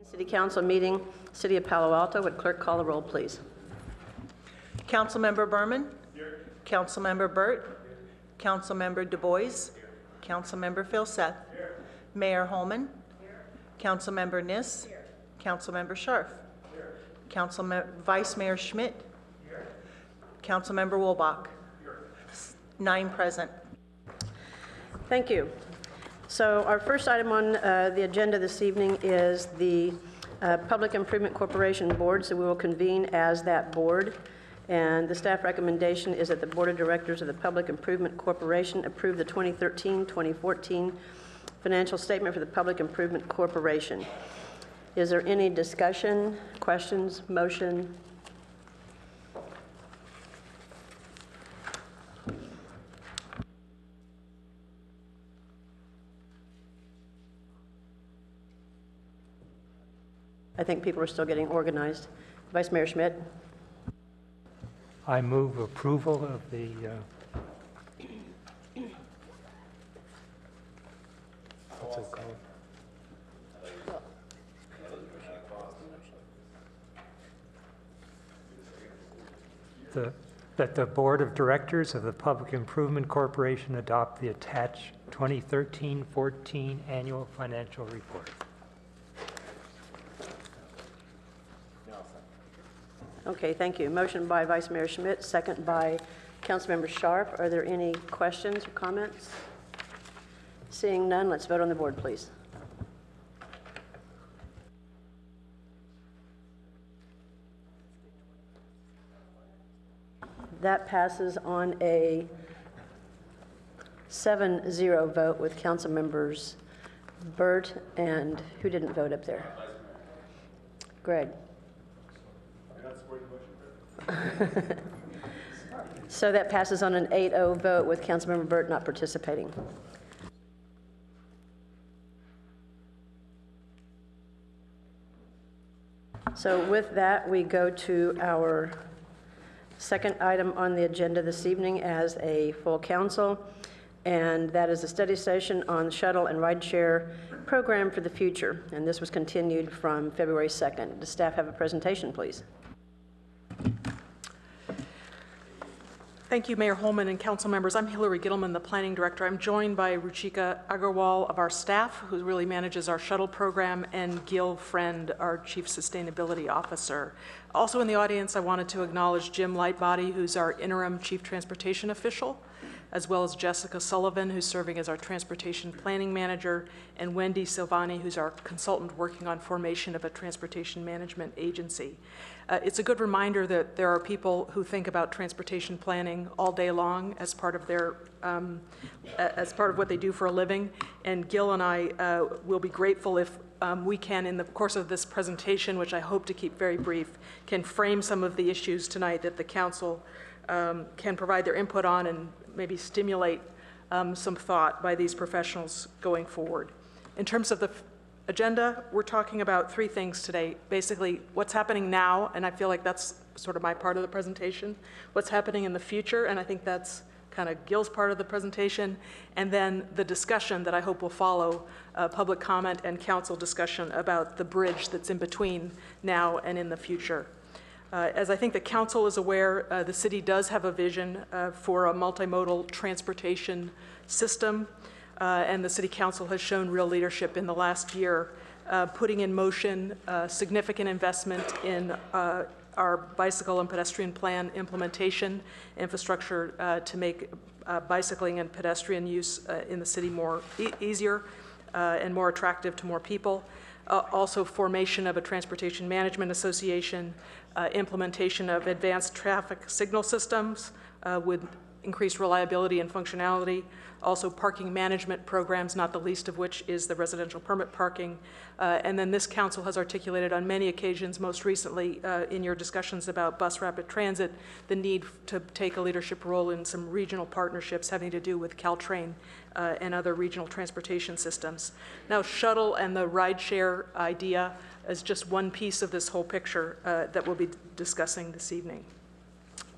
City Council meeting, City of Palo Alto. Would clerk call the roll, please? Councilmember Berman? Here. Councilmember Burt? Here. Councilmember Du Bois? Here. Councilmember Philseth? Here. Mayor Holman? Here. Councilmember Niss? Here. Councilmember Scharf? Here. Vice Mayor Schmidt? Here. Councilmember Woolbach? Here. 9 present. Thank you. So our first item on the agenda this evening is the Public Improvement Corporation Board, so we will convene as that board. And the staff recommendation is that the Board of Directors of the Public Improvement Corporation approve the 2013-2014 financial statement for the Public Improvement Corporation. Is there any discussion, questions, motion? I think people are still getting organized. Vice Mayor Schmidt. I move approval of the what's it called? That the Board of Directors of the Public Improvement Corporation adopt the attached 2013-14 annual financial report. Okay, thank you. Motion by Vice Mayor Schmidt, second by Councilmember Scharf. Are there any questions or comments? Seeing none, let's vote on the board, please. That passes on a 7-0 vote with Council members Burt and who didn't vote up there? Greg. So that passes on an 8-0 vote with Councilmember Burt not participating. So with that, we go to our second item on the agenda this evening as a full council, and that is a study session on the shuttle and rideshare program for the future. And this was continued from February 2nd. Does staff have a presentation, please? Thank you, Mayor Holman and council members. I'm Hillary Gittleman, the planning director. I'm joined by Ruchika Agarwal of our staff, who really manages our shuttle program, and Gil Friend, our chief sustainability officer. Also in the audience, I wanted to acknowledge Jim Lightbody, who's our interim chief transportation official, as well as Jessica Sullivan, who's serving as our transportation planning manager, and Wendy Silvani, who's our consultant working on formation of a transportation management agency. It's a good reminder that there are people who think about transportation planning all day long as part of their, as part of what they do for a living. And Gil and I will be grateful if we can, in the course of this presentation, which I hope to keep very brief, can frame some of the issues tonight that the council can provide their input on and maybe stimulate some thought by these professionals going forward. In terms of the agenda, we're talking about 3 things today. Basically, what's happening now, and I feel like that's sort of my part of the presentation, what's happening in the future, and I think that's kind of Gil's part of the presentation, and then the discussion that I hope will follow, public comment and council discussion about the bridge that's in between now and in the future. As I think the council is aware, the city does have a vision for a multimodal transportation system, and the City Council has shown real leadership in the last year, putting in motion significant investment in our bicycle and pedestrian plan implementation infrastructure to make bicycling and pedestrian use in the city more easier and more attractive to more people. Also formation of a transportation management association, implementation of advanced traffic signal systems with increased reliability and functionality, also parking management programs, not the least of which is the residential permit parking. And then this council has articulated on many occasions, most recently in your discussions about bus rapid transit, the need to take a leadership role in some regional partnerships having to do with Caltrain and other regional transportation systems. Now, shuttle and the rideshare idea is just one piece of this whole picture that we'll be discussing this evening.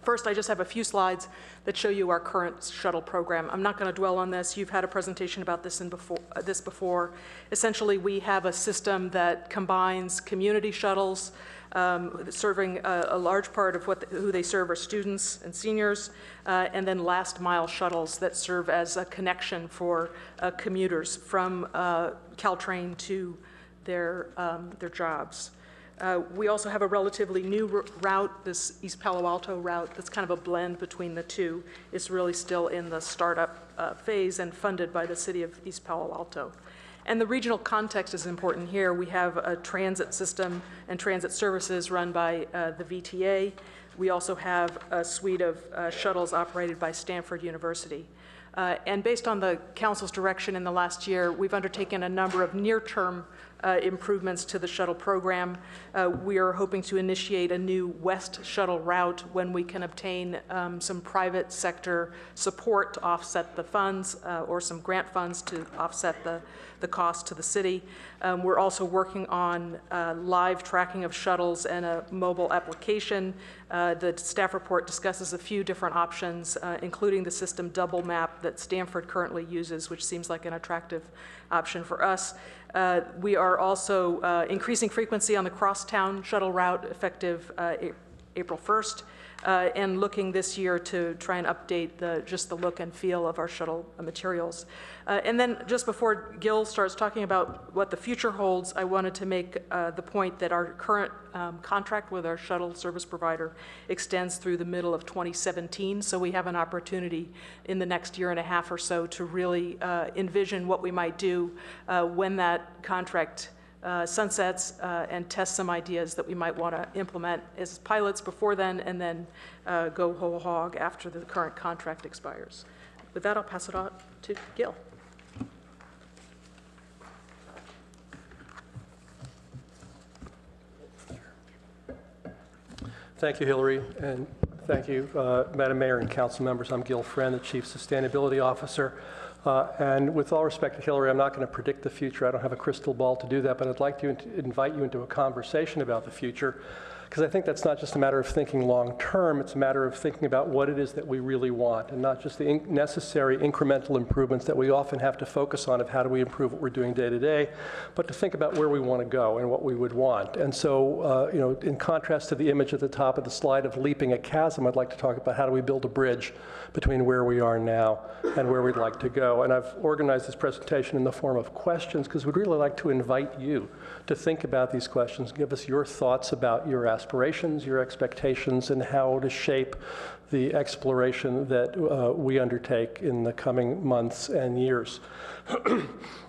First, I just have a few slides that show you our current shuttle program. I'm not going to dwell on this. You've had a presentation about this before. Essentially, we have a system that combines community shuttles, serving a large part of who they serve are students and seniors, and then last mile shuttles that serve as a connection for commuters from Caltrain to their jobs. We also have a relatively new route, this East Palo Alto route, that's kind of a blend between the two. It's really still in the startup phase and funded by the city of East Palo Alto. And the regional context is important here. We have a transit system and transit services run by the VTA. We also have a suite of shuttles operated by Stanford University. And based on the council's direction in the last year, we've undertaken a number of near-term improvements to the shuttle program. We are hoping to initiate a new west shuttle route when we can obtain some private sector support to offset the funds or some grant funds to offset the cost to the city. We're also working on live tracking of shuttles and a mobile application. The staff report discusses a few different options, including the system double map that Stanford currently uses, which seems like an attractive option for us. We are also increasing frequency on the crosstown shuttle route effective April 1st, and looking this year to try and update just the look and feel of our shuttle materials. And then just before Gil starts talking about what the future holds, I wanted to make the point that our current contract with our shuttle service provider extends through the middle of 2017, so we have an opportunity in the next year and a half or so to really envision what we might do when that contract sunsets and test some ideas that we might want to implement as pilots before then, and then go whole hog after the current contract expires. With that, I'll pass it on to Gil. Thank you, Hillary, and thank you, Madam Mayor and council members. I'm Gil Friend, the Chief Sustainability Officer. And with all respect to Hillary, I'm not going to predict the future. I don't have a crystal ball to do that, but I'd like to invite you into a conversation about the future, because I think that's not just a matter of thinking long term, it's a matter of thinking about what it is that we really want, and not just the necessary incremental improvements that we often have to focus on of how do we improve what we're doing day to day, but to think about where we want to go and what we would want. And so, you know, in contrast to the image at the top of the slide of leaping a chasm, I'd like to talk about how do we build a bridge between where we are now and where we'd like to go. And I've organized this presentation in the form of questions because we'd really like to invite you to think about these questions, give us your thoughts about your aspirations, your expectations, and how to shape the exploration that we undertake in the coming months and years.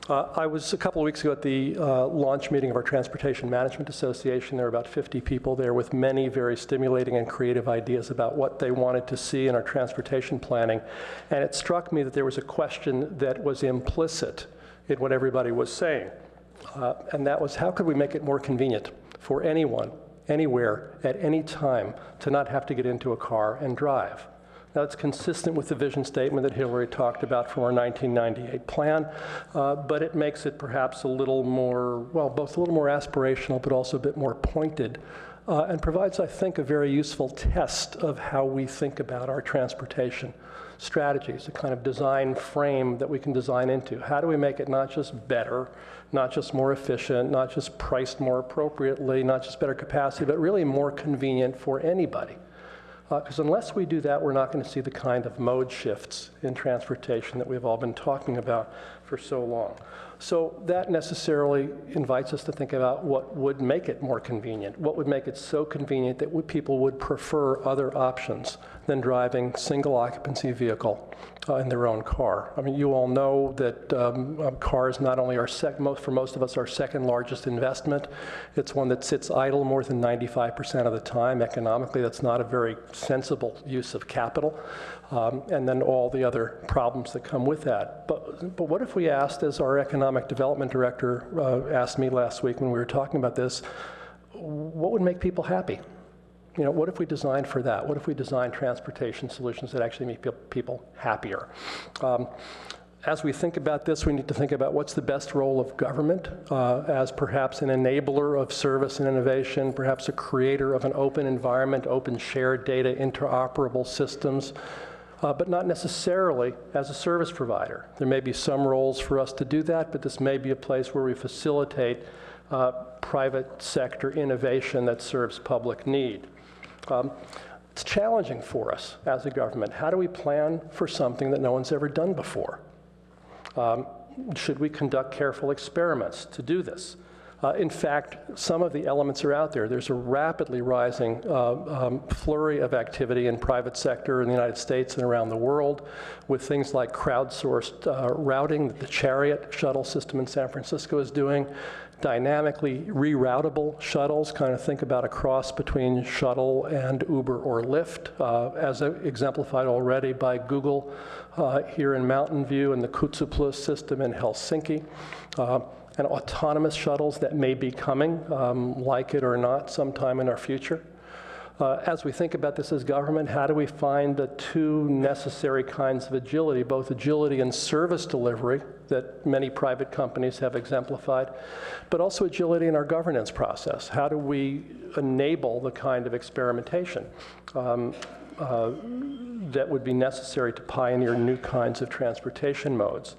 I was a couple of weeks ago at the launch meeting of our Transportation Management Association. There were about 50 people there with many very stimulating and creative ideas about what they wanted to see in our transportation planning. And it struck me that there was a question that was implicit in what everybody was saying. And that was, how could we make it more convenient for anyone, anywhere, at any time, to not have to get into a car and drive? Now, it's consistent with the vision statement that Hillary talked about from our 1998 plan, but it makes it perhaps a little more, well, both a little more aspirational, but also a bit more pointed, and provides, I think, a very useful test of how we think about our transportation strategies, a kind of design frame that we can design into. How do we make it not just better, not just more efficient, not just priced more appropriately, not just better capacity, but really more convenient for anybody? Because unless we do that, we're not going to see the kind of mode shifts in transportation that we've all been talking about for so long. So that necessarily invites us to think about what would make it more convenient, what would make it so convenient that people would prefer other options than driving single occupancy vehicle in their own car. I mean, you all know that cars not only are, for most of us, our second largest investment. It's one that sits idle more than 95% of the time. Economically, that's not a very sensible use of capital. And then all the other problems that come with that. But what if we asked, as our economic development director asked me last week when we were talking about this, what would make people happy? You know, what if we designed for that? What if we designed transportation solutions that actually make people happier? As we think about this, we need to think about what's the best role of government as perhaps an enabler of service and innovation, perhaps a creator of an open environment, open shared data, interoperable systems, but not necessarily as a service provider. There may be some roles for us to do that, but this may be a place where we facilitate private sector innovation that serves public need. It's challenging for us as a government. How do we plan for something that no one's ever done before? Should we conduct careful experiments to do this? In fact, some of the elements are out there. There's a rapidly rising flurry of activity in private sector in the United States and around the world with things like crowdsourced routing that the Chariot shuttle system in San Francisco is doing, dynamically reroutable shuttles, kind of think about a cross between shuttle and Uber or Lyft, as exemplified already by Google here in Mountain View and the Kutsuplus system in Helsinki. And autonomous shuttles that may be coming, like it or not, sometime in our future. As we think about this as government, how do we find the two necessary kinds of agility, both agility in service delivery that many private companies have exemplified, but also agility in our governance process? How do we enable the kind of experimentation that would be necessary to pioneer new kinds of transportation modes?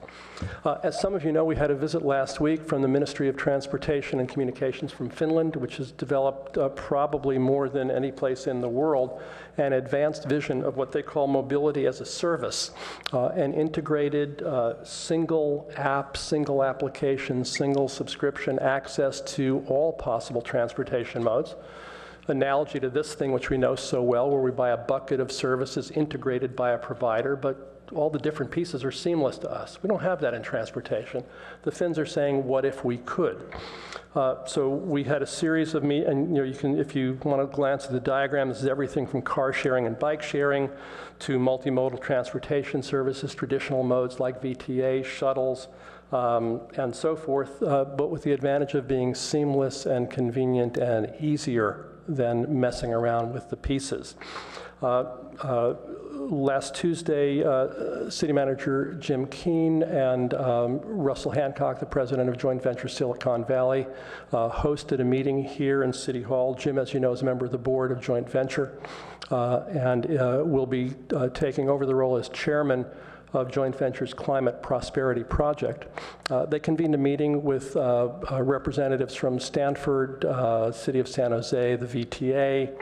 As some of you know, we had a visit last week from the Ministry of Transportation and Communications from Finland, which has developed probably more than any place in the world, an advanced vision of what they call mobility as a service, an integrated single app, single application, single subscription access to all possible transportation modes. Analogy to this thing, which we know so well, where we buy a bucket of services integrated by a provider, but all the different pieces are seamless to us. We don't have that in transportation. The Finns are saying, what if we could? So we had a series of and you can, if you want to glance at the diagram, this is everything from car sharing and bike sharing to multimodal transportation services, traditional modes like VTA, shuttles, and so forth, but with the advantage of being seamless and convenient and easier than messing around with the pieces. Last Tuesday, City Manager Jim Keene and Russell Hancock, the president of joint venture Silicon Valley, hosted a meeting here in City Hall. Jim, as you know, is a member of the board of joint venture and will be taking over the role as chairman of Joint Venture's Climate Prosperity Project. They convened a meeting with representatives from Stanford, City of San Jose, the VTA,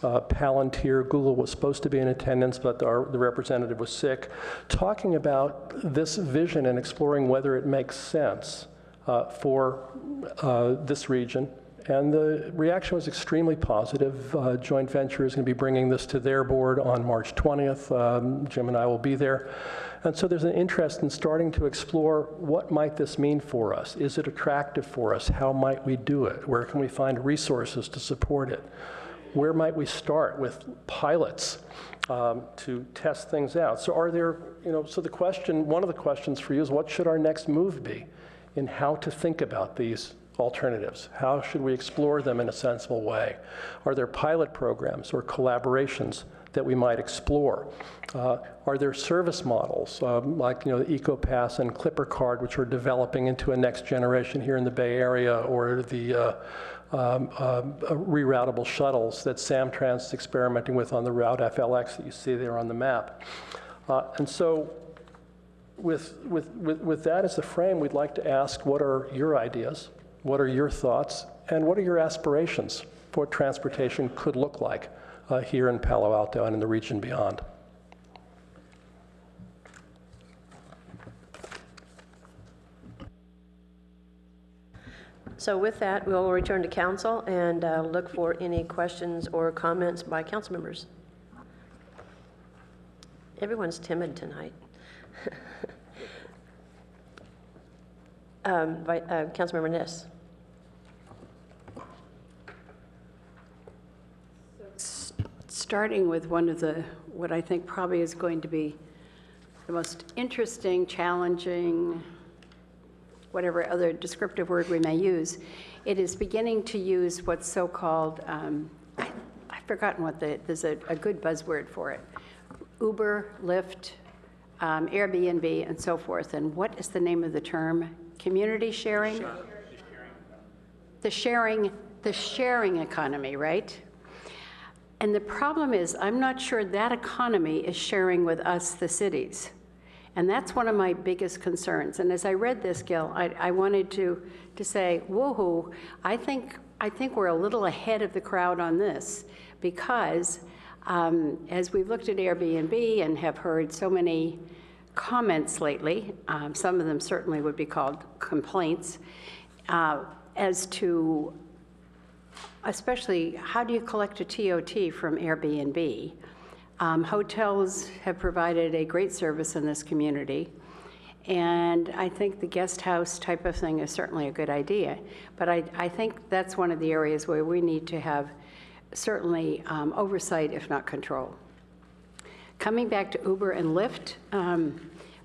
Palantir. Google was supposed to be in attendance, but the representative was sick, talking about this vision and exploring whether it makes sense for this region. And the reaction was extremely positive. Joint Venture is going to be bringing this to their board on March 20th. Jim and I will be there. And so there's an interest in starting to explore what might this mean for us? Is it attractive for us? How might we do it? Where can we find resources to support it? Where might we start with pilots to test things out? So are there, so the question, one of the questions for you is what should our next move be in how to think about these alternatives? How should we explore them in a sensible way? Are there pilot programs or collaborations that we might explore? Are there service models like the EcoPass and Clipper Card, which are developing into a next generation here in the Bay Area, or the reroutable shuttles that Samtrans is experimenting with on the Route FLX that you see there on the map? And so with that as the frame, we'd like to ask, what are your ideas? What are your thoughts? And what are your aspirations for what transportation could look like here in Palo Alto and in the region beyond? So with that, we'll return to council and look for any questions or comments by council members. Everyone's timid tonight. Councilmember Niss. Starting with what I think probably is going to be the most interesting, challenging, whatever other descriptive word we may use, it is beginning to use what's so-called, I've forgotten what there's a good buzzword for it, Uber, Lyft, Airbnb, and so forth. And what is the name of the term? Community sharing? The sharing economy, right? And the problem is, I'm not sure that economy is sharing with us, the cities. And that's one of my biggest concerns. And as I read this, Gil, I wanted to say, woohoo, I think we're a little ahead of the crowd on this, because as we've looked at Airbnb and have heard so many comments lately, some of them certainly would be called complaints, as to especially how do you collect a TOT from Airbnb? Hotels have provided a great service in this community, and I think the guest house type of thing is certainly a good idea. But I think that's one of the areas where we need to have certainly oversight, if not control. Coming back to Uber and Lyft,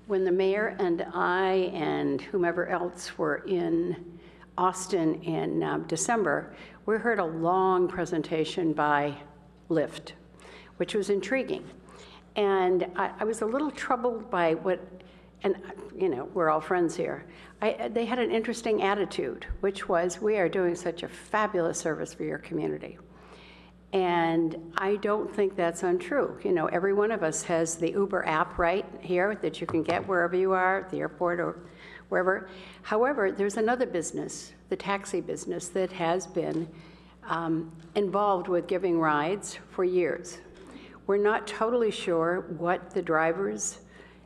when the mayor and I and whomever else were in Austin in December, we heard a long presentation by Lyft, which was intriguing. And I was a little troubled by what, and you know, we're all friends here. They had an interesting attitude, which was, we are doing such a fabulous service for your community. And I don't think that's untrue. You know, every one of us has the Uber app right here that you can get wherever you are, at the airport or wherever. However, there's another business, the taxi business, that has been involved with giving rides for years. We're not totally sure what the drivers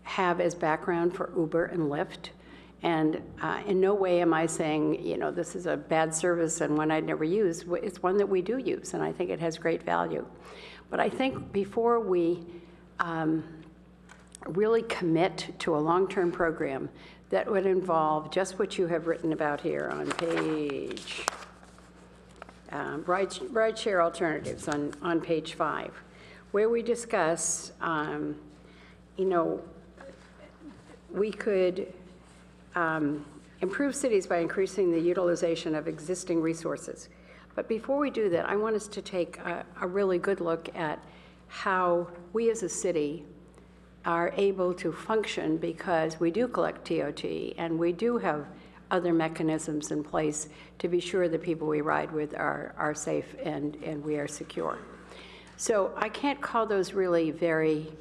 have as background for Uber and Lyft. And in no way am I saying, you know, this is a bad service and one I'd never use. It's one that we do use, and I think it has great value. But I think before we really commit to a long-term program that would involve just what you have written about here on page, rideshare alternatives on page 5, where we discuss, you know, we could improve cities by increasing the utilization of existing resources. But before we do that, I want us to take a really good look at how we as a city are able to function, because we do collect TOT and we do have other mechanisms in place to be sure the people we ride with are safe and we are secure. So I can't call those really very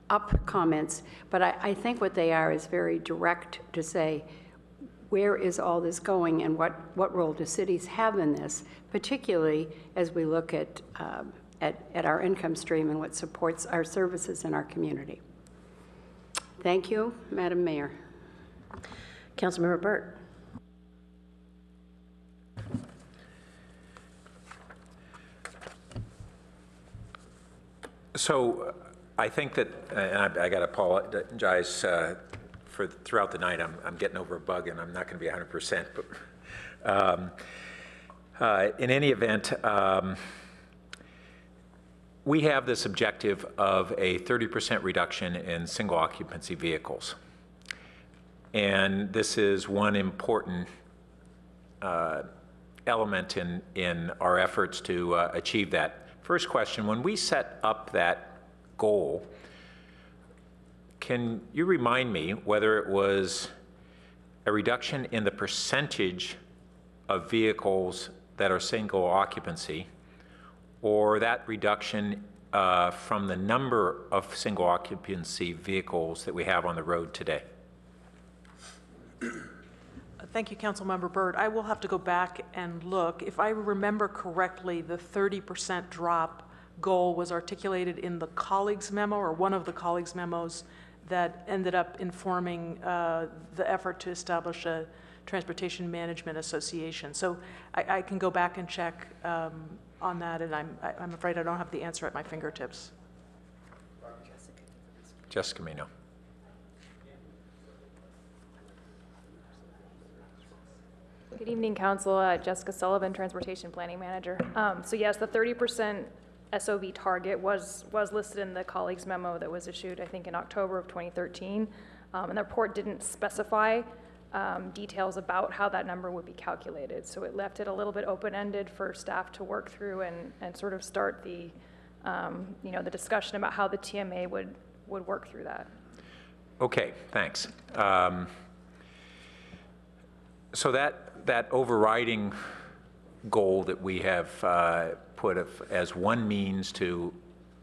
up comments, but I think what they are is very direct to say, where is all this going and what role do cities have in this, particularly as we look at our income stream and what supports our services in our community. Thank you, Madam Mayor. Councilmember Burt. So I think that, and I got to apologize for throughout the night, I'm getting over a bug and I'm not going to be 100%. But in any event, we have this objective of a 30% reduction in single occupancy vehicles. And this is one important element in our efforts to achieve that. First question, when we set up that goal, can you remind me whether it was a reduction in the percentage of vehicles that are single occupancy, or that reduction from the number of single occupancy vehicles that we have on the road today? Thank you, Councilmember Byrd. I will have to go back and look. If I remember correctly, the 30% drop goal was articulated in the colleagues memo, or one of the colleagues memos, that ended up informing the effort to establish a Transportation Management Association. So I can go back and check on that, and I'm afraid I don't have the answer at my fingertips. Jessica may know. Good evening, Council. Jessica Sullivan, Transportation Planning Manager. So yes, the 30% SOV target was listed in the colleagues memo that was issued, I think, in October of 2013. And the report didn't specify details about how that number would be calculated. So it left it a little bit open-ended for staff to work through and sort of start the, the discussion about how the TMA would work through that. Okay, thanks. So that overriding goal that we have put as one means to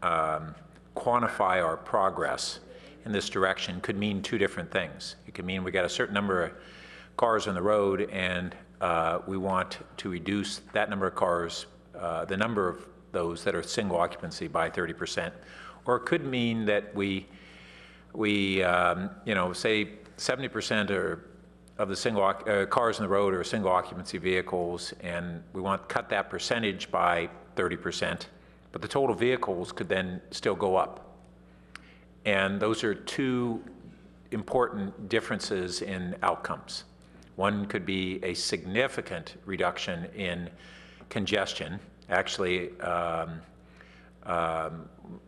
quantify our progress in this direction could mean two different things. It could mean we got a certain number of cars on the road, and we want to reduce that number of cars, the number of those that are single occupancy, by 30%. Or it could mean that we say 70% of the single cars on the road are single occupancy vehicles, and we want to cut that percentage by 30%, but the total vehicles could then still go up. And those are two important differences in outcomes. One could be a significant reduction in congestion, actually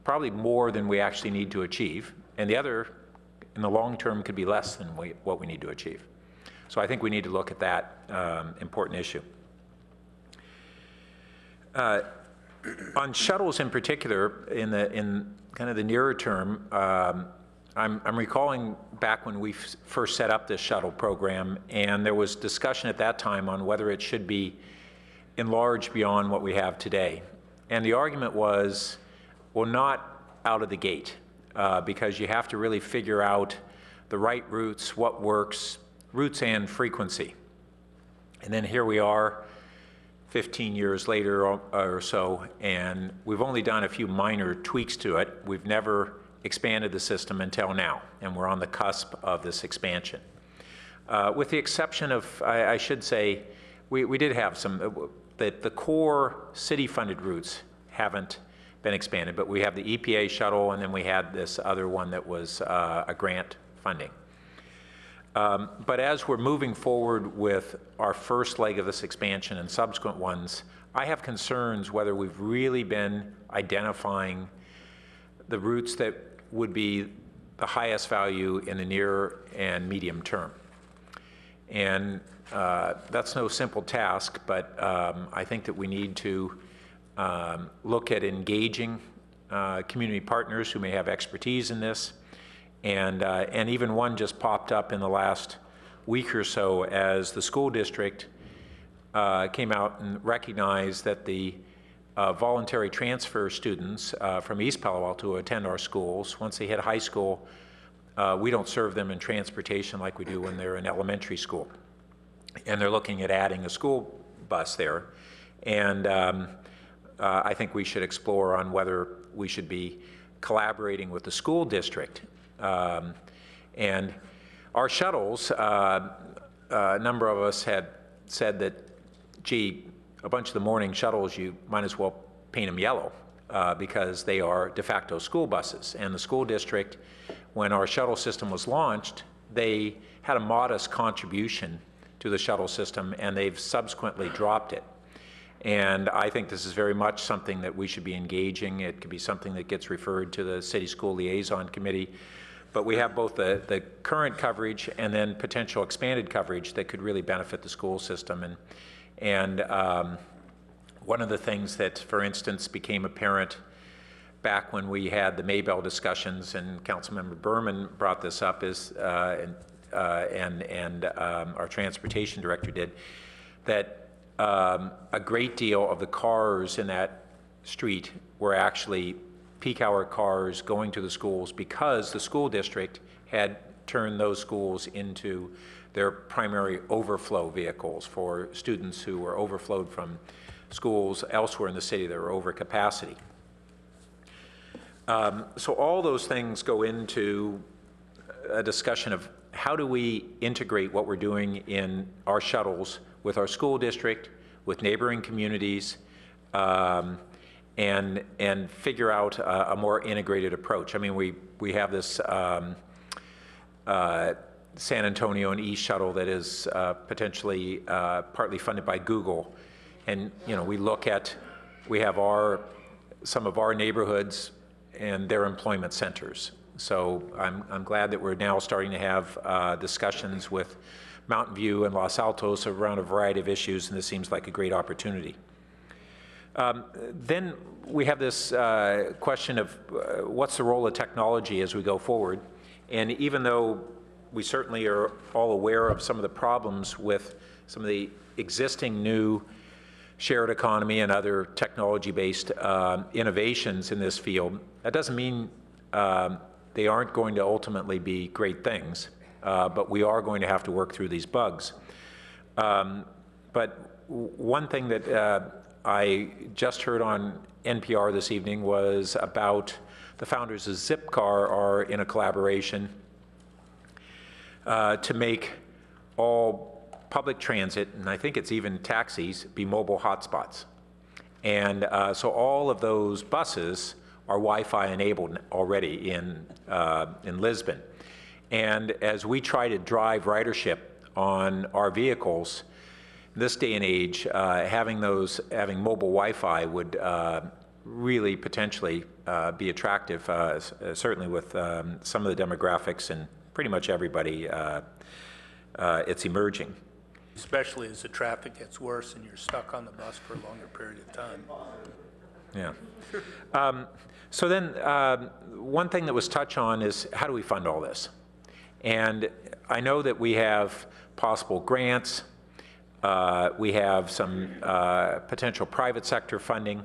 probably more than we actually need to achieve, and the other, in the long term, could be less than what we need to achieve. So I think we need to look at that important issue. On shuttles in particular, in kind of the nearer term, I'm recalling back when we first set up this shuttle program, and there was discussion at that time on whether it should be enlarged beyond what we have today. And the argument was, well, not out of the gate, because you have to really figure out the right routes, what works, routes and frequency. And then here we are 15 years later or so, and we've only done a few minor tweaks to it. We've never expanded the system until now, and we're on the cusp of this expansion. With the exception of, I should say, we did have some, the core city-funded routes haven't been expanded, but we have the EPA shuttle, and then we had this other one that was a grant funding. But as we're moving forward with our first leg of this expansion and subsequent ones, I have concerns whether we've really been identifying the routes that would be the highest value in the near and medium term. And that's no simple task, but I think that we need to look at engaging community partners who may have expertise in this. And even one just popped up in the last week or so as the school district came out and recognized that the voluntary transfer students from East Palo Alto who attend our schools, once they hit high school, we don't serve them in transportation like we do when they're in elementary school. And they're looking at adding a school bus there. And I think we should explore on whether we should be collaborating with the school district. And our shuttles, a number of us had said that, gee, a bunch of the morning shuttles, you might as well paint them yellow because they are de facto school buses. And the school district, when our shuttle system was launched, they had a modest contribution to the shuttle system, and they've subsequently dropped it. And I think this is very much something that we should be engaging. It could be something that gets referred to the City School Liaison Committee. But we have both the current coverage and then potential expanded coverage that could really benefit the school system. And one of the things that, for instance, became apparent back when we had the Maybell discussions, and Councilmember Berman brought this up, is our transportation director did, that a great deal of the cars in that street were actually peak hour cars going to the schools because the school district had turned those schools into their primary overflow vehicles for students who were overflowed from schools elsewhere in the city that were over capacity. So all those things go into a discussion of how do we integrate what we're doing in our shuttles with our school district, with neighboring communities, and figure out a more integrated approach. I mean, we have this San Antonio and East shuttle that is potentially partly funded by Google, and we have some of our neighborhoods and their employment centers. So I'm glad that we're now starting to have discussions with Mountain View and Los Altos around a variety of issues, and this seems like a great opportunity. Then we have this question of what's the role of technology as we go forward. And even though we certainly are all aware of some of the problems with some of the existing new shared economy and other technology-based innovations in this field, that doesn't mean they aren't going to ultimately be great things, but we are going to have to work through these bugs. But one thing that I just heard on NPR this evening was about the founders of Zipcar are in a collaboration to make all public transit, and I think it's even taxis, be mobile hotspots. And so all of those buses are Wi-Fi enabled already in Lisbon. And as we try to drive ridership on our vehicles, this day and age, having mobile Wi-Fi would really potentially be attractive, certainly with some of the demographics and pretty much everybody it's emerging. Especially as the traffic gets worse and you're stuck on the bus for a longer period of time. Yeah. So then one thing that was touched on is how do we fund all this? And I know that we have possible grants, we have some potential private sector funding,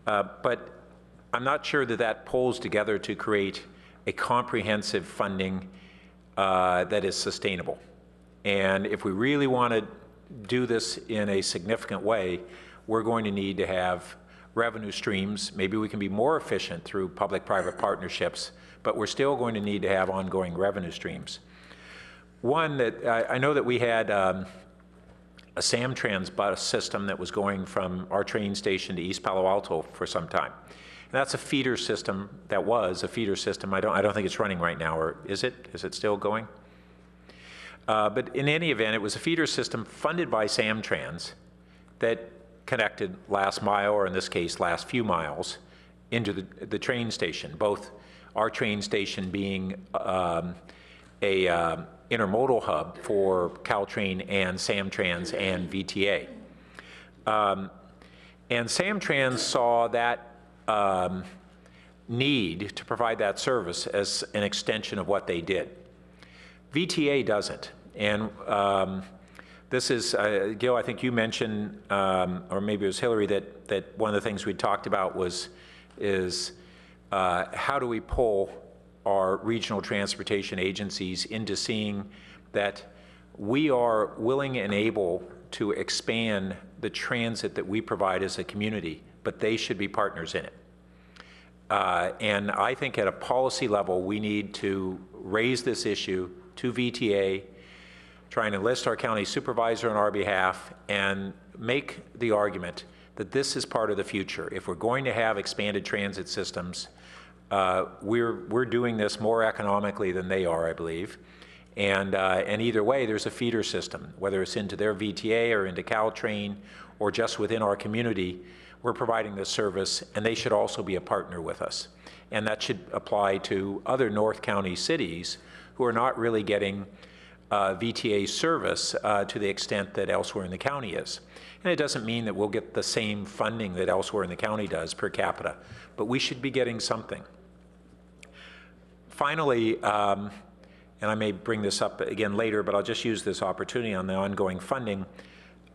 but I'm not sure that that pulls together to create a comprehensive funding that is sustainable. And if we really want to do this in a significant way, we're going to need to have revenue streams. Maybe we can be more efficient through public-private partnerships, but we're still going to need to have ongoing revenue streams. One that I know that we had a Samtrans bus system that was going from our train station to East Palo Alto for some time. And that's a feeder system. That was a feeder system. I don't think it's running right now, or is it? Is it still going? But in any event, it was a feeder system funded by Samtrans that connected last mile, or in this case, last few miles, into the train station, both our train station being a intermodal hub for Caltrain and Samtrans and VTA. And Samtrans saw that need to provide that service as an extension of what they did. VTA doesn't. And this is, Gil, I think you mentioned, or maybe it was Hillary, that one of the things we talked about is how do we pull our regional transportation agencies into seeing that we are willing and able to expand the transit that we provide as a community, but they should be partners in it. And I think at a policy level, we need to raise this issue to VTA, try and enlist our county supervisor on our behalf, and make the argument that this is part of the future. If we're going to have expanded transit systems, we're doing this more economically than they are, I believe. And either way, there's a feeder system, whether it's into their VTA or into Caltrain or just within our community, we're providing this service, and they should also be a partner with us. And that should apply to other North County cities who are not really getting VTA service to the extent that elsewhere in the county is. And it doesn't mean that we'll get the same funding that elsewhere in the county does per capita, but we should be getting something. Finally, and I may bring this up again later, but I'll just use this opportunity on the ongoing funding.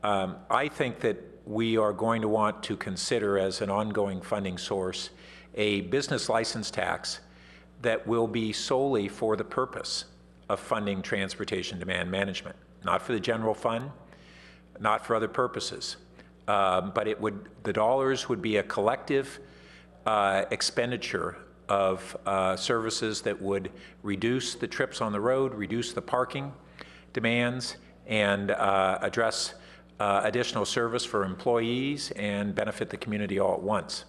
I think that we are going to want to consider as an ongoing funding source a business license tax that will be solely for the purpose of funding transportation demand management, not for the general fund, not for other purposes. But the dollars would be a collective expenditure of services that would reduce the trips on the road, reduce the parking demands, and address additional service for employees and benefit the community all at once.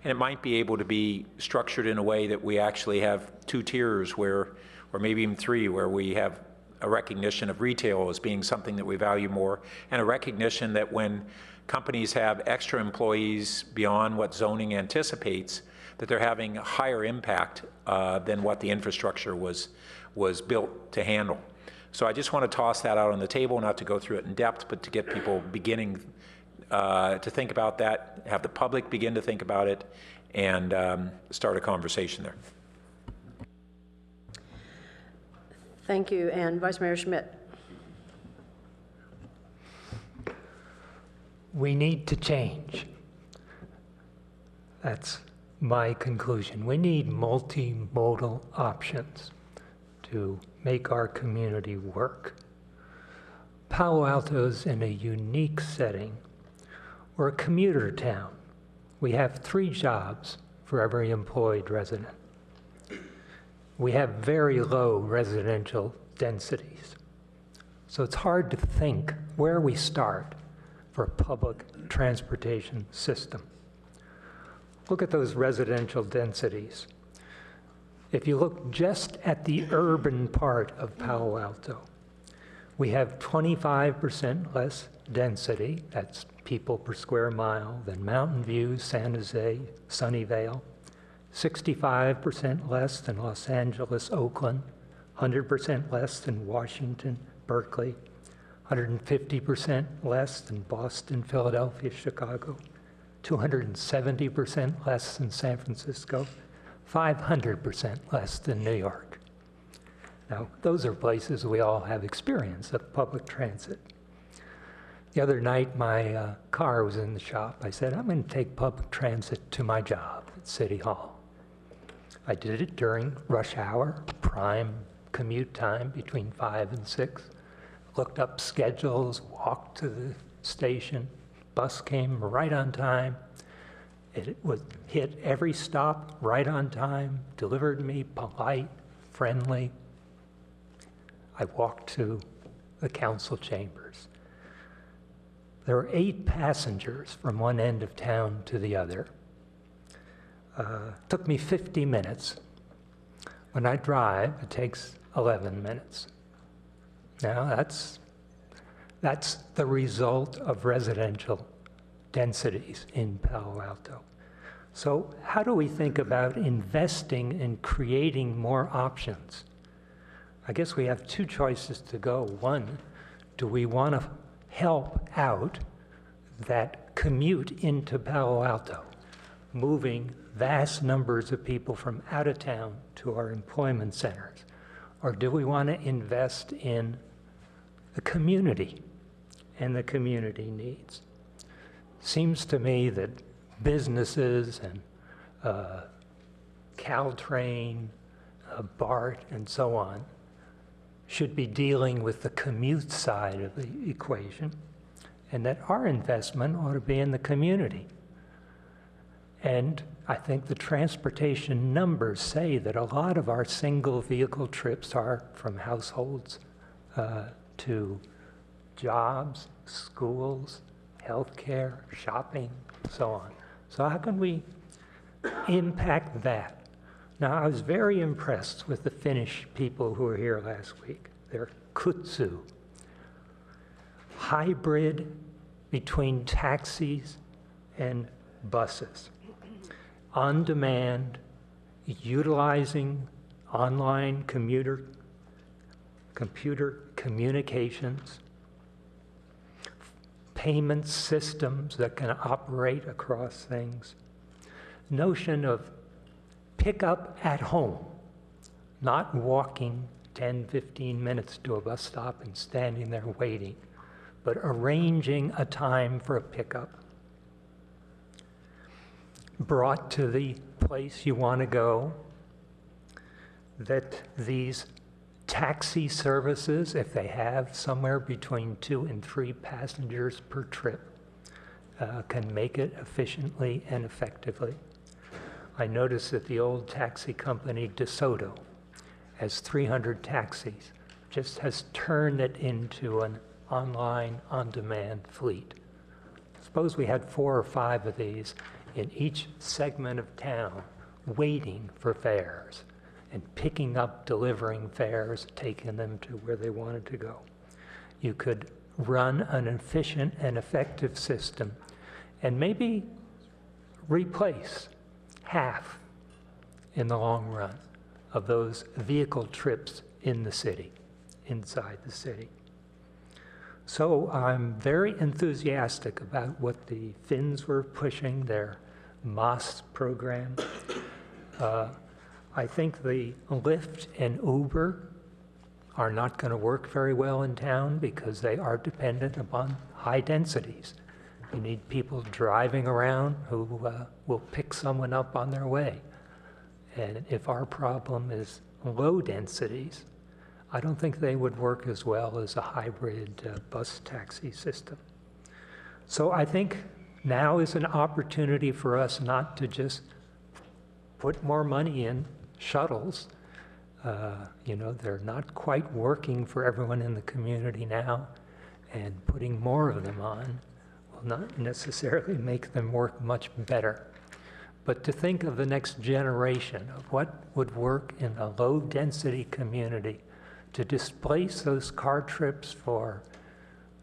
And it might be able to be structured in a way that we actually have two tiers or maybe even three, where we have a recognition of retail as being something that we value more, and a recognition that when companies have extra employees beyond what zoning anticipates, that they're having a higher impact than what the infrastructure was built to handle. So I just want to toss that out on the table, not to go through it in depth, but to get people beginning to think about that, have the public begin to think about it, and start a conversation there. Thank you. And Vice Mayor Schmidt. We need to change. That's my conclusion. We need multimodal options to make our community work. Palo Alto's in a unique setting. We're a commuter town. We have 3 jobs for every employed resident. We have very low residential densities. So it's hard to think where we start for a public transportation system. Look at those residential densities. If you look just at the urban part of Palo Alto, we have 25% less density, that's people per square mile, than Mountain View, San Jose, Sunnyvale, 65% less than Los Angeles, Oakland, 100% less than Washington, Berkeley, 150% less than Boston, Philadelphia, Chicago, 270% less than San Francisco, 500% less than New York. Now, those are places we all have experience of public transit. The other night, my car was in the shop. I said, I'm going to take public transit to my job at City Hall. I did it during rush hour, prime commute time between 5 and 6. Looked up schedules, walked to the station. Bus came right on time. It would hit every stop right on time, delivered me polite, friendly. I walked to the council chambers. There were 8 passengers from one end of town to the other. Took me 50 minutes. When I drive, it takes 11 minutes. Now, that's the result of residential densities in Palo Alto. So how do we think about investing in creating more options? I guess we have 2 choices to go. One, do we want to help out that commute into Palo Alto, moving vast numbers of people from out of town to our employment centers? Or do we want to invest in the community and the community needs? Seems to me that businesses and Caltrain, BART, and so on should be dealing with the commute side of the equation, and that our investment ought to be in the community. And I think the transportation numbers say that a lot of our single vehicle trips are from households to jobs, schools, healthcare, shopping, so on. So how can we impact that? Now, I was very impressed with the Finnish people who were here last week. They're kutsu, hybrid between taxis and buses, on demand, utilizing online computer communications, payment systems that can operate across things. Notion of pick up at home, not walking 10, 15 minutes to a bus stop and standing there waiting, but arranging a time for a pickup. Brought to the place you want to go, that these taxi services, if they have somewhere between 2 and 3 passengers per trip, can make it efficiently and effectively. I noticed that the old taxi company DeSoto has 300 taxis, just has turned it into an online, on-demand fleet. Suppose we had 4 or 5 of these in each segment of town, waiting for fares and picking up, delivering fares, taking them to where they wanted to go. You could run an efficient and effective system and maybe replace half in the long run of those vehicle trips in the city, inside the city. So I'm very enthusiastic about what the Finns were pushing, their MOS program. I think the Lyft and Uber are not going to work very well in town because they are dependent upon high densities. You need people driving around who will pick someone up on their way. And if our problem is low densities, I don't think they would work as well as a hybrid bus taxi system. So I think now is an opportunity for us not to just put more money in shuttles. You know, they're not quite working for everyone in the community now, and putting more of them on will not necessarily make them work much better. But to think of the next generation of what would work in a low-density community to displace those car trips for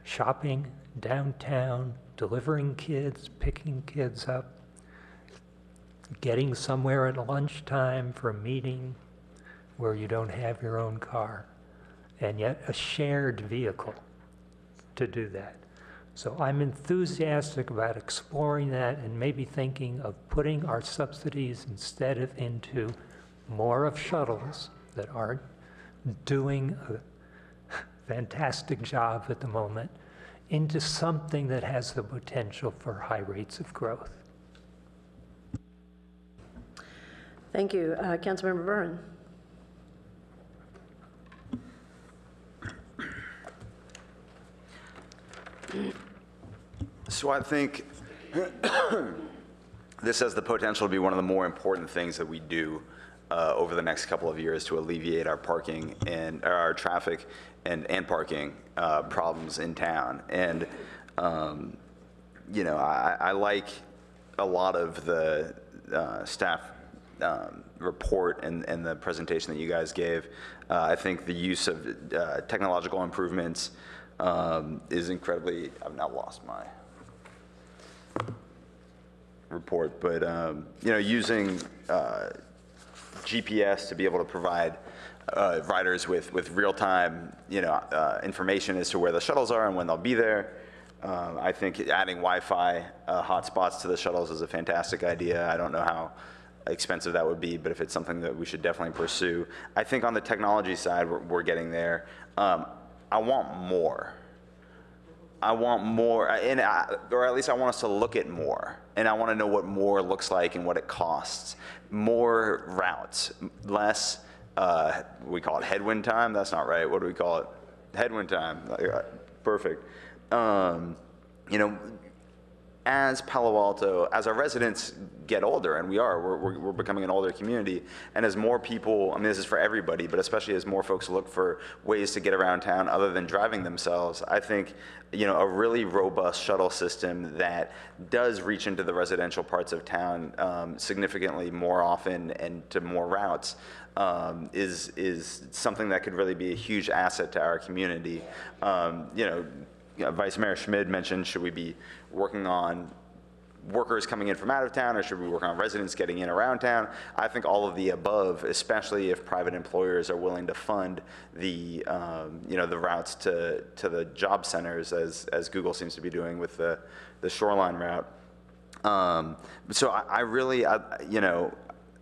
shopping downtown, delivering kids, picking kids up, getting somewhere at lunchtime for a meeting where you don't have your own car, and yet a shared vehicle to do that. So I'm enthusiastic about exploring that and maybe thinking of putting our subsidies instead of into more of shuttles that aren't doing a fantastic job at the moment into something that has the potential for high rates of growth. Thank you. Councilmember Byrne. So I think this has the potential to be one of the more important things that we do over the next couple of years to alleviate our parking and our traffic and parking problems in town. And you know, I like a lot of the staff report and the presentation that you guys gave. I think the use of technological improvements is incredibly, I've now lost my report, but you know, using GPS to be able to provide riders with real-time, you know, information as to where the shuttles are and when they'll be there. I think adding Wi-Fi hotspots to the shuttles is a fantastic idea. I don't know how expensive that would be, but if it's something that we should definitely pursue. I think on the technology side, we're getting there. I want more. I want more, or at least I want us to look at more. And I want to know what more looks like and what it costs. More routes, less, we call it headwind time. That's not right. What do we call it? Headwind time. Perfect. You know, as Palo Alto, as our residents get older, and we're becoming an older community, and as more people, I mean, this is for everybody, but especially as more folks look for ways to get around town other than driving themselves, I think, you know, a really robust shuttle system that does reach into the residential parts of town significantly more often and to more routes is something that could really be a huge asset to our community. You know, Vice Mayor Schmid mentioned, should we be working on workers coming in from out of town, or should we work on residents getting in around town? I think all of the above, especially if private employers are willing to fund the, you know, the routes to the job centers, as Google seems to be doing with the Shoreline route. So I really, you know,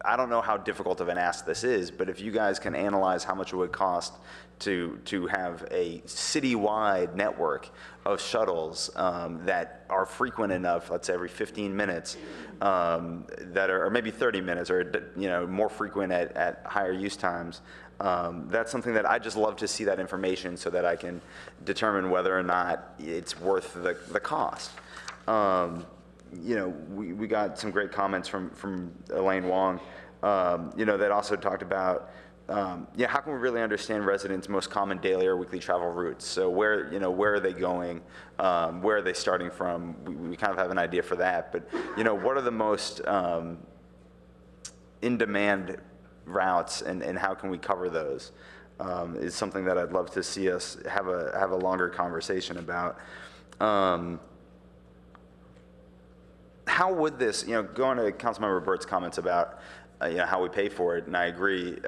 I don't know how difficult of an ask this is, but if you guys can analyze how much it would cost to have a citywide network of shuttles that are frequent enough, let's say every 15 minutes, that are, or maybe 30 minutes, or, you know, more frequent at higher use times, that's something that I just love to see that information so that I can determine whether or not it's worth the cost. You know, we got some great comments from Elaine Wong, you know, that also talked about, yeah, how can we really understand residents' most common daily or weekly travel routes? So where, you know, where are they going? Where are they starting from? We kind of have an idea for that, but, you know, what are the most in-demand routes, and how can we cover those? Is something that I'd love to see us have a longer conversation about. How would this, you know, going to Councilmember Burt's comments about how we pay for it. And I agree,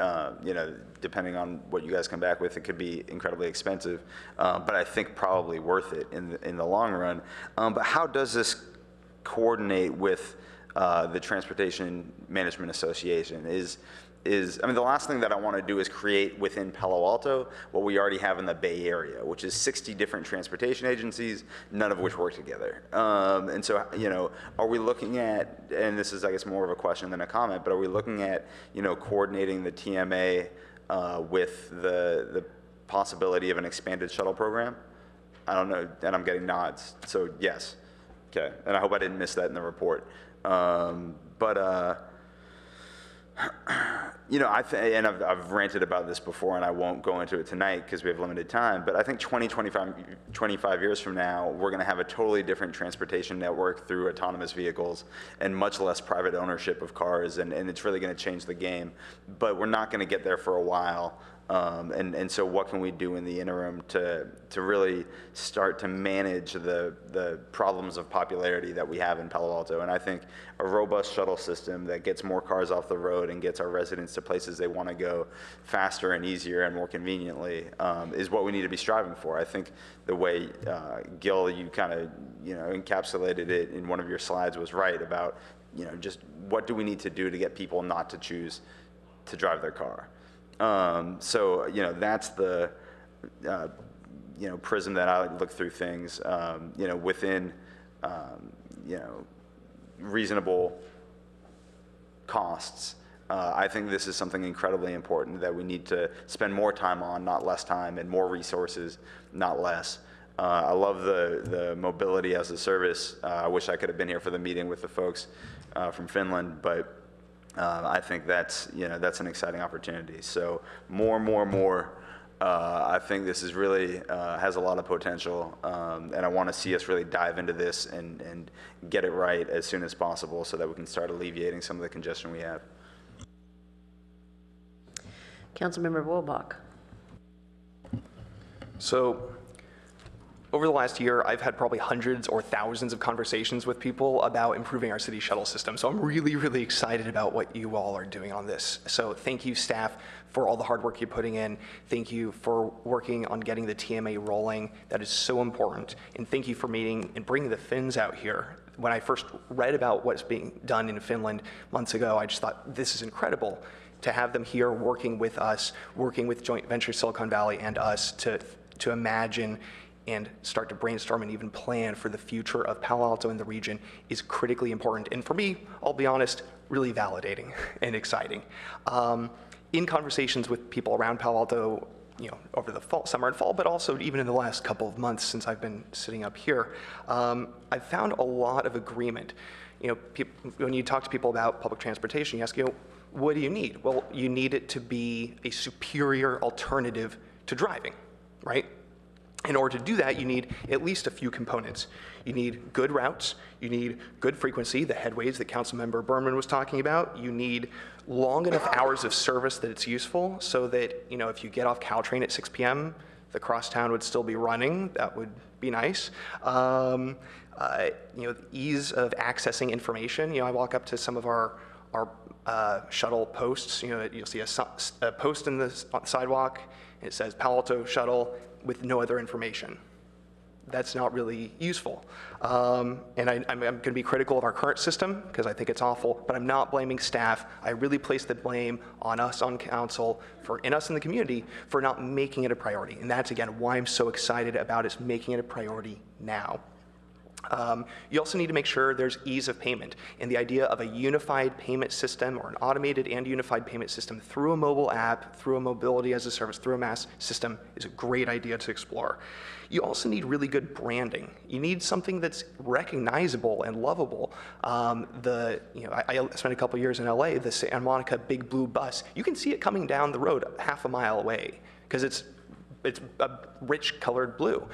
depending on what you guys come back with, it could be incredibly expensive, but I think probably worth it in the long run. But how does this coordinate with the Transportation Management Association? I mean, the last thing that I want to do is create within Palo Alto what we already have in the Bay Area, which is 60 different transportation agencies, none of which work together. And so, are we looking at, and this is, I guess, more of a question than a comment, but are we looking at, coordinating the TMA with the possibility of an expanded shuttle program? I don't know, and I'm getting nods, so yes. Okay, and I hope I didn't miss that in the report. I've ranted about this before, and I won't go into it tonight because we have limited time, but I think 25 years from now, we're going to have a totally different transportation network through autonomous vehicles and much less private ownership of cars, and it's really going to change the game. But we're not going to get there for a while. And so what can we do in the interim to really start to manage the problems of popularity that we have in Palo Alto? And I think a robust shuttle system that gets more cars off the road and gets our residents to places they want to go faster and easier and more conveniently is what we need to be striving for. I think the way, Gil, you kind of encapsulated it in one of your slides was right about just what do we need to do to get people not to choose to drive their car. So that's the prism that I look through things. Within reasonable costs. I think this is something incredibly important that we need to spend more time on, not less time, and more resources, not less. I love the mobility as a service. I wish I could have been here for the meeting with the folks from Finland, but I think that's an exciting opportunity. So more. I think this is really has a lot of potential, and I want to see us really dive into this and get it right as soon as possible so that we can start alleviating some of the congestion we have. Councilmember Wolbach. So over the last year, I've had probably hundreds or thousands of conversations with people about improving our city shuttle system. So I'm really, really excited about what you all are doing on this. So thank you, staff, for all the hard work you're putting in. Thank you for working on getting the TMA rolling. That is so important. And thank you for meeting and bringing the Finns out here. When I first read about what's being done in Finland months ago, I just thought, this is incredible to have them here working with us, working with Joint Venture Silicon Valley and us to imagine and start to brainstorm and even plan for the future of Palo Alto in the region is critically important. And for me, I'll be honest, really validating and exciting. In conversations with people around Palo Alto, over the summer and fall, but also even in the last couple of months since I've been sitting up here, I've found a lot of agreement. When you talk to people about public transportation, you ask, what do you need? Well, you need it to be a superior alternative to driving, right? In order to do that, you need at least a few components. You need good routes, you need good frequency, the headways that Councilmember Berman was talking about. You need long enough hours of service that it's useful so that, if you get off Caltrain at 6 p.m., the crosstown would still be running. That would be nice. Ease of accessing information. I walk up to some of our shuttle posts. You'll see a post on the sidewalk. It says Palo Alto Shuttle with no other information. That's not really useful. And I'm going to be critical of our current system because I think it's awful, but I'm not blaming staff. I really place the blame on us on council, and us in the community for not making it a priority. And that's, again, why I'm so excited about us making it a priority now. You also need to make sure there's ease of payment, and the idea of a unified payment system or an automated and unified payment system through a mobile app, through a mobility as a service, through a MaaS system is a great idea to explore. You also need really good branding. You need something that's recognizable and lovable. I spent a couple years in LA, the Santa Monica Big Blue Bus. You can see it coming down the road half a mile away because it's a rich colored blue.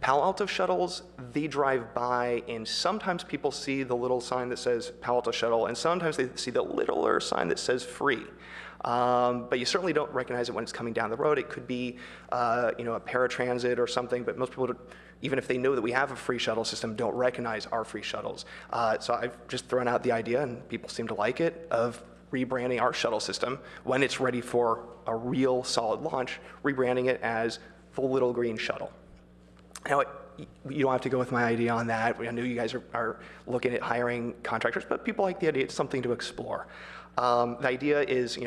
Palo Alto shuttles, they drive by, and sometimes people see the little sign that says Palo Alto Shuttle, and sometimes they see the littler sign that says free. But you certainly don't recognize it when it's coming down the road. It could be, a paratransit or something, but most people, even if they know that we have a free shuttle system, don't recognize our free shuttles. So I've just thrown out the idea, and people seem to like it, of rebranding our shuttle system when it's ready for a real solid launch, rebranding it as the Little Green Shuttle. Now, you don't have to go with my idea on that. I know you guys are looking at hiring contractors, but people like the idea. It's something to explore. The idea is,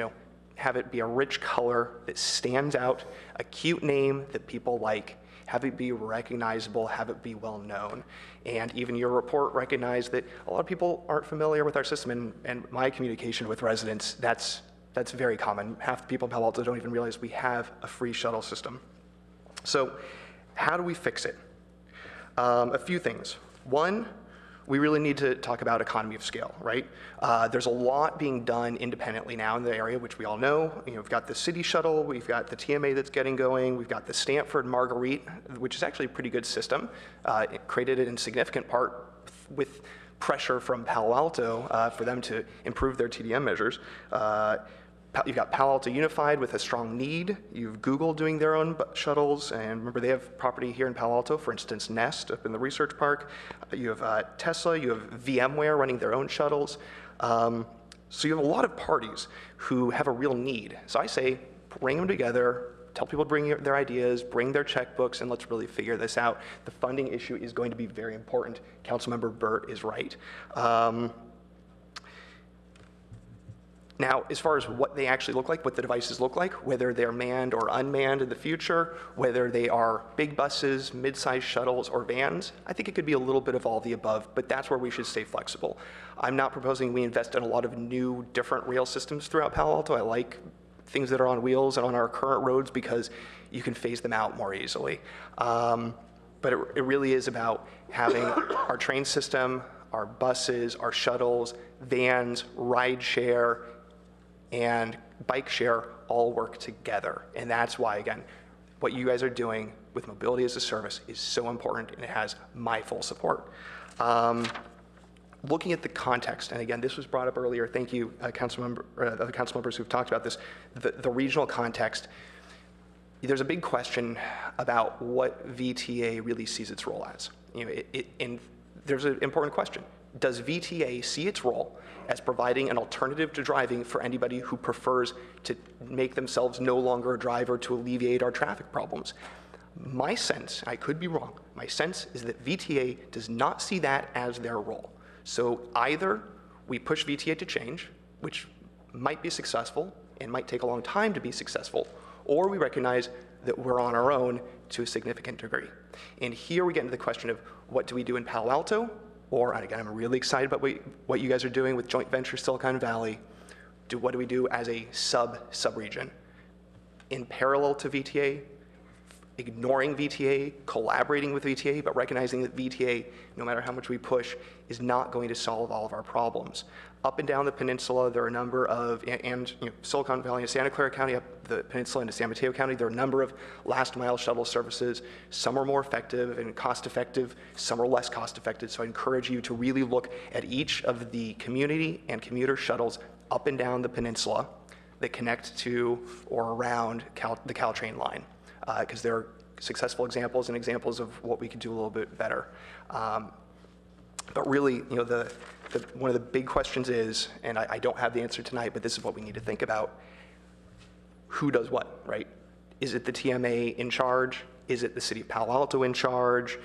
have it be a rich color that stands out, a cute name that people like, have it be recognizable, have it be well known. And even your report recognized that a lot of people aren't familiar with our system, and my communication with residents, that's very common. Half the people in Palo Alto don't even realize we have a free shuttle system. So how do we fix it? A few things. One, we really need to talk about economy of scale, right? There's a lot being done independently now in the area, which we all know. We've got the city shuttle, we've got the TMA that's getting going, we've got the Stanford Marguerite, which is actually a pretty good system. It created it in significant part with pressure from Palo Alto for them to improve their TDM measures. You've got Palo Alto Unified with a strong need. You've Google doing their own shuttles, and remember they have property here in Palo Alto, for instance, Nest up in the research park. You have Tesla, you have VMware running their own shuttles. So you have a lot of parties who have a real need. So I say, bring them together, tell people to bring their ideas, bring their checkbooks, and let's really figure this out. The funding issue is going to be very important. Councilmember Burt is right. Now, as far as what they actually look like, what the devices look like, whether they're manned or unmanned in the future, whether they are big buses, mid-sized shuttles, or vans, I think it could be a little bit of all the above, but that's where we should stay flexible. I'm not proposing we invest in a lot of new, different rail systems throughout Palo Alto. I like things that are on wheels and on our current roads because you can phase them out more easily. But it really is about having our train system, our buses, our shuttles, vans, ride share, and bike share all work together. And that's why, again, what you guys are doing with Mobility as a Service is so important, and it has my full support. Looking at the context, and again, this was brought up earlier, thank you, other council members who've talked about this, the regional context, there's a big question about what VTA really sees its role as. And there's an important question. Does VTA see its role as providing an alternative to driving for anybody who prefers to make themselves no longer a driver to alleviate our traffic problems? My sense, I could be wrong, my sense is that VTA does not see that as their role. So either we push VTA to change, which might be successful and might take a long time to be successful, or we recognize that we're on our own to a significant degree. And here we get into the question of what do we do in Palo Alto? Or, and again, I'm really excited about what you guys are doing with joint venture Silicon Valley. What do we do as a sub-region? In parallel to VTA, ignoring VTA, collaborating with VTA, but recognizing that VTA, no matter how much we push, is not going to solve all of our problems. Up and down the peninsula, there are a number of, and Silicon Valley and Santa Clara County, up the peninsula into San Mateo County, there are a number of last mile shuttle services. Some are more effective and cost effective, some are less cost effective. So I encourage you to really look at each of the community and commuter shuttles up and down the peninsula that connect to or around the Caltrain line, because there are successful examples and examples of what we could do a little bit better. But really, one of the big questions is, and I don't have the answer tonight, but this is what we need to think about. Who does what, right? Is it the TMA in charge? Is it the city of Palo Alto in charge?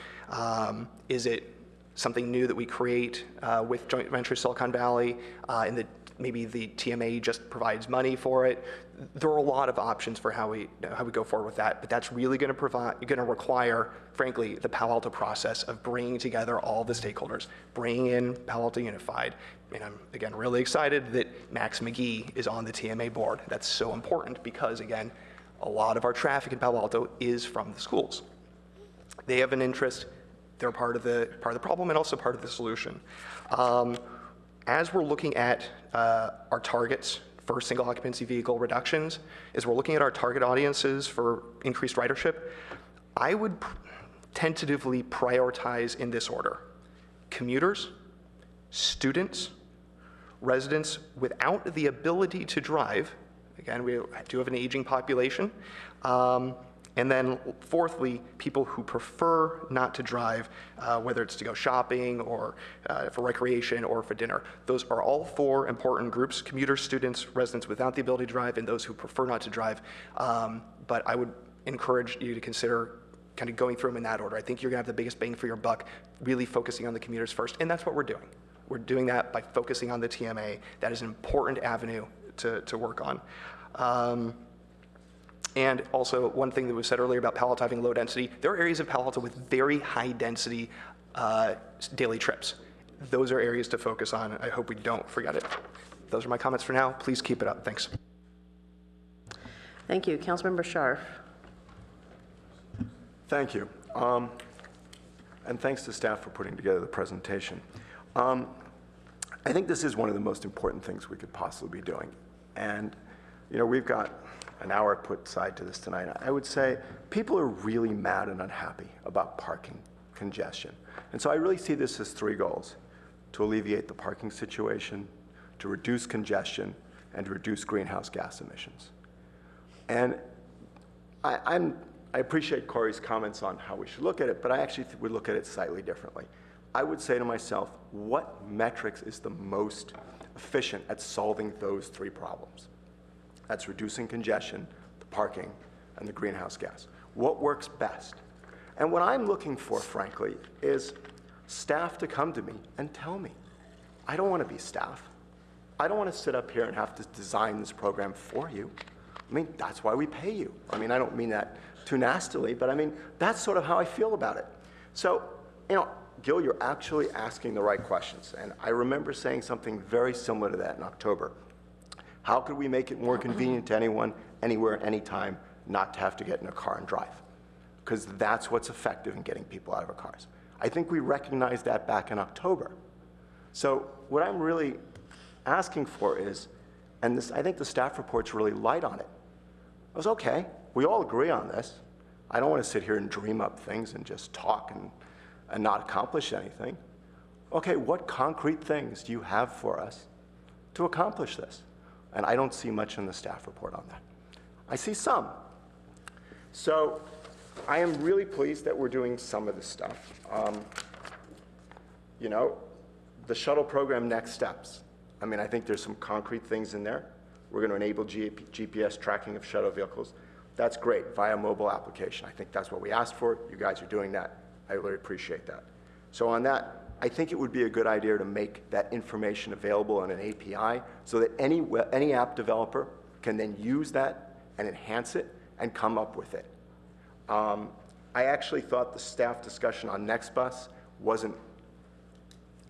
Is it something new that we create with joint venture Silicon Valley and that maybe the TMA just provides money for it? There are a lot of options for how we go forward with that, but that's really going to require, frankly, the Palo Alto process of bringing together all the stakeholders, bringing in Palo Alto Unified. And I'm, again, really excited that Max McGee is on the TMA board. That's so important because, again, a lot of our traffic in Palo Alto is from the schools. They have an interest. They're part of the problem and also part of the solution. As we're looking at our targets for single occupancy vehicle reductions, as we're looking at our target audiences for increased ridership, I would tentatively prioritize in this order: commuters, students, residents without the ability to drive. Again, we do have an aging population, And then fourthly, people who prefer not to drive, whether it's to go shopping or for recreation or for dinner. Those are all 4 important groups: commuters, students, residents without the ability to drive, and those who prefer not to drive. But I would encourage you to consider kind of going through them in that order. I think you're gonna have the biggest bang for your buck, really focusing on the commuters first, and that's what we're doing. We're doing that by focusing on the TMA. That is an important avenue to work on. And also, one thing that was said earlier about Palo Alto having low density, there are areas of Palo Alto with very high density daily trips. Those are areas to focus on. I hope we don't forget it. Those are my comments for now. Please keep it up. Thanks. Thank you. Councilmember Scharf. Thank you. And thanks to staff for putting together the presentation. I think this is one of the most important things we could possibly be doing. And, you know, we've got an hour put aside to this tonight. I would say people are really mad and unhappy about parking congestion. And so I really see this as 3 goals: to alleviate the parking situation, to reduce congestion, and to reduce greenhouse gas emissions. And I appreciate Corey's comments on how we should look at it, but I actually would look at it slightly differently. I would say to myself, what metrics is the most efficient at solving those 3 problems? That's reducing congestion, the parking, and the greenhouse gas. What works best? And what I'm looking for, frankly, is staff to come to me and tell me. I don't want to be staff. I don't want to sit up here and have to design this program for you. I mean, that's why we pay you. I mean, I don't mean that too nastily, but I mean, that's sort of how I feel about it. So, you know, Gil, you're actually asking the right questions. And I remember saying something very similar to that in October. How could we make it more convenient to anyone, anywhere, anytime, not to have to get in a car and drive? Because that's what's effective in getting people out of our cars. I think we recognized that back in October. So what I'm really asking for is, and this, I think the staff report's really light on it. I was okay, we all agree on this. I don't want to sit here and dream up things and just talk and not accomplish anything. Okay, what concrete things do you have for us to accomplish this? And I don't see much in the staff report on that. I see some. So I am really pleased that we're doing some of this stuff. You know, the shuttle program next steps. I mean, I think there's some concrete things in there. We're going to enable GPS tracking of shuttle vehicles. That's great, via mobile application. I think that's what we asked for. You guys are doing that. I really appreciate that. So on that, I think it would be a good idea to make that information available on an API so that any app developer can then use that and enhance it and come up with it. I actually thought the staff discussion on NextBus wasn't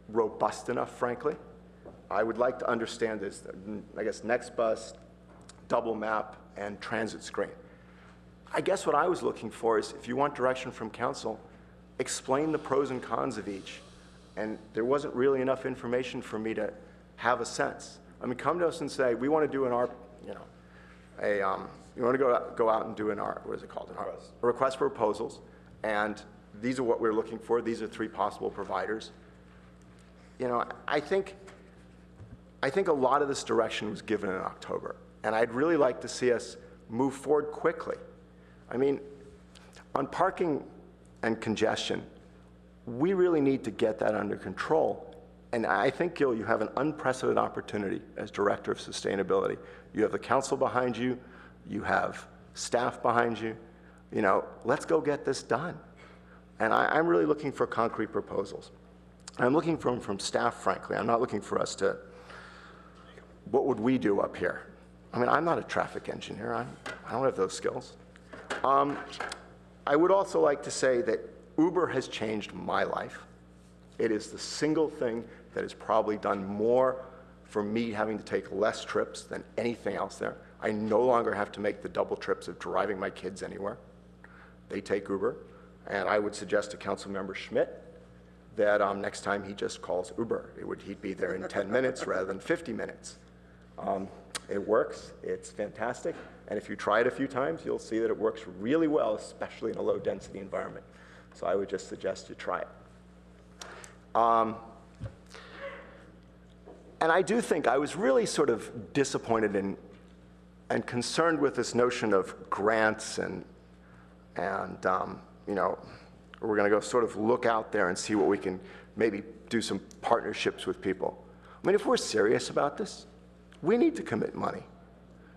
robust enough, frankly. I would like to understand this, I guess, NextBus, double map, and transit screen. I guess what I was looking for is, if you want direction from council, explain the pros and cons of each. And there wasn't really enough information for me to have a sense. I mean, come to us and say, we want to do an you want to go out and do an what is it called? A request for proposals. And these are what we're looking for. These are 3 possible providers. You know, I think a lot of this direction was given in October. And I'd really like to see us move forward quickly. I mean, on parking and congestion, we really need to get that under control. And I think, Gil, you have an unprecedented opportunity as Director of Sustainability. You have the council behind you. You have staff behind you. You know, let's go get this done. And I'm really looking for concrete proposals. I'm looking for them from staff, frankly. I'm not looking for us to, what would we do up here? I mean, I'm not a traffic engineer. I don't have those skills. I would also like to say that Uber has changed my life. It is the single thing that has probably done more for me having to take less trips than anything else there. I no longer have to make the double trips of driving my kids anywhere. They take Uber. And I would suggest to Councilmember Schmidt that next time he just calls Uber. He'd be there in 10 minutes rather than 50 minutes. It works. It's fantastic. And if you try it a few times, you'll see that it works really well, especially in a low-density environment. So I would just suggest you try it. And I do think I was really sort of disappointed and concerned with this notion of grants and And, you know, we're going to go sort of look out there and see what we can maybe do some partnerships with people. I mean, if we're serious about this, we need to commit money.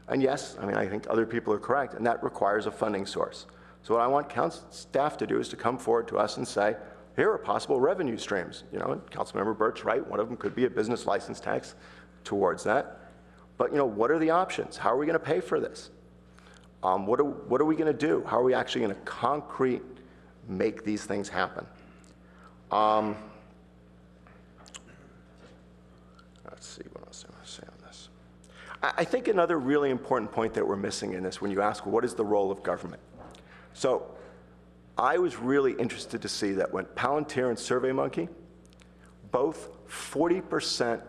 And yes, I mean, I think other people are correct, and that requires a funding source. So what I want staff to do is to come forward to us and say, here are possible revenue streams. You know, and Councilmember Burt's right, one of them could be a business license tax towards that. But, you know, what are the options? How are we going to pay for this? What are we going to do? How are we actually going to concrete make these things happen? Let's see, what else do I want to say on this? I think another really important point that we're missing in this, when you ask, what is the role of government? So I was really interested to see that when Palantir and SurveyMonkey, both 40%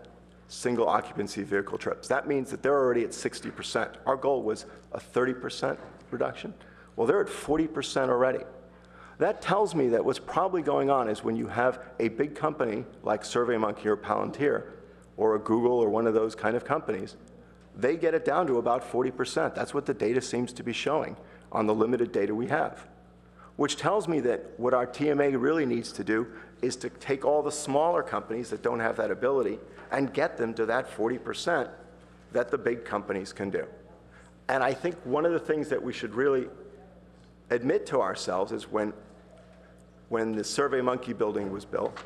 single occupancy vehicle trips. That means that they're already at 60%. Our goal was a 30% reduction. Well, they're at 40% already. That tells me that what's probably going on is when you have a big company like SurveyMonkey or Palantir or a Google or one of those kind of companies, they get it down to about 40%. That's what the data seems to be showing on the limited data we have, which tells me that what our TMA really needs to do is to take all the smaller companies that don't have that ability and get them to that 40% that the big companies can do. And I think one of the things that we should really admit to ourselves is when the SurveyMonkey building was built,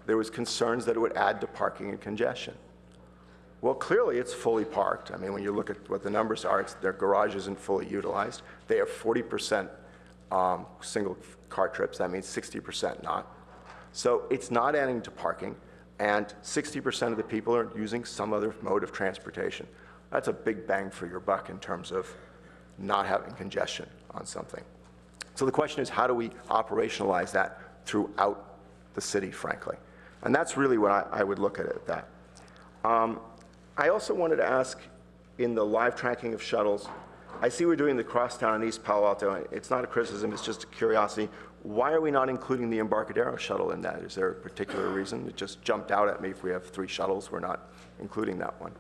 there was concerns that it would add to parking and congestion. Well, clearly it's fully parked. I mean, when you look at what the numbers are, their garage isn't fully utilized. They have 40% single car trips. That means 60% not. So it's not adding to parking, and 60% of the people are using some other mode of transportation. That's a big bang for your buck in terms of not having congestion on something. So the question is, how do we operationalize that throughout the city, frankly? And that's really what I would look at it that. I also wanted to ask, in the live tracking of shuttles, I see we're doing the crosstown in East Palo Alto. It's not a criticism, it's just a curiosity. Why are we not including the Embarcadero shuttle in that? Is there a particular reason? It just jumped out at me. If we have 3 shuttles, we're not including that one.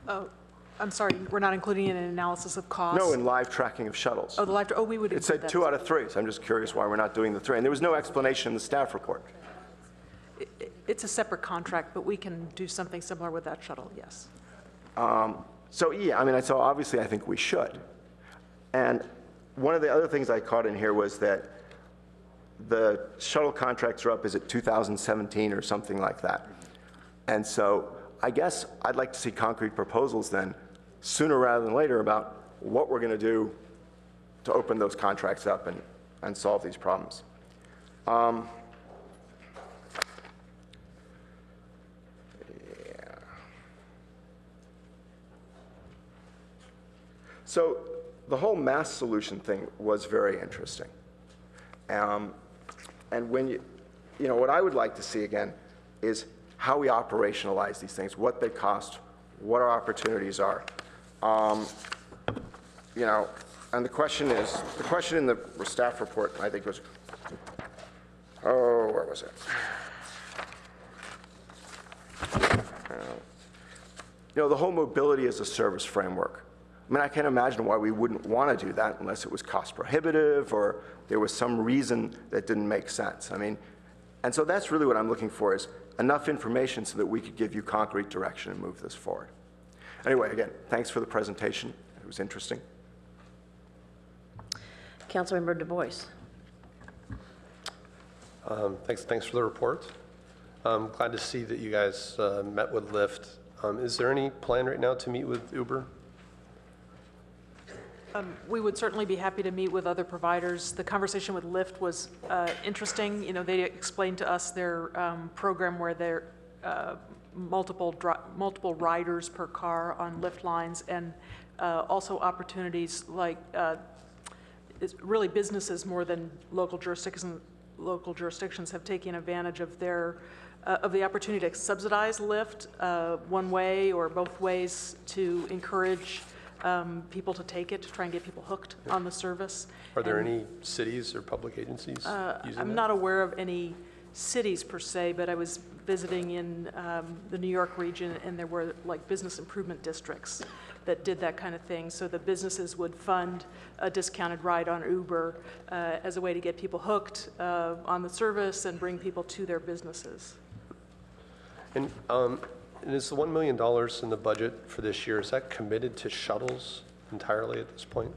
Oh, I'm sorry, we're not including it in analysis of cost? No, in live tracking of shuttles. Oh, we would It said 2 out of 3, so I'm just curious why we're not doing the 3. And there was no explanation in the staff report. It's a separate contract, but we can do something similar with that shuttle, yes. So yeah, I mean, so obviously I think we should. And one of the other things I caught in here was that the shuttle contracts are up, is it 2017 or something like that? And so I guess I'd like to see concrete proposals then, sooner rather than later, about what we're going to do to open those contracts up and solve these problems. So the whole mass solution thing was very interesting. And when you know, what I would like to see again is how we operationalize these things, what they cost, what our opportunities are. You know, and the question in the staff report, I think was, oh, where was it? You know, the whole mobility as a service framework. I mean, I can't imagine why we wouldn't want to do that unless it was cost prohibitive or there was some reason that didn't make sense. I mean, and so that's really what I'm looking for, is enough information so that we could give you concrete direction and move this forward. Anyway, again, thanks for the presentation. It was interesting. Councilmember Du Bois. Thanks for the report. I'm glad to see that you guys met with Lyft. Is there any plan right now to meet with Uber? We would certainly be happy to meet with other providers. The conversation with Lyft was interesting. You know, they explained to us their program where they're multiple riders per car on Lyft lines, and also opportunities like it's really businesses more than local jurisdictions have taken advantage of their of the opportunity to subsidize Lyft one way or both ways to encourage people to take it, to try and get people hooked on the service. Are there any cities or public agencies using I'm that? not aware of any cities per se, but I was visiting in the New York region, and there were like business improvement districts that did that kind of thing. So the businesses would fund a discounted ride on Uber as a way to get people hooked on the service and bring people to their businesses. And is the $1 million in the budget for this year, is that committed to shuttles entirely at this point?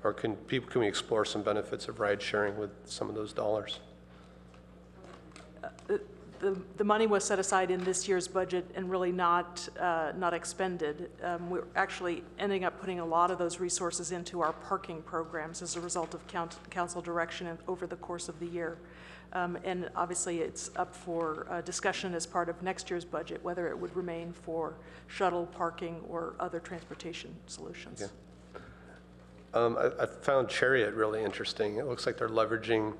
Or can we explore some benefits of ride sharing with some of those dollars? The money was set aside in this year's budget and really not expended. We're actually ending up putting a lot of those resources into our parking programs as a result of council direction over the course of the year. And obviously it's up for discussion as part of next year's budget, whether it would remain for shuttle parking or other transportation solutions. Okay. I found Chariot really interesting. It looks like they're leveraging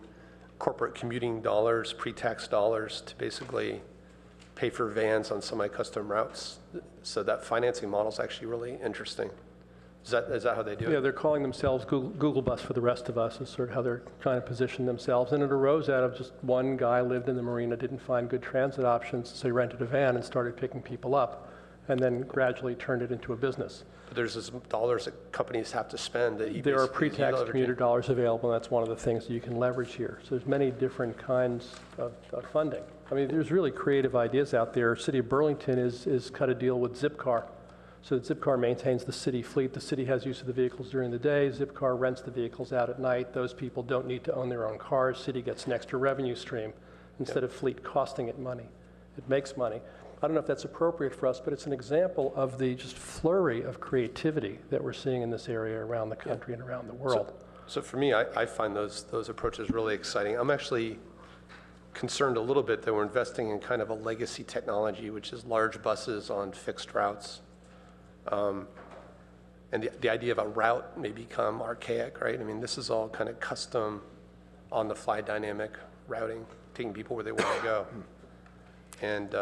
corporate commuting dollars, pre-tax dollars, to basically pay for vans on semi-custom routes. So that financing model is actually really interesting. Is that how they do it? Yeah, they're calling themselves Google Bus for the rest of us, is sort of how they're trying to position themselves. And it arose out of just one guy lived in the marina, didn't find good transit options, so he rented a van and started picking people up, and then gradually turned it into a business. But there's this dollars that companies have to spend. That there are pre-tax commuter dollars available, and that's one of the things that you can leverage here. So there's many different kinds of funding. I mean, there's really creative ideas out there. City of Burlington is cut a deal with Zipcar. So Zipcar maintains the city fleet. The city has use of the vehicles during the day. Zipcar rents the vehicles out at night. Those people don't need to own their own cars. City gets an extra revenue stream instead of fleet costing it money. It makes money. I don't know if that's appropriate for us, but it's an example of the just flurry of creativity that we're seeing in this area around the country and around the world. So for me, I find those approaches really exciting. I'm actually concerned a little bit that we're investing in kind of a legacy technology, which is large buses on fixed routes. And the idea of a route may become archaic, right? I mean, this is all kind of custom, on-the-fly dynamic routing, taking people where they want to go. And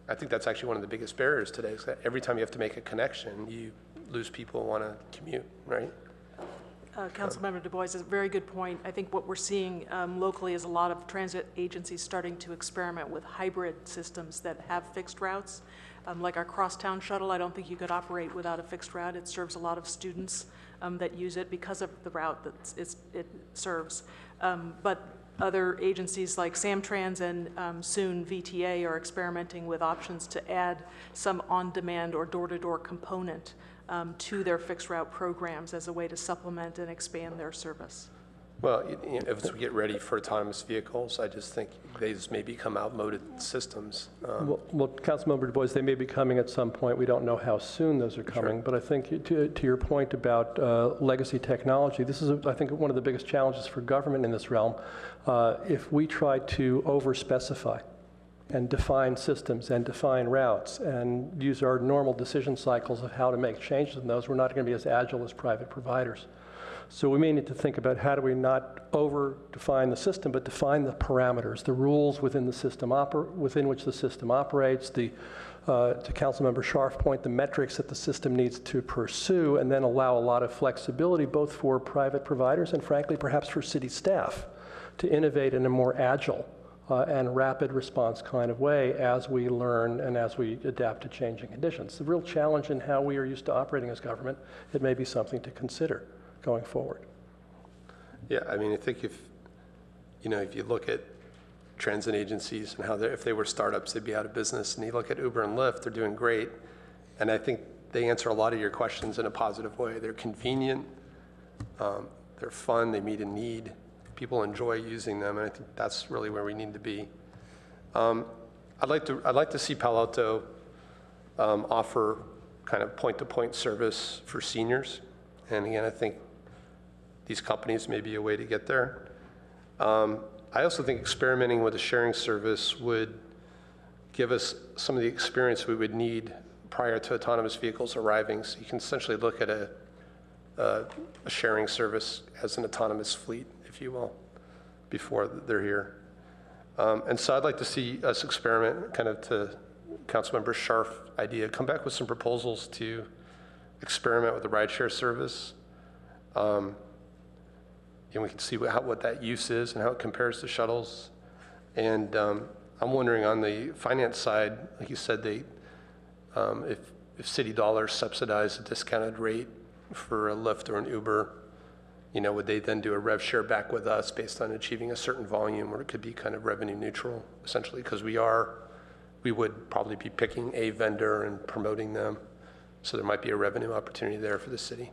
I think that's actually one of the biggest barriers today, is that every time you have to make a connection, you lose people who want to commute, right? Councilmember Du Bois is a very good point. I think what we're seeing locally is a lot of transit agencies starting to experiment with hybrid systems that have fixed routes. Like our crosstown shuttle, I don't think you could operate without a fixed route. It serves a lot of students that use it because of the route that it serves. But other agencies like Samtrans and soon VTA are experimenting with options to add some on-demand or door-to-door component to their fixed route programs as a way to supplement and expand their service. Well, as we get ready for autonomous vehicles, I just think these may become outmoded systems. Well, Councilmember Du Bois, they may be coming at some point. We don't know how soon those are coming. Sure. But I think to your point about legacy technology, this is, I think, one of the biggest challenges for government in this realm. If we try to over-specify and define systems and define routes and use our normal decision cycles of how to make changes in those, we're not going to be as agile as private providers. So we may need to think about how do we not over-define the system, but define the parameters, the rules within the system within which the system operates, to Councilmember Scharf's point, the metrics that the system needs to pursue, and then allow a lot of flexibility both for private providers and, frankly, perhaps for city staff to innovate in a more agile and rapid response kind of way as we learn and as we adapt to changing conditions. The real challenge in how we are used to operating as government, it may be something to consider going forward. Yeah, I mean, I think if you look at transit agencies and how if they were startups, they'd be out of business. And you look at Uber and Lyft, they're doing great. And I think they answer a lot of your questions in a positive way. They're convenient, they're fun, they meet a need. People enjoy using them, and I think that's really where we need to be. I'd like to see Palo Alto offer kind of point-to-point service for seniors. And again, I think these companies may be a way to get there. I also think experimenting with a sharing service would give us some of the experience we would need prior to autonomous vehicles arriving. So you can essentially look at a sharing service as an autonomous fleet, if you will, before they're here. And so I'd like to see us experiment, kind of to Councilmember Scharf's idea, come back with some proposals to experiment with the rideshare service. And we can see what that use is and how it compares to shuttles. And I'm wondering on the finance side, like you said, if city dollars subsidize a discounted rate for a Lyft or an Uber, would they then do a rev share back with us based on achieving a certain volume, or it could be kind of revenue neutral, essentially, because we would probably be picking a vendor and promoting them, so there might be a revenue opportunity there for the city.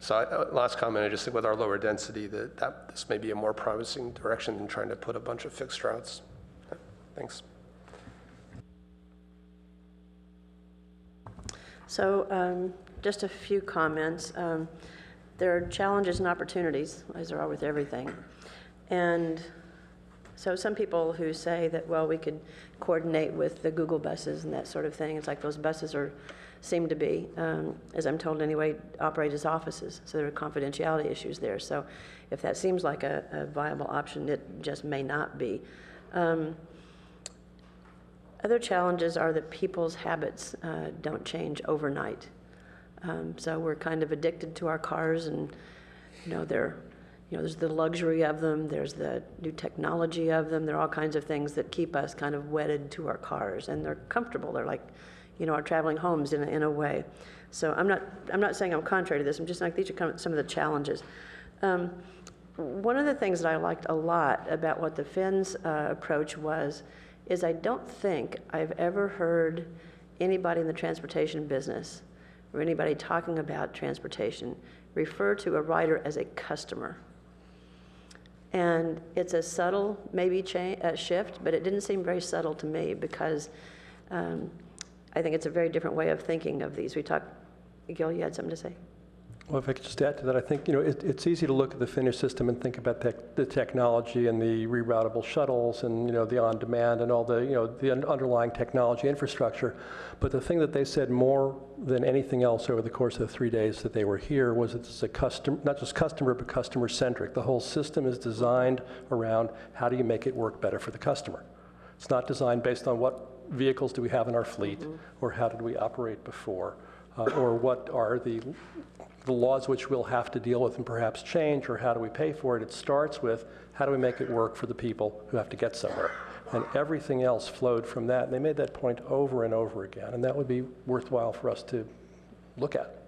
Last comment, I just think with our lower density that this may be a more promising direction than trying to put a bunch of fixed routes. Thanks. So just a few comments. There are challenges and opportunities, as there are with everything. And so some people who say that, well, we could coordinate with the Google buses and that sort of thing. It's like those buses seem to be, as I'm told anyway, operate as offices. So there are confidentiality issues there. So if that seems like a viable option, it just may not be. Other challenges are that people's habits don't change overnight. So we're kind of addicted to our cars, and there's the luxury of them, there's the new technology of them, there are all kinds of things that keep us kind of wedded to our cars, and they're comfortable. They're like, our traveling homes in a way. So I'm not saying I'm contrary to this. I'm just like, these are kind of some of the challenges. One of the things that I liked a lot about what the Finn's approach is I don't think I've ever heard anybody in the transportation business or anybody talking about transportation refer to a rider as a customer. And it's a subtle, maybe shift, but it didn't seem very subtle to me, because I think it's a very different way of thinking of these. Gil, you had something to say? Well, if I could just add to that, I think it's easy to look at the Finnish system and think about the technology and the reroutable shuttles and the on-demand and all the underlying technology infrastructure. But the thing that they said more than anything else over the course of the 3 days that they were here was it's not just customer, but customer-centric. The whole system is designed around how do you make it work better for the customer. It's not designed based on what vehicles do we have in our fleet, or how did we operate before, or what are the laws which we'll have to deal with and perhaps change, or how do we pay for it. It starts with how do we make it work for the people who have to get somewhere. And everything else flowed from that. And they made that point over and over again. And that would be worthwhile for us to look at.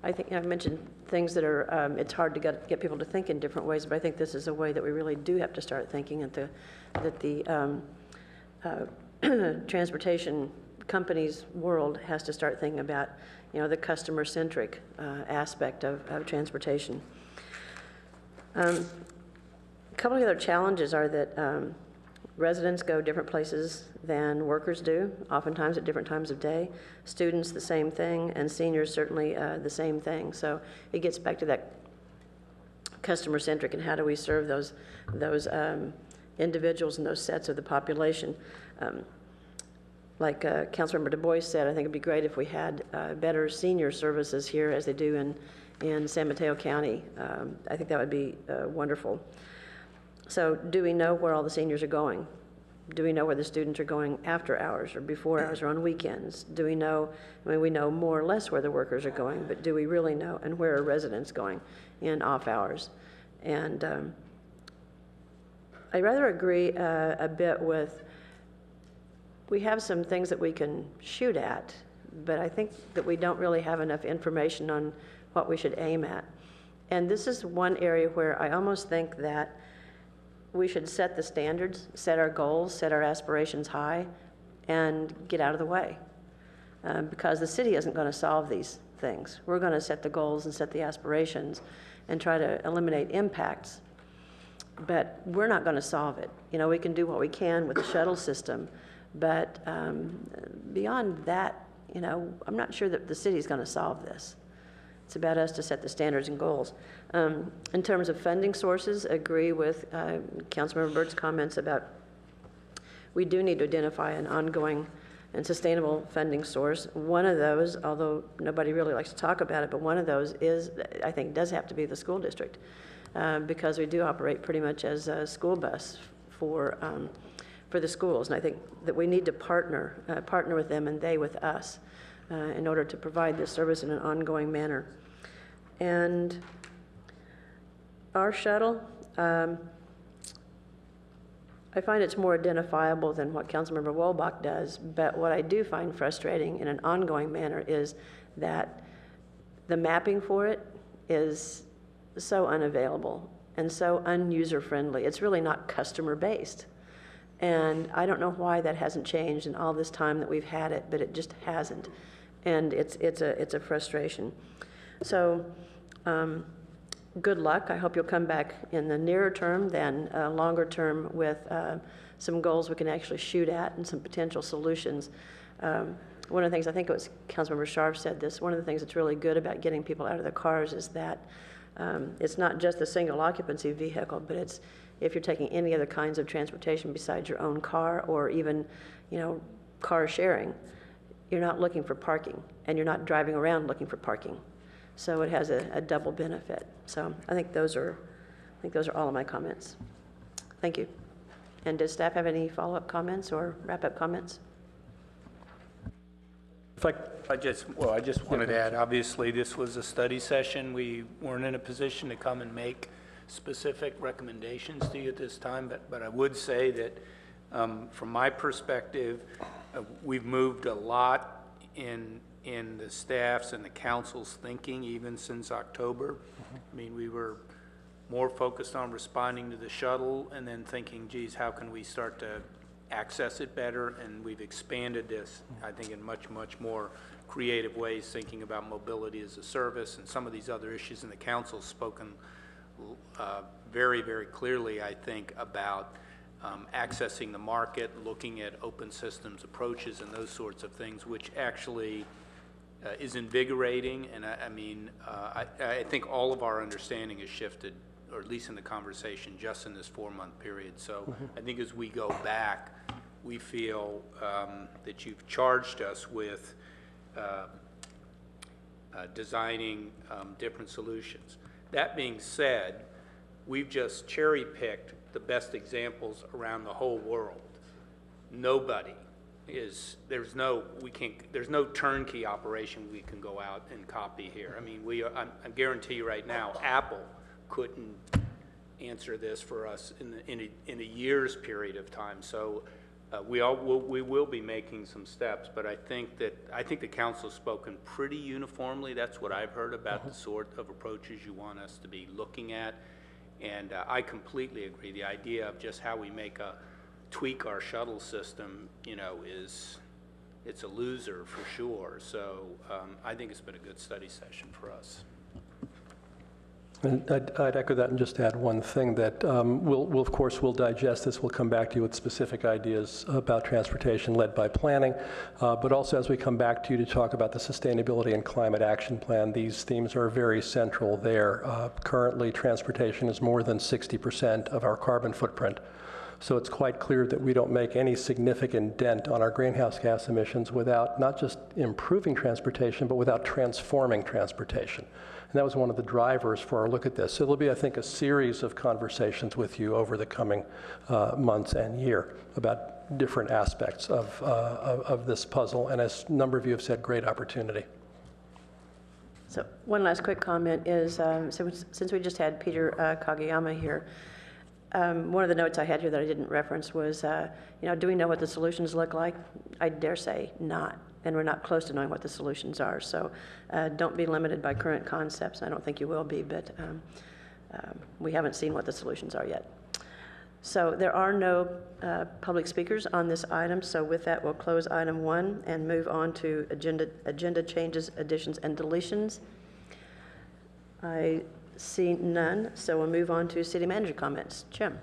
I think I've mentioned things that are, it's hard to get people to think in different ways, but I think this is a way that we really do have to start thinking, and that the transportation companies' world has to start thinking about the customer-centric aspect of transportation. A couple of other challenges are that residents go different places than workers do, oftentimes at different times of day. Students, the same thing, and seniors, certainly the same thing. So it gets back to that customer-centric, and how do we serve those individuals and those sets of the population. Like Councilmember Du Bois said, I think it'd be great if we had better senior services here as they do in San Mateo County. I think that would be wonderful. So do we know where all the seniors are going? Do we know where the students are going after hours or before hours or on weekends? Do we know, we know more or less where the workers are going, but do we really know? And where are residents going in off hours? And I rather agree a bit with, we have some things that we can shoot at, but I think that we don't really have enough information on what we should aim at. And this is one area where I almost think that we should set the standards, set our goals, set our aspirations high, and get out of the way. Because the city isn't going to solve these things. We're going to set the goals and set the aspirations and try to eliminate impacts, but we're not going to solve it. We can do what we can with the shuttle system, but beyond that, I'm not sure that the city's going to solve this. It's about us to set the standards and goals. In terms of funding sources, agree with Councilmember Burt's comments about we do need to identify an ongoing and sustainable funding source. One of those, although nobody really likes to talk about it, but one of those is, I think, does have to be the school district, because we do operate pretty much as a school bus for the schools. And I think that we need to partner with them and they with us in order to provide this service in an ongoing manner. And our shuttle, I find it's more identifiable than what Councilmember Wolbach does, but what I do find frustrating in an ongoing manner is that the mapping for it is so unavailable and so un-user-friendly. It's really not customer-based. And I don't know why that hasn't changed in all this time that we've had it, but it just hasn't. And it's a frustration. So good luck. I hope you'll come back in the nearer term than longer term with some goals we can actually shoot at and some potential solutions. One of the things, I think it was Councilmember Sharp said this, one of the things that's really good about getting people out of their cars is that it's not just the single occupancy vehicle, but it's if you're taking any other kinds of transportation besides your own car or even, car sharing, you're not looking for parking and you're not driving around looking for parking. So it has a double benefit. So I think those are all of my comments. Thank you. And does staff have any follow-up comments or wrap-up comments? I just wanted to add, obviously, this was a study session. We weren't in a position to come and make specific recommendations to you at this time, but I would say that from my perspective, we've moved a lot in the staff's and the council's thinking even since October. I mean, we were more focused on responding to the shuttle and then thinking, geez, how can we start to access it better? And we've expanded this, I think, in much, much more creative ways, thinking about mobility as a service and some of these other issues. And the council's spoken very, very clearly, I think, about accessing the market, looking at open systems approaches and those sorts of things, which actually is invigorating. And I think all of our understanding has shifted, or at least in the conversation, just in this 4-month period. So I think as we go back, we feel that you've charged us with designing different solutions. That being said, we've just cherry-picked the best examples around the whole world. Nobody there's no turnkey operation we can go out and copy here. I mean, I guarantee you right now, Apple couldn't answer this for us in a year's period of time. So we will be making some steps, but I think the council's spoken pretty uniformly. That's what I've heard about the sort of approaches you want us to be looking at. And I completely agree. The idea of just how we tweak our shuttle system, it's a loser for sure. So I think it's been a good study session for us. And I'd echo that and just add one thing that we'll of course, we'll digest this. We'll come back to you with specific ideas about transportation led by planning, but also as we come back to you to talk about the Sustainability and Climate Action Plan, these themes are very central there. Currently, transportation is more than 60% of our carbon footprint. So it's quite clear that we don't make any significant dent on our greenhouse gas emissions without not just improving transportation, but without transforming transportation. And that was one of the drivers for our look at this. So there'll be, I think, a series of conversations with you over the coming months and year about different aspects of this puzzle. And as a number of you have said, great opportunity. So one last quick comment is, since we just had Peter Kageyama here, one of the notes I had here that I didn't reference was, do we know what the solutions look like? I dare say not. And we're not close to knowing what the solutions are. So don't be limited by current concepts. I don't think you will be, but we haven't seen what the solutions are yet. So there are no public speakers on this item. So with that, we'll close item 1 and move on to agenda changes, additions, and deletions. I see none, so we'll move on to city manager comments. Jim.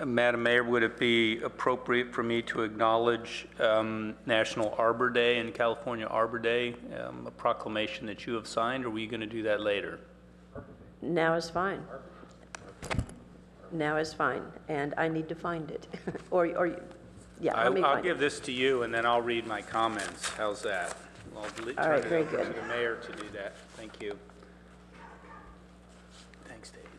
Madam Mayor, would it be appropriate for me to acknowledge National Arbor Day and California Arbor Day, a proclamation that you have signed, or are we going to do that later? Now is fine. Now is fine, and I need to find it. I'll give this to you, and then I'll read my comments. How's that? I'll turn it over to the mayor to do that. Thank you. Thanks, David.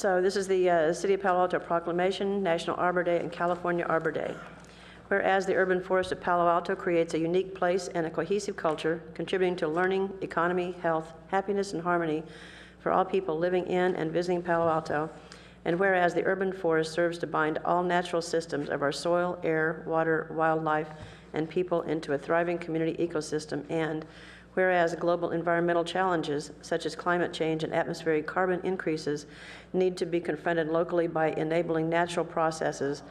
So this is the City of Palo Alto Proclamation, National Arbor Day, and California Arbor Day. Whereas the urban forest of Palo Alto creates a unique place and a cohesive culture, contributing to learning, economy, health, happiness, and harmony for all people living in and visiting Palo Alto. And whereas the urban forest serves to bind all natural systems of our soil, air, water, wildlife, and people into a thriving community ecosystem. And whereas global environmental challenges, such as climate change and atmospheric carbon increases, need to be confronted locally by enabling natural processes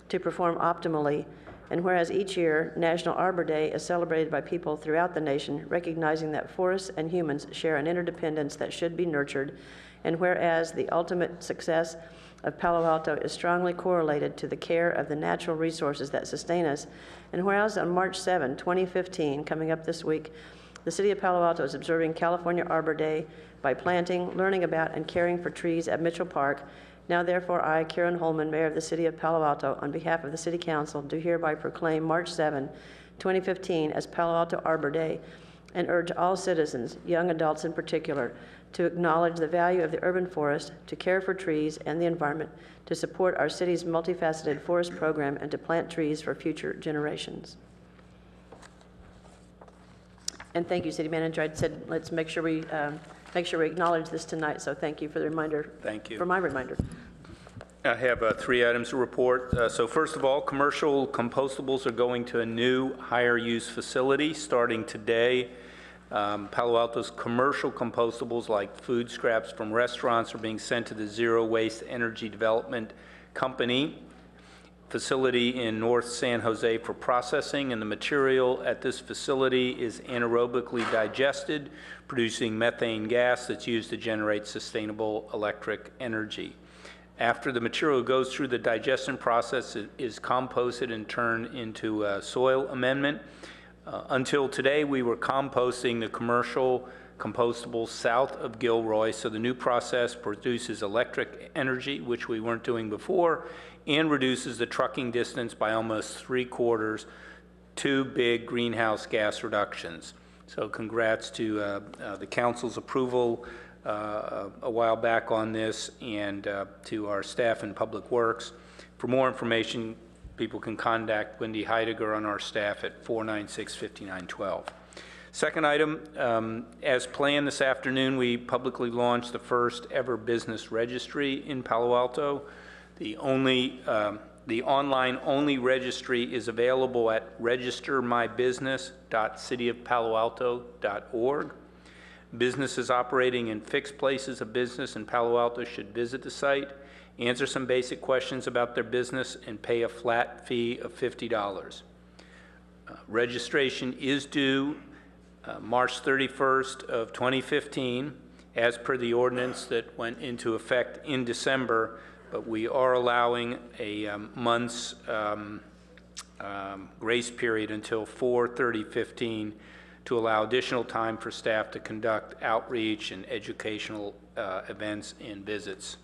to perform optimally. And whereas each year, National Arbor Day is celebrated by people throughout the nation, recognizing that forests and humans share an interdependence that should be nurtured. And whereas the ultimate success of Palo Alto is strongly correlated to the care of the natural resources that sustain us. And whereas on March 7, 2015, coming up this week, the City of Palo Alto is observing California Arbor Day by planting, learning about, and caring for trees at Mitchell Park. Now therefore I, Karen Holman, Mayor of the City of Palo Alto, on behalf of the City Council, do hereby proclaim March 7, 2015 as Palo Alto Arbor Day, and urge all citizens, young adults in particular, to acknowledge the value of the urban forest, to care for trees and the environment, to support our city's multifaceted forest program, and to plant trees for future generations. And thank you, City Manager. I said let's make sure we acknowledge this tonight, so thank you for the reminder. Thank you. For my reminder. I have 3 items to report. So first of all, commercial compostables are going to a new higher use facility starting today. Palo Alto's commercial compostables, like food scraps from restaurants, are being sent to the Zero Waste Energy Development Company facility in North San Jose for processing, and the material at this facility is anaerobically digested, producing methane gas that's used to generate sustainable electric energy. After the material goes through the digestion process, it is composted and turned into a soil amendment. Until today, we were composting the commercial compostables south of Gilroy, so the new process produces electric energy, which we weren't doing before, and reduces the trucking distance by almost 3/4, 2 big greenhouse gas reductions. So congrats to the council's approval a while back on this, and to our staff in Public Works. For more information, people can contact Wendy Heidegger on our staff at 496-5912. Second item, as planned this afternoon, we publicly launched the first ever business registry in Palo Alto. The online-only registry is available at registermybusiness.cityofpaloalto.org. Businesses operating in fixed places of business in Palo Alto should visit the site, answer some basic questions about their business, and pay a flat fee of $50. Registration is due March 31st of 2015, as per the ordinance that went into effect in December, but we are allowing a month's grace period until 4/30/15 to allow additional time for staff to conduct outreach and educational events and visits.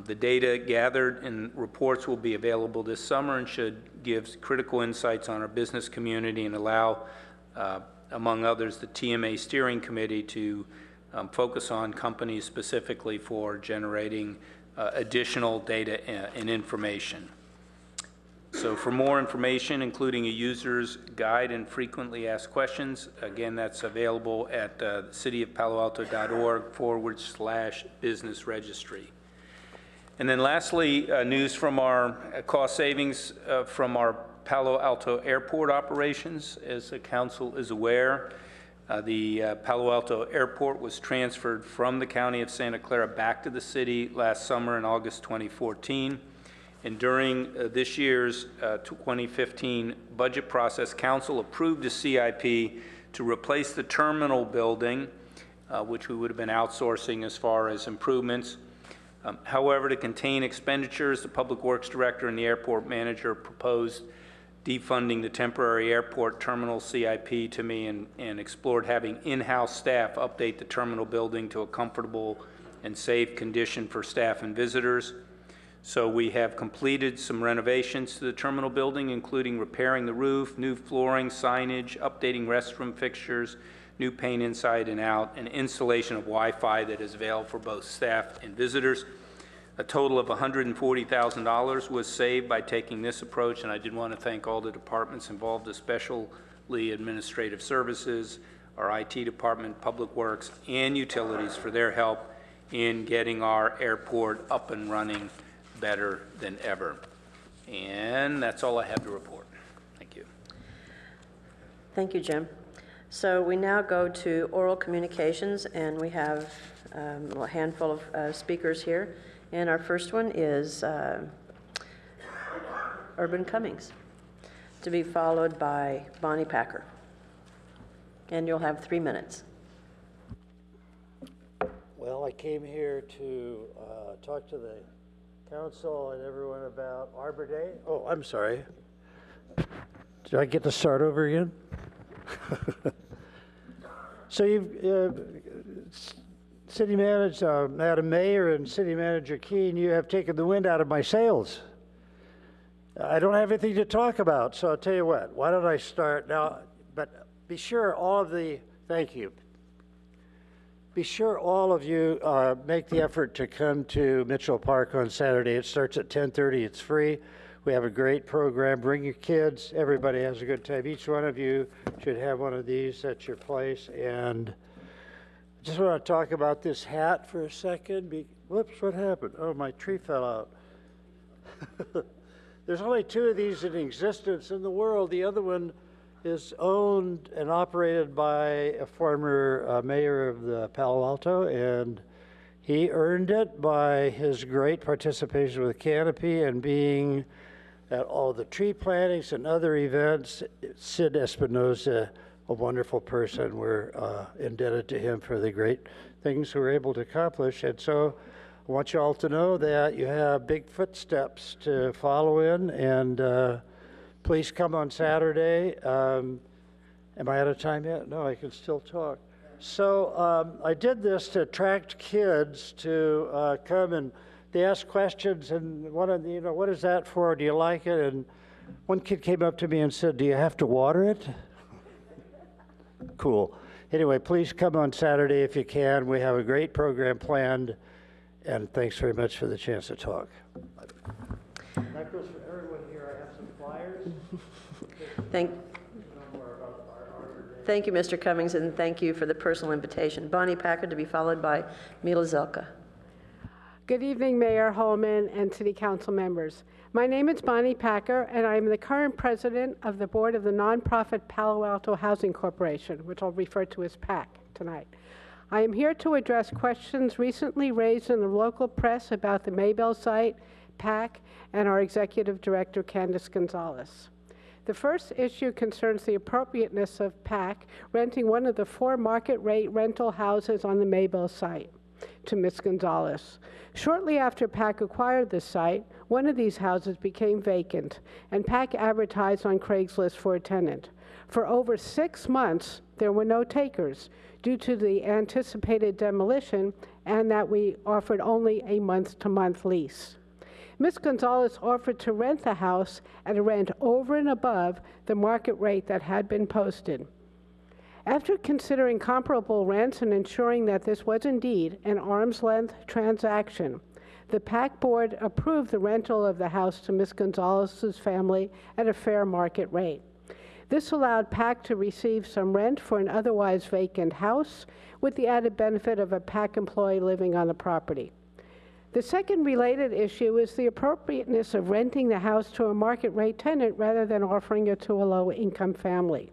The data gathered in reports will be available this summer and should give critical insights on our business community and allow, among others, the TMA Steering Committee to focus on companies specifically for generating additional data and information. So for more information, including a user's guide and frequently asked questions, again, that's available at cityofpaloalto.org/business registry. And then lastly, news from our cost savings from our Palo Alto Airport operations. As the council is aware, the Palo Alto Airport was transferred from the County of Santa Clara back to the city last summer in August 2014. And during this year's 2015 budget process, council approved a CIP to replace the terminal building, which we would have been outsourcing as far as improvements. However, to contain expenditures, the Public Works Director and the Airport Manager proposed defunding the temporary airport terminal CIP to me and explored having in-house staff update the terminal building to a comfortable and safe condition for staff and visitors. So we have completed some renovations to the terminal building, including repairing the roof, new flooring, signage, updating restroom fixtures, new paint inside and out, and installation of Wi-Fi that is available for both staff and visitors. A total of $140,000 was saved by taking this approach, and I did want to thank all the departments involved, especially Administrative Services, our IT department, Public Works, and Utilities for their help in getting our airport up and running better than ever. And that's all I have to report. Thank you. Thank you, Jim. So we now go to oral communications, and we have a handful of speakers here. And our first one is Urban Cummings, to be followed by Bonnie Packer. And you'll have 3 minutes. Well, I came here to talk to the council and everyone about Arbor Day. Oh, I'm sorry. Did I get to start over again? So you've, City Manager, Madam Mayor and City Manager Keene, you have taken the wind out of my sails. I don't have anything to talk about, so I'll tell you what, why don't I start now, but be sure all of the, thank you. Be sure all of you make the effort to come to Mitchell Park on Saturday. It starts at 10:30, it's free. We have a great program. Bring your kids. Everybody has a good time. Each one of you should have one of these at your place. And I just want to talk about this hat for a second. Whoops, what happened? Oh, my tree fell out. There's only 2 of these in existence in the world. The other one is owned and operated by a former mayor of the Palo Alto, and he earned it by his great participation with Canopy and being at all the tree plantings and other events. Sid Espinosa, a wonderful person. We're indebted to him for the great things we were able to accomplish. And so I want you all to know that you have big footsteps to follow in, and please come on Saturday. Am I out of time yet? No, I can still talk. So I did this to attract kids to come, and they ask questions, and one of the, what is that for? Do you like it? And one kid came up to me and said, do you have to water it? Cool. Anyway, please come on Saturday if you can. We have a great program planned, and thanks very much for the chance to talk. That goes for everyone here. I have some flyers. Thank you, Mr. Cummings, and thank you for the personal invitation. Bonnie Packer, to be followed by Mila Zelka. Good evening, Mayor Holman and City Council members. My name is Bonnie Packer, and I am the current president of the board of the nonprofit Palo Alto Housing Corporation, which I'll refer to as PAC tonight. I am here to address questions recently raised in the local press about the Maybell site, PAC, and our executive director, Candace Gonzalez. The first issue concerns the appropriateness of PAC renting one of the 4 market-rate rental houses on the Maybell site to Ms. Gonzalez. Shortly after PAC acquired the site, one of these houses became vacant, and PAC advertised on Craigslist for a tenant. For over 6 months, there were no takers due to the anticipated demolition, and that we offered only a month-to-month lease. Ms. Gonzalez offered to rent the house at a rent over and above the market rate that had been posted. After considering comparable rents and ensuring that this was indeed an arm's-length transaction, the PAC board approved the rental of the house to Ms. Gonzalez's family at a fair market rate. This allowed PAC to receive some rent for an otherwise vacant house, with the added benefit of a PAC employee living on the property. The second related issue is the appropriateness of renting the house to a market-rate tenant rather than offering it to a low-income family.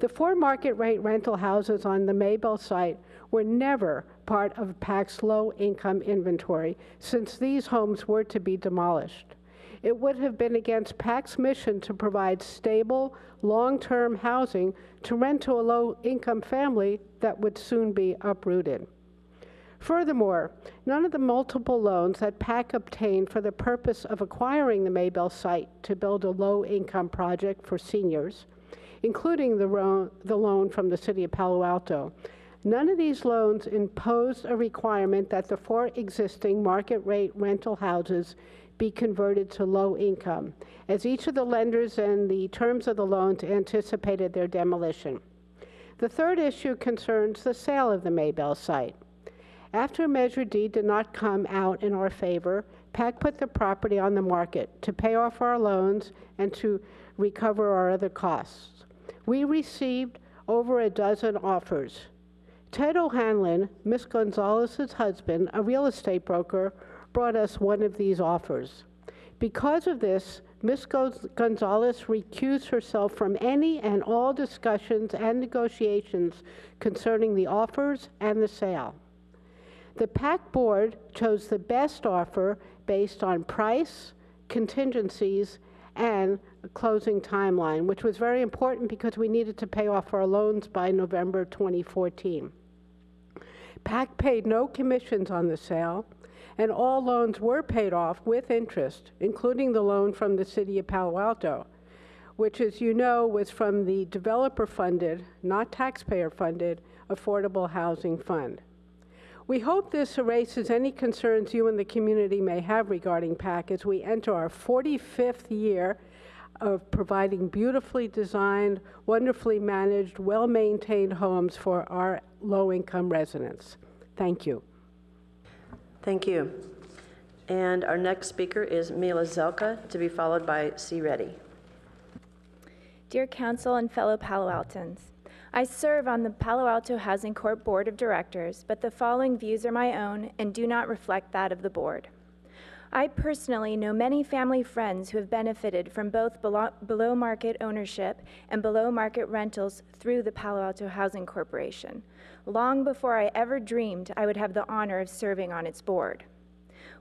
The 4 market-rate rental houses on the Maybell site were never part of PAC's low-income inventory, since these homes were to be demolished. It would have been against PAC's mission to provide stable, long-term housing to rent to a low-income family that would soon be uprooted. Furthermore, none of the multiple loans that PAC obtained for the purpose of acquiring the Maybell site to build a low-income project for seniors, including the loan from the City of Palo Alto, none of these loans imposed a requirement that the 4 existing market-rate rental houses be converted to low income, as each of the lenders and the terms of the loans anticipated their demolition. The third issue concerns the sale of the Maybell site. After Measure D did not come out in our favor, PAC put the property on the market to pay off our loans and to recover our other costs. We received over a dozen offers. Ted O'Hanlon, Ms. Gonzalez's husband, a real estate broker, brought us one of these offers. Because of this, Ms. Gonzalez recused herself from any and all discussions and negotiations concerning the offers and the sale. The PAC board chose the best offer based on price, contingencies, and a closing timeline, which was very important because we needed to pay off our loans by November 2014. PAC paid no commissions on the sale, and all loans were paid off with interest, including the loan from the City of Palo Alto, which, as you know, was from the developer-funded, not taxpayer-funded, Affordable Housing Fund. We hope this erases any concerns you and the community may have regarding PAC as we enter our 45th year of providing beautifully designed, wonderfully managed, well-maintained homes for our low-income residents. Thank you. Thank you. And our next speaker is Mila Zelka, to be followed by C. Reddy. Dear Council and fellow Palo Altans, I serve on the Palo Alto Housing Corp Board of Directors, but the following views are my own and do not reflect that of the board. I personally know many family friends who have benefited from both below market ownership and below market rentals through the Palo Alto Housing Corporation, long before I ever dreamed I would have the honor of serving on its board.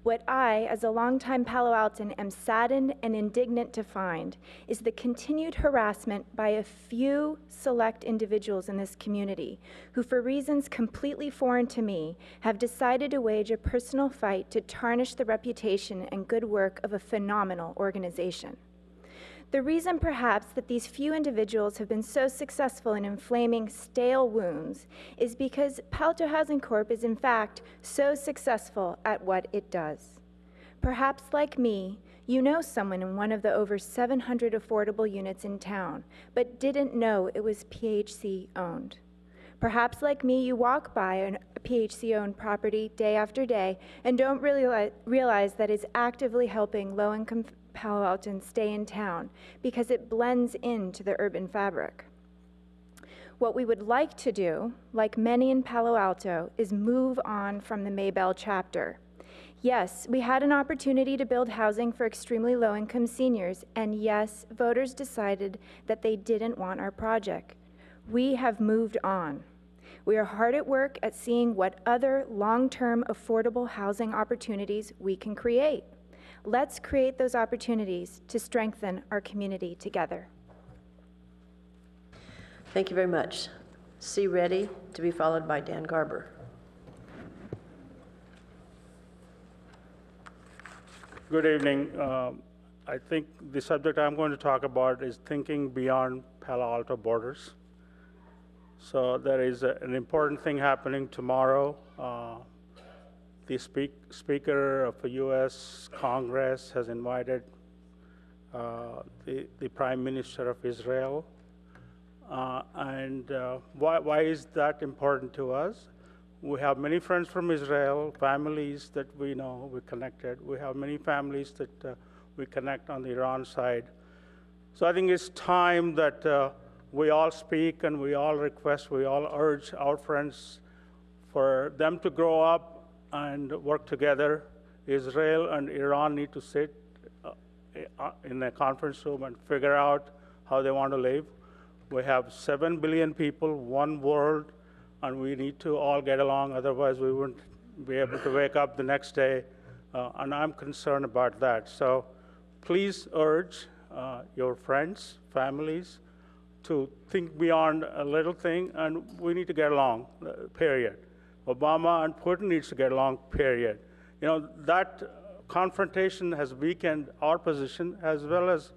What I, as a longtime Palo Altan, am saddened and indignant to find is the continued harassment by a few select individuals in this community who, for reasons completely foreign to me, have decided to wage a personal fight to tarnish the reputation and good work of a phenomenal organization. The reason, perhaps, that these few individuals have been so successful in inflaming stale wounds is because Palo Alto Housing Corp is, in fact, so successful at what it does. Perhaps, like me, you know someone in one of the over 700 affordable units in town, but didn't know it was PHC-owned. Perhaps, like me, you walk by a PHC-owned property day after day and don't really realize that it's actively helping low-income Palo Altans stay in town because it blends into the urban fabric. What we would like to do, like many in Palo Alto, is move on from the Maybell chapter. Yes, we had an opportunity to build housing for extremely low-income seniors, and yes, voters decided that they didn't want our project. We have moved on. We are hard at work at seeing what other long-term affordable housing opportunities we can create. Let's create those opportunities to strengthen our community together. Thank you very much. C. Reddy, to be followed by Dan Garber. Good evening. I think the subject I'm going to talk about is thinking beyond Palo Alto borders. So there is an important thing happening tomorrow. The Speaker of the U.S. Congress has invited the Prime Minister of Israel. Why is that important to us? We have many friends from Israel, families that we know, we're connected. We have many families that we connect on the Iran side. So I think it's time that we all speak and we all request, we all urge our friends for them to grow up and work together. Israel and Iran need to sit in a conference room and figure out how they want to live. We have 7 billion people, one world, and we need to all get along, otherwise we wouldn't be able to wake up the next day, and I'm concerned about that. So please urge your friends, families, to think beyond a little thing, and we need to get along, period. Obama and Putin needs to get along, period. You know, that confrontation has weakened our position as well as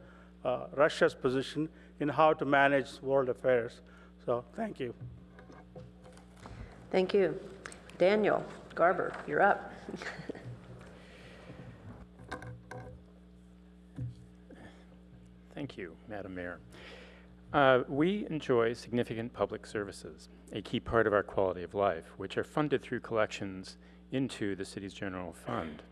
Russia's position in how to manage world affairs. So thank you. Thank you. Daniel Garber, you're up. Thank you, Madam Mayor. We enjoy significant public services, a key part of our quality of life, which are funded through collections into the city's general fund.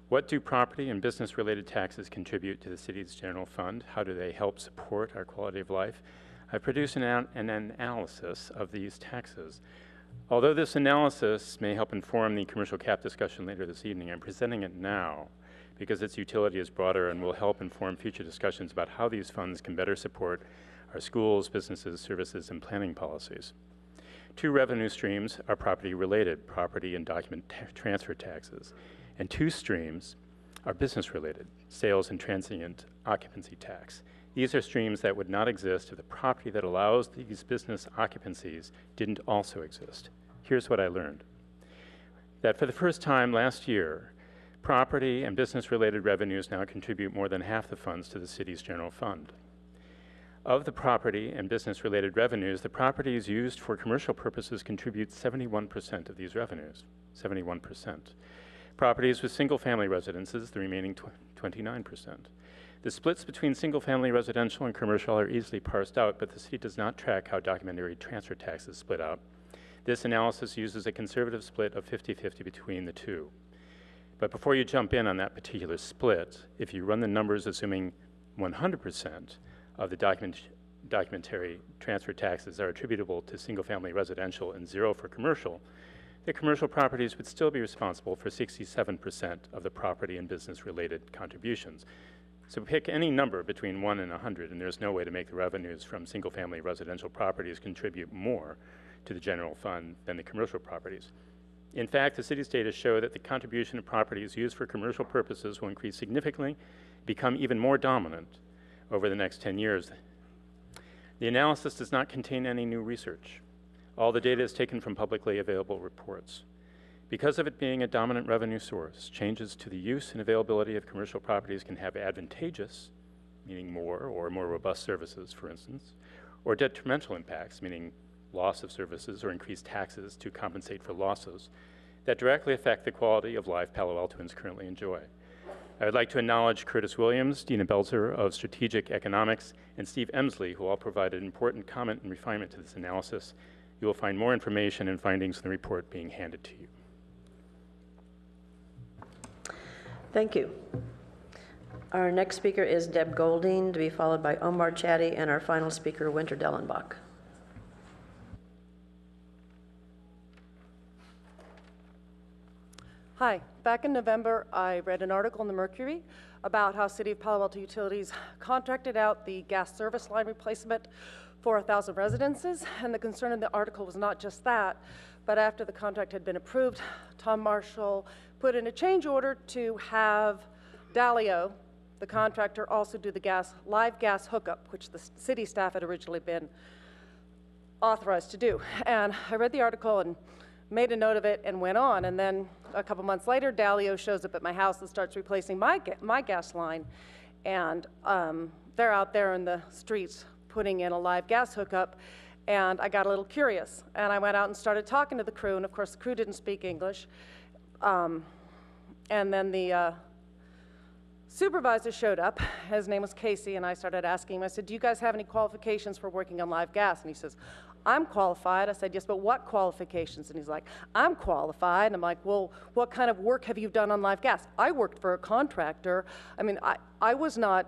What do property and business-related taxes contribute to the city's general fund? How do they help support our quality of life? I produced an analysis of these taxes. Although this analysis may help inform the commercial cap discussion later this evening, I'm presenting it now because its utility is broader and will help inform future discussions about how these funds can better support our schools, businesses, services, and planning policies. Two revenue streams are property-related, property and document transfer taxes, and two streams are business-related, sales and transient occupancy tax. These are streams that would not exist if the property that allows these business occupancies didn't also exist. Here's what I learned. That for the first time last year, property and business-related revenues now contribute more than half the funds to the city's general fund. Of the property and business-related revenues, the properties used for commercial purposes contribute 71% of these revenues, 71%. Properties with single-family residences, the remaining 29%. The splits between single-family residential and commercial are easily parsed out, but the city does not track how documentary transfer taxes split out. This analysis uses a conservative split of 50-50 between the two. But before you jump in on that particular split, if you run the numbers assuming 100% of the documentary transfer taxes are attributable to single-family residential and 0 for commercial, the commercial properties would still be responsible for 67% of the property and business-related contributions. So pick any number between 1 and 100, and there's no way to make the revenues from single-family residential properties contribute more to the general fund than the commercial properties. In fact, the city's data show that the contribution of properties used for commercial purposes will increase significantly, become even more dominant over the next 10 years. The analysis does not contain any new research. All the data is taken from publicly available reports. Because of it being a dominant revenue source, changes to the use and availability of commercial properties can have advantageous, meaning more or more robust services, for instance, or detrimental impacts, meaning loss of services or increased taxes to compensate for losses that directly affect the quality of life Palo Altoans currently enjoy. I would like to acknowledge Curtis Williams, Dina Belzer of Strategic Economics, and Steve Emsley, who all provided important comment and refinement to this analysis. You will find more information and findings in the report being handed to you. Thank you. Our next speaker is Deb Golding, to be followed by Omar Chatty, and our final speaker, Winter Dellenbach. Hi. Back in November, I read an article in the Mercury about how City of Palo Alto Utilities contracted out the gas service line replacement for 1,000 residences, and the concern in the article was not just that, but after the contract had been approved, Tom Marshall put in a change order to have Dalio, the contractor, also do the live gas hookup, which the city staff had originally been authorized to do. And I read the article and made a note of it and went on, and then a couple months later, Dalio shows up at my house and starts replacing my gas line, and they're out there in the streets putting in a live gas hookup, and I got a little curious, and I went out and started talking to the crew, and of course the crew didn't speak English, and then the supervisor showed up. His name was Casey, and I started asking him, I said, do you guys have any qualifications for working on live gas? And he says, I'm qualified. I said, yes, but what qualifications? And he's like, I'm qualified. And I'm like, well, what kind of work have you done on live gas? I worked for a contractor. I mean, I was not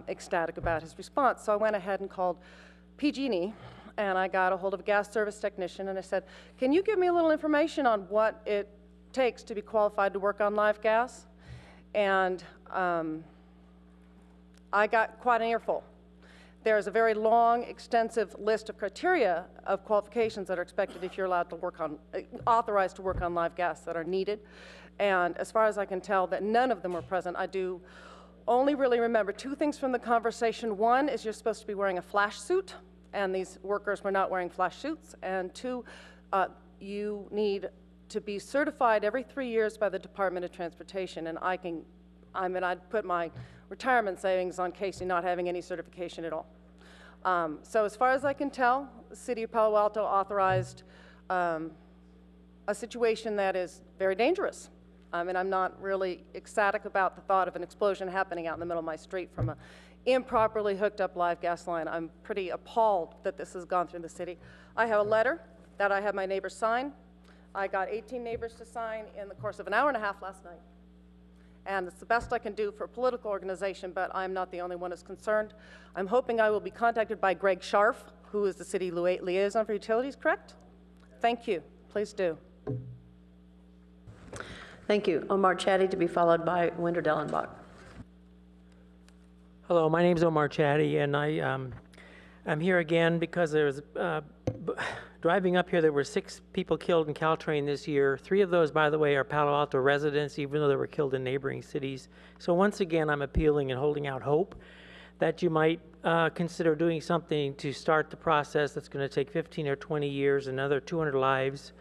ecstatic about his response, so I went ahead and called PG&E, and I got a hold of a gas service technician, and I said, can you give me a little information on what it takes to be qualified to work on live gas? And I got quite an earful. There's a very long, extensive list of criteria of qualifications that are expected if you're allowed to work on, authorized to work on live gas that are needed. And as far as I can tell, that none of them were present. I do only really remember two things from the conversation. One is you're supposed to be wearing a flash suit, and these workers were not wearing flash suits. And two, you need to be certified every 3 years by the Department of Transportation. And I'd put my retirement savings on Casey not having any certification at all. So as far as I can tell, the City of Palo Alto authorized a situation that is very dangerous. And I'm not really ecstatic about the thought of an explosion happening out in the middle of my street from an improperly hooked up live gas line. I'm pretty appalled that this has gone through the city. I have a letter that I had my neighbors sign. I got 18 neighbors to sign in the course of an hour and a half last night. And it's the best I can do for a political organization, but I'm not the only one who's concerned. I'm hoping I will be contacted by Greg Scharf, who is the city liaison for utilities, correct? Thank you. Please do. Thank you. Omar Chatty, to be followed by Winder Dellenbach. Hello, my name is Omar Chatty, and I'm here again because there was, driving up here, there were 6 people killed in Caltrain this year. 3 of those, by the way, are Palo Alto residents, even though they were killed in neighboring cities. So once again, I'm appealing and holding out hope that you might consider doing something to start the process that's going to take 15 or 20 years, another 200 lives,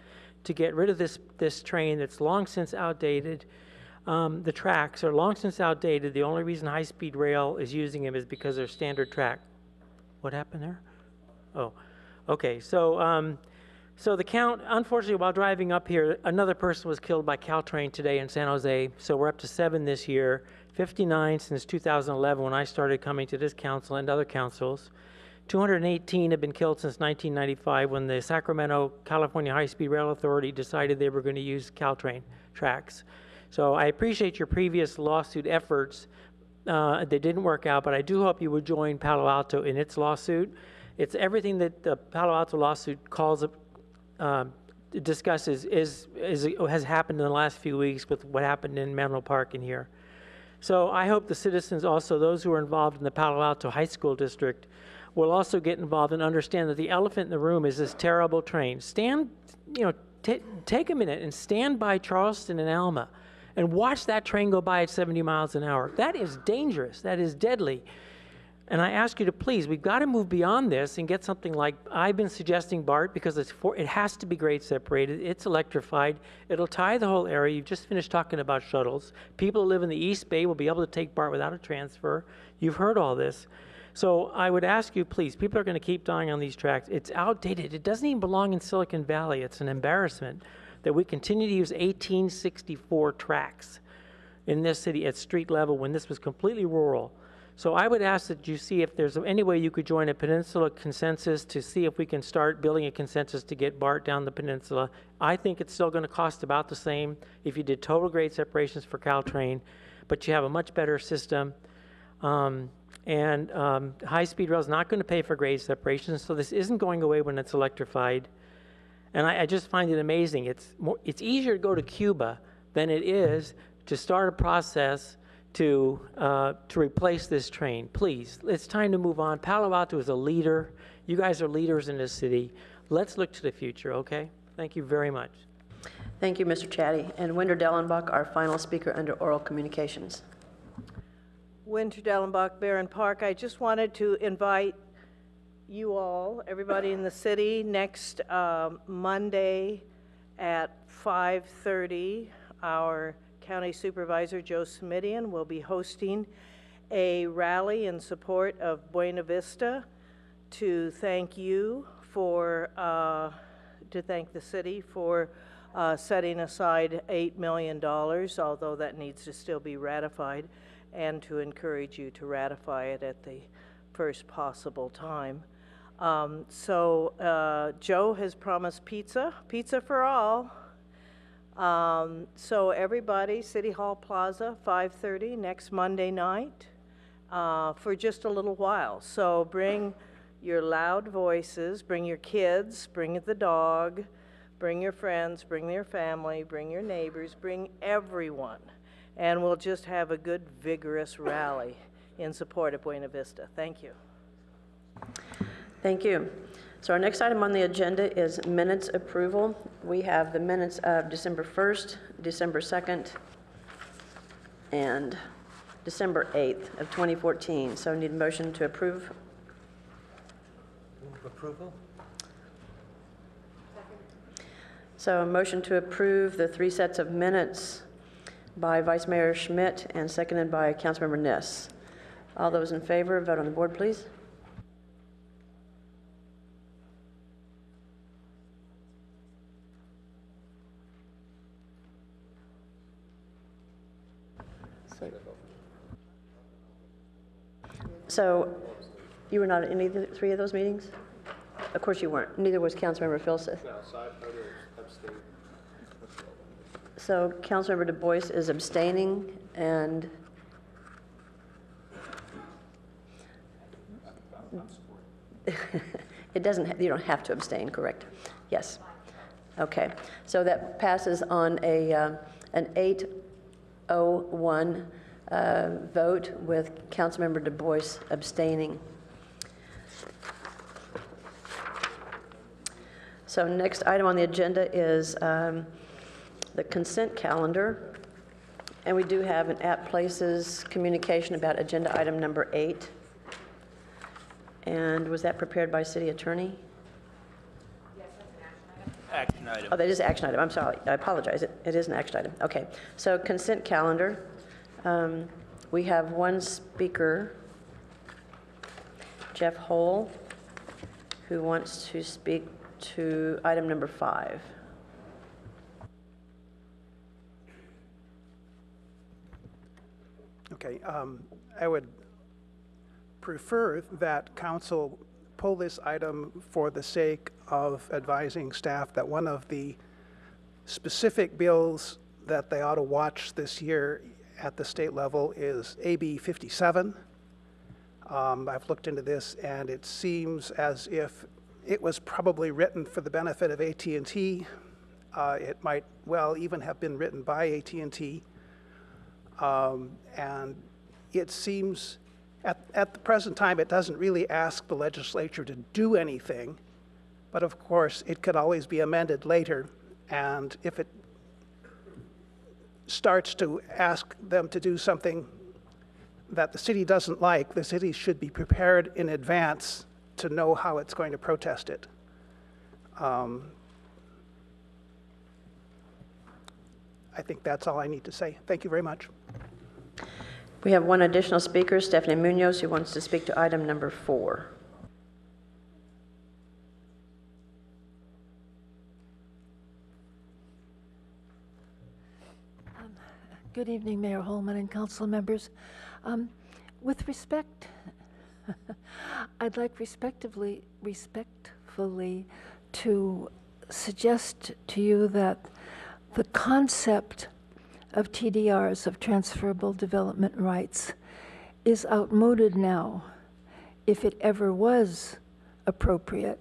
to get rid of this train that's long since outdated. The tracks are long since outdated. The only reason high-speed rail is using them is because they're standard track. What happened there? Oh, okay. So, so the count, unfortunately, while driving up here, another person was killed by Caltrain today in San Jose. So we're up to 7 this year, 59 since 2011 when I started coming to this council and other councils. 218 have been killed since 1995 when the Sacramento, California High-Speed Rail Authority decided they were going to use Caltrain tracks. So I appreciate your previous lawsuit efforts. They didn't work out, but I do hope you would join Palo Alto in its lawsuit. It's everything that the Palo Alto lawsuit discusses has happened in the last few weeks with what happened in Menlo Park in here. So I hope the citizens, also those who are involved in the Palo Alto High School District, will also get involved and understand that the elephant in the room is this terrible train. Take a minute and stand by Charleston and Alma and watch that train go by at 70 miles an hour. That is dangerous. That is deadly. And I ask you to please, we've got to move beyond this and get something like I've been suggesting, BART, because it has to be grade separated. It's electrified. It'll tie the whole area. You've just finished talking about shuttles. People who live in the East Bay will be able to take BART without a transfer. You've heard all this. So I would ask you, please, people are going to keep dying on these tracks. It's outdated. It doesn't even belong in Silicon Valley. It's an embarrassment that we continue to use 1864 tracks in this city at street level when this was completely rural. So I would ask that you see if there's any way you could join a peninsula consensus to see if we can start building a consensus to get BART down the peninsula. I think it's still going to cost about the same if you did total grade separations for Caltrain, but you have a much better system. High-speed rail is not going to pay for grade separations, so this isn't going away when it's electrified. And I just find it amazing. It's easier to go to Cuba than it is to start a process to replace this train. Please, it's time to move on. Palo Alto is a leader. You guys are leaders in this city. Let's look to the future, okay? Thank you very much. Thank you, Mr. Chatty. And Winder Dellenbach, our final speaker under oral communications. Winder Dellenbach, Barron Park. I just wanted to invite you all, everybody in the city, next Monday at 5:30, our County Supervisor Joe Smidian will be hosting a rally in support of Buena Vista to thank you for, to thank the city for setting aside $8 million, although that needs to still be ratified, and to encourage you to ratify it at the first possible time. Joe has promised pizza for all. So everybody, City Hall Plaza, 5:30 next Monday night for just a little while. So bring your loud voices, bring your kids, bring the dog, bring your friends, bring your family, bring your neighbors, bring everyone. And we'll just have a good, vigorous rally in support of Buena Vista. Thank you. Thank you. So our next item on the agenda is minutes approval. We have the minutes of December 1st, December 2nd, and December 8th of 2014. So I need a motion to approve. Move approval. So a motion to approve the 3 sets of minutes by Vice Mayor Schmidt and seconded by Councilmember Ness. All those in favor, vote on the board, please. So you were not at any of the three of those meetings? Of course you weren't. Neither was Councilmember Filseth. No, so I voted abstain. So Councilmember Du Bois is abstaining, and it doesn't, you don't have to abstain, correct? Yes. Okay. So that passes on an 8-0-1 vote with Councilmember Du Bois abstaining. So next item on the agenda is the consent calendar. And we do have an at places communication about agenda item number 8. And was that prepared by City Attorney? Yes, that's an action item. Oh, that is an action item. I'm sorry. I apologize. It is an action item. Okay. So consent calendar. We have one speaker, Jeff Hole, who wants to speak to item number 5. Okay, I would prefer that council pull this item for the sake of advising staff that one of the specific bills that they ought to watch this year at the state level is AB 57. I've looked into this, and it seems as if it was probably written for the benefit of AT&T. It might well even have been written by AT&T. And it seems at the present time it doesn't really ask the legislature to do anything, but of course it could always be amended later, and if it starts to ask them to do something that the city doesn't like, the city should be prepared in advance to know how it's going to protest it. I think that's all I need to say. Thank you very much. We have one additional speaker, Stephanie Munoz, who wants to speak to item number 4. Good evening, Mayor Holman and council members. With respect, I'd like respectfully to suggest to you that the concept of TDRs, of transferable development rights, is outmoded now, if it ever was appropriate,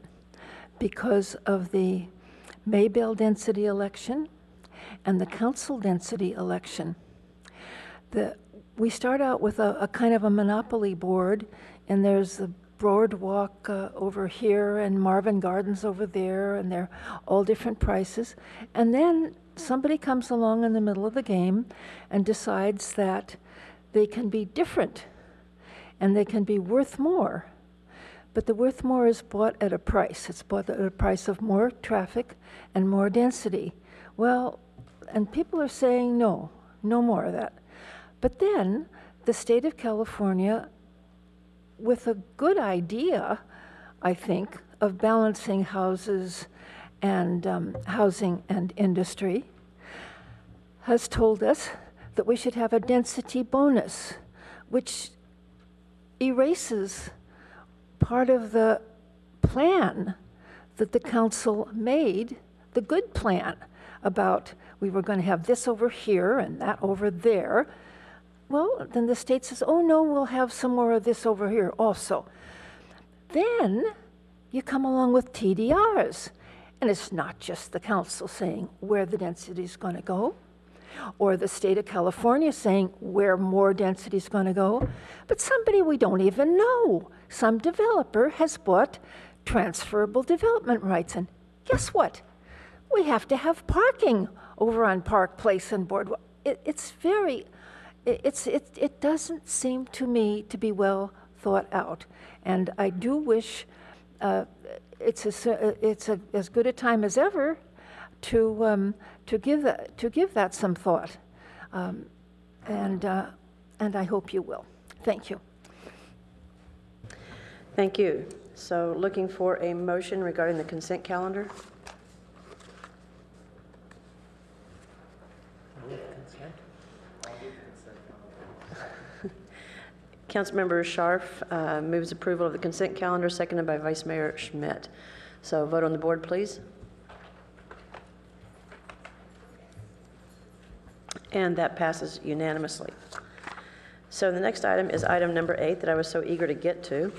because of the Maybell density election and the council density election. We start out with a kind of a monopoly board, and there's the boardwalk over here and Marvin Gardens over there, and they're all different prices. And then somebody comes along in the middle of the game and decides that they can be different and they can be worth more. But the worth more is bought at a price. It's bought at a price of more traffic and more density. Well, and people are saying no, no more of that. But then the state of California, with a good idea, I think, of balancing houses and housing and industry, has told us that we should have a density bonus, which erases part of the plan that the council made, the good plan, about we were going to have this over here and that over there. Well, then the state says, oh no, we'll have some more of this over here also. Then you come along with TDRs. And it's not just the council saying where the density is going to go, or the state of California saying where more density is going to go, but somebody we don't even know. Some developer has bought transferable development rights. And guess what? We have to have parking over on Park Place and Boardwalk. It doesn't seem to me to be well thought out. And I do wish it's as good a time as ever to give that some thought, and I hope you will. Thank you. Thank you. So, looking for a motion regarding the consent calendar. Councilmember Scharf moves approval of the consent calendar, seconded by Vice Mayor Schmidt. So vote on the board, please. And that passes unanimously. So the next item is item number 8 that I was so eager to get to.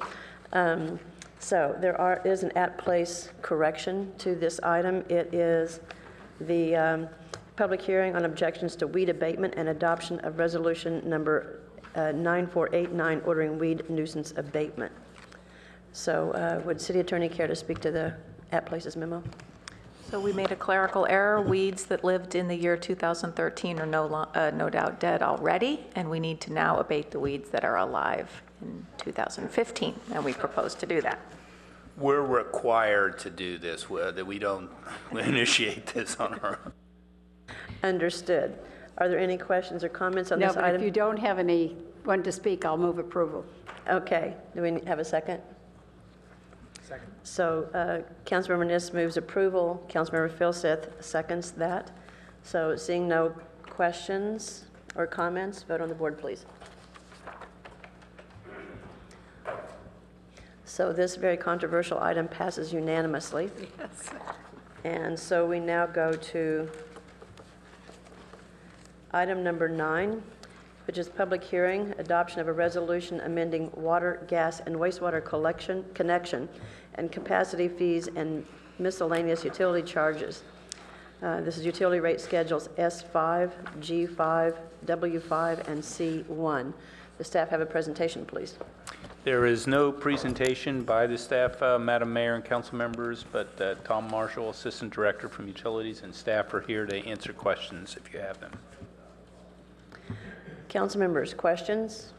So there is an at-place correction to this item. It is the public hearing on objections to weed abatement and adoption of resolution number 9489, ordering weed nuisance abatement. So would City Attorney care to speak to the at-places memo? So we made a clerical error. Weeds that lived in the year 2013 are no doubt dead already, and we need to now abate the weeds that are alive in 2015, and we propose to do that. We're required to do this, that we don't initiate this on our own. Understood. Are there any questions or comments on this item? No, but if you don't have anyone to speak, I'll move approval. Okay. Do we have a second? Second. So Councilmember Niss moves approval. Councilmember Filseth seconds that. So seeing no questions or comments, vote on the board, please. So this very controversial item passes unanimously. Yes. And so we now go to item number 9, which is public hearing, adoption of a resolution amending water, gas, and wastewater connection and capacity fees and miscellaneous utility charges. This is utility rate schedules S5, G5, W5, and C1. The staff have a presentation, please. There is no presentation by the staff, Madam Mayor and council members, but Tom Marshall, Assistant Director from Utilities, and staff are here to answer questions if you have them. Council members, questions?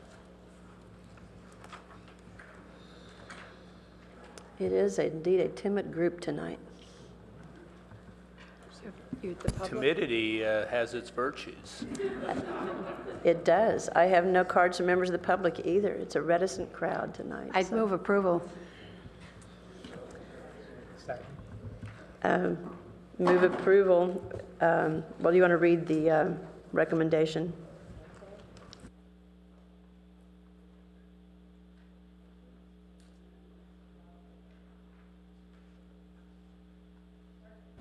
It is indeed a timid group tonight. Timidity has its virtues. It does. I have no cards from members of the public either. It's a reticent crowd tonight. I'd move approval. Move approval. Well, you want to read the recommendation?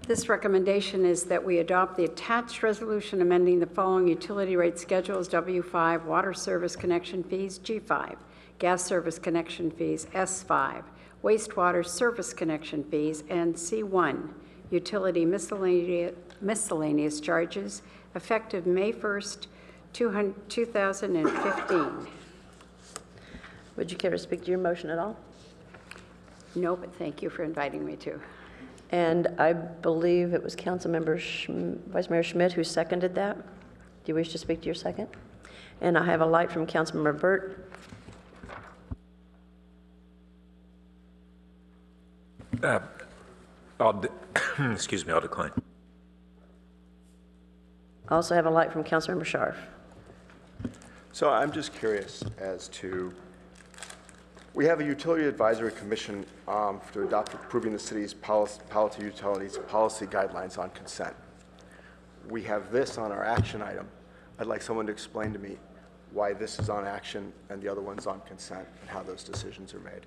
This recommendation is that we adopt the attached resolution amending the following utility rate schedules: W5, water service connection fees, G5, gas service connection fees, S5, wastewater service connection fees, and C1, utility miscellaneous charges, effective May 1st, 2015. Would you care to speak to your motion at all? No, but thank you for inviting me to. And I believe it was Councilmember Vice Mayor Schmidt who seconded that. Do you wish to speak to your second? And I have a light from Councilmember Burt. Excuse me, I'll decline. I also have a light from Councilmember Scharf. So I'm just curious as to, we have a Utility Advisory Commission to adopt approving the city's Palo Utilities policy guidelines on consent. We have this on our action item. I'd like someone to explain to me why this is on action and the other one's on consent and how those decisions are made.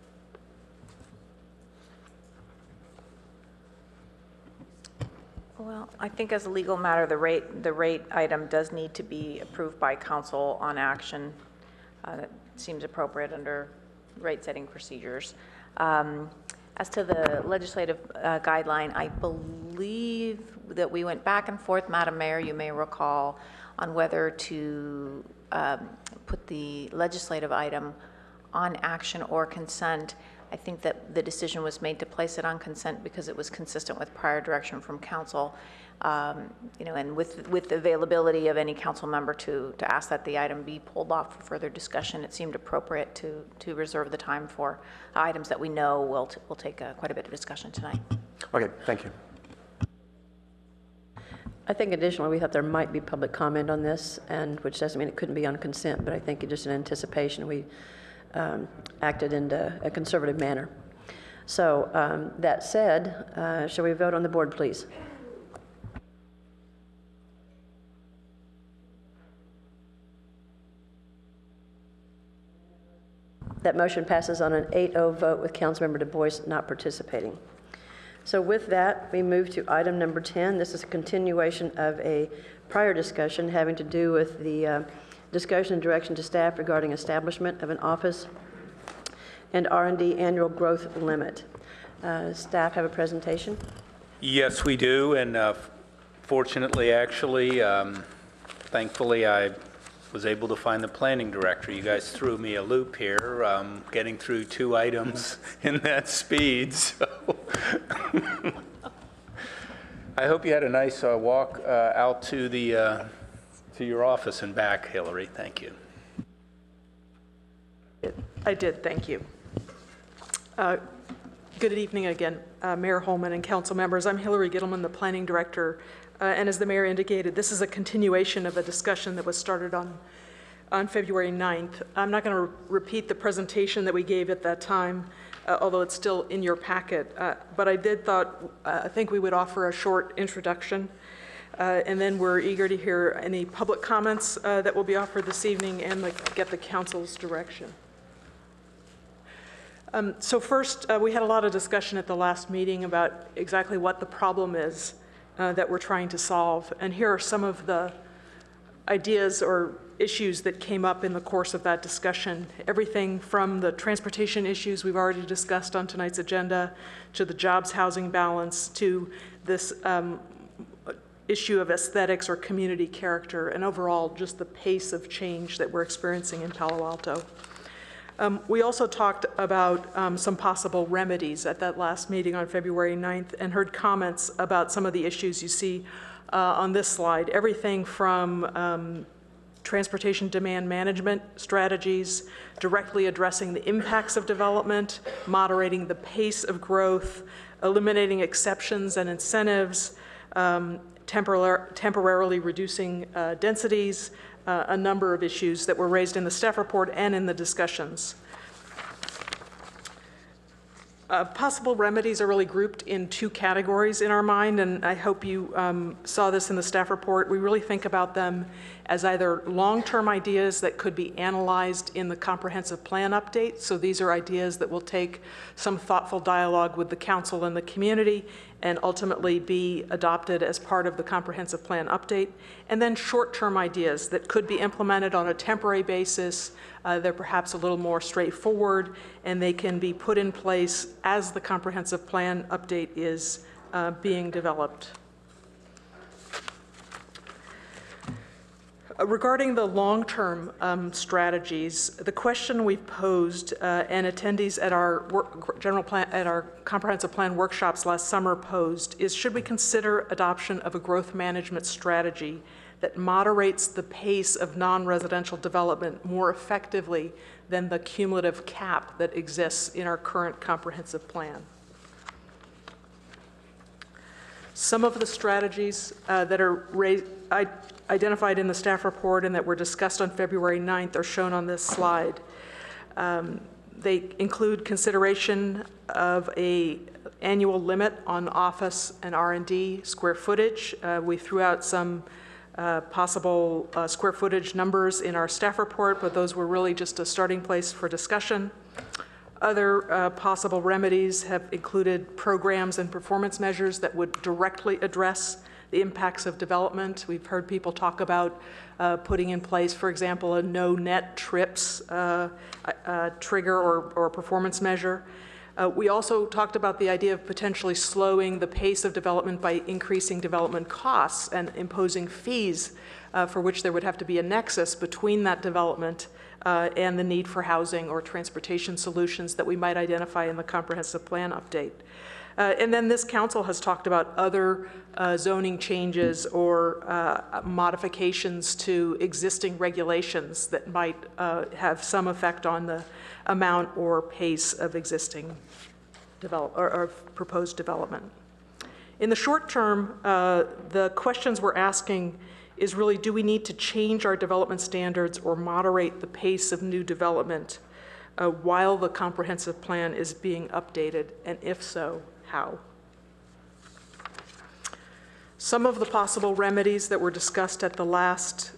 Well, I think as a legal matter, the rate item does need to be approved by council on action. That seems appropriate under rate setting procedures. As to the legislative guideline, I believe that we went back and forth, Madam Mayor, you may recall, on whether to put the legislative item on action or consent. I think that the decision was made to place it on consent because it was consistent with prior direction from council. And with the availability of any council member to ask that the item be pulled off for further discussion, it seemed appropriate to reserve the time for items that we know will take quite a bit of discussion tonight. Okay, thank you. I think additionally, we thought there might be public comment on this, and which doesn't mean it couldn't be on consent, but I think just in anticipation, we acted in a conservative manner. So that said, shall we vote on the board, please? That motion passes on an 8-0 vote with Councilmember Du Bois not participating. So with that, we move to item number 10. This is a continuation of a prior discussion having to do with the discussion and direction to staff regarding establishment of an office and R&D annual growth limit. Staff have a presentation? Yes, we do, and fortunately, actually, thankfully, I was able to find the planning director. You guys threw me a loop here, getting through 2 items in that speed, so. I hope you had a nice walk out to the to your office and back, Hillary. Thank you. I did, thank you. Good evening again, Mayor Holman and council members. I'm Hillary Gittleman, the planning director, and as the mayor indicated, this is a continuation of a discussion that was started on February 9th. I'm not going to repeat the presentation that we gave at that time, although it's still in your packet, but I think we would offer a short introduction, and then we're eager to hear any public comments that will be offered this evening and get the council's direction. So first, we had a lot of discussion at the last meeting about exactly what the problem is that we're trying to solve. And here are some of the ideas or issues that came up in the course of that discussion. Everything from the transportation issues we've already discussed on tonight's agenda, to the jobs housing balance, to this issue of aesthetics or community character, and overall just the pace of change that we're experiencing in Palo Alto. We also talked about some possible remedies at that last meeting on February 9th and heard comments about some of the issues you see on this slide. Everything from transportation demand management strategies, directly addressing the impacts of development, moderating the pace of growth, eliminating exceptions and incentives, temporarily reducing densities, a number of issues that were raised in the staff report and in the discussions. Possible remedies are really grouped in 2 categories in our mind, and I hope you saw this in the staff report. We really think about them as either long-term ideas that could be analyzed in the comprehensive plan update. So these are ideas that will take some thoughtful dialogue with the council and the community and ultimately be adopted as part of the comprehensive plan update. And then short-term ideas that could be implemented on a temporary basis. They're perhaps a little more straightforward, and they can be put in place as the comprehensive plan update is being developed. Regarding the long-term strategies, the question we've posed and attendees at our comprehensive plan workshops last summer posed is, should we consider adoption of a growth management strategy that moderates the pace of non-residential development more effectively than the cumulative cap that exists in our current comprehensive plan? Some of the strategies that are identified in the staff report and that were discussed on February 9th are shown on this slide. They include consideration of an annual limit on office and R&D square footage. We threw out some possible square footage numbers in our staff report, but those were really just a starting place for discussion. Other possible remedies have included programs and performance measures that would directly address the impacts of development. We've heard people talk about putting in place, for example, a no net trips trigger or performance measure. We also talked about the idea of potentially slowing the pace of development by increasing development costs and imposing fees for which there would have to be a nexus between that development and the need for housing or transportation solutions that we might identify in the comprehensive plan update. And then this council has talked about other zoning changes or modifications to existing regulations that might have some effect on the amount or pace of existing or proposed development. In the short term, the questions we're asking is really, do we need to change our development standards or moderate the pace of new development while the comprehensive plan is being updated, and if so, how? Some of the possible remedies that were discussed at the last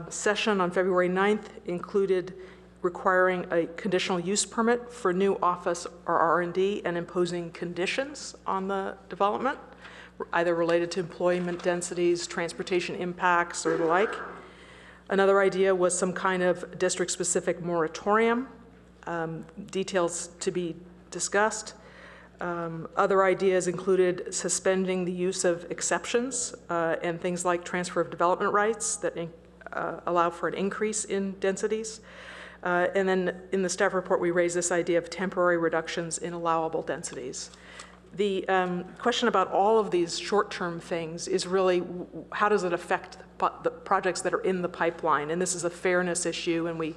session on February 9th included requiring a conditional use permit for new office or R&D and imposing conditions on the development, either related to employment densities, transportation impacts, or the like. Another idea was some kind of district-specific moratorium, details to be discussed. Other ideas included suspending the use of exceptions and things like transfer of development rights that allow for an increase in densities. And then in the staff report, we raised this idea of temporary reductions in allowable densities. The question about all of these short-term things is really how does it affect the projects that are in the pipeline? And this is a fairness issue, and we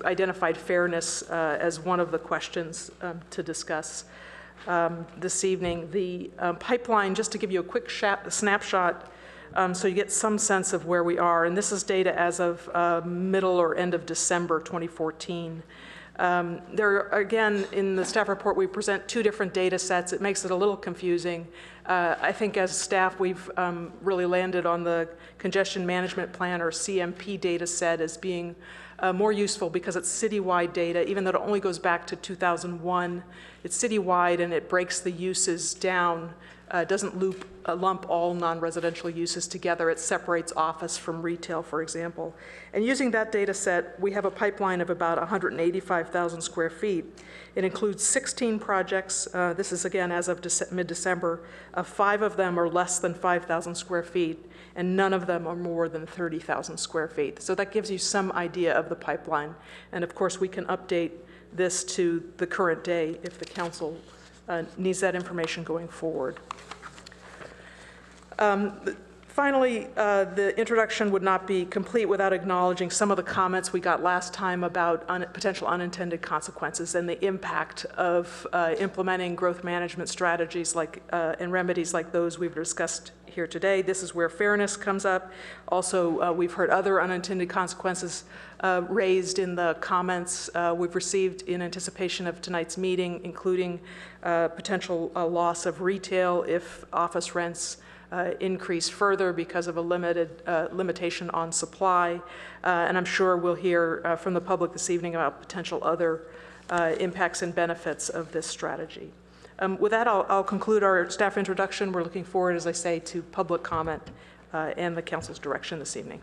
identified fairness as one of the questions to discuss this evening. The pipeline, just to give you a quick snapshot, so you get some sense of where we are, and this is data as of middle or end of December 2014. There are, again, in the staff report, we present two different data sets. It makes it a little confusing. I think as staff, we've really landed on the Congestion Management Plan, or CMP, data set as being more useful because it's citywide data, even though it only goes back to 2001. It's citywide, and it breaks the uses down. Doesn't lump all non-residential uses together. It separates office from retail, for example. And using that data set, we have a pipeline of about 185,000 square feet. It includes 16 projects. This is, again, as of mid-December. 5 of them are less than 5,000 square feet, and none of them are more than 30,000 square feet. So that gives you some idea of the pipeline. And of course, we can update this to the current day if the council needs that information going forward. Finally, the introduction would not be complete without acknowledging some of the comments we got last time about potential unintended consequences and the impact of implementing growth management strategies and remedies like those we've discussed here today. This is where fairness comes up. Also, we've heard other unintended consequences raised in the comments we've received in anticipation of tonight's meeting, including potential loss of retail if office rents increase further because of a limitation on supply. And I'm sure we'll hear from the public this evening about potential other impacts and benefits of this strategy. With that, I'll conclude our staff introduction. We're looking forward, as I say, to public comment and the council's direction this evening.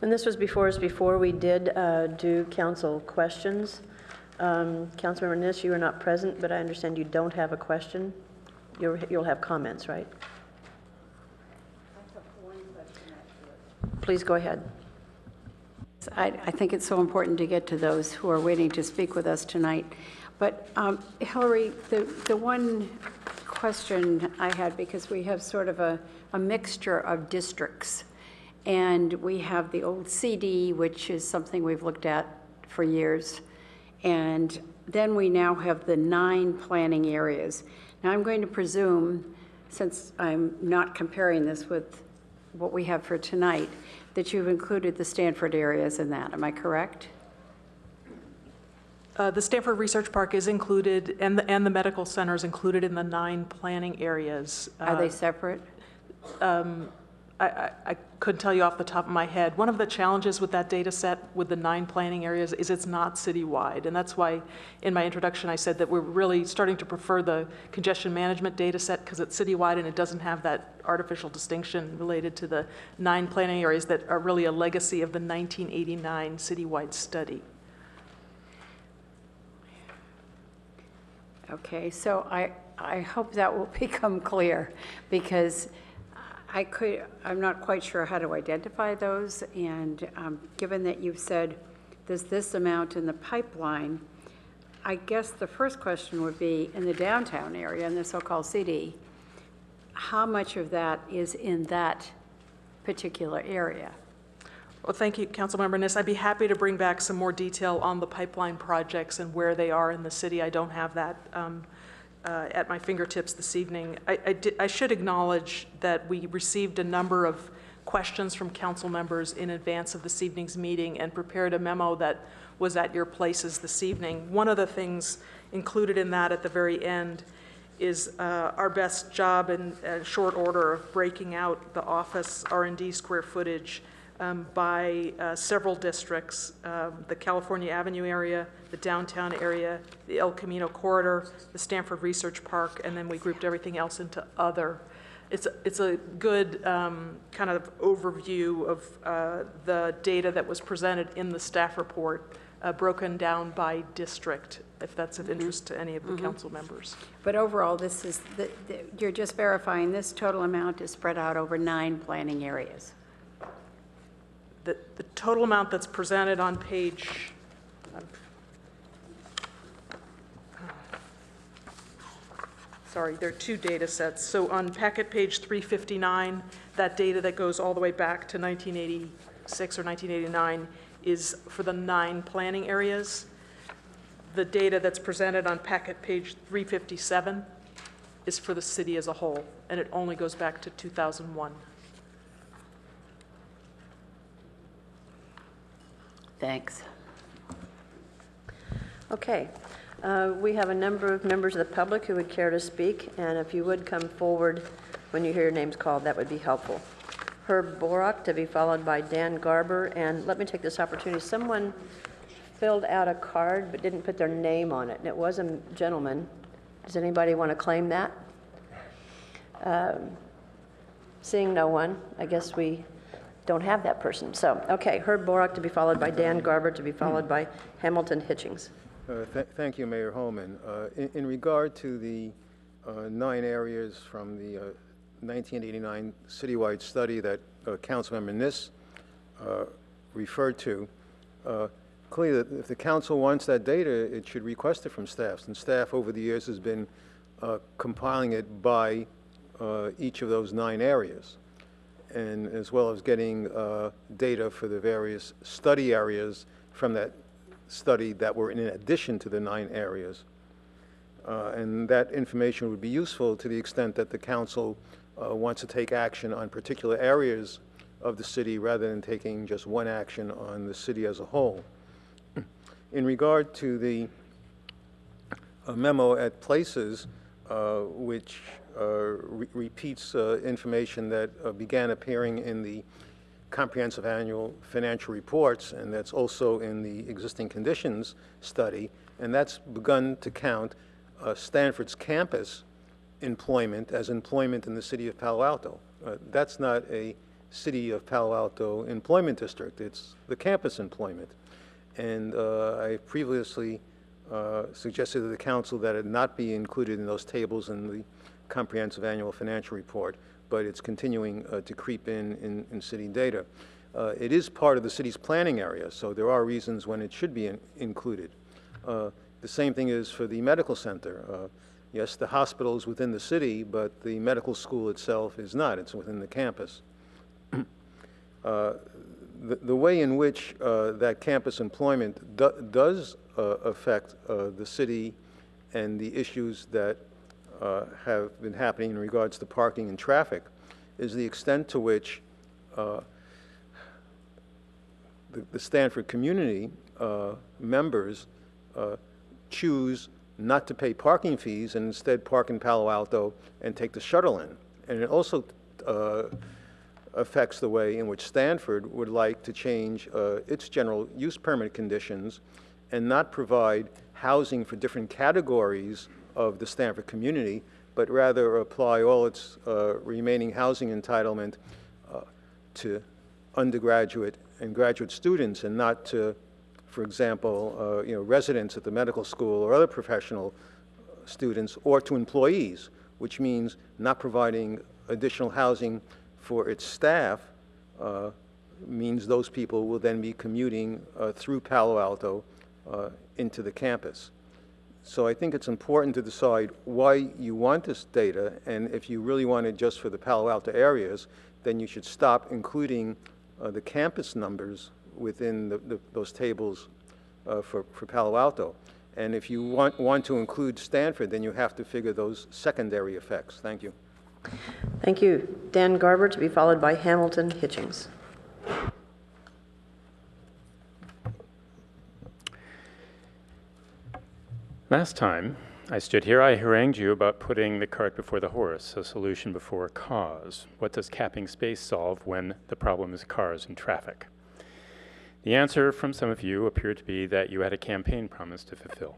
And this was before us before we did do council questions. Councilmember Niss, you were not present, but I understand you don't have a question. You'll have comments, right? Please go ahead. I think it's so important to get to those who are waiting to speak with us tonight. But Hillary, the one question I had, because we have sort of a mixture of districts, and we have the old CD, which is something we've looked at for years, and then we now have the 9 planning areas. Now, I'm going to presume, since I'm not comparing this with what we have for tonight, that you've included the Stanford areas in that. Am I correct? The Stanford Research Park is included, and the medical center is included in the 9 planning areas. Are they separate? I couldn't tell you off the top of my head. One of the challenges with that data set with the 9 planning areas is it's not citywide. And that's why in my introduction I said that we're really starting to prefer the congestion management data set because it's citywide and it doesn't have that artificial distinction related to the 9 planning areas that are really a legacy of the 1989 citywide study. Okay, so I hope that will become clear, because I'm not quite sure how to identify those, and given that you've said there's this amount in the pipeline, I guess the first question would be, in the downtown area, in the so-called CD, how much of that is in that particular area? Well, thank you, Councilmember Niss. I'd be happy to bring back some more detail on the pipeline projects and where they are in the city. I don't have that at my fingertips this evening. I should acknowledge that we received a number of questions from council members in advance of this evening's meeting and prepared a memo that was at your places this evening. One of the things included in that at the very end is our best job in short order of breaking out the office R&D square footage by several districts, the California Avenue area, the downtown area, the El Camino corridor, the Stanford Research Park, and then we grouped everything else into other. It's a good kind of overview of the data that was presented in the staff report, broken down by district, if that's of interest to any of the council members. But overall, this is, you're just verifying this total amount is spread out over 9 planning areas. The total amount that's presented on page, sorry, there are 2 data sets. So on packet page 359, that data that goes all the way back to 1986 or 1989 is for the 9 planning areas. The data that's presented on packet page 357 is for the city as a whole, and it only goes back to 2001. Thanks. Okay. We have a number of members of the public who would care to speak, and if you would come forward when you hear your names called, that would be helpful. Herb Borak, to be followed by Dan Garber, and let me take this opportunity. Someone filled out a card but didn't put their name on it, and it was a gentleman. Does anybody want to claim that? Seeing no one, I guess we don't have that person. So, okay, Herb Borak to be followed by Dan Garber, to be followed by Hamilton Hitchings. Thank you, Mayor Holman. In regard to the 9 areas from the 1989 citywide study that Councilmember Niss referred to, clearly, if the council wants that data, it should request it from staff, and staff over the years has been compiling it by each of those 9 areas, and as well as getting data for the various study areas from that study that were in addition to the 9 areas. And that information would be useful to the extent that the council wants to take action on particular areas of the city rather than taking just one action on the city as a whole. In regard to the memo at Places, which repeats information that began appearing in the comprehensive annual financial reports, and that's also in the existing conditions study, and that's begun to count Stanford's campus employment as employment in the city of Palo Alto. That's not a city of Palo Alto employment district, it's the campus employment. And I previously suggested to the council that it not be included in those tables in the comprehensive annual financial report, but it's continuing to creep in city data. It is part of the city's planning area, so there are reasons when it should be included. The same thing is for the medical center. Yes, the hospital is within the city, but the medical school itself is not. It's within the campus. The way in which that campus employment does affect the city and the issues that have been happening in regards to parking and traffic is the extent to which the Stanford community members choose not to pay parking fees and instead park in Palo Alto and take the shuttle in. And it also affects the way in which Stanford would like to change its general use permit conditions and not provide housing for different categories of the Stanford community, but rather apply all its remaining housing entitlement to undergraduate and graduate students, and not to, for example, residents at the medical school or other professional students, or to employees, which means not providing additional housing for its staff means those people will then be commuting through Palo Alto into the campus. So I think it's important to decide why you want this data, and if you really want it just for the Palo Alto areas, then you should stop including the campus numbers within those tables for Palo Alto. And if you want to include Stanford, then you have to figure those secondary effects. Thank you. Thank you. Dan Garber, to be followed by Hamilton Hitchings. Last time, I stood here, I harangued you about putting the cart before the horse, a solution before a cause. What does capping space solve when the problem is cars and traffic? The answer from some of you appeared to be that you had a campaign promise to fulfill.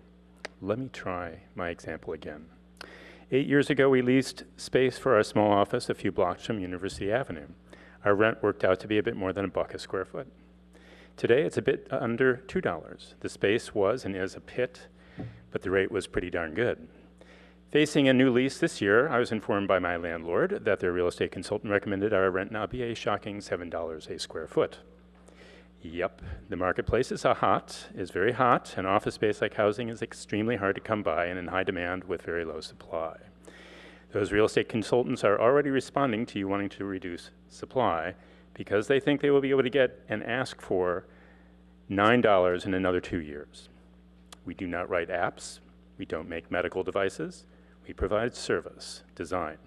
Let me try my example again. 8 years ago, we leased space for our small office a few blocks from University Avenue. Our rent worked out to be a bit more than $1 a square foot. Today, it's a bit under $2. The space was and is a pit, but the rate was pretty darn good. Facing a new lease this year, I was informed by my landlord that their real estate consultant recommended our rent now be a shocking $7 a square foot. Yep, the marketplace is very hot, and office space like housing is extremely hard to come by and in high demand with very low supply. Those real estate consultants are already responding to you wanting to reduce supply because they think they will be able to get and ask for $9 in another 2 years. We do not write apps. We don't make medical devices. We provide service, design.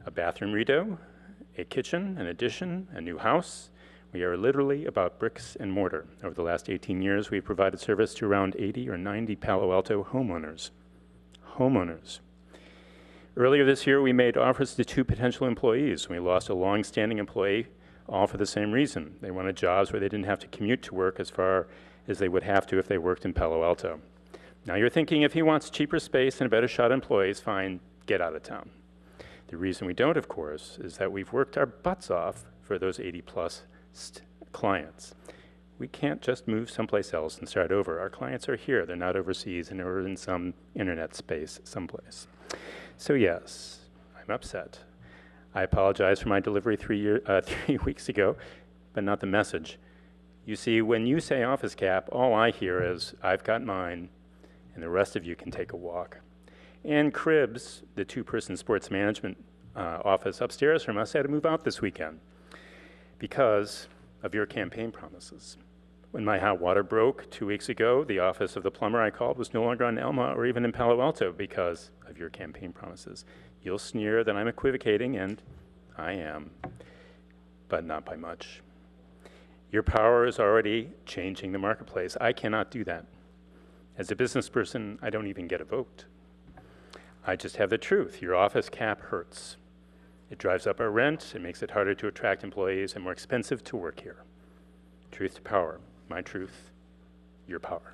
A bathroom redo, a kitchen, an addition, a new house. We are literally about bricks and mortar. Over the last 18 years, we've provided service to around 80 or 90 Palo Alto homeowners. Earlier this year, we made offers to 2 potential employees. We lost a long-standing employee, all for the same reason. They wanted jobs where they didn't have to commute to work as far as they would have to if they worked in Palo Alto. Now you're thinking if he wants cheaper space and a better shot at employees, fine, get out of town. The reason we don't, of course, is that we've worked our butts off for those 80-plus clients. We can't just move someplace else and start over. Our clients are here. They're not overseas and they're in some internet space someplace. So yes, I'm upset. I apologize for my delivery 3 weeks ago, but not the message. You see, when you say office cap, all I hear is, I've got mine, and the rest of you can take a walk. And Cribs, the 2-person sports management office upstairs from us, had to move out this weekend because of your campaign promises. When my hot water broke 2 weeks ago, the office of the plumber I called was no longer on Elma or even in Palo Alto because of your campaign promises. You'll sneer that I'm equivocating, and I am, but not by much. Your power is already changing the marketplace. I cannot do that. As a business person, I don't even get a vote. I just have the truth. Your office cap hurts. It drives up our rent, it makes it harder to attract employees, and more expensive to work here. Truth to power. My truth, your power.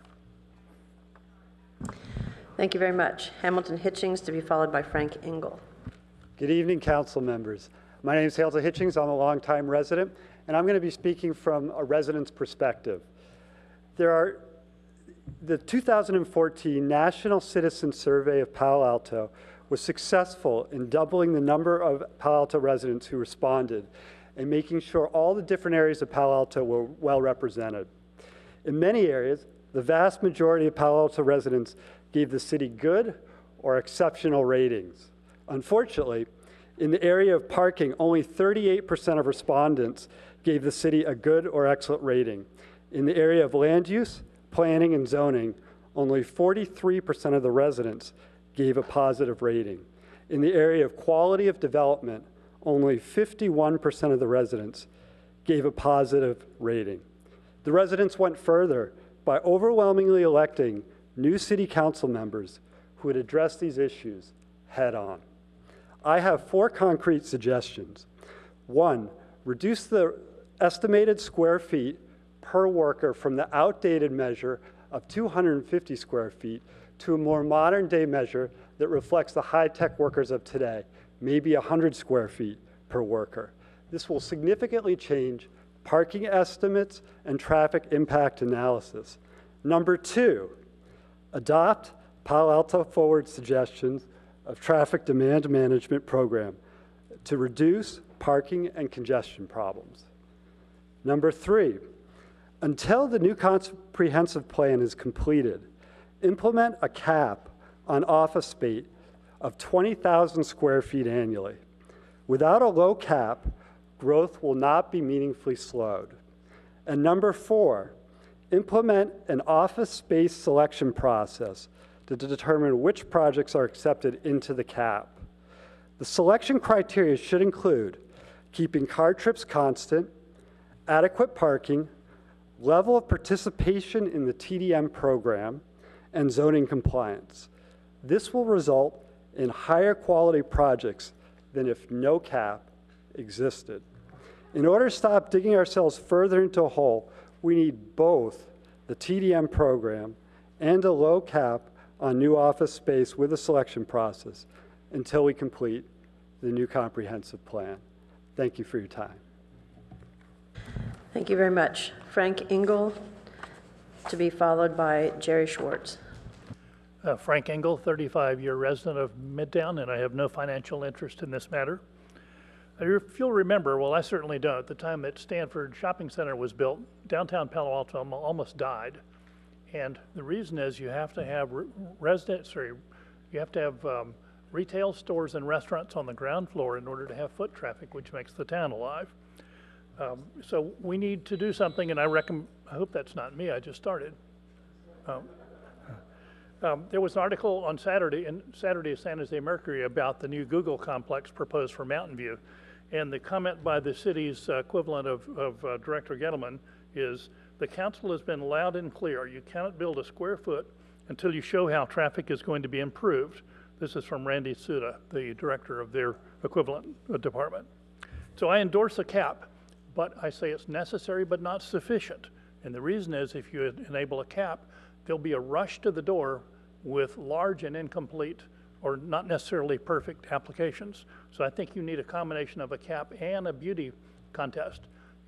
Thank you very much. Hamilton Hitchings, to be followed by Frank Engel. Good evening, council members. My name is Hamilton Hitchings. I'm a longtime resident, and I'm going to be speaking from a resident's perspective. The 2014 National Citizen Survey of Palo Alto was successful in doubling the number of Palo Alto residents who responded and making sure all the different areas of Palo Alto were well represented. In many areas, the vast majority of Palo Alto residents gave the city good or exceptional ratings. Unfortunately, in the area of parking, only 38% of respondents gave the city a good or excellent rating. In the area of land use, planning, and zoning, only 43% of the residents gave a positive rating. In the area of quality of development, only 51% of the residents gave a positive rating. The residents went further by overwhelmingly electing new city council members who would address these issues head on. I have 4 concrete suggestions. 1, reduce the estimated square feet per worker from the outdated measure of 250 square feet to a more modern day measure that reflects the high-tech workers of today, maybe 100 square feet per worker. This will significantly change parking estimates and traffic impact analysis. Number 2, adopt Palo Alto Forward suggestions of traffic demand management program to reduce parking and congestion problems. Number 3, until the new comprehensive plan is completed, implement a cap on office space of 20,000 square feet annually. Without a low cap, growth will not be meaningfully slowed. And number 4, implement an office space selection process to determine which projects are accepted into the cap. The selection criteria should include keeping car trips constant, adequate parking, level of participation in the TDM program, and zoning compliance. This will result in higher quality projects than if no cap existed. In order to stop digging ourselves further into a hole, we need both the TDM program and a low cap on new office space with a selection process until we complete the new comprehensive plan. Thank you for your time. Thank you very much. Frank Engel, to be followed by Jerry Schwartz. Frank Engel, 35-year resident of Midtown, and I have no financial interest in this matter. If you'll remember, well, I certainly don't, at the time that Stanford Shopping Center was built, downtown Palo Alto almost died. And the reason is you have to have retail stores and restaurants on the ground floor in order to have foot traffic, which makes the town alive. So we need to do something, and I hope that's not me, I just started. There was an article on Saturday in San Jose Mercury about the new Google complex proposed for Mountain View. And the comment by the city's equivalent of Director Gettleman is, the council has been loud and clear. You cannot build a square foot until you show how traffic is going to be improved. This is from Randy Suda, the director of their equivalent department. So I endorse a cap, but I say it's necessary but not sufficient. And the reason is, if you enable a cap, there'll be a rush to the door with large and incomplete or not necessarily perfect applications. So I think you need a combination of a cap and a beauty contest.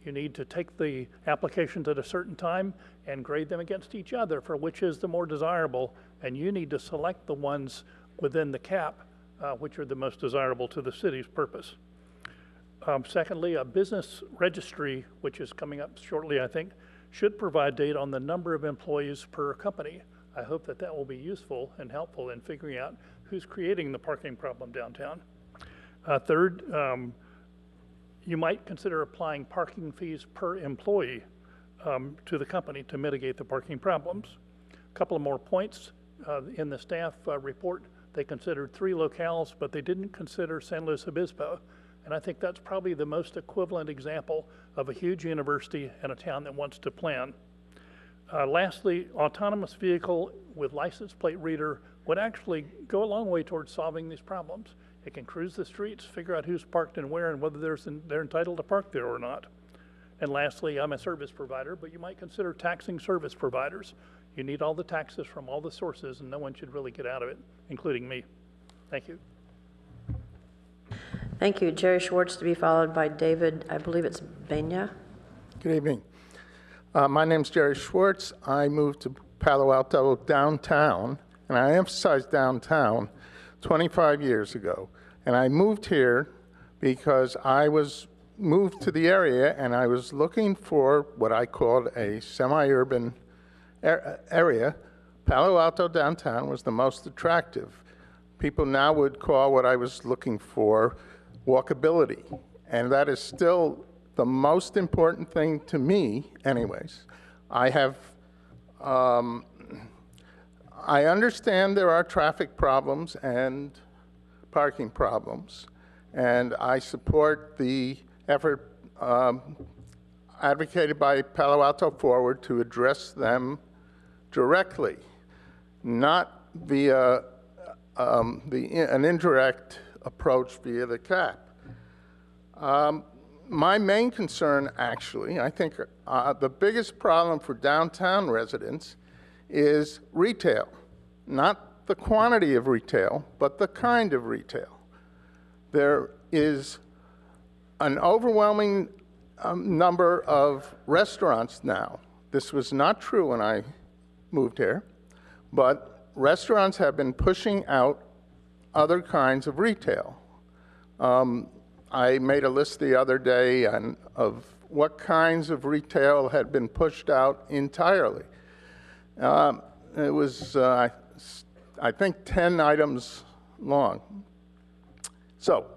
You need to take the applications at a certain time and grade them against each other for which is the more desirable, and you need to select the ones within the cap which are the most desirable to the city's purpose. Secondly, a business registry, which is coming up shortly, I think, should provide data on the number of employees per company. I hope that that will be useful and helpful in figuring out who's creating the parking problem downtown. Third, you might consider applying parking fees per employee to the company to mitigate the parking problems. A couple of more points. In the staff report, they considered 3 locales, but they didn't consider San Luis Obispo. And I think that's probably the most equivalent example of a huge university and a town that wants to plan. Lastly, autonomous vehicle with license plate reader would actually go a long way towards solving these problems. It can cruise the streets, figure out who's parked and where, and whether they're entitled to park there or not. And lastly, I'm a service provider, but you might consider taxing service providers. You need all the taxes from all the sources, and no one should really get out of it, including me. Thank you. Thank you. Jerry Schwartz, to be followed by David, I believe it's Benya. Good evening. My name's Jerry Schwartz. I moved to Palo Alto downtown, and I emphasize downtown, 25 years ago. And I moved here because I was moved to the area and I was looking for what I called a semi-urban area. Palo Alto downtown was the most attractive. People now would call what I was looking for walkability. And that is still the most important thing to me, anyways. I understand there are traffic problems and parking problems, and I support the effort advocated by Palo Alto Forward to address them directly, not via an indirect approach via the cap. My main concern, actually, I think the biggest problem for downtown residents is retail. Not the quantity of retail, but the kind of retail. There is an overwhelming number of restaurants now. This was not true when I moved here, but restaurants have been pushing out other kinds of retail. I made a list the other day of what kinds of retail had been pushed out entirely. It was, I think, 10 items long. So,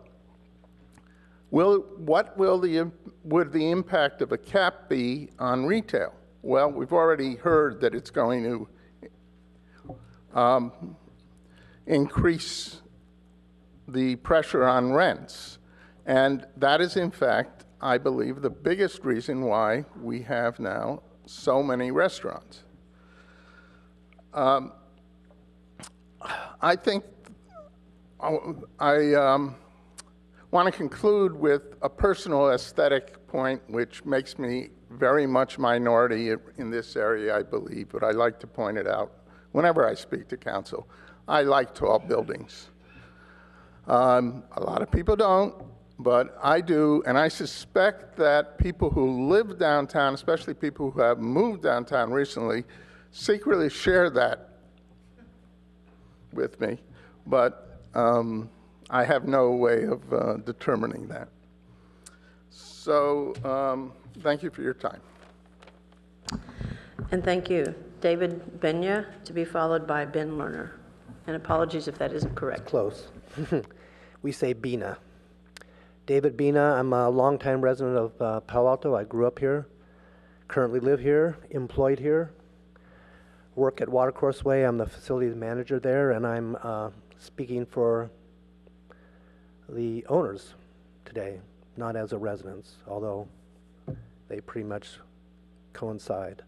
what would the impact of a cap be on retail? Well, we've already heard that it's going to increase the pressure on rents. And that is, in fact, I believe, the biggest reason why we have now so many restaurants. I think I want to conclude with a personal aesthetic point, which makes me very much minority in this area, I believe, but I like to point it out whenever I speak to council. I like tall buildings. A lot of people don't, but I do, and I suspect that people who live downtown, especially people who have moved downtown recently, secretly share that with me, but I have no way of determining that. So thank you for your time. And thank you. David Benya, to be followed by Ben Lerner. And apologies if that isn't correct. Close. We say Bina. David Bina, I'm a longtime resident of Palo Alto. I grew up here, currently live here, employed here, work at Watercourse Way. I'm the facilities manager there, and I'm speaking for the owners today, not as a resident, although they pretty much coincide.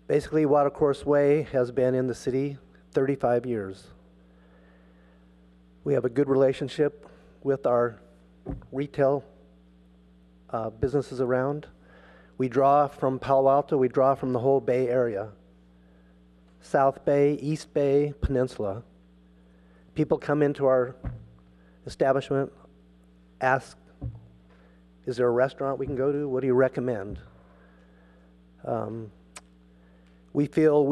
Basically, Watercourse Way has been in the city 35 years. We have a good relationship with our retail businesses around. We draw from Palo Alto, we draw from the whole Bay Area. South Bay, East Bay, Peninsula. People come into our establishment, ask, is there a restaurant we can go to? What do you recommend? We feel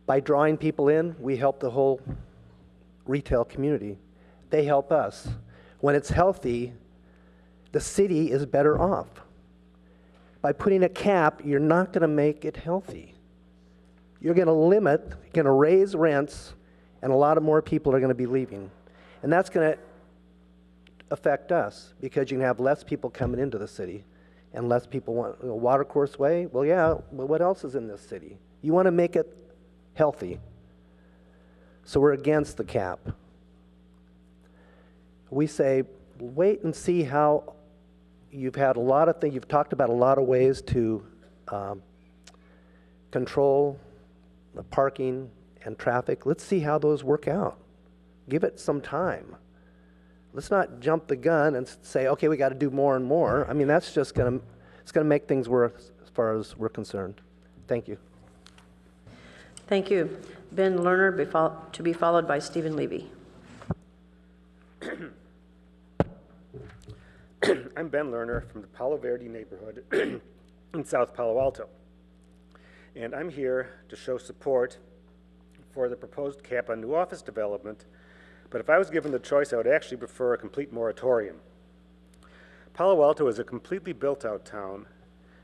by drawing people in, we help the whole retail community. They help us. When it's healthy, the city is better off. By putting a cap, you're not going to make it healthy. You're going to limit, you're going to raise rents, and a lot of more people are going to be leaving. And that's going to affect us because you can have less people coming into the city and less people want Watercourse Way. Well, yeah, but what else is in this city? You want to make it healthy. So we're against the cap. We say, wait and see how you've had a lot of things, you've talked about a lot of ways to control the parking and traffic. Let's see how those work out. Give it some time. Let's not jump the gun and say, okay, we got to do more and more. I mean, that's just going to make things worse as far as we're concerned. Thank you. Thank you. Ben Lerner, to be followed by Stephen Levy. I'm Ben Lerner from the Palo Verde neighborhood in South Palo Alto. And I'm here to show support for the proposed cap on new office development, but if I was given the choice, I would actually prefer a complete moratorium. Palo Alto is a completely built-out town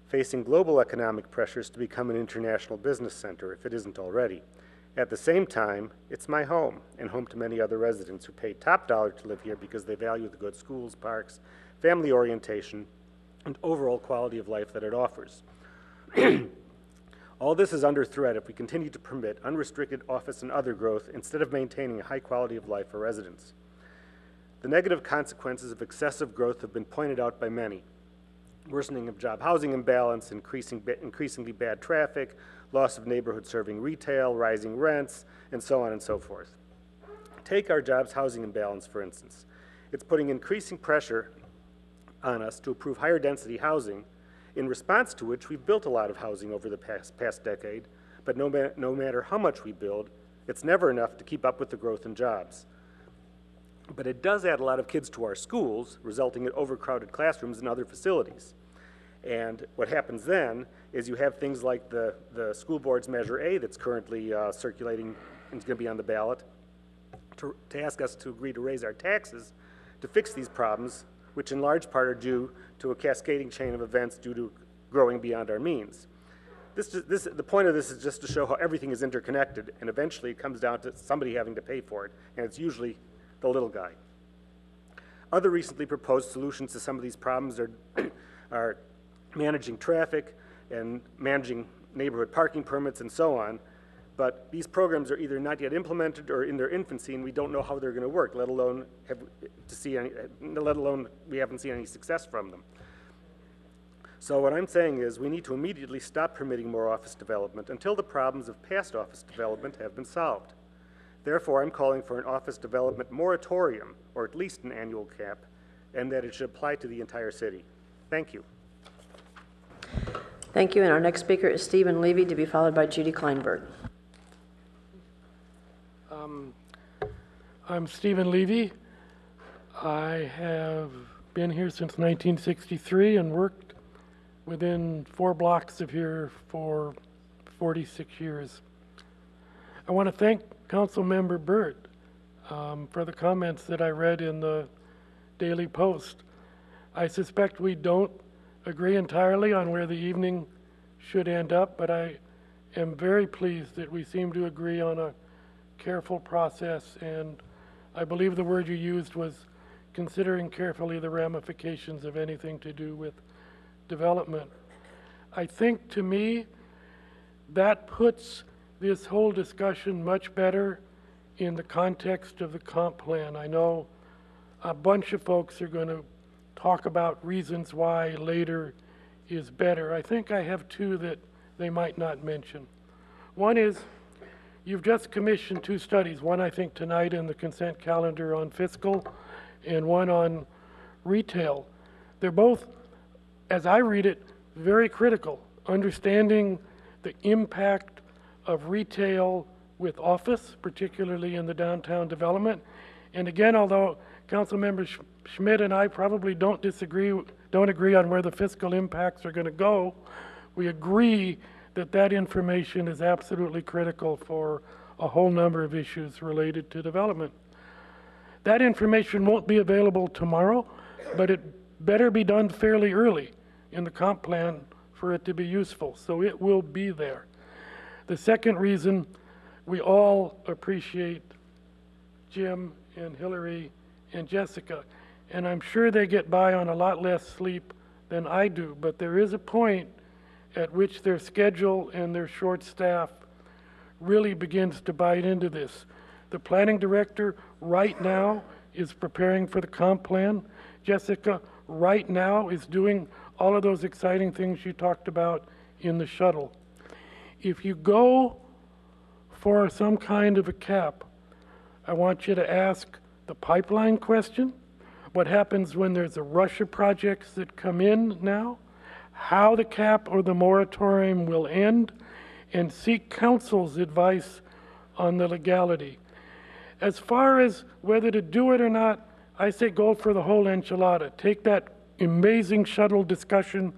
facing global economic pressures to become an international business center, if it isn't already. At the same time, it's my home and home to many other residents who pay top dollar to live here because they value the good schools, parks, family orientation, and overall quality of life that it offers. All this is under threat if we continue to permit unrestricted office and other growth instead of maintaining a high quality of life for residents. The negative consequences of excessive growth have been pointed out by many. Worsening of job-housing imbalance, increasingly bad traffic, loss of neighborhood serving retail, rising rents, and so on and so forth. Take our jobs-housing imbalance, for instance. It's putting increasing pressure on us to approve higher density housing, in response to which we've built a lot of housing over the past decade, but no matter how much we build, it's never enough to keep up with the growth in jobs. But it does add a lot of kids to our schools, resulting in overcrowded classrooms and other facilities. And what happens then is you have things like the school board's Measure A that's currently circulating and is going to be on the ballot to ask us to agree to raise our taxes to fix these problems, which in large part are due to a cascading chain of events due to growing beyond our means. The point of this is just to show how everything is interconnected, and eventually it comes down to somebody having to pay for it, and it's usually the little guy. Other recently proposed solutions to some of these problems are managing traffic and managing neighborhood parking permits and so on, but these programs are either not yet implemented or in their infancy, and we don't know how they're going to work, let alone we haven't seen any success from them. So what I'm saying is we need to immediately stop permitting more office development until the problems of past office development have been solved. Therefore, I'm calling for an office development moratorium, or at least an annual cap, and that it should apply to the entire city. Thank you. Thank you. And our next speaker is Stephen Levy, to be followed by Judy Kleinberg. I'm Stephen Levy. I have been here since 1963 and worked within 4 blocks of here for 46 years. I want to thank Councilmember Burt for the comments that I read in the Daily Post. I suspect we don't agree entirely on where the evening should end up, but I am very pleased that we seem to agree on a careful process, and I believe the word you used was considering carefully the ramifications of anything to do with development. I think, to me, that puts this whole discussion much better in the context of the comp plan. I know a bunch of folks are going to talk about reasons why later is better. I think I have 2 that they might not mention. One is, you've just commissioned 2 studies, one I think tonight in the consent calendar on fiscal and one on retail. They're both, as I read it, very critical, understanding the impact of retail with office, particularly in the downtown development. And again, although Councilmember Schmidt and I probably don't agree on where the fiscal impacts are going to go, we agree that that information is absolutely critical for a whole number of issues related to development. That information won't be available tomorrow, but it better be done fairly early in the comp plan for it to be useful, so it will be there. The second reason, we all appreciate Jim and Hillary and Jessica, and I'm sure they get by on a lot less sleep than I do, but there is a point at which their schedule and their short staff really begins to bite into this. The planning director right now is preparing for the comp plan. Jessica right now is doing all of those exciting things you talked about in the shuttle. If you go for some kind of a cap, I want you to ask the pipeline question. What happens when there's a rush of projects that come in now? How the cap or the moratorium will end, and seek council's advice on the legality. As far as whether to do it or not, I say go for the whole enchilada. Take that amazing shuttle discussion,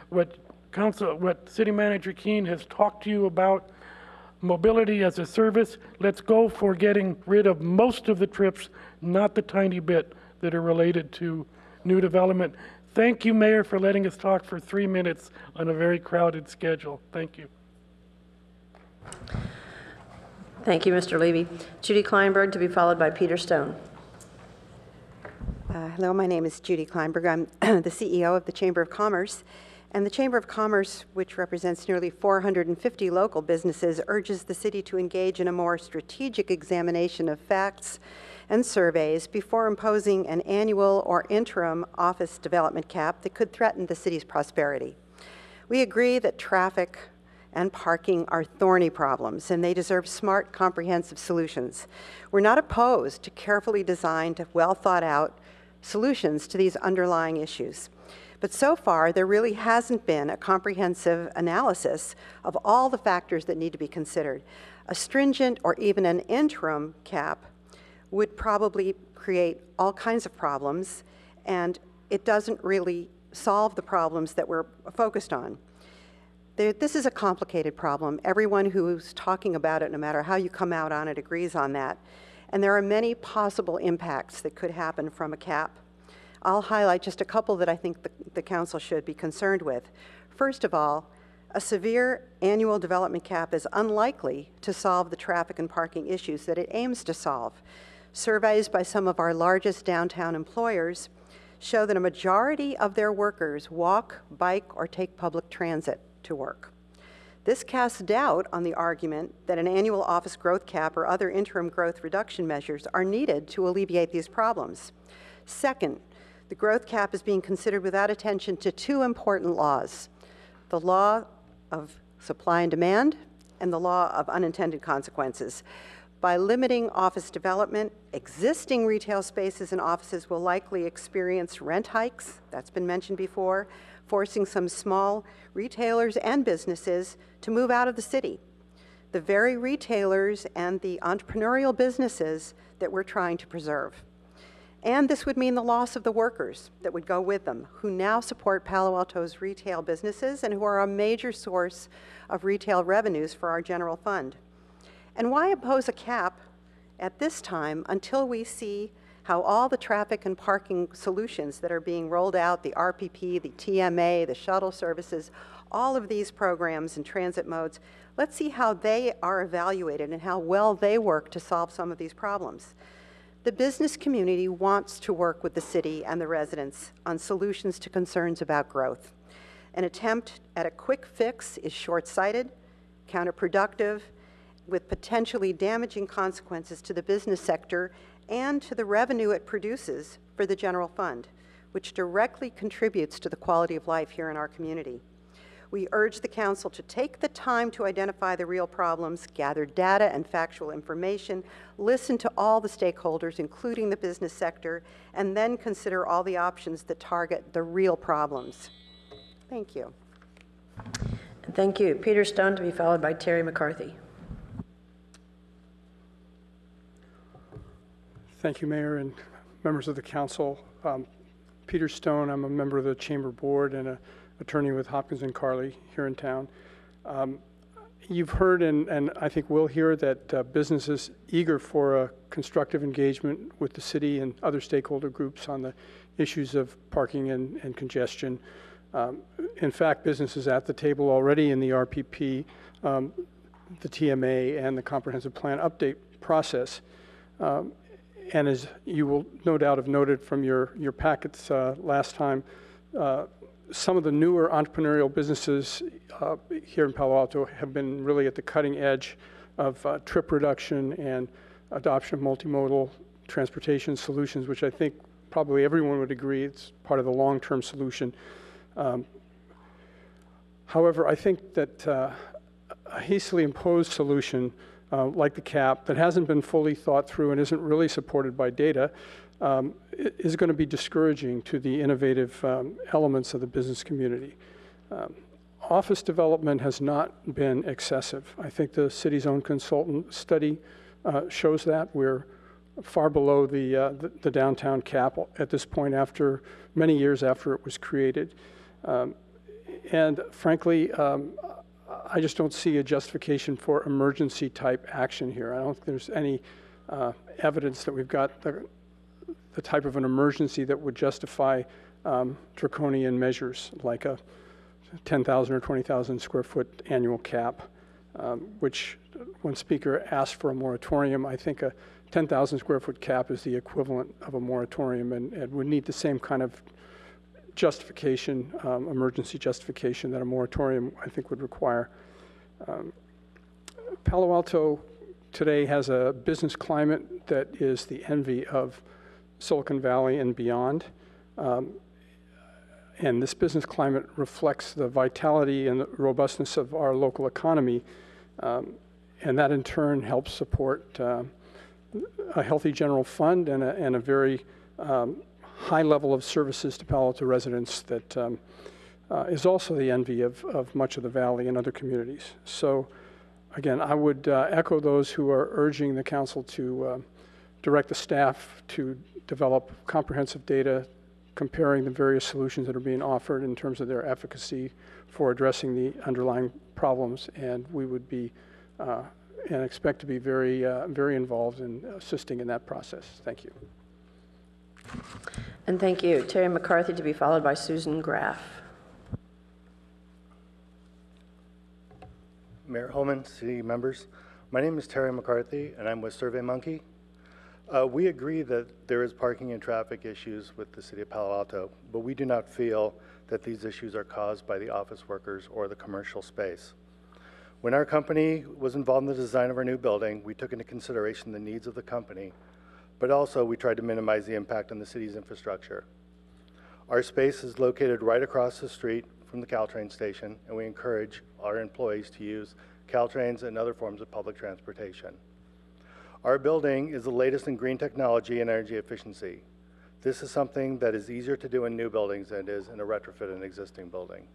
what City Manager Keene has talked to you about, mobility as a service. Let's go for getting rid of most of the trips, not the tiny bit that are related to new development. Thank you, Mayor, for letting us talk for 3 minutes on a very crowded schedule. Thank you. Thank you, Mr. Levy. Judy Kleinberg, to be followed by Peter Stone. Hello, my name is Judy Kleinberg. I'm the CEO of the Chamber of Commerce. And the Chamber of Commerce, which represents nearly 450 local businesses, urges the city to engage in a more strategic examination of facts and surveys before imposing an annual or interim office development cap that could threaten the city's prosperity. We agree that traffic and parking are thorny problems, and they deserve smart, comprehensive solutions. We're not opposed to carefully designed, well-thought-out solutions to these underlying issues. But so far, there really hasn't been a comprehensive analysis of all the factors that need to be considered. A stringent or even an interim cap would probably create all kinds of problems, and it doesn't really solve the problems that we're focused on. This is a complicated problem. Everyone who's talking about it, no matter how you come out on it, agrees on that. And there are many possible impacts that could happen from a cap. I'll highlight just a couple that I think the council should be concerned with. First of all, a severe annual development cap is unlikely to solve the traffic and parking issues that it aims to solve. Surveys by some of our largest downtown employers show that a majority of their workers walk, bike, or take public transit to work. This casts doubt on the argument that an annual office growth cap or other interim growth reduction measures are needed to alleviate these problems. Second, the growth cap is being considered without attention to 2 important laws: the law of supply and demand and the law of unintended consequences. By limiting office development, existing retail spaces and offices will likely experience rent hikes, that's been mentioned before, forcing some small retailers and businesses to move out of the city. The very retailers and the entrepreneurial businesses that we're trying to preserve. And this would mean the loss of the workers that would go with them, who now support Palo Alto's retail businesses and who are a major source of retail revenues for our general fund. And why impose a cap at this time until we see how all the traffic and parking solutions that are being rolled out, the RPP, the TMA, the shuttle services, all of these programs and transit modes, let's see how they are evaluated and how well they work to solve some of these problems. The business community wants to work with the city and the residents on solutions to concerns about growth. An attempt at a quick fix is short-sighted, counterproductive, with potentially damaging consequences to the business sector and to the revenue it produces for the general fund, which directly contributes to the quality of life here in our community. We urge the Council to take the time to identify the real problems, gather data and factual information, listen to all the stakeholders, including the business sector, and then consider all the options that target the real problems. Thank you. Thank you. Peter Stone, to be followed by Terry McCarthy. Thank you, Mayor and members of the Council. Peter Stone, I'm a member of the Chamber Board and an attorney with Hopkins and Carley here in town. You've heard, and I think we'll hear, that businesses eager for a constructive engagement with the city and other stakeholder groups on the issues of parking and congestion. In fact, businesses at the table already in the RPP, the TMA, and the comprehensive plan update process. And as you will no doubt have noted from your packets last time, some of the newer entrepreneurial businesses here in Palo Alto have been really at the cutting edge of trip reduction and adoption of multimodal transportation solutions, which I think probably everyone would agree it's part of the long-term solution. However, I think that a hastily imposed solution like the cap that hasn't been fully thought through and isn't really supported by data is going to be discouraging to the innovative elements of the business community. Office development has not been excessive. I think the city's own consultant study shows that. We're far below the downtown cap at this point, after many years after it was created. And frankly, I just don't see a justification for emergency type action here. I don't think there's any evidence that we've got the type of an emergency that would justify draconian measures like a 10,000 or 20,000 square foot annual cap, which when Speaker asked for a moratorium, I think a 10,000 square foot cap is the equivalent of a moratorium and would need the same kind of justification, emergency justification, that a moratorium, I think, would require. Palo Alto today has a business climate that is the envy of Silicon Valley and beyond. And this business climate reflects the vitality and the robustness of our local economy. And that in turn helps support a healthy general fund and a very high level of services to Palo Alto residents that is also the envy of much of the Valley and other communities. So again, I would echo those who are urging the council to direct the staff to develop comprehensive data comparing the various solutions that are being offered in terms of their efficacy for addressing the underlying problems. And we would be and expect to be very, very involved in assisting in that process. Thank you. And thank you. Terry McCarthy, to be followed by Susan Graff. Mayor Holman, city members, my name is Terry McCarthy, and I'm with SurveyMonkey. We agree that there is parking and traffic issues with the city of Palo Alto, but we do not feel that these issues are caused by the office workers or the commercial space. When our company was involved in the design of our new building, we took into consideration the needs of the company, but also we tried to minimize the impact on the city's infrastructure. Our space is located right across the street from the Caltrain station, and we encourage our employees to use Caltrains and other forms of public transportation. Our building is the latest in green technology and energy efficiency. This is something that is easier to do in new buildings than it is in a retrofit an existing building.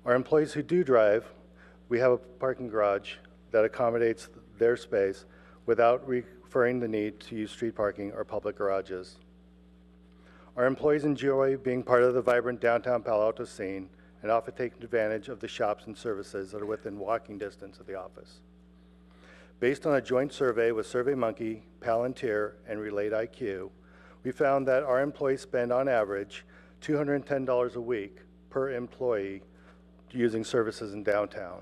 Our employees who do drive, we have a parking garage that accommodates their space without referring the need to use street parking or public garages. Our employees enjoy being part of the vibrant downtown Palo Alto scene and often take advantage of the shops and services that are within walking distance of the office. Based on a joint survey with SurveyMonkey, Palantir, and Relate IQ, we found that our employees spend on average $210 a week per employee using services in downtown.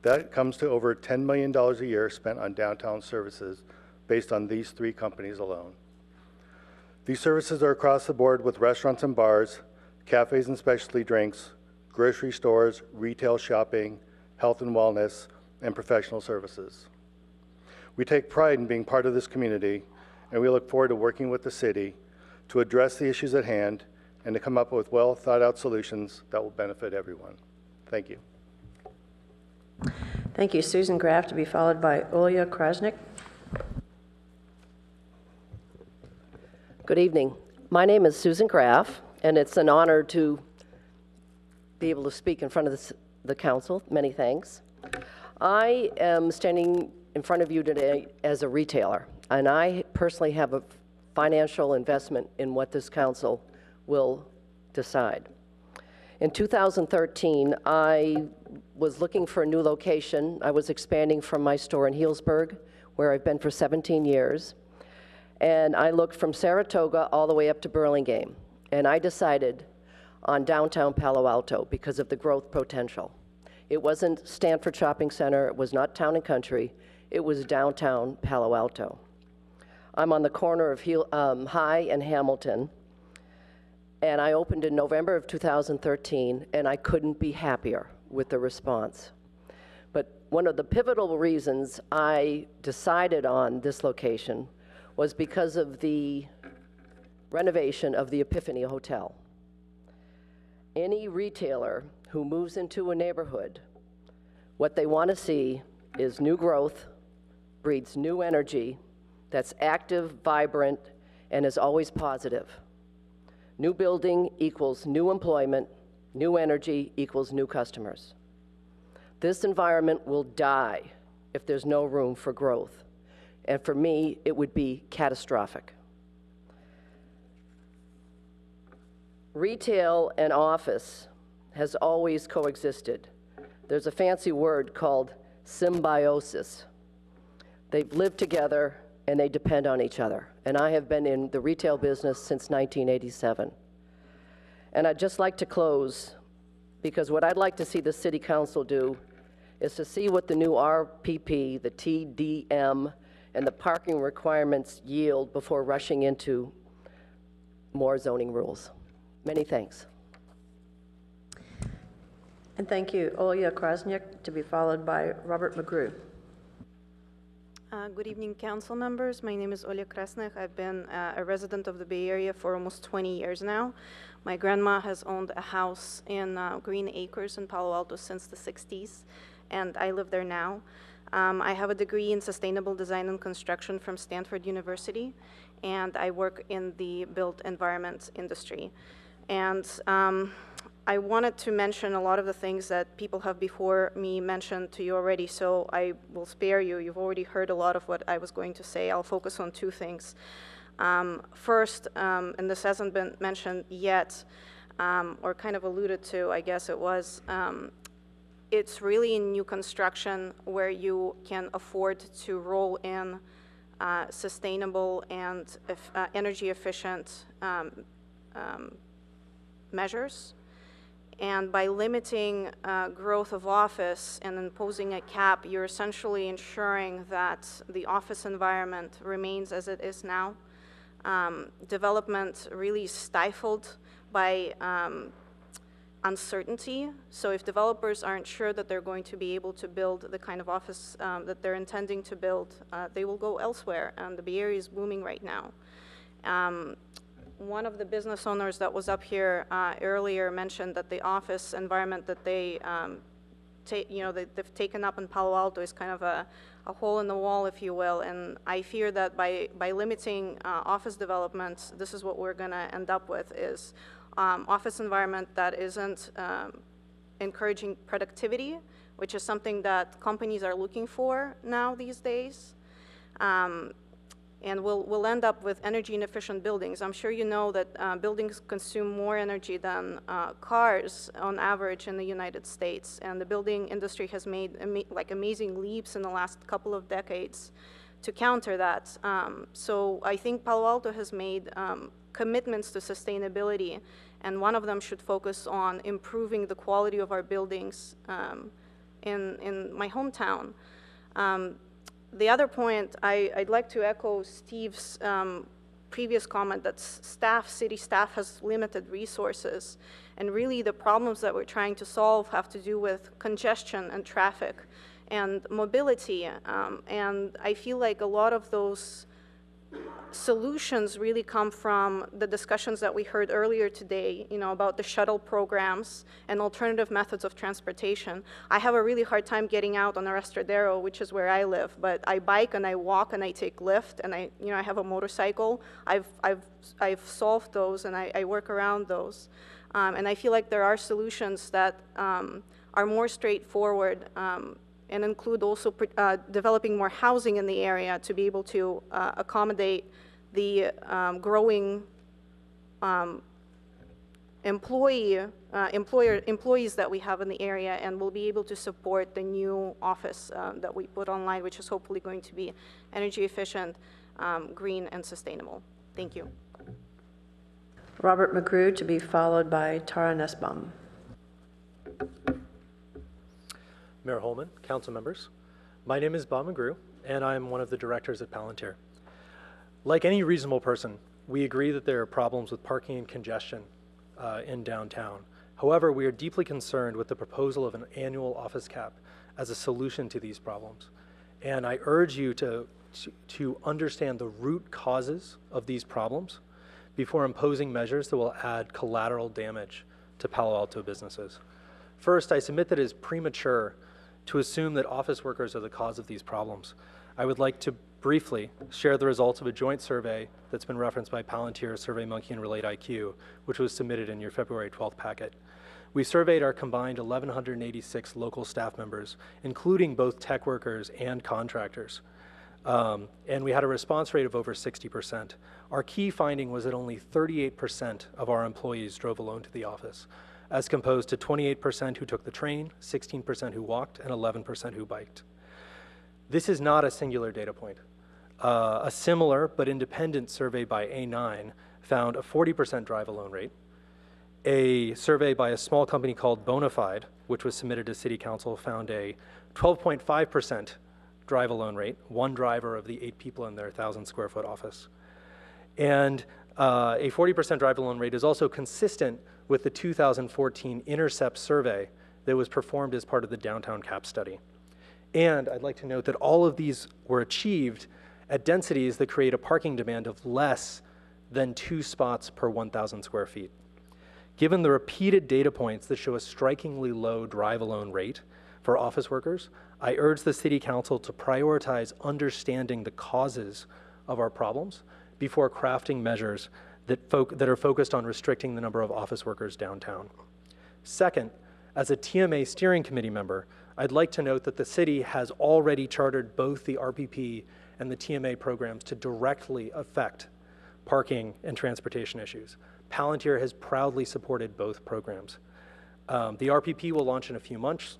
That comes to over $10 million a year spent on downtown services based on these 3 companies alone. These services are across the board with restaurants and bars, cafes and specialty drinks, grocery stores, retail shopping, health and wellness, and professional services. We take pride in being part of this community, and we look forward to working with the city to address the issues at hand and to come up with well thought out solutions that will benefit everyone. Thank you. Thank you. Susan Graff, to be followed by Olya Krasnik. Good evening. My name is Susan Graff, and it's an honor to be able to speak in front of the council. Many thanks. I am standing in front of you today as a retailer, and I personally have a financial investment in what this council will decide. In 2013, I was looking for a new location. I was expanding from my store in Healdsburg, where I've been for 17 years. And I looked from Saratoga all the way up to Burlingame. And I decided on downtown Palo Alto because of the growth potential. It wasn't Stanford Shopping Center. It was not Town and Country. It was downtown Palo Alto. I'm on the corner of High and Hamilton. And I opened in November of 2013, and I couldn't be happier with the response. But one of the pivotal reasons I decided on this location was because of the renovation of the Epiphany Hotel. Any retailer who moves into a neighborhood, what they want to see is new growth, breeds new energy, that's active, vibrant, and is always positive. New building equals new employment, new energy equals new customers. This environment will die if there's no room for growth. And for me, it would be catastrophic. Retail and office has always coexisted. There's a fancy word called symbiosis. They've lived together and they depend on each other. And I have been in the retail business since 1987. And I'd just like to close, because what I'd like to see the City Council do is to see what the new RPP, the TDM, and the parking requirements yield before rushing into more zoning rules. Many thanks. And thank you, Olya Krasnik, to be followed by Robert McGrew. Good evening, council members. My name is Olya Krasnik. I've been a resident of the Bay Area for almost 20 years now. My grandma has owned a house in Green Acres in Palo Alto since the 60s, and I live there now. I have a degree in sustainable design and construction from Stanford University, and I work in the built environment industry. And I wanted to mention a lot of the things that people have before me mentioned to you already, so I will spare you. You've already heard a lot of what I was going to say. I'll focus on 2 things. First, and this hasn't been mentioned yet, or kind of alluded to, I guess it was, it's really in new construction where you can afford to roll in sustainable and energy efficient measures. And by limiting growth of office and imposing a cap, you're essentially ensuring that the office environment remains as it is now. Development really stifled by uncertainty. So if developers aren't sure that they're going to be able to build the kind of office that they're intending to build, they will go elsewhere. And the Bay Area is booming right now. One of the business owners that was up here earlier mentioned that the office environment that they've taken up in Palo Alto is kind of a hole in the wall, if you will. And I fear that by limiting office developments, this is what we're going to end up with, is office environment that isn't encouraging productivity, which is something that companies are looking for now these days. And we'll end up with energy inefficient buildings. I'm sure you know that buildings consume more energy than cars on average in the United States. And the building industry has made amazing leaps in the last couple of decades to counter that. So I think Palo Alto has made commitments to sustainability, and one of them should focus on improving the quality of our buildings in my hometown. The other point, I'd like to echo Steve's previous comment that city staff has limited resources. And really the problems that we're trying to solve have to do with congestion and traffic and mobility. And I feel like a lot of those solutions really come from the discussions that we heard earlier today, about the shuttle programs and alternative methods of transportation. I have a really hard time getting out on Arrestradero, which is where I live, but I bike and I walk and I take Lyft, and I have a motorcycle. I've solved those, and I work around those. And I feel like there are solutions that are more straightforward, and include also developing more housing in the area to be able to accommodate the growing employees that we have in the area, and we'll be able to support the new office that we put online, which is hopefully going to be energy efficient, green, and sustainable. Thank you. Robert McGrew, to be followed by Tara Nussbaum. Mayor Holman, council members, my name is Bob McGrew, and I'm one of the directors at Palantir. Like any reasonable person, we agree that there are problems with parking and congestion in downtown. However, we are deeply concerned with the proposal of an annual office cap as a solution to these problems. And I urge you to understand the root causes of these problems before imposing measures that will add collateral damage to Palo Alto businesses. First, I submit that it is premature to assume that office workers are the cause of these problems. I would like to briefly share the results of a joint survey that's been referenced by Palantir, SurveyMonkey, and RelateIQ, which was submitted in your February 12th packet. We surveyed our combined 1,186 local staff members, including both tech workers and contractors. And we had a response rate of over 60%. Our key finding was that only 38% of our employees drove alone to the office, as composed to 28% who took the train, 16% who walked, and 11% who biked. This is not a singular data point. A similar but independent survey by A9 found a 40% drive alone rate. A survey by a small company called Bonafide, which was submitted to City Council, found a 12.5% drive alone rate, one driver of the 8 people in their 1,000 square foot office. And a 40% drive alone rate is also consistent with the 2014 Intercept survey that was performed as part of the Downtown CAP study. And I'd like to note that all of these were achieved at densities that create a parking demand of less than 2 spots per 1,000 square feet. Given the repeated data points that show a strikingly low drive alone rate for office workers, I urge the City Council to prioritize understanding the causes of our problems before crafting measures that are focused on restricting the number of office workers downtown. Second, as a TMA steering committee member, I'd like to note that the city has already chartered both the RPP and the TMA programs to directly affect parking and transportation issues. Palantir has proudly supported both programs. The RPP will launch in a few months.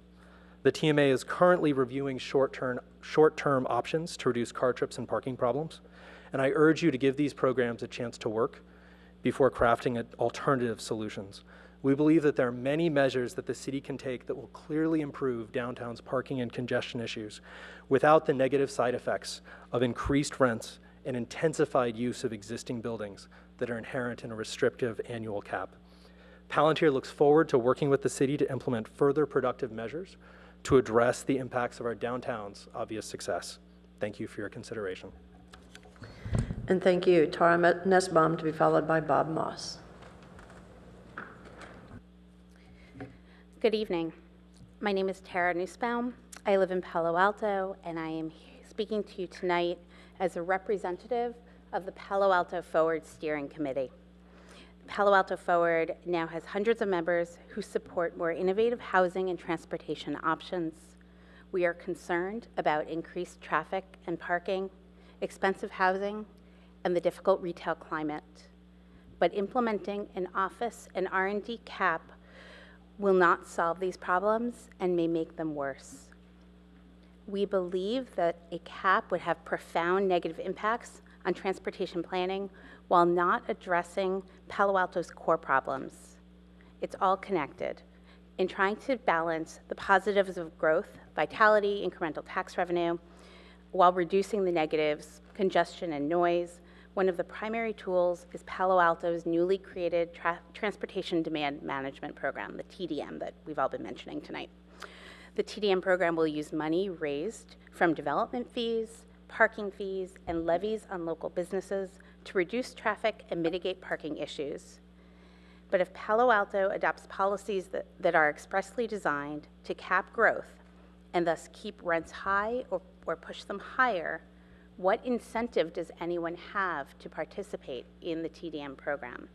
The TMA is currently reviewing short-term options to reduce car trips and parking problems. And I urge you to give these programs a chance to work before crafting alternative solutions. We believe that there are many measures that the city can take that will clearly improve downtown's parking and congestion issues without the negative side effects of increased rents and intensified use of existing buildings that are inherent in a restrictive annual cap. Palantir looks forward to working with the city to implement further productive measures to address the impacts of our downtown's obvious success. Thank you for your consideration. And thank you. Tara Nussbaum, to be followed by Bob Moss. Good evening. My name is Tara Nussbaum. I live in Palo Alto, and I am speaking to you tonight as a representative of the Palo Alto Forward Steering Committee. Palo Alto Forward now has hundreds of members who support more innovative housing and transportation options. We are concerned about increased traffic and parking, expensive housing, and the difficult retail climate. But implementing an office and R&D cap will not solve these problems and may make them worse. We believe that a cap would have profound negative impacts on transportation planning while not addressing Palo Alto's core problems. It's all connected. In trying to balance the positives of growth, vitality, incremental tax revenue, while reducing the negatives, congestion and noise, one of the primary tools is Palo Alto's newly created Transportation Demand Management Program, the TDM that we've all been mentioning tonight. The TDM program will use money raised from development fees, parking fees, and levies on local businesses to reduce traffic and mitigate parking issues. But if Palo Alto adopts policies that are expressly designed to cap growth and thus keep rents high or push them higher, what incentive does anyone have to participate in the TDM program?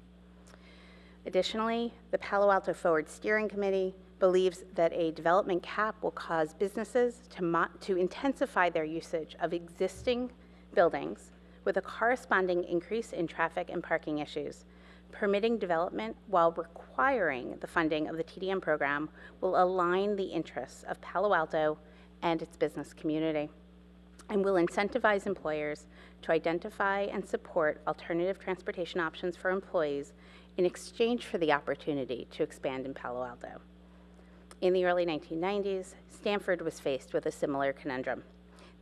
Additionally, the Palo Alto Forward Steering Committee believes that a development cap will cause businesses to intensify their usage of existing buildings with a corresponding increase in traffic and parking issues. Permitting development while requiring the funding of the TDM program will align the interests of Palo Alto and its business community, and will incentivize employers to identify and support alternative transportation options for employees in exchange for the opportunity to expand in Palo Alto. In the early 1990s, Stanford was faced with a similar conundrum.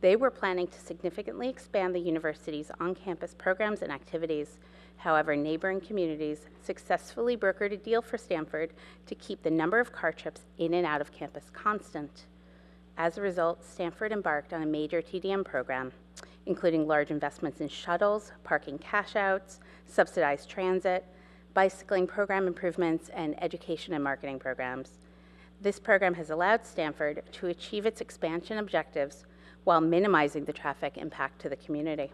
They were planning to significantly expand the university's on-campus programs and activities. However, neighboring communities successfully brokered a deal for Stanford to keep the number of car trips in and out of campus constant. As a result, Stanford embarked on a major TDM program, including large investments in shuttles, parking cash-outs, subsidized transit, bicycling program improvements, and education and marketing programs. This program has allowed Stanford to achieve its expansion objectives while minimizing the traffic impact to the community.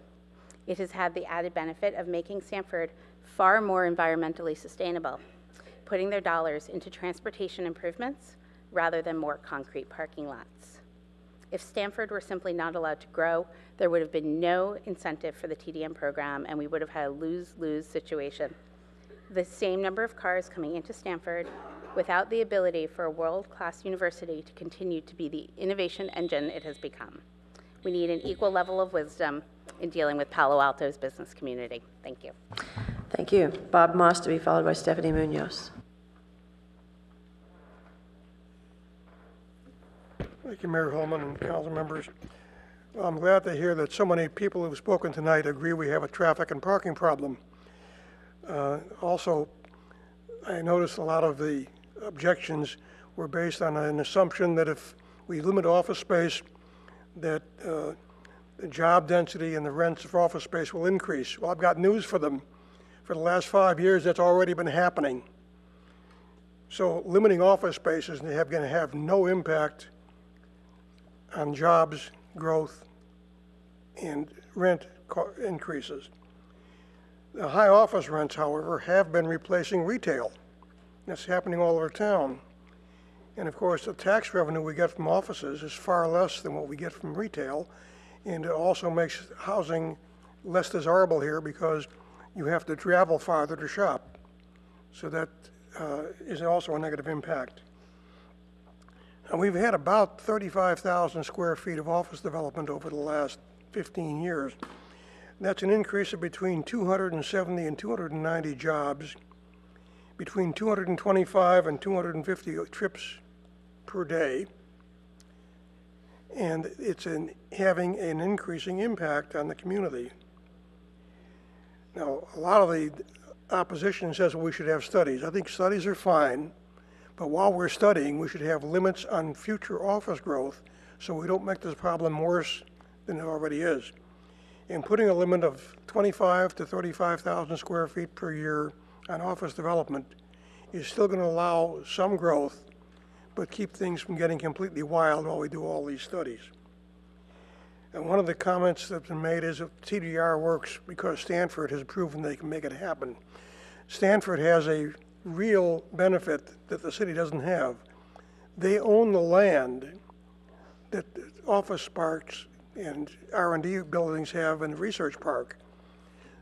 It has had the added benefit of making Stanford far more environmentally sustainable, putting their dollars into transportation improvements rather than more concrete parking lots. If Stanford were simply not allowed to grow, there would have been no incentive for the TDM program, and we would have had a lose-lose situation. The same number of cars coming into Stanford without the ability for a world-class university to continue to be the innovation engine it has become. We need an equal level of wisdom in dealing with Palo Alto's business community. Thank you. Thank you. Bob Moss to be followed by Stephanie Munoz. Thank you, Mayor Holman and council members. Well, I'm glad to hear that so many people who've spoken tonight agree we have a traffic and parking problem. Also, I noticed a lot of the objections were based on an assumption that if we limit office space, that the job density and the rents for office space will increase. Well, I've got news for them. For the last 5 years, that's already been happening. So limiting office spaces is going to have no impact on jobs, growth, and rent increases. The high office rents, however, have been replacing retail. That's happening all over town. And of course, the tax revenue we get from offices is far less than what we get from retail. And it also makes housing less desirable here because you have to travel farther to shop. So that is also a negative impact. And we've had about 35,000 square feet of office development over the last 15 years. That's an increase of between 270 and 290 jobs, between 225 and 250 trips per day. And it's having an increasing impact on the community. Now, a lot of the opposition says we should have studies. I think studies are fine, but while we're studying, we should have limits on future office growth so we don't make this problem worse than it already is. And putting a limit of 25 to 35,000 square feet per year on office development is still going to allow some growth, but keep things from getting completely wild while we do all these studies. And one of the comments that's been made is that TDR works because Stanford has proven they can make it happen. Stanford has a real benefit that the city doesn't have. They own the land that office parks and R&D buildings have in the research park.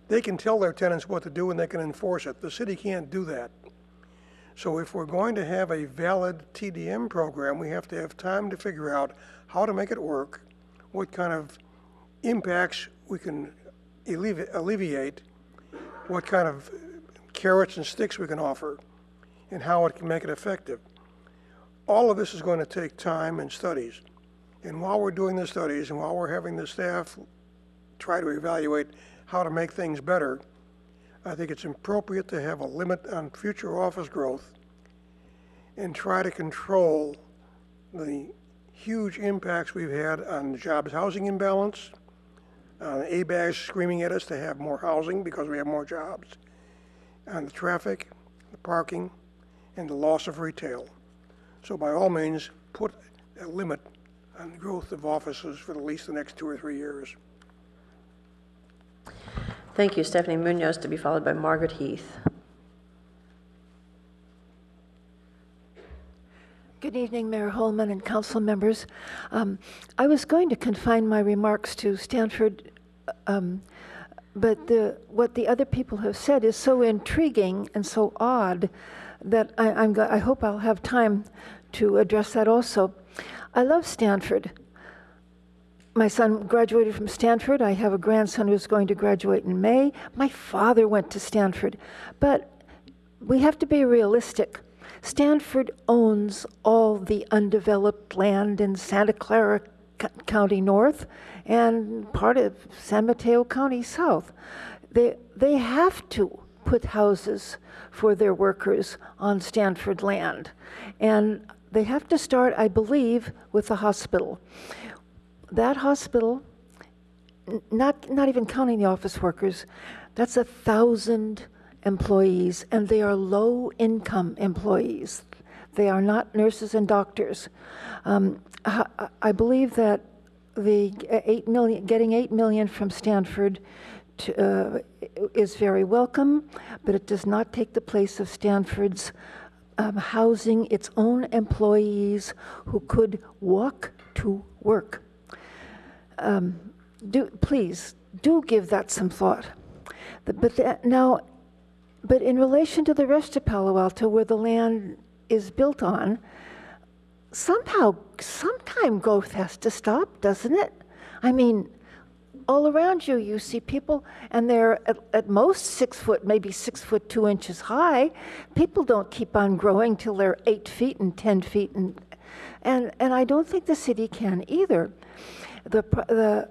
They can tell their tenants what to do and they can enforce it. The city can't do that. So if we're going to have a valid TDM program, we have to have time to figure out how to make it work, what kind of impacts we can alleviate, what kind of carrots and sticks we can offer, and how it can make it effective. All of this is going to take time and studies. And while we're doing the studies and while we're having the staff try to evaluate how to make things better, I think it's appropriate to have a limit on future office growth and try to control the huge impacts we've had on the jobs housing imbalance, on ABAGs screaming at us to have more housing because we have more jobs, on the traffic, the parking, and the loss of retail. So by all means, put a limit on the growth of offices for at least the next 2 or 3 years. Thank you, Stephanie Munoz, to be followed by Margaret Heath. Good evening, Mayor Holman and council members. I was going to confine my remarks to Stanford, but what the other people have said is so intriguing and so odd that I hope I'll have time to address that also. I love Stanford. My son graduated from Stanford. I have a grandson who's going to graduate in May. My father went to Stanford. But we have to be realistic. Stanford owns all the undeveloped land in Santa Clara County North and part of San Mateo County South. They have to put houses for their workers on Stanford land. And they have to start, I believe, with the hospital. That hospital, not even counting the office workers, that's 1,000 employees, and they are low-income employees. They are not nurses and doctors. I believe that the getting $8 million from Stanford is very welcome, but it does not take the place of Stanford's housing its own employees who could walk to work. Please do give that some thought. But in relation to the rest of Palo Alto, where the land is built on, sometime growth has to stop, doesn't it? I mean, all around you, you see people, and they're at most 6 foot, maybe 6 foot 2 inches high. People don't keep on growing till they're 8 feet and 10 feet, and I don't think the city can either. The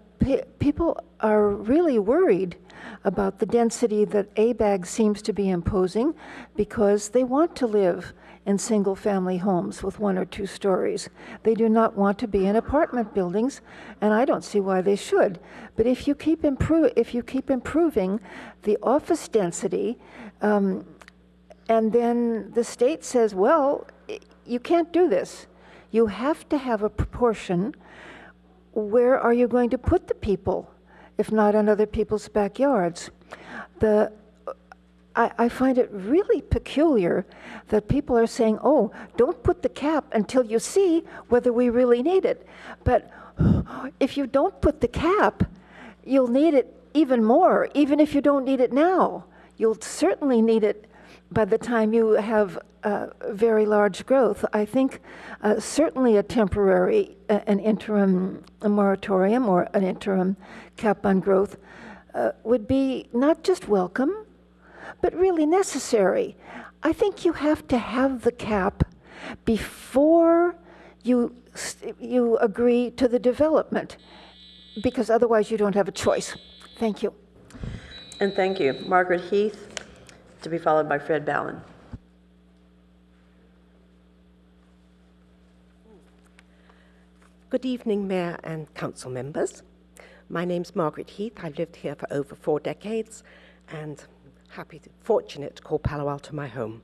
people are really worried about the density that ABAG seems to be imposing because they want to live in single-family homes with 1 or 2 stories. They do not want to be in apartment buildings, and I don't see why they should. But if you keep improving the office density, and then the state says, well, you can't do this. You have to have a proportion. Where are you going to put the people, if not in other people's backyards? I find it really peculiar that people are saying, oh, don't put the cap until you see whether we really need it. But if you don't put the cap, you'll need it even more, even if you don't need it now. You'll certainly need it by the time you have very large growth. I think certainly a temporary, an interim moratorium or an interim cap on growth would be not just welcome, but really necessary. I think you have to have the cap before you agree to the development, because otherwise you don't have a choice. Thank you. And thank you. Margaret Heath, to be followed by Fred Ballin. Good evening, Mayor and Council members. My name's Margaret Heath. I've lived here for over 4 decades and fortunate to call Palo Alto my home.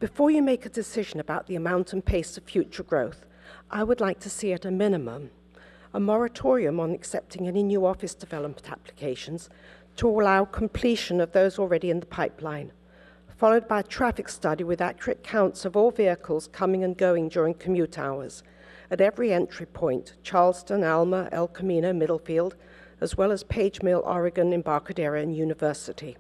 Before you make a decision about the amount and pace of future growth, I would like to see at a minimum a moratorium on accepting any new office development applications to allow completion of those already in the pipeline, followed by a traffic study with accurate counts of all vehicles coming and going during commute hours at every entry point, Charleston, Alma, El Camino, Middlefield, as well as Page Mill, Oregon, Embarcadero, and University,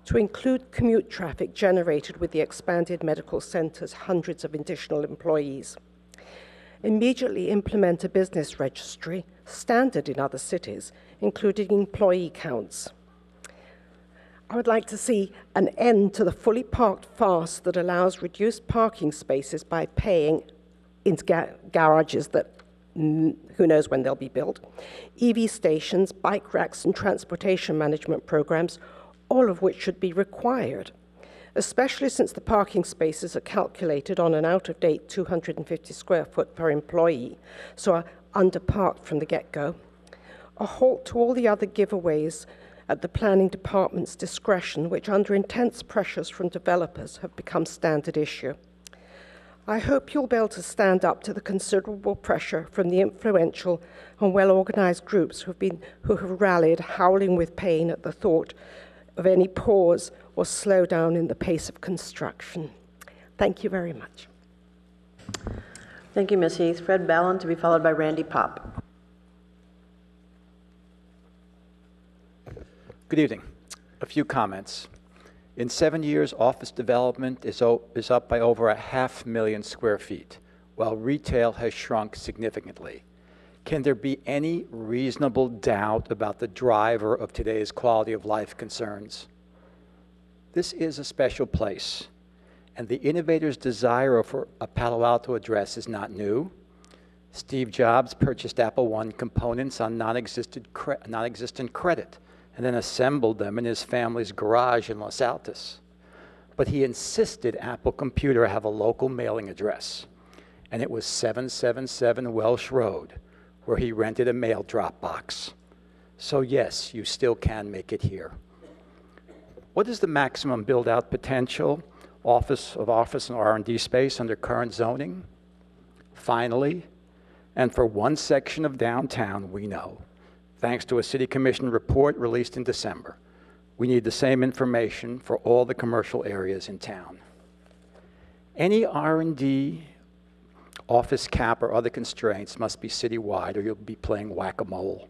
to include commute traffic generated with the expanded medical center's hundreds of additional employees. Immediately implement a business registry, standard in other cities, including employee counts. I would like to see an end to the fully parked farce that allows reduced parking spaces by paying into garages that who knows when they'll be built, EV stations, bike racks, and transportation management programs, all of which should be required, especially since the parking spaces are calculated on an out-of-date 250 square foot per employee, so are underparked from the get-go. A halt to all the other giveaways at the planning department's discretion, which under intense pressures from developers have become standard issue. I hope you'll be able to stand up to the considerable pressure from the influential and well-organized groups who have rallied, howling with pain at the thought of any pause or slowdown in the pace of construction. Thank you very much. Thank you, Ms. Heath. Fred Ballin, to be followed by Randy Pop. Good evening. A few comments. In 7 years, office development is up by over 500,000 square feet, while retail has shrunk significantly. Can there be any reasonable doubt about the driver of today's quality of life concerns? This is a special place, and the innovator's desire for a Palo Alto address is not new. Steve Jobs purchased Apple I components on non-existent credit and then assembled them in his family's garage in Los Altos. But he insisted Apple Computer have a local mailing address, and it was 777 Welsh Road, where he rented a mail drop box. So yes, you still can make it here. What is the maximum build-out potential of office and R&D space under current zoning? Finally, and for one section of downtown, we know, thanks to a City Commission report released in December, we need the same information for all the commercial areas in town. Any R&D, office cap, or other constraints must be citywide, or you'll be playing whack-a-mole.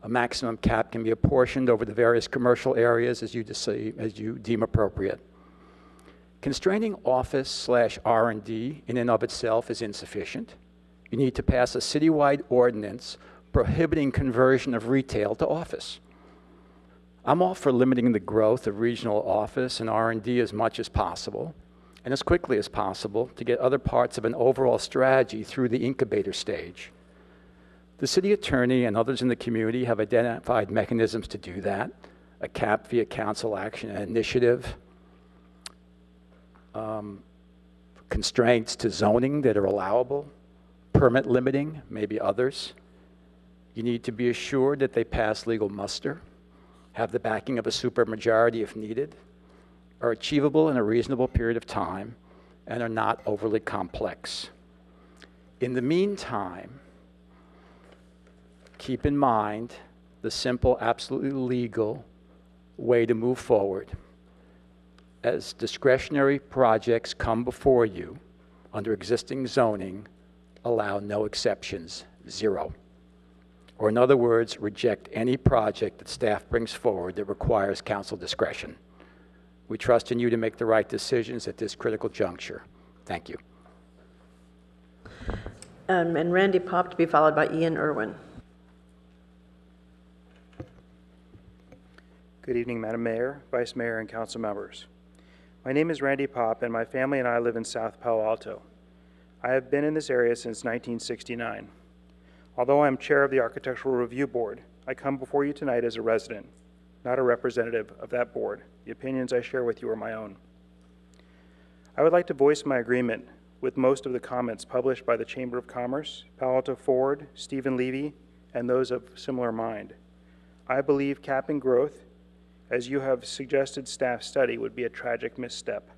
A maximum cap can be apportioned over the various commercial areas as you deem appropriate. Constraining office/R&D in and of itself is insufficient. You need to pass a citywide ordinance prohibiting conversion of retail to office. I'm all for limiting the growth of regional office and R&D as much as possible, and as quickly as possible to get other parts of an overall strategy through the incubator stage. The city attorney and others in the community have identified mechanisms to do that: a cap via council action and initiative, constraints to zoning that are allowable, permit limiting, maybe others. You need to be assured that they pass legal muster, have the backing of a supermajority if needed, are achievable in a reasonable period of time, and are not overly complex. In the meantime, keep in mind the simple, absolutely legal way to move forward. As discretionary projects come before you under existing zoning, allow no exceptions, zero. Or in other words, reject any project that staff brings forward that requires council discretion. We trust in you to make the right decisions at this critical juncture. Thank you. And Randy Pop, to be followed by Ian Irwin. Good evening, Madam Mayor, Vice Mayor, and council members. My name is Randy Pop, and my family and I live in South Palo Alto. I have been in this area since 1969. Although I am chair of the Architectural Review Board, I come before you tonight as a resident, not a representative of that board. The opinions I share with you are my own. I would like to voice my agreement with most of the comments published by the Chamber of Commerce, Palo Alto Forward, Stephen Levy, and those of similar mind. I believe capping growth, as you have suggested staff study, would be a tragic misstep.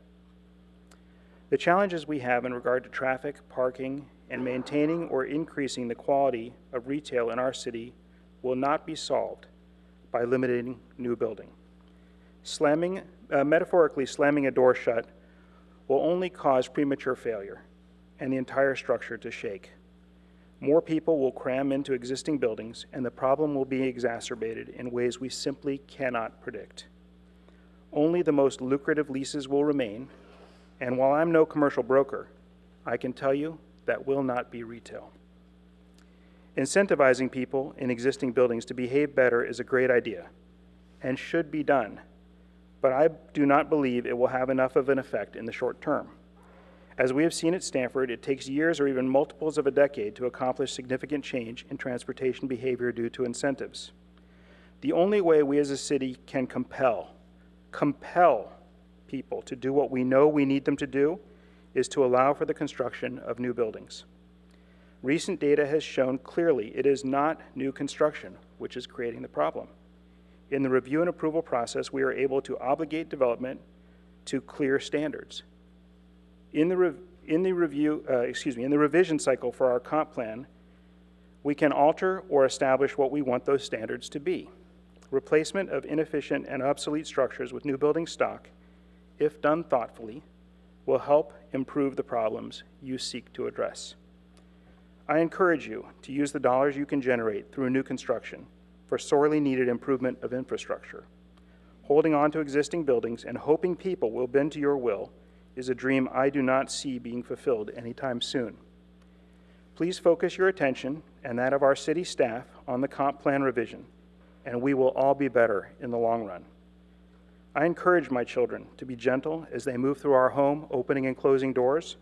The challenges we have in regard to traffic, parking, and maintaining or increasing the quality of retail in our city will not be solved by limiting new building. Metaphorically slamming a door shut will only cause premature failure and the entire structure to shake. More people will cram into existing buildings, and the problem will be exacerbated in ways we simply cannot predict. Only the most lucrative leases will remain, and while I'm no commercial broker, I can tell you that will not be retail. Incentivizing people in existing buildings to behave better is a great idea and should be done, but I do not believe it will have enough of an effect in the short term. As we have seen at Stanford, it takes years or even multiples of a decade to accomplish significant change in transportation behavior due to incentives. The only way we as a city can compel people to do what we know we need them to do is to allow for the construction of new buildings. Recent data has shown clearly it is not new construction which is creating the problem. In the review and approval process, we are able to obligate development to clear standards. In the revision cycle for our comp plan, we can alter or establish what we want those standards to be. Replacement of inefficient and obsolete structures with new building stock, if done thoughtfully, will help improve the problems you seek to address. I encourage you to use the dollars you can generate through new construction for sorely needed improvement of infrastructure. Holding on to existing buildings and hoping people will bend to your will is a dream I do not see being fulfilled anytime soon. Please focus your attention and that of our city staff on the comp plan revision, and we will all be better in the long run. I encourage my children to be gentle as they move through our home, opening and closing doors,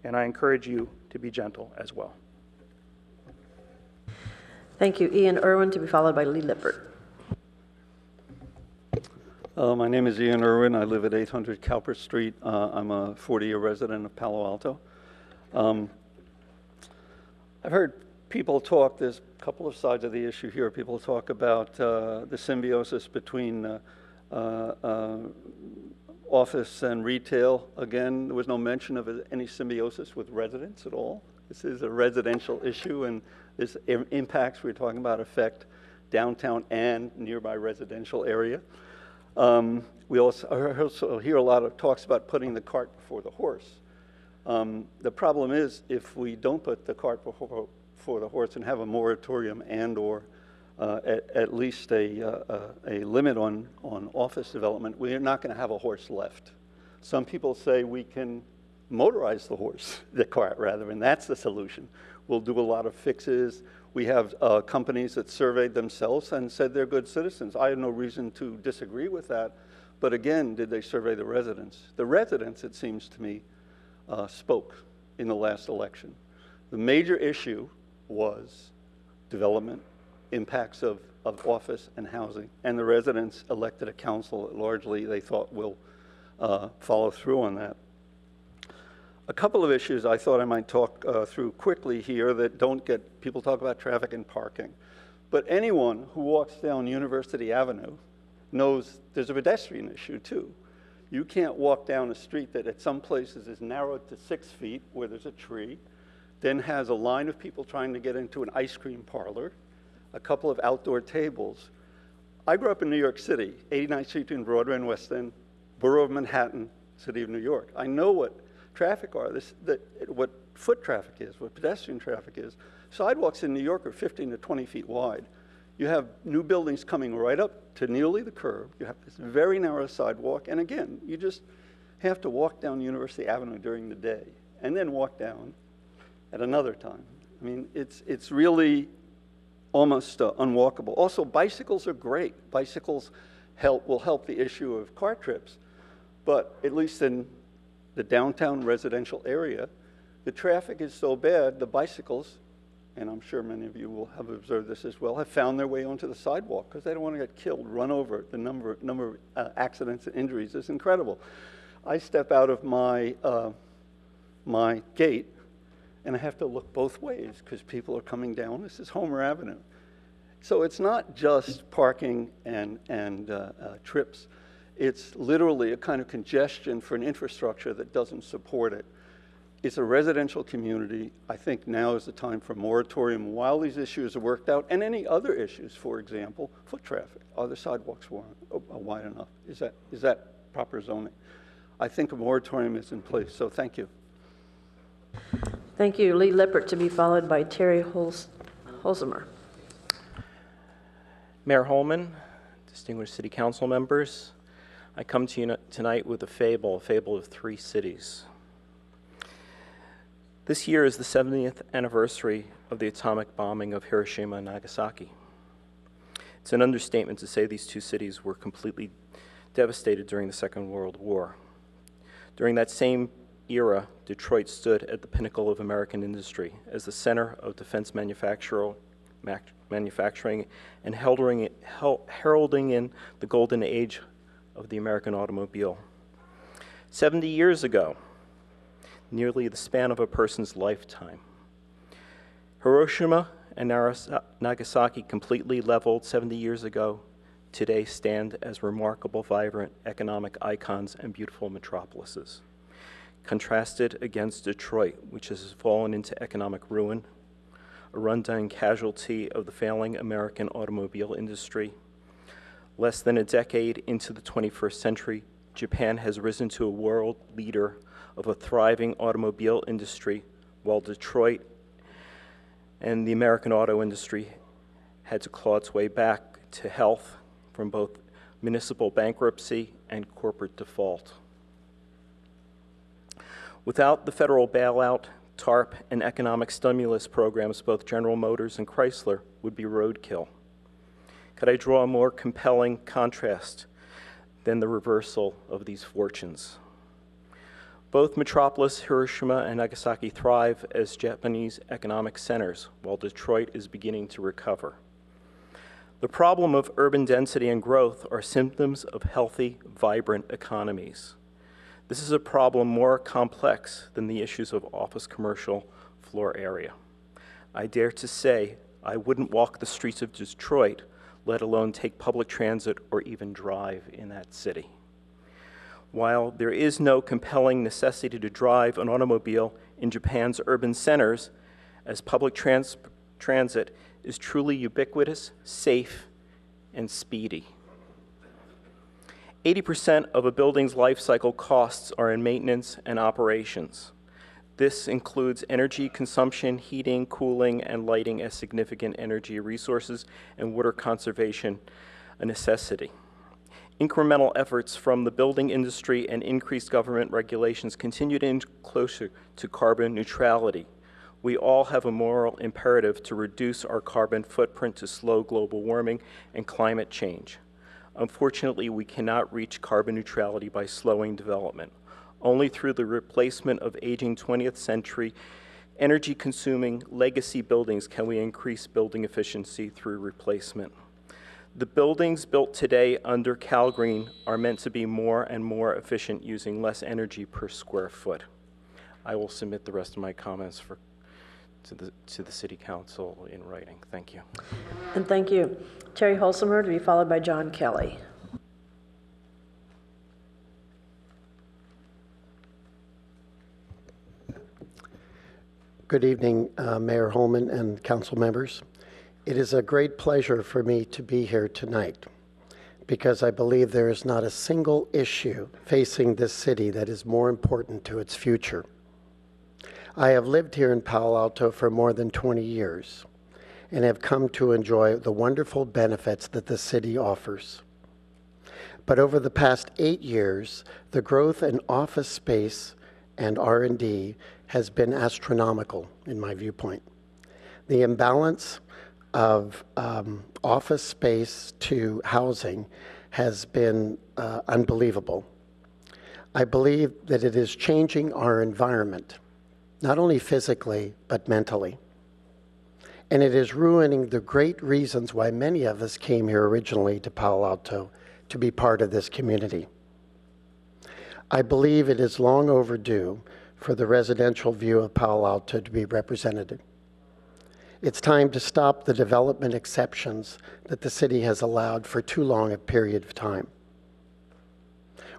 and I encourage you to be gentle as well. Thank you. Ian Irwin, to be followed by Lee Lippert. My name is Ian Irwin. I live at 800 Cowper Street. I'm a 40-year resident of Palo Alto. I've heard people talk, there's a couple of sides of the issue here. People talk about the symbiosis between office and retail. Again, there was no mention of any symbiosis with residents at all. This is a residential issue, and this impacts we're talking about affect downtown and nearby residential area. We also hear a lot of talks about putting the cart before the horse. The problem is if we don't put the cart before the horse and have a moratorium and or at least a limit on office development, we're not going to have a horse left. Some people say we can motorize the cart rather, and that's the solution. We'll do a lot of fixes. We have companies that surveyed themselves and said they're good citizens. I have no reason to disagree with that. But again, did they survey the residents? The residents, it seems to me, spoke in the last election. The major issue was development, impacts of office and housing, and the residents elected a council that largely they thought will follow through on that. A couple of issues I thought I might talk through quickly here that don't get, people talk about traffic and parking. But anyone who walks down University Avenue knows there's a pedestrian issue too. You can't walk down a street that at some places is narrowed to 6 feet where there's a tree, then has a line of people trying to get into an ice cream parlor, a couple of outdoor tables. I grew up in New York City, 89th Street between Broadway and West End, Borough of Manhattan, City of New York. I know what traffic are, what foot traffic is, what pedestrian traffic is. Sidewalks in New York are 15 to 20 feet wide. You have new buildings coming right up to nearly the curb. You have this very narrow sidewalk. And again, you just have to walk down University Avenue during the day and then walk down at another time. I mean, it's really almost unwalkable. Also, bicycles are great. Bicycles will help the issue of car trips. But at least in the downtown residential area, the traffic is so bad, the bicycles, and I'm sure many of you will have observed this as well, have found their way onto the sidewalk because they don't want to get killed, run over. The number of accidents and injuries is incredible. I step out of my gate, and I have to look both ways because people are coming down. This is Homer Avenue. So it's not just parking and trips. It's literally a kind of congestion for an infrastructure that doesn't support it. It's a residential community. I think now is the time for moratorium while these issues are worked out, and any other issues, for example, foot traffic. Are the sidewalks wide enough? Is that proper zoning? I think a moratorium is in place, so thank you. Thank you. Lee Lippert, to be followed by Terry Holzheimer. Mayor Holman, distinguished city council members, I come to you tonight with a fable of three cities. This year is the 70th anniversary of the atomic bombing of Hiroshima and Nagasaki. It's an understatement to say these two cities were completely devastated during the Second World War. During that same era, Detroit stood at the pinnacle of American industry as the center of defense manufacturing and heralding in the golden age of the American automobile. 70 years ago, nearly the span of a person's lifetime, Hiroshima and Nagasaki, completely leveled 70 years ago, today stand as remarkable, vibrant economic icons and beautiful metropolises. Contrasted against Detroit, which has fallen into economic ruin, a rundown casualty of the failing American automobile industry. Less than a decade into the 21st century, Japan has risen to a world leader of a thriving automobile industry, while Detroit and the American auto industry had to claw its way back to health from both municipal bankruptcy and corporate default. Without the federal bailout, TARP, and economic stimulus programs, both General Motors and Chrysler would be roadkill. Could I draw a more compelling contrast than the reversal of these fortunes? Both metropolis, Hiroshima and Nagasaki, thrive as Japanese economic centers, while Detroit is beginning to recover. The problem of urban density and growth are symptoms of healthy, vibrant economies. This is a problem more complex than the issues of office commercial floor area. I dare to say I wouldn't walk the streets of Detroit, let alone take public transit or even drive in that city. While there is no compelling necessity to drive an automobile in Japan's urban centers, as public transit is truly ubiquitous, safe, and speedy. 80% of a building's life cycle costs are in maintenance and operations. This includes energy consumption, heating, cooling, and lighting as significant energy resources, and water conservation a necessity. Incremental efforts from the building industry and increased government regulations continue to inch closer to carbon neutrality. We all have a moral imperative to reduce our carbon footprint to slow global warming and climate change. Unfortunately, we cannot reach carbon neutrality by slowing development. Only through the replacement of aging 20th century energy-consuming legacy buildings can we increase building efficiency through replacement. The buildings built today under CalGreen are meant to be more and more efficient, using less energy per square foot. I will submit the rest of my comments to the City Council in writing. Thank you. And thank you. Terry Holzheimer, to be followed by John Kelly. Good evening, Mayor Holman and council members. It is a great pleasure for me to be here tonight because I believe there is not a single issue facing this city that is more important to its future. I have lived here in Palo Alto for more than 20 years and have come to enjoy the wonderful benefits that the city offers. But over the past 8 years, the growth in office space and R&D has been astronomical in my viewpoint. The imbalance of office space to housing has been unbelievable. I believe that it is changing our environment, not only physically, but mentally. And it is ruining the great reasons why many of us came here originally to Palo Alto to be part of this community. I believe it is long overdue for the residential view of Palo Alto to be represented. It's time to stop the development exceptions that the city has allowed for too long a period of time.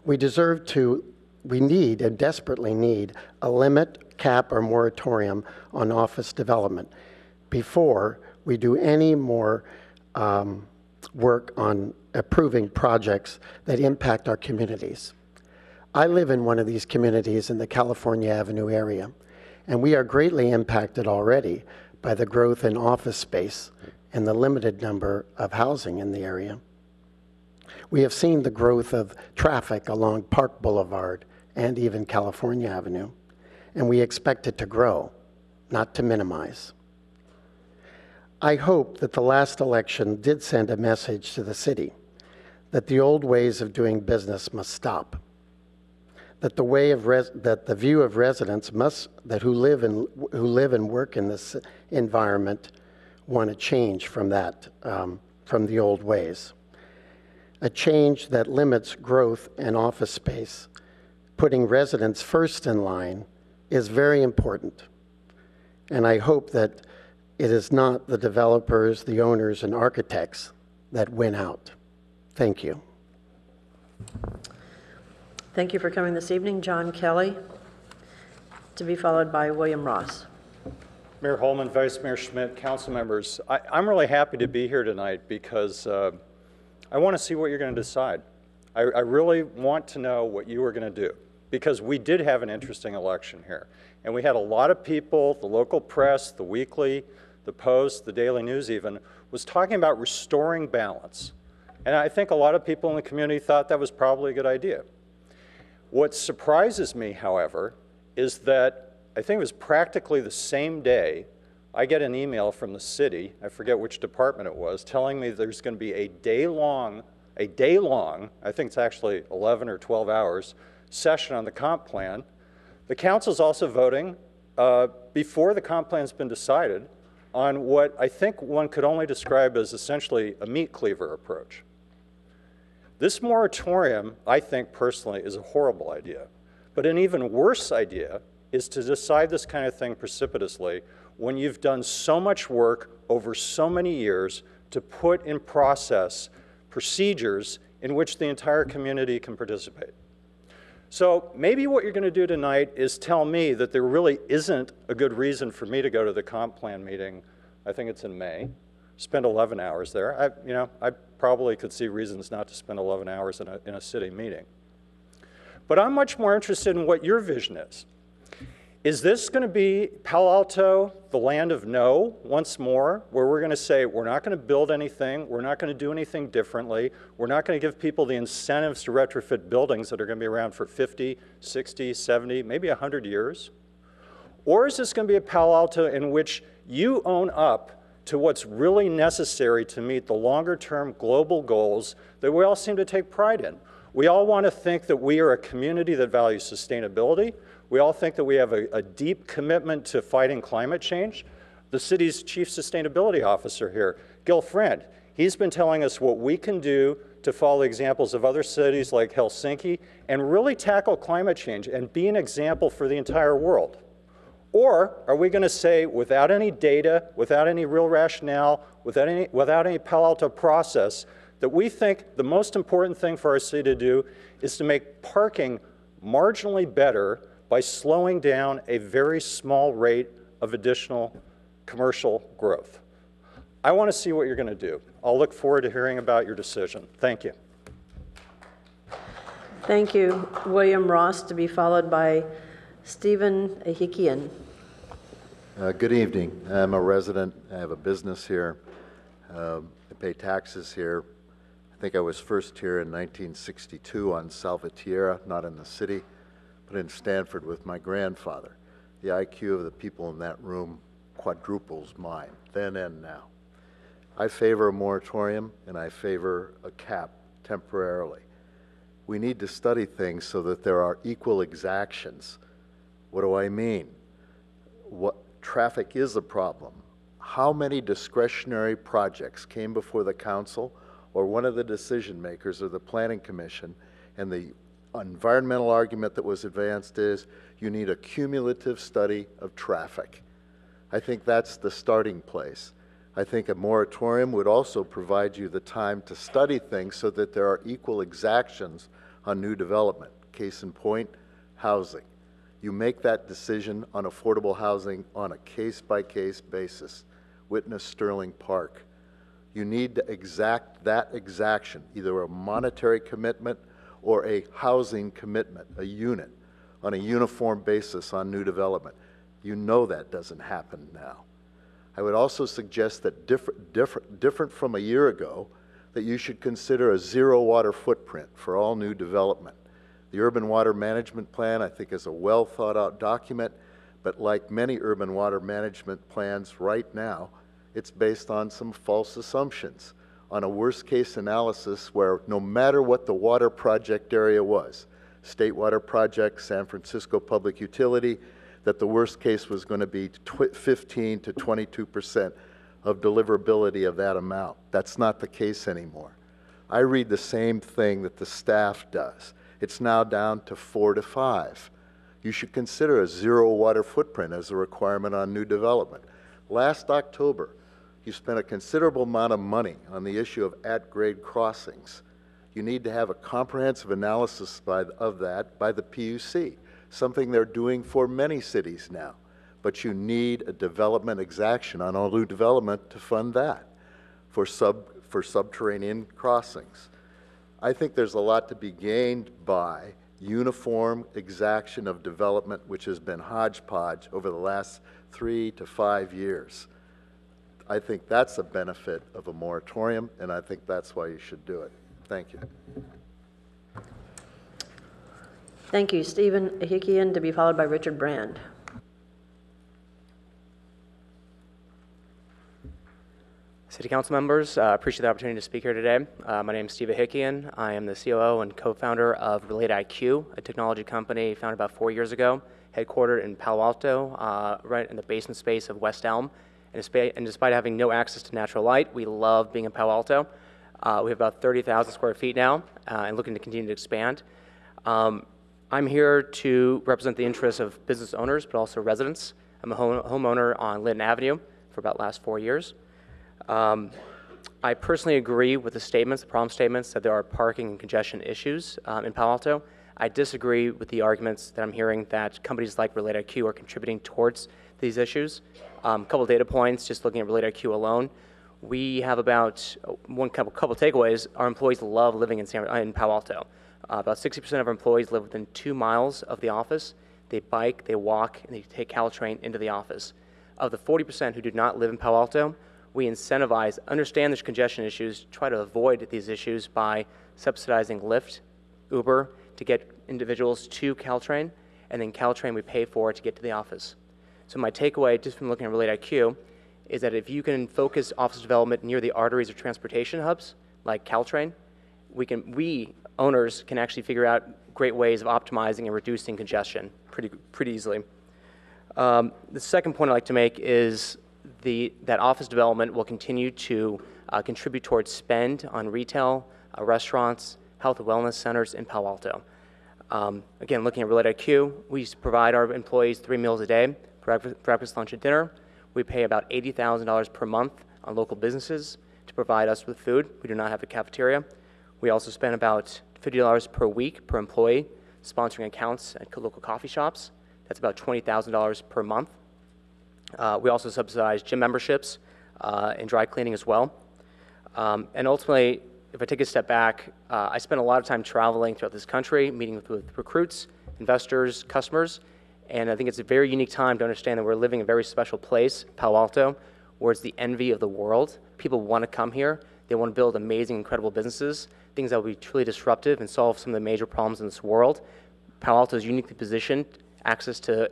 We deserve to we need and desperately need a limit, cap, or moratorium on office development before we do any more work on approving projects that impact our communities. I live in one of these communities in the California Avenue area, and we are greatly impacted already by the growth in office space and the limited number of housing in the area. We have seen the growth of traffic along Park Boulevard and even California Avenue, and we expect it to grow, not to minimize. I hope that the last election did send a message to the city that the old ways of doing business must stop, that the view of residents who live and work in this environment want to change from that, from the old ways. A change that limits growth and office space, putting residents first in line, is very important. And I hope that it is not the developers, the owners, and architects that win out. Thank you. Thank you for coming this evening. John Kelly, to be followed by William Ross. Mayor Holman, Vice Mayor Schmidt, council members, I'm really happy to be here tonight because I want to see what you're going to decide. I really want to know what you are going to do, because we did have an interesting election here. And we had a lot of people, the local press, the Weekly, the Post, the Daily News even, was talking about restoring balance. And I think a lot of people in the community thought that was probably a good idea. What surprises me, however, is that I think it was practically the same day I get an email from the city, I forget which department it was, telling me there's going to be a day-long, I think it's actually 11 or 12 hours, session on the comp plan. The council's also voting, before the comp plan's been decided, on what I think one could only describe as essentially a meat cleaver approach. This moratorium, I think personally, is a horrible idea. But an even worse idea is to decide this kind of thing precipitously when you've done so much work over so many years to put in process procedures in which the entire community can participate. So maybe what you're going to do tonight is tell me that there really isn't a good reason for me to go to the comp plan meeting. I think it's in May. Spend 11 hours there. I probably could see reasons not to spend 11 hours in a city meeting. But I'm much more interested in what your vision is. Is this going to be Palo Alto, the land of no, once more, where we're going to say we're not going to build anything, we're not going to do anything differently, we're not going to give people the incentives to retrofit buildings that are going to be around for 50, 60, 70, maybe 100 years? Or is this going to be a Palo Alto in which you own up to what's really necessary to meet the longer-term global goals that we all seem to take pride in? We all want to think that we are a community that values sustainability. We all think that we have a deep commitment to fighting climate change. The city's chief sustainability officer here, Gil Friend, he's been telling us what we can do to follow the examples of other cities like Helsinki and really tackle climate change and be an example for the entire world. Or are we going to say, without any data, without any real rationale, without any Palo Alto process, that we think the most important thing for our city to do is to make parking marginally better by slowing down a very small rate of additional commercial growth? I want to see what you're going to do. I'll look forward to hearing about your decision. Thank you. Thank you, William Ross, to be followed by Stephen Ahikian. Good evening. I'm a resident. I have a business here. I pay taxes here. I think I was first here in 1962 on Salvatierra, not in the city, but in Stanford with my grandfather. The IQ of the people in that room quadruples mine, then and now. I favor a moratorium, and I favor a cap temporarily. We need to study things so that there are equal exactions. What do I mean? Traffic is a problem. How many discretionary projects came before the council or one of the decision makers or the planning commission, and the environmental argument that was advanced is you need a cumulative study of traffic. I think that's the starting place. I think a moratorium would also provide you the time to study things so that there are equal exactions on new development. Case in point, housing. You make that decision on affordable housing on a case-by-case basis. Witness Sterling Park. You need to exact that exaction, either a monetary commitment or a housing commitment, a unit, on a uniform basis on new development. You know that doesn't happen now. I would also suggest that different from a year ago, that you should consider a zero water footprint for all new development. The Urban Water Management Plan, I think, is a well thought out document, but like many urban water management plans right now, it's based on some false assumptions, on a worst case analysis where no matter what the water project area was, State Water Project, San Francisco Public Utility, that the worst case was going to be 15 to 22% of deliverability of that amount. That's not the case anymore. I read the same thing that the staff does. It's now down to 4 to 5. You should consider a zero water footprint as a requirement on new development. Last October, you spent a considerable amount of money on the issue of at-grade crossings. You need to have a comprehensive analysis of that by the PUC, something they're doing for many cities now. But you need a development exaction on all new development to fund that for subterranean crossings. I think there's a lot to be gained by uniform exaction of development, which has been hodgepodge over the last 3 to 5 years. I think that's a benefit of a moratorium, and I think that's why you should do it. Thank you. Thank you. Stephen Ahikian, to be followed by Richard Brand. City Council members, appreciate the opportunity to speak here today. My name is Steve Ahikian. I am the COO and co-founder of Relate IQ, a technology company founded about 4 years ago, headquartered in Palo Alto, right in the basement space of West Elm. And despite having no access to natural light, we love being in Palo Alto. We have about 30,000 square feet now and looking to continue to expand. I'm here to represent the interests of business owners, but also residents. I'm a homeowner on Linton Avenue for about the last 4 years. I personally agree with the statements, the problem statements, that there are parking and congestion issues in Palo Alto. I disagree with the arguments that I'm hearing that companies like Relate IQ are contributing towards these issues. A couple of data points, just looking at Relate IQ alone. We have about couple takeaways. Our employees love living in Palo Alto. About 60% of our employees live within 2 miles of the office. They bike, they walk, and they take Caltrain into the office. Of the 40% who do not live in Palo Alto, we incentivize, understand there's congestion issues, try to avoid these issues by subsidizing Lyft, Uber, to get individuals to Caltrain, and then Caltrain we pay for to get to the office. So my takeaway, just from looking at Relate IQ, is that if you can focus office development near the arteries or transportation hubs, like Caltrain, we owners can actually figure out great ways of optimizing and reducing congestion pretty easily. The second point I'd like to make is that office development will continue to contribute towards spend on retail, restaurants, health and wellness centers in Palo Alto. Again, looking at Relate IQ, we provide our employees 3 meals a day, breakfast, lunch, and dinner. We pay about $80,000 per month on local businesses to provide us with food. We do not have a cafeteria. We also spend about $50 per week per employee sponsoring accounts at local coffee shops. That's about $20,000 per month. We also subsidize gym memberships and dry cleaning as well. And ultimately, if I take a step back, I spend a lot of time traveling throughout this country, meeting with recruits, investors, customers, and I think it's a very unique time to understand that we're living in a very special place, Palo Alto, where it's the envy of the world. People want to come here. They want to build amazing, incredible businesses, things that will be truly disruptive and solve some of the major problems in this world. Palo Alto is uniquely positioned, access to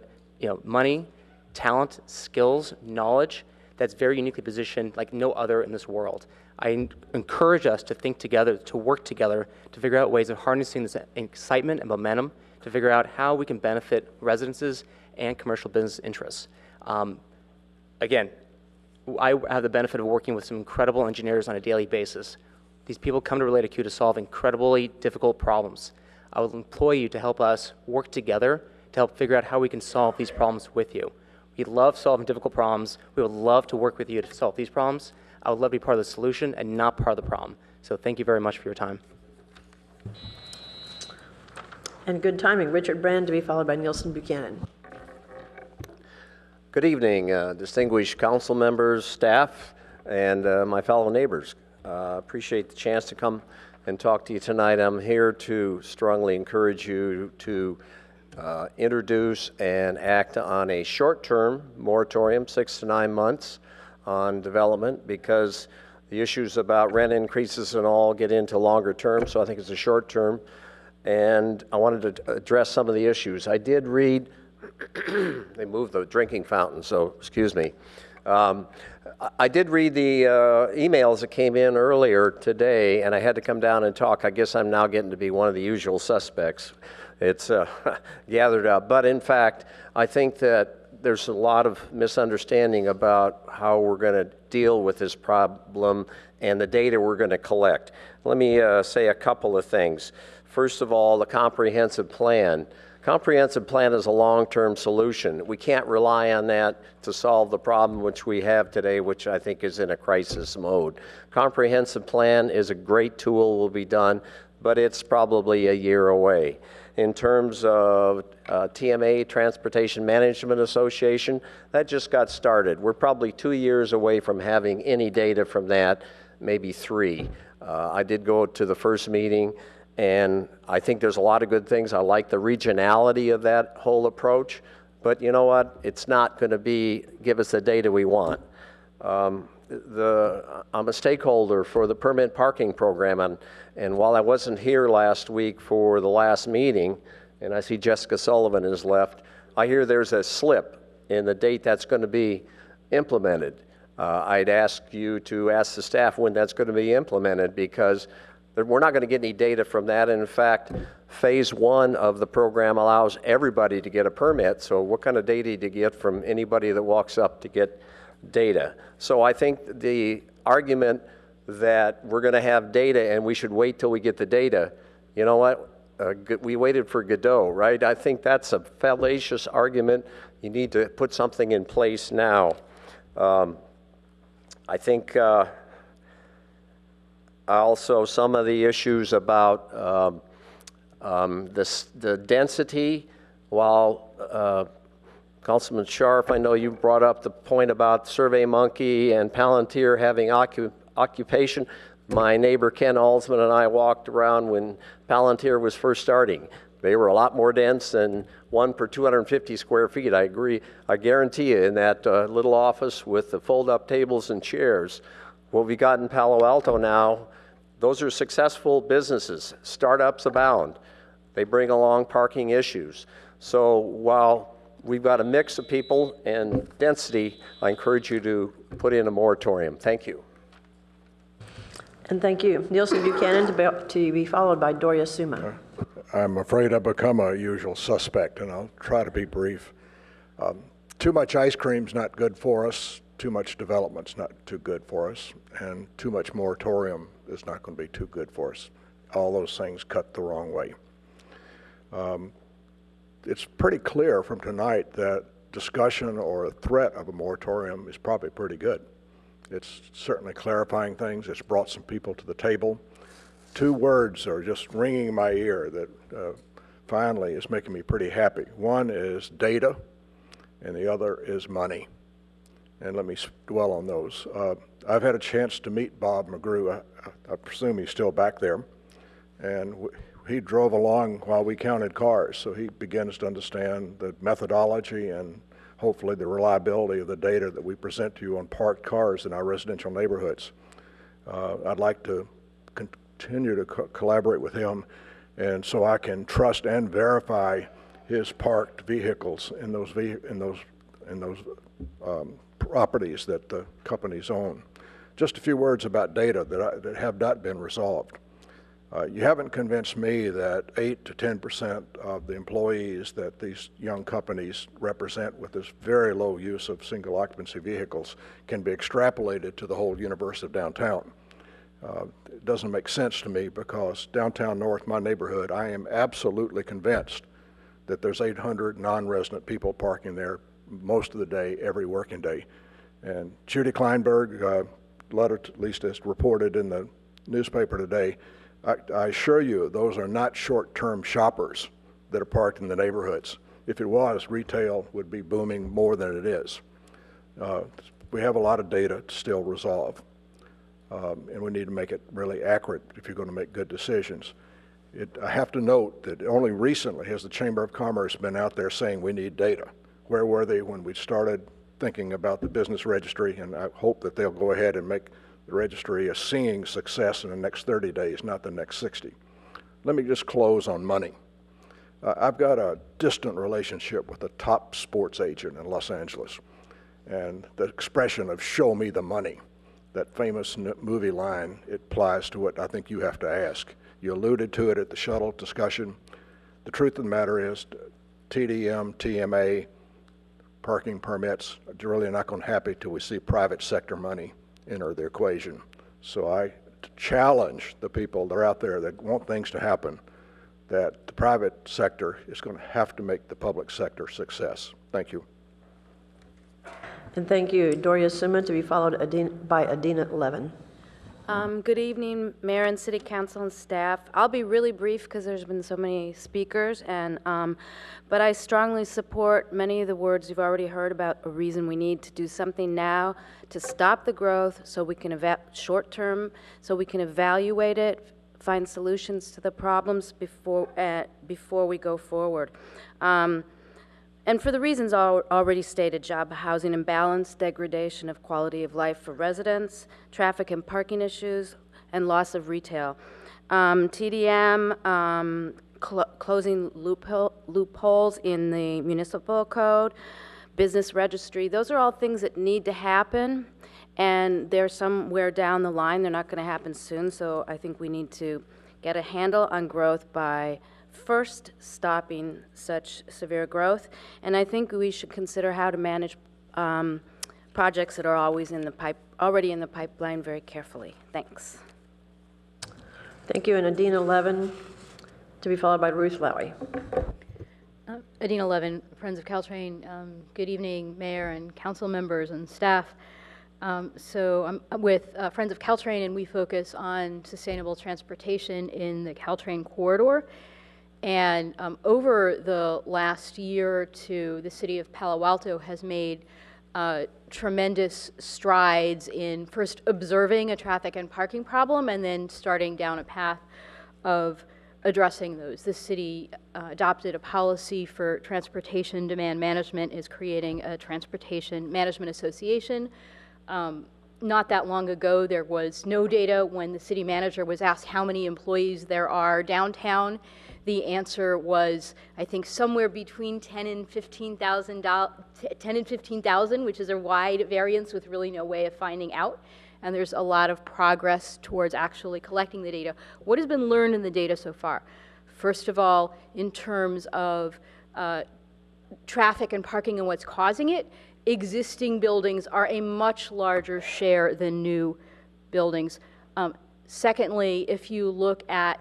money, talent, skills, knowledge, that's very uniquely positioned like no other in this world. I encourage us to think together, to work together, to figure out ways of harnessing this excitement and momentum, to figure out how we can benefit residences and commercial business interests. Again, I have the benefit of working with some incredible engineers on a daily basis. These people come to Relate IQ to solve incredibly difficult problems. I will employ you to help us work together to help figure out how we can solve these problems with you. We love solving difficult problems. We would love to work with you to solve these problems. I would love to be part of the solution and not part of the problem. So thank you very much for your time. And good timing, Richard Brand to be followed by Nielsen Buchanan. Good evening, distinguished council members, staff, and my fellow neighbors. Appreciate the chance to come and talk to you tonight. I'm here to strongly encourage you to introduce and act on a short-term moratorium, 6 to 9 months, on development, because the issues about rent increases and all get into longer term, so I think it's a short term. And I wanted to address some of the issues. I did read, they moved the drinking fountain, so excuse me. I did read the emails that came in earlier today, and I had to come down and talk. I guess I'm now getting to be one of the usual suspects. It's gathered up. But in fact, I think that there's a lot of misunderstanding about how we're going to deal with this problem and the data we're going to collect. Let me say a couple of things. First of all, the comprehensive plan. Comprehensive plan is a long-term solution. We can't rely on that to solve the problem which we have today, which I think is in a crisis mode. Comprehensive plan is a great tool, will be done, but it's probably a year away. In terms of TMA, Transportation Management Association, that just got started. We're probably 2 years away from having any data from that, maybe 3. I did go to the first meeting, and I think there's a lot of good things. I like the regionality of that whole approach, but you know what? It's not going to give us the data we want. I'm a stakeholder for the permit parking program, and while I wasn't here last week for the last meeting, and I see Jessica Sullivan has left, I hear there's a slip in the date that's going to be implemented. I'd ask you to ask the staff when that's going to be implemented, because we're not going to get any data from that. And in fact, phase 1 of the program allows everybody to get a permit, so what kind of data do you get from anybody that walks up to get data? So I think the argument that we're going to have data and we should wait till we get the data, you know what? We waited for Godot, right? I think that's a fallacious argument. You need to put something in place now. I think also some of the issues about the density, while Councilman Scharf, I know you brought up the point about SurveyMonkey and Palantir having occupation. My neighbor Ken Alsman and I walked around when Palantir was first starting. They were a lot more dense than 1 per 250 square feet. I agree. I guarantee you, in that little office with the fold-up tables and chairs, what we got in Palo Alto now, those are successful businesses. Startups abound. They bring along parking issues. So while we've got a mix of people and density, I encourage you to put in a moratorium. Thank you. And thank you. Nielsen Buchanan to be followed by Doria Suma. I'm afraid I've become a usual suspect, and I'll try to be brief. Too much ice cream's not good for us. Too much development's not too good for us. And too much moratorium is not going to be too good for us. All those things cut the wrong way. It's pretty clear from tonight that discussion or a threat of a moratorium is probably pretty good. It's certainly clarifying things. It's brought some people to the table. 2 words are just ringing in my ear that finally is making me pretty happy. One is data, and the other is money. And let me dwell on those. I've had a chance to meet Bob McGrew. I presume he's still back there. And he drove along while we counted cars, so he begins to understand the methodology and hopefully the reliability of the data that we present to you on parked cars in our residential neighborhoods. I'd like to continue to collaborate with him, and so I can trust and verify his parked vehicles in those properties that the companies own. Just a few words about data that have not been resolved. You haven't convinced me that 8 to 10% of the employees that these young companies represent with this very low use of single occupancy vehicles can be extrapolated to the whole universe of downtown. It doesn't make sense to me, because downtown north, my neighborhood, I am absolutely convinced that there's 800 non-resident people parking there most of the day, every working day. And Judy Kleinberg, letter at least as reported in the newspaper today, I assure you those are not short-term shoppers. that are parked in the neighborhoods. If it was, retail would be booming more than it is. We have a lot of data to still resolve, and we need to make it really accurate if you're going to make good decisions. I have to note that only recently has the Chamber of Commerce been out there saying we need data. Where were they when we started thinking about the business registry? And I hope that they'll go ahead and make the registry a singing success in the next 30 days, not the next 60. Let me just close on money. I've got a distant relationship with a top sports agent in Los Angeles. And the expression of "show me the money," that famous movie line, it applies to what I think you have to ask. You alluded to it at the shuttle discussion. The truth of the matter is TDM, TMA, parking permits are really not going to happen till we see private sector money enter the equation. So I challenge the people that are out there that want things to happen, that the private sector is going to have to make the public sector success. Thank you. And thank you. Doria Suma, to be followed by Adina Levin. Good evening, Mayor and City Council and staff. I'll be really brief because there's been so many speakers, but I strongly support many of the words you've already heard about a reason we need to do something now to stop the growth so we can short-term, so we can evaluate it, find solutions to the problems before we go forward. And for the reasons already stated: job, housing imbalance, degradation of quality of life for residents, traffic and parking issues, and loss of retail. TDM, closing loopholes in the municipal code, business registry, those are all things that need to happen, and they're somewhere down the line. They're not going to happen soon, so I think we need to get a handle on growth by first stopping such severe growth, and I think we should consider how to manage projects that are already in the pipeline very carefully. Thanks. Thank you, and Adina Levin, to be followed by Ruth Lowy. Adina Levin, Friends of Caltrain. Good evening, Mayor and council members and staff. So I'm with Friends of Caltrain, and we focus on sustainable transportation in the Caltrain corridor. And over the last year or two, the city of Palo Alto has made tremendous strides in first observing a traffic and parking problem and then starting down a path of addressing those. The city adopted a policy for transportation demand management, is creating a transportation management association. Not that long ago, there was no data. When the city manager was asked how many employees there are downtown, the answer was, I think, somewhere between 10 and 15,000, which is a wide variance with really no way of finding out. And there's a lot of progress towards actually collecting the data. What has been learned in the data so far? First of all, in terms of traffic and parking and what's causing it, existing buildings are a much larger share than new buildings. Secondly, if you look at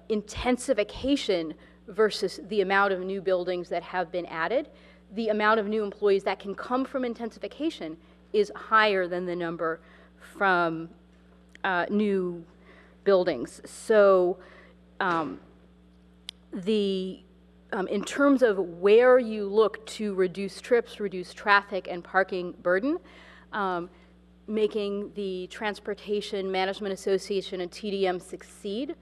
intensification versus the amount of new buildings that have been added, the amount of new employees that can come from intensification is higher than the number from new buildings. So in terms of where you look to reduce trips, reduce traffic and parking burden, making the Transportation Management Association and TDM succeed,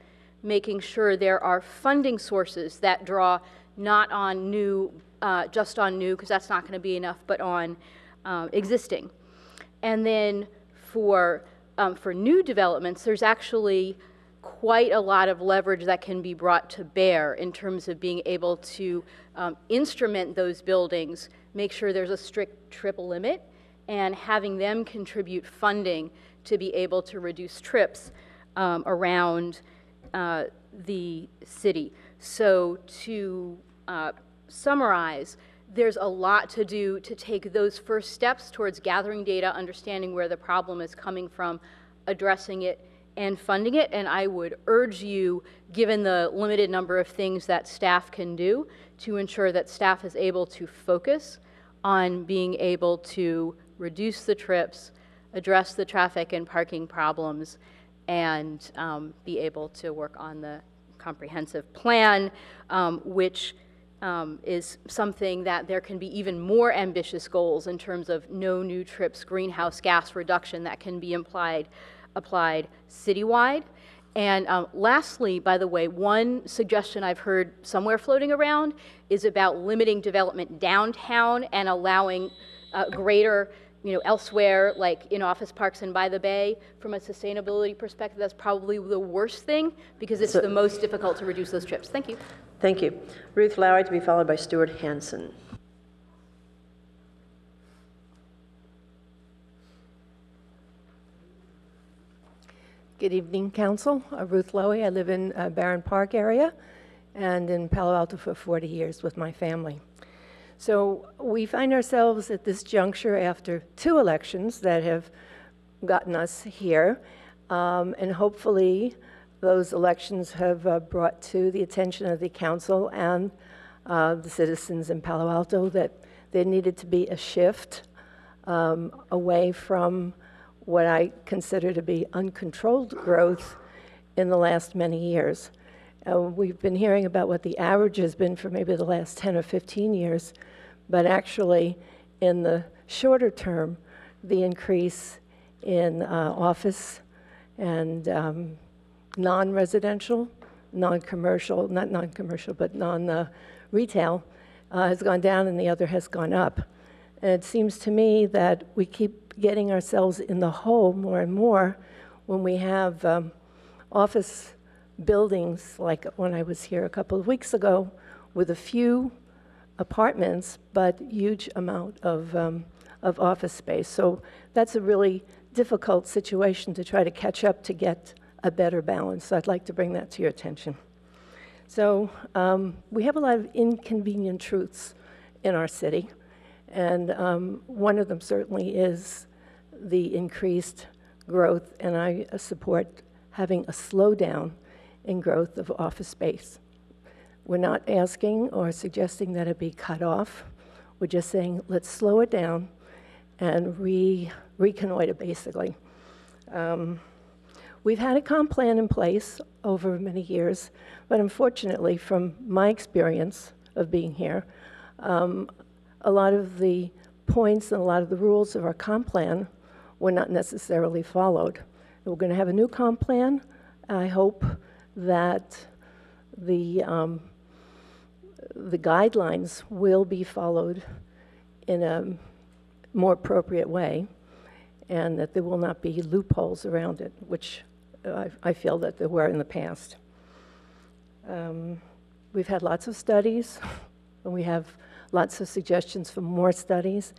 making sure there are funding sources that draw not on new, just on new, because that's not going to be enough, but on existing. And then for new developments, there's actually quite a lot of leverage that can be brought to bear in terms of being able to instrument those buildings, make sure there's a strict triple limit, and having them contribute funding to be able to reduce trips around the city. So to summarize, there's a lot to do to take those first steps towards gathering data, understanding where the problem is coming from, addressing it, and funding it. And I would urge you, given the limited number of things that staff can do, to ensure that staff is able to focus on being able to reduce the trips, address the traffic and parking problems, and be able to work on the comprehensive plan, which is something that there can be even more ambitious goals in terms of no new trips greenhouse gas reduction that can be applied citywide. And lastly, by the way, one suggestion I've heard somewhere floating around is about limiting development downtown and allowing greater, elsewhere, like in office parks and by the bay. From a sustainability perspective, that's probably the worst thing because it's the most difficult to reduce those trips. Thank you. Thank you. Ruth Lowry to be followed by Stuart Hansen. Good evening, Council. Ruth Lowy. I live in Barron Park area and in Palo Alto for 40 years with my family. So we find ourselves at this juncture after 2 elections that have gotten us here, and hopefully those elections have brought to the attention of the Council and the citizens in Palo Alto that there needed to be a shift away from what I consider to be uncontrolled growth in the last many years. We've been hearing about what the average has been for maybe the last 10 or 15 years, but actually in the shorter term, the increase in office and non-residential, non-commercial, not non-commercial, but non-retail has gone down and the other has gone up. And it seems to me that we keep getting ourselves in the hole more and more when we have office buildings, like when I was here a couple of weeks ago, with a few apartments, but huge amount of office space. So that's a really difficult situation to try to catch up to get a better balance. So I'd like to bring that to your attention. So we have a lot of inconvenient truths in our city. And one of them certainly is the increased growth, and I support having a slowdown in growth of office space. We're not asking or suggesting that it be cut off. We're just saying let's slow it down and reconnoiter, basically. We've had a comp plan in place over many years, but unfortunately, from my experience of being here, a lot of the points and a lot of the rules of our comp plan were not necessarily followed. We're going to have a new comp plan. I hope that the guidelines will be followed in a more appropriate way, and that there will not be loopholes around it, which I feel that there were in the past. We've had lots of studies, and we have lots of suggestions for more studies,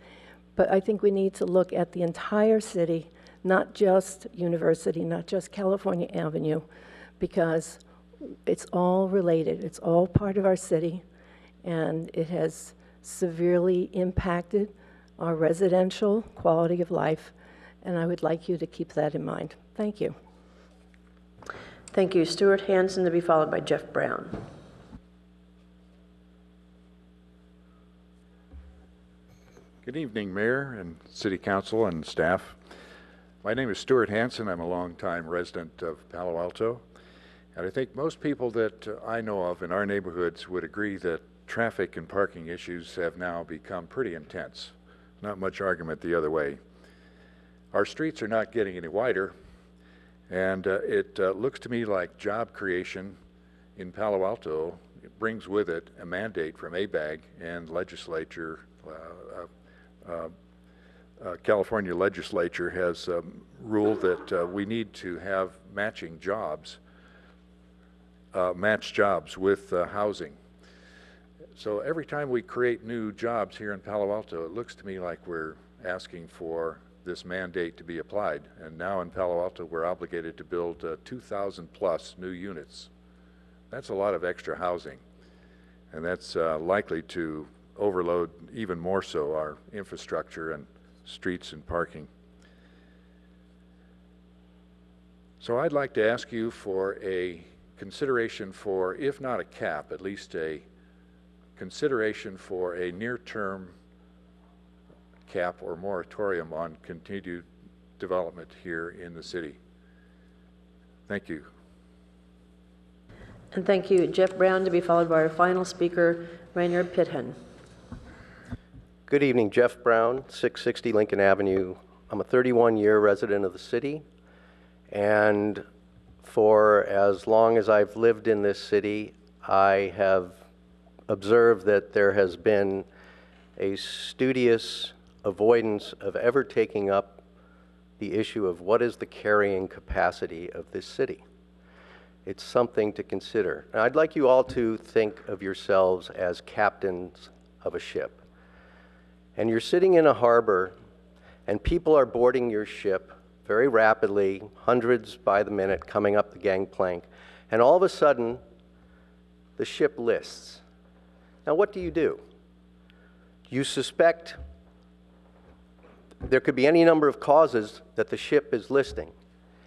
but I think we need to look at the entire city, not just University, not just California Avenue, because it's all related. It's all part of our city, and it has severely impacted our residential quality of life, and I would like you to keep that in mind. Thank you. Thank you. Stuart Hansen to be followed by Jeff Brown. Good evening, Mayor and City Council and staff. My name is Stuart Hansen. I'm a longtime resident of Palo Alto. And I think most people that I know of in our neighborhoods would agree that traffic and parking issues have now become pretty intense. Not much argument the other way. Our streets are not getting any wider, and it looks to me like job creation in Palo Alto brings with it a mandate from ABAG and legislature. California legislature has ruled that we need to have matching jobs, match jobs with housing. So every time we create new jobs here in Palo Alto, it looks to me like we're asking for this mandate to be applied. And now in Palo Alto, we're obligated to build 2,000 plus new units. That's a lot of extra housing, and that's likely to overload even more so our infrastructure and streets and parking. So I'd like to ask you for a consideration for, if not a cap, at least a consideration for a near-term cap or moratorium on continued development here in the city. Thank you. And thank you. Jeff Brown, to be followed by our final speaker, Rainier Pithen. Good evening, Jeff Brown, 660 Lincoln Avenue. I'm a 31-year resident of the city, and for as long as I've lived in this city, I have observed that there has been a studious avoidance of ever taking up the issue of what is the carrying capacity of this city. It's something to consider. And I'd like you all to think of yourselves as captains of a ship. And you're sitting in a harbor, and people are boarding your ship very rapidly, hundreds by the minute, coming up the gangplank. And all of a sudden, the ship lists. Now, what do? You suspect there could be any number of causes that the ship is listing.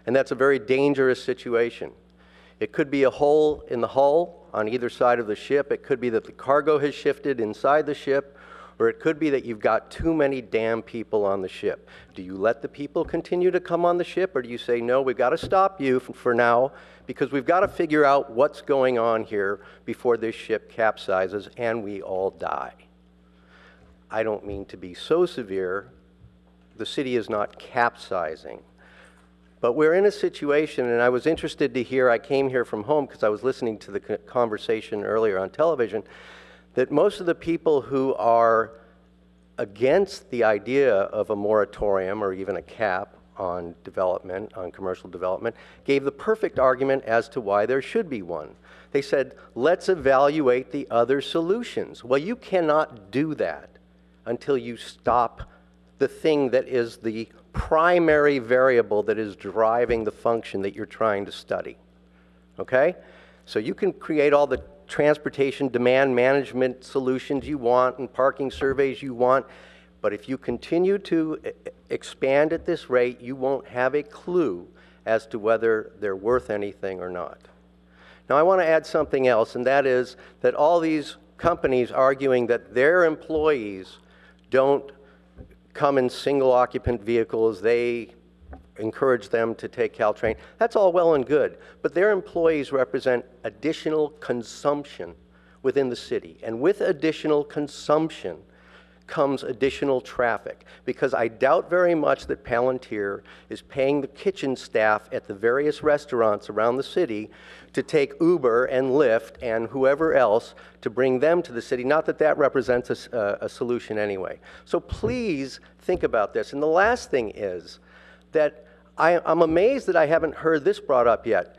And that's a very dangerous situation. It could be a hole in the hull on either side of the ship. It could be that the cargo has shifted inside the ship, or it could be that you've got too many damn people on the ship. Do you let the people continue to come on the ship, or do you say, no, we've got to stop you for now, because we've got to figure out what's going on here before this ship capsizes and we all die? I don't mean to be so severe. The city is not capsizing. But we're in a situation, and I was interested to hear, I came here from home because I was listening to the conversation earlier on television, that most of the people who are against the idea of a moratorium or even a cap on development, on commercial development, gave the perfect argument as to why there should be one. They said, let's evaluate the other solutions. Well, you cannot do that until you stop the thing that is the primary variable that is driving the function that you're trying to study. Okay? So you can create all the transportation demand management solutions you want and parking surveys you want, but if you continue to expand at this rate, you won't have a clue as to whether they're worth anything or not. Now, I want to add something else, and that is that all these companies arguing that their employees don't come in single occupant vehicles, they encourage them to take Caltrain. That's all well and good, but their employees represent additional consumption within the city. And with additional consumption comes additional traffic, because I doubt very much that Palantir is paying the kitchen staff at the various restaurants around the city to take Uber and Lyft and whoever else to bring them to the city. Not that that represents a solution anyway. So please think about this. And the last thing is that I'm amazed that I haven't heard this brought up yet.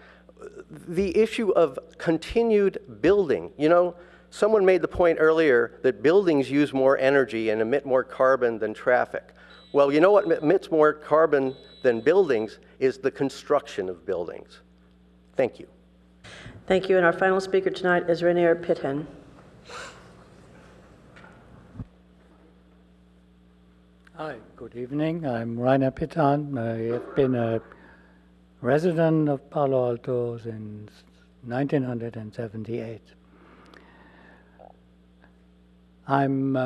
The issue of continued building. You know, someone made the point earlier that buildings use more energy and emit more carbon than traffic. Well, you know what emits more carbon than buildings is the construction of buildings. Thank you. Thank you. And our final speaker tonight is Rainier Pithen. Hi, good evening. I'm Rainer Pithan. I have been a resident of Palo Alto since 1978. I'm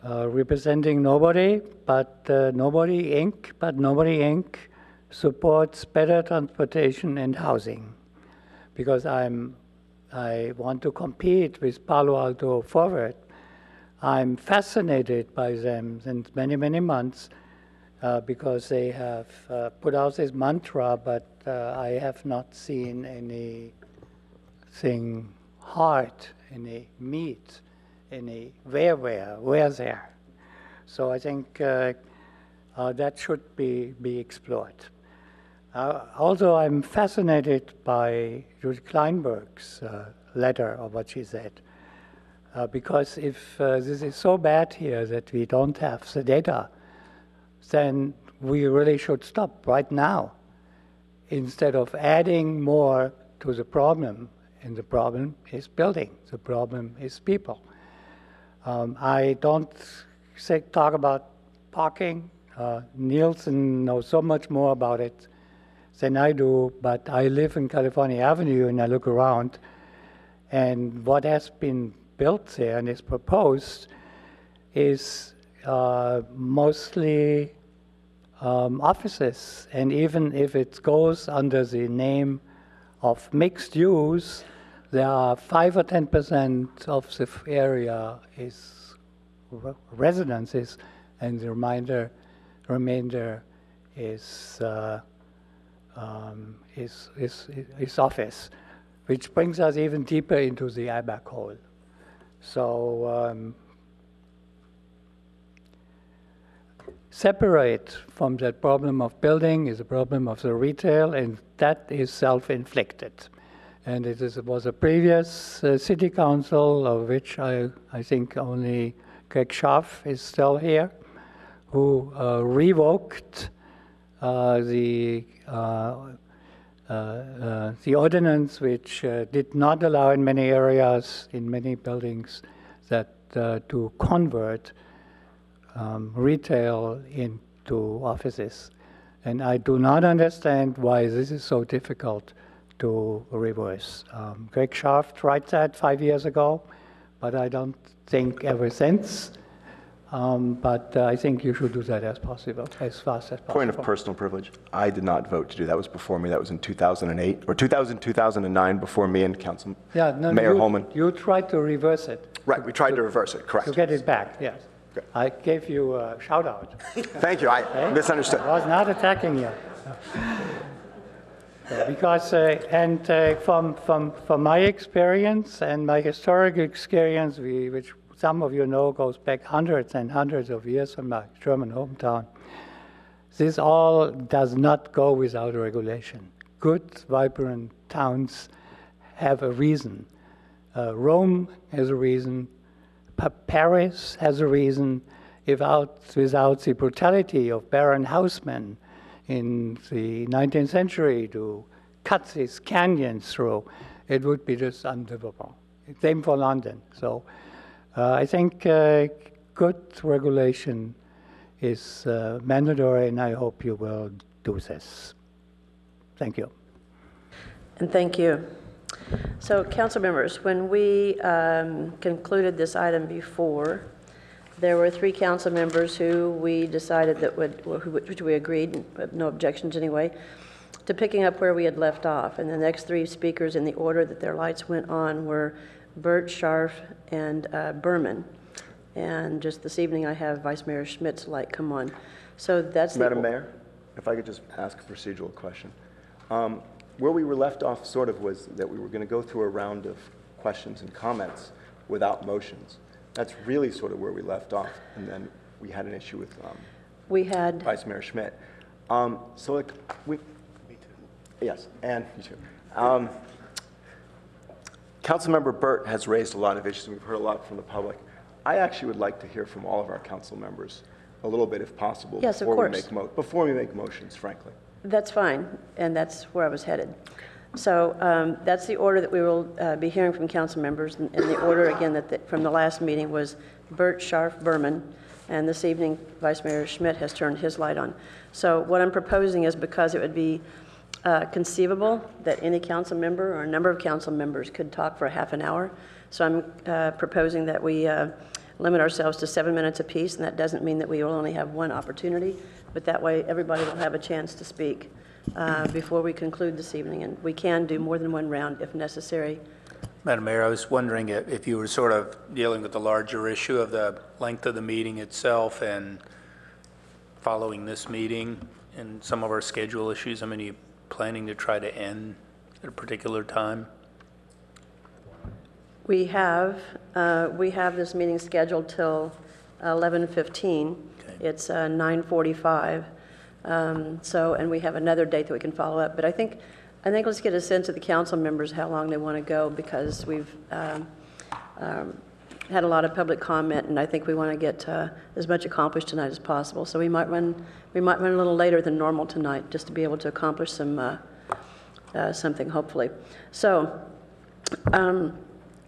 representing Nobody, but Nobody Inc., supports better transportation and housing, because I want to compete with Palo Alto Forward. I'm fascinated by them since many, many months because they have put out this mantra, but I have not seen anything hard, any meat, any where there. So I think that should be explored. Also, I'm fascinated by Judith Kleinberg's letter, or what she said. Because if this is so bad here that we don't have the data, then we really should stop right now instead of adding more to the problem. And the problem is building. The problem is people. I don't talk about parking. Nielsen knows so much more about it than I do, but I live in California Avenue and I look around, and what has been built there and is proposed is mostly offices. And even if it goes under the name of mixed use, there are 5 or 10% of the area is residences, and the remainder is office, which brings us even deeper into the IBAC hole. So separate from that problem of building is a problem of the retail, and that is self-inflicted. And it was a previous city council, of which I think only Greg Scharf is still here, who revoked the ordinance, which did not allow in many areas, in many buildings, that to convert retail into offices. And I do not understand why this is so difficult to reverse. Greg Scharf tried that 5 years ago, but I don't think ever since. But I think you should do that as fast as possible. Point of personal privilege. I did not vote to do that. Was before me. That was in 2008 or 2009 before me and Mayor Holman. You tried to reverse it. Right, we tried to reverse it, correct. To get it back, yes. Okay. I gave you a shout out. Thank you, I misunderstood. I was not attacking you. Because, from my experience and my historic experience, which some of you know goes back hundreds and hundreds of years from my German hometown, this all does not go without regulation. Good, vibrant towns have a reason. Rome has a reason. Paris has a reason. Without the brutality of Baron Haussmann in the 19th century to cut these canyons through, it would be just unlivable. Same for London. So I think good regulation is mandatory, and I hope you will do this. Thank you. And thank you. So, council members, when we concluded this item before, there were 3 council members who we decided that which we agreed, no objections anyway, to picking up where we had left off. And the next 3 speakers in the order that their lights went on were Burt, Scharf, and Berman. And just this evening I have Vice Mayor Schmidt's light come on. So that's Madam Mayor, if I could just ask a procedural question. Where we were left off sort of was that we were going to go through a round of questions and comments without motions. That's really sort of where we left off, and then we had an issue with Vice Mayor Schmidt. Yes, and you too. Councilmember Burt has raised a lot of issues, and we've heard a lot from the public. I actually would like to hear from all of our council members a little bit, if possible, yes, before we make motions, frankly. That's fine, and that's where I was headed. So that's the order that we will be hearing from council members, and the order again from the last meeting was Burt, Scharf, Berman, and this evening Vice Mayor Schmidt has turned his light on. So what I'm proposing is, because it would be conceivable that any council member or a number of council members could talk for half an hour, so I'm proposing that we limit ourselves to 7 minutes apiece, and that doesn't mean that we will only have one opportunity, but that way everybody will have a chance to speak before we conclude this evening, and we can do more than one round if necessary. Madam Mayor, I was wondering if you were sort of dealing with the larger issue of the length of the meeting itself and following this meeting and some of our schedule issues. I mean, are you planning to try to end at a particular time? We have this meeting scheduled till 11:15. Okay. It's 9:45. And we have another date that we can follow up. But I think let's get a sense of the council members how long they want to go, because we've had a lot of public comment, and I think we want to get as much accomplished tonight as possible. So we might run a little later than normal tonight, just to be able to accomplish something hopefully. So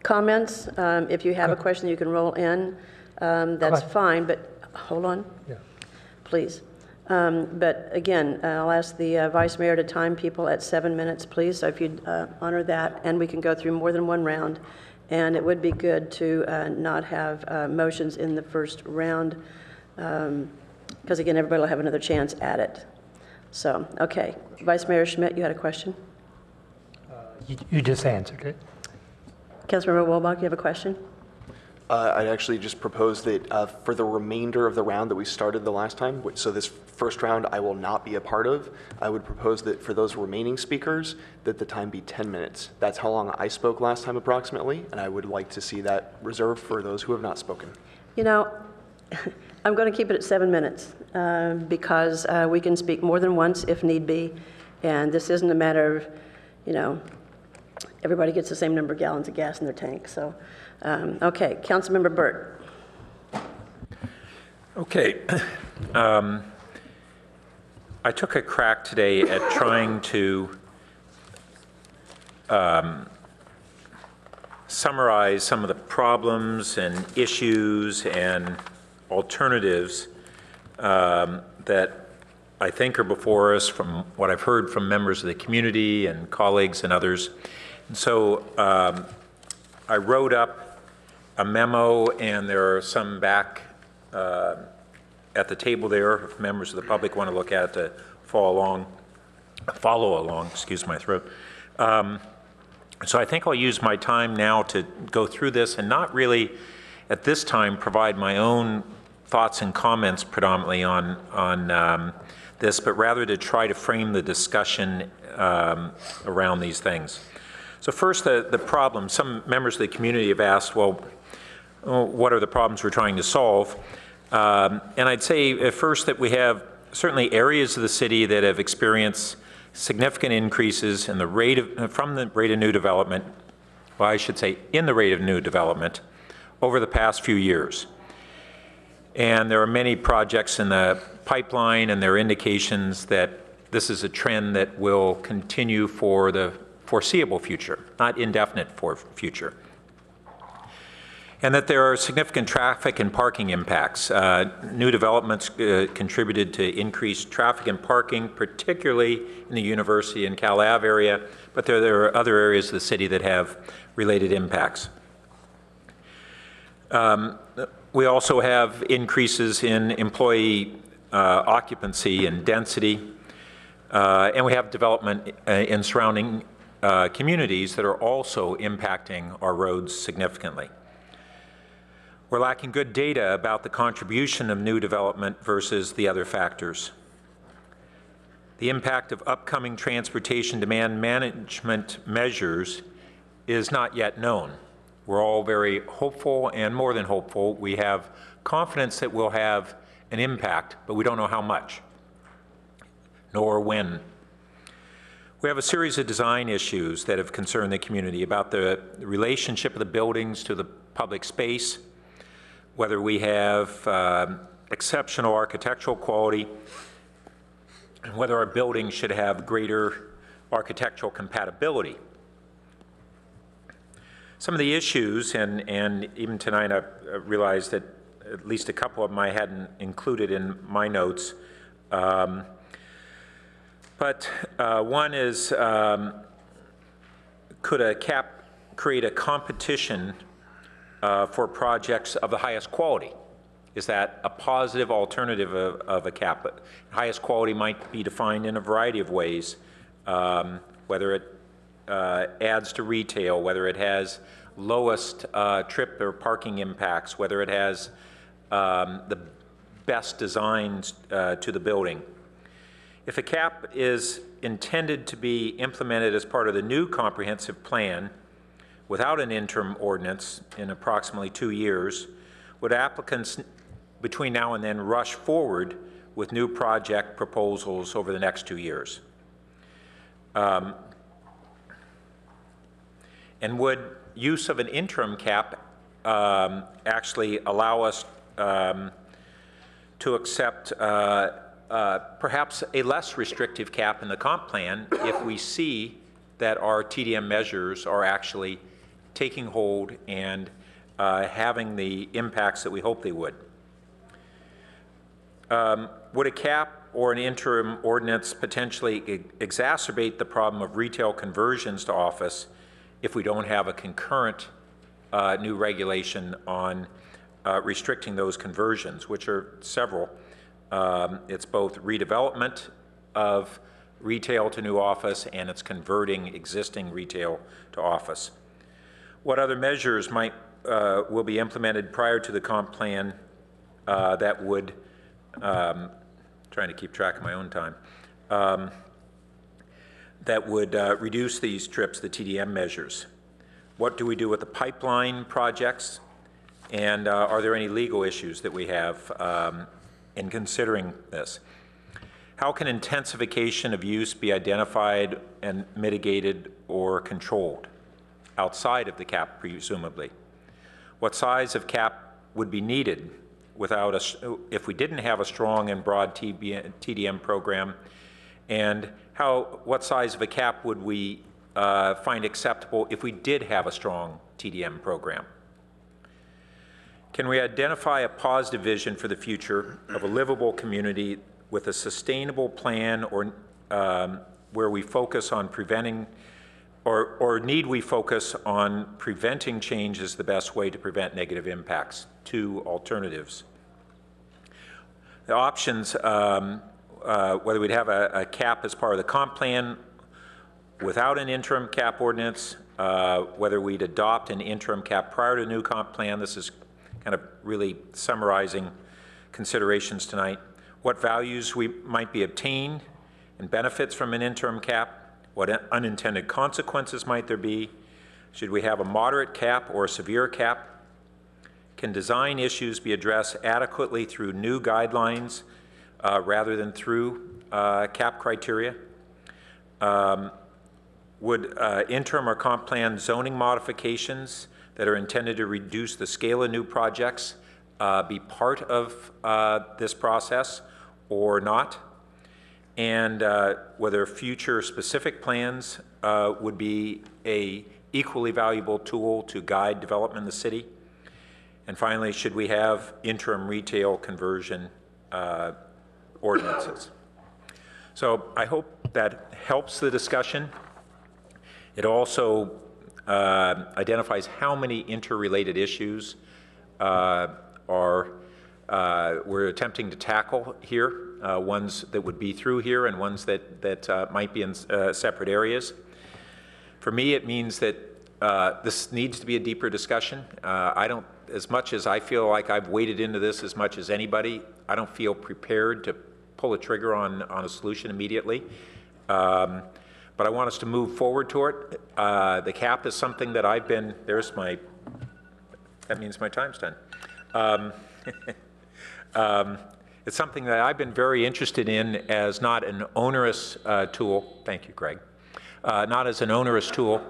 comments. If you have a question, you can roll in. That's fine. But hold on, please. But again, I'll ask the Vice Mayor to time people at 7 minutes, please. So if you'd honor that, and we can go through more than one round. And it would be good to not have motions in the first round, because again, everybody will have another chance at it. So, okay. Vice Mayor Schmidt, you had a question? You just answered it. Councilmember Wolbach, you have a question? I'd actually just propose that for the remainder of the round that we started the last time, so this first round I will not be a part of, I would propose that for those remaining speakers, that the time be 10 minutes. That's how long I spoke last time approximately, and I would like to see that reserved for those who have not spoken. You know, I'm going to keep it at 7 minutes because we can speak more than once if need be, and this isn't a matter of, you know, everybody gets the same number of gallons of gas in their tank. So, okay, Councilmember Burt. Okay. I took a crack today at trying to summarize some of the problems and issues and alternatives that I think are before us from what I've heard from members of the community and colleagues and others. And so I wrote up a memo, and there are some back at the table there if members of the public want to look at it to follow along, excuse my throat. So I think I'll use my time now to go through this and not really at this time provide my own thoughts and comments predominantly on this, but rather to try to frame the discussion around these things. So first, the problem. Some members of the community have asked, well, what are the problems we're trying to solve? And I'd say at first that we have certainly areas of the city that have experienced significant increases in the from the rate of new development, well, I should say in the rate of new development over the past few years. And there are many projects in the pipeline, and there are indications that this is a trend that will continue for the foreseeable future, not indefinite future. And that there are significant traffic and parking impacts. New developments contributed to increased traffic and parking, particularly in the University and Cal Ave area, but there are other areas of the city that have related impacts. We also have increases in employee occupancy and density, and we have development in surrounding communities that are also impacting our roads significantly. We're lacking good data about the contribution of new development versus the other factors. The impact of upcoming transportation demand management measures is not yet known. We're all very hopeful, and more than hopeful, we have confidence that we'll have an impact, but we don't know how much, nor when. We have a series of design issues that have concerned the community about the relationship of the buildings to the public space, whether we have exceptional architectural quality, and whether our buildings should have greater architectural compatibility. Some of the issues, and even tonight I realized that at least a couple of them I hadn't included in my notes, but one is, could a cap create a competition for projects of the highest quality? Is that a positive alternative of a cap? Highest quality might be defined in a variety of ways, whether it adds to retail, whether it has lowest trip or parking impacts, whether it has the best designs to the building. If a cap is intended to be implemented as part of the new comprehensive plan without an interim ordinance in approximately 2 years, would applicants between now and then rush forward with new project proposals over the next 2 years? And would use of an interim cap actually allow us to accept perhaps a less restrictive cap in the comp plan if we see that our TDM measures are actually taking hold and having the impacts that we hope they would? Would a cap or an interim ordinance potentially exacerbate the problem of retail conversions to office if we don't have a concurrent new regulation on restricting those conversions, which are several? It's both redevelopment of retail to new office, and it's converting existing retail to office. What other measures will be implemented prior to the comp plan that would, trying to keep track of my own time, that would reduce these trips, the TDM measures? What do we do with the pipeline projects? And are there any legal issues that we have in considering this? How can intensification of use be identified and mitigated or controlled outside of the cap, presumably? What size of cap would be needed if we didn't have a strong and broad TDM program? And what size of a cap would we find acceptable if we did have a strong TDM program? Can we identify a positive vision for the future of a livable community with a sustainable plan, or where we focus on preventing, or need we focus on preventing change as the best way to prevent negative impacts? Two alternatives. The options, whether we'd have a cap as part of the comp plan without an interim cap ordinance, whether we'd adopt an interim cap prior to the new comp plan. This is kind of really summarizing considerations tonight. What values we might be obtained and benefits from an interim cap, what unintended consequences might there be, should we have a moderate cap or a severe cap, can design issues be addressed adequately through new guidelines rather than through cap criteria, would interim or comp plan zoning modifications that are intended to reduce the scale of new projects be part of this process or not, and whether future specific plans would be an equally valuable tool to guide development in the city. And finally, should we have interim retail conversion ordinances? So I hope that helps the discussion. It also identifies how many interrelated issues we're attempting to tackle here, ones that would be through here and ones that might be in separate areas. For me, it means that this needs to be a deeper discussion. As much as I feel like I've waded into this as much as anybody, I don't feel prepared to pull a trigger on a solution immediately. But I want us to move forward toward it. The cap is something that I've been, that means my time's done. It's something that I've been very interested in as not an onerous tool. Thank you, Greg. Not as an onerous tool,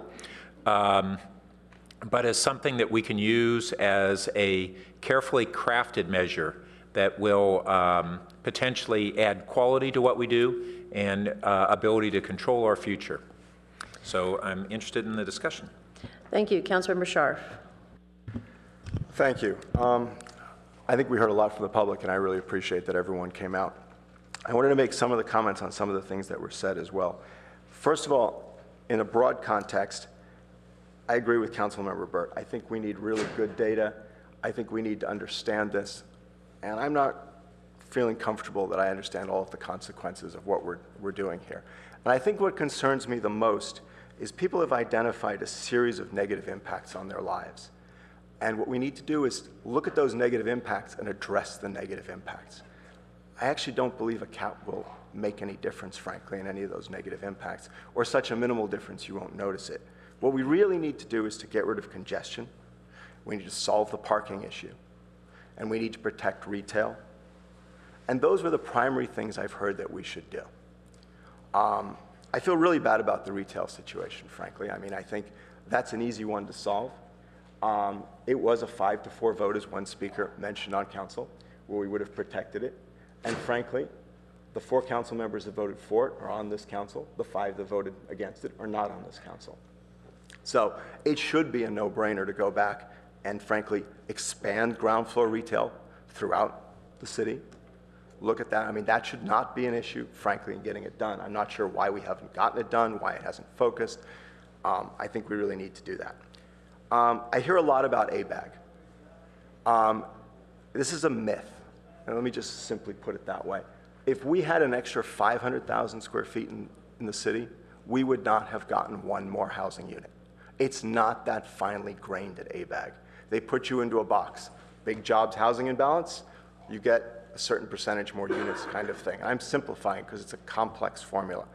but as something that we can use as a carefully crafted measure that will potentially add quality to what we do and ability to control our future. So I'm interested in the discussion. Thank you. Councilmember Scharf. Thank you. I think we heard a lot from the public, and I really appreciate that everyone came out. I wanted to make some of the comments on some of the things that were said as well. First of all, in a broad context, I agree with Councilmember Burt. I think we need really good data. I think we need to understand this. And I'm not feeling comfortable that I understand all of the consequences of what we're doing here. And I think what concerns me the most is people have identified a series of negative impacts on their lives. And what we need to do is look at those negative impacts and address the negative impacts. I actually don't believe a cap will make any difference, frankly, in any of those negative impacts, or such a minimal difference you won't notice it. What we really need to do is to get rid of congestion. We need to solve the parking issue. And we need to protect retail. And those were the primary things I've heard that we should do. I feel really bad about the retail situation, frankly. I mean, I think that's an easy one to solve. It was a 5-4 vote, as one speaker mentioned on council, where we would have protected it. And frankly, the 4 council members that voted for it are on this council. The 5 that voted against it are not on this council. So it should be a no-brainer to go back and, frankly, expand ground floor retail throughout the city. Look at that. I mean, that should not be an issue, frankly, in getting it done. I'm not sure why we haven't gotten it done, why it hasn't focused. I think we really need to do that. I hear a lot about ABAG. This is a myth, and let me just simply put it that way. If we had an extra 500,000 square feet in the city, we would not have gotten one more housing unit. It's not that finely grained at ABAG. They put you into a box. Big jobs, housing imbalance, you get a certain percentage more units kind of thing. I'm simplifying because it's a complex formula.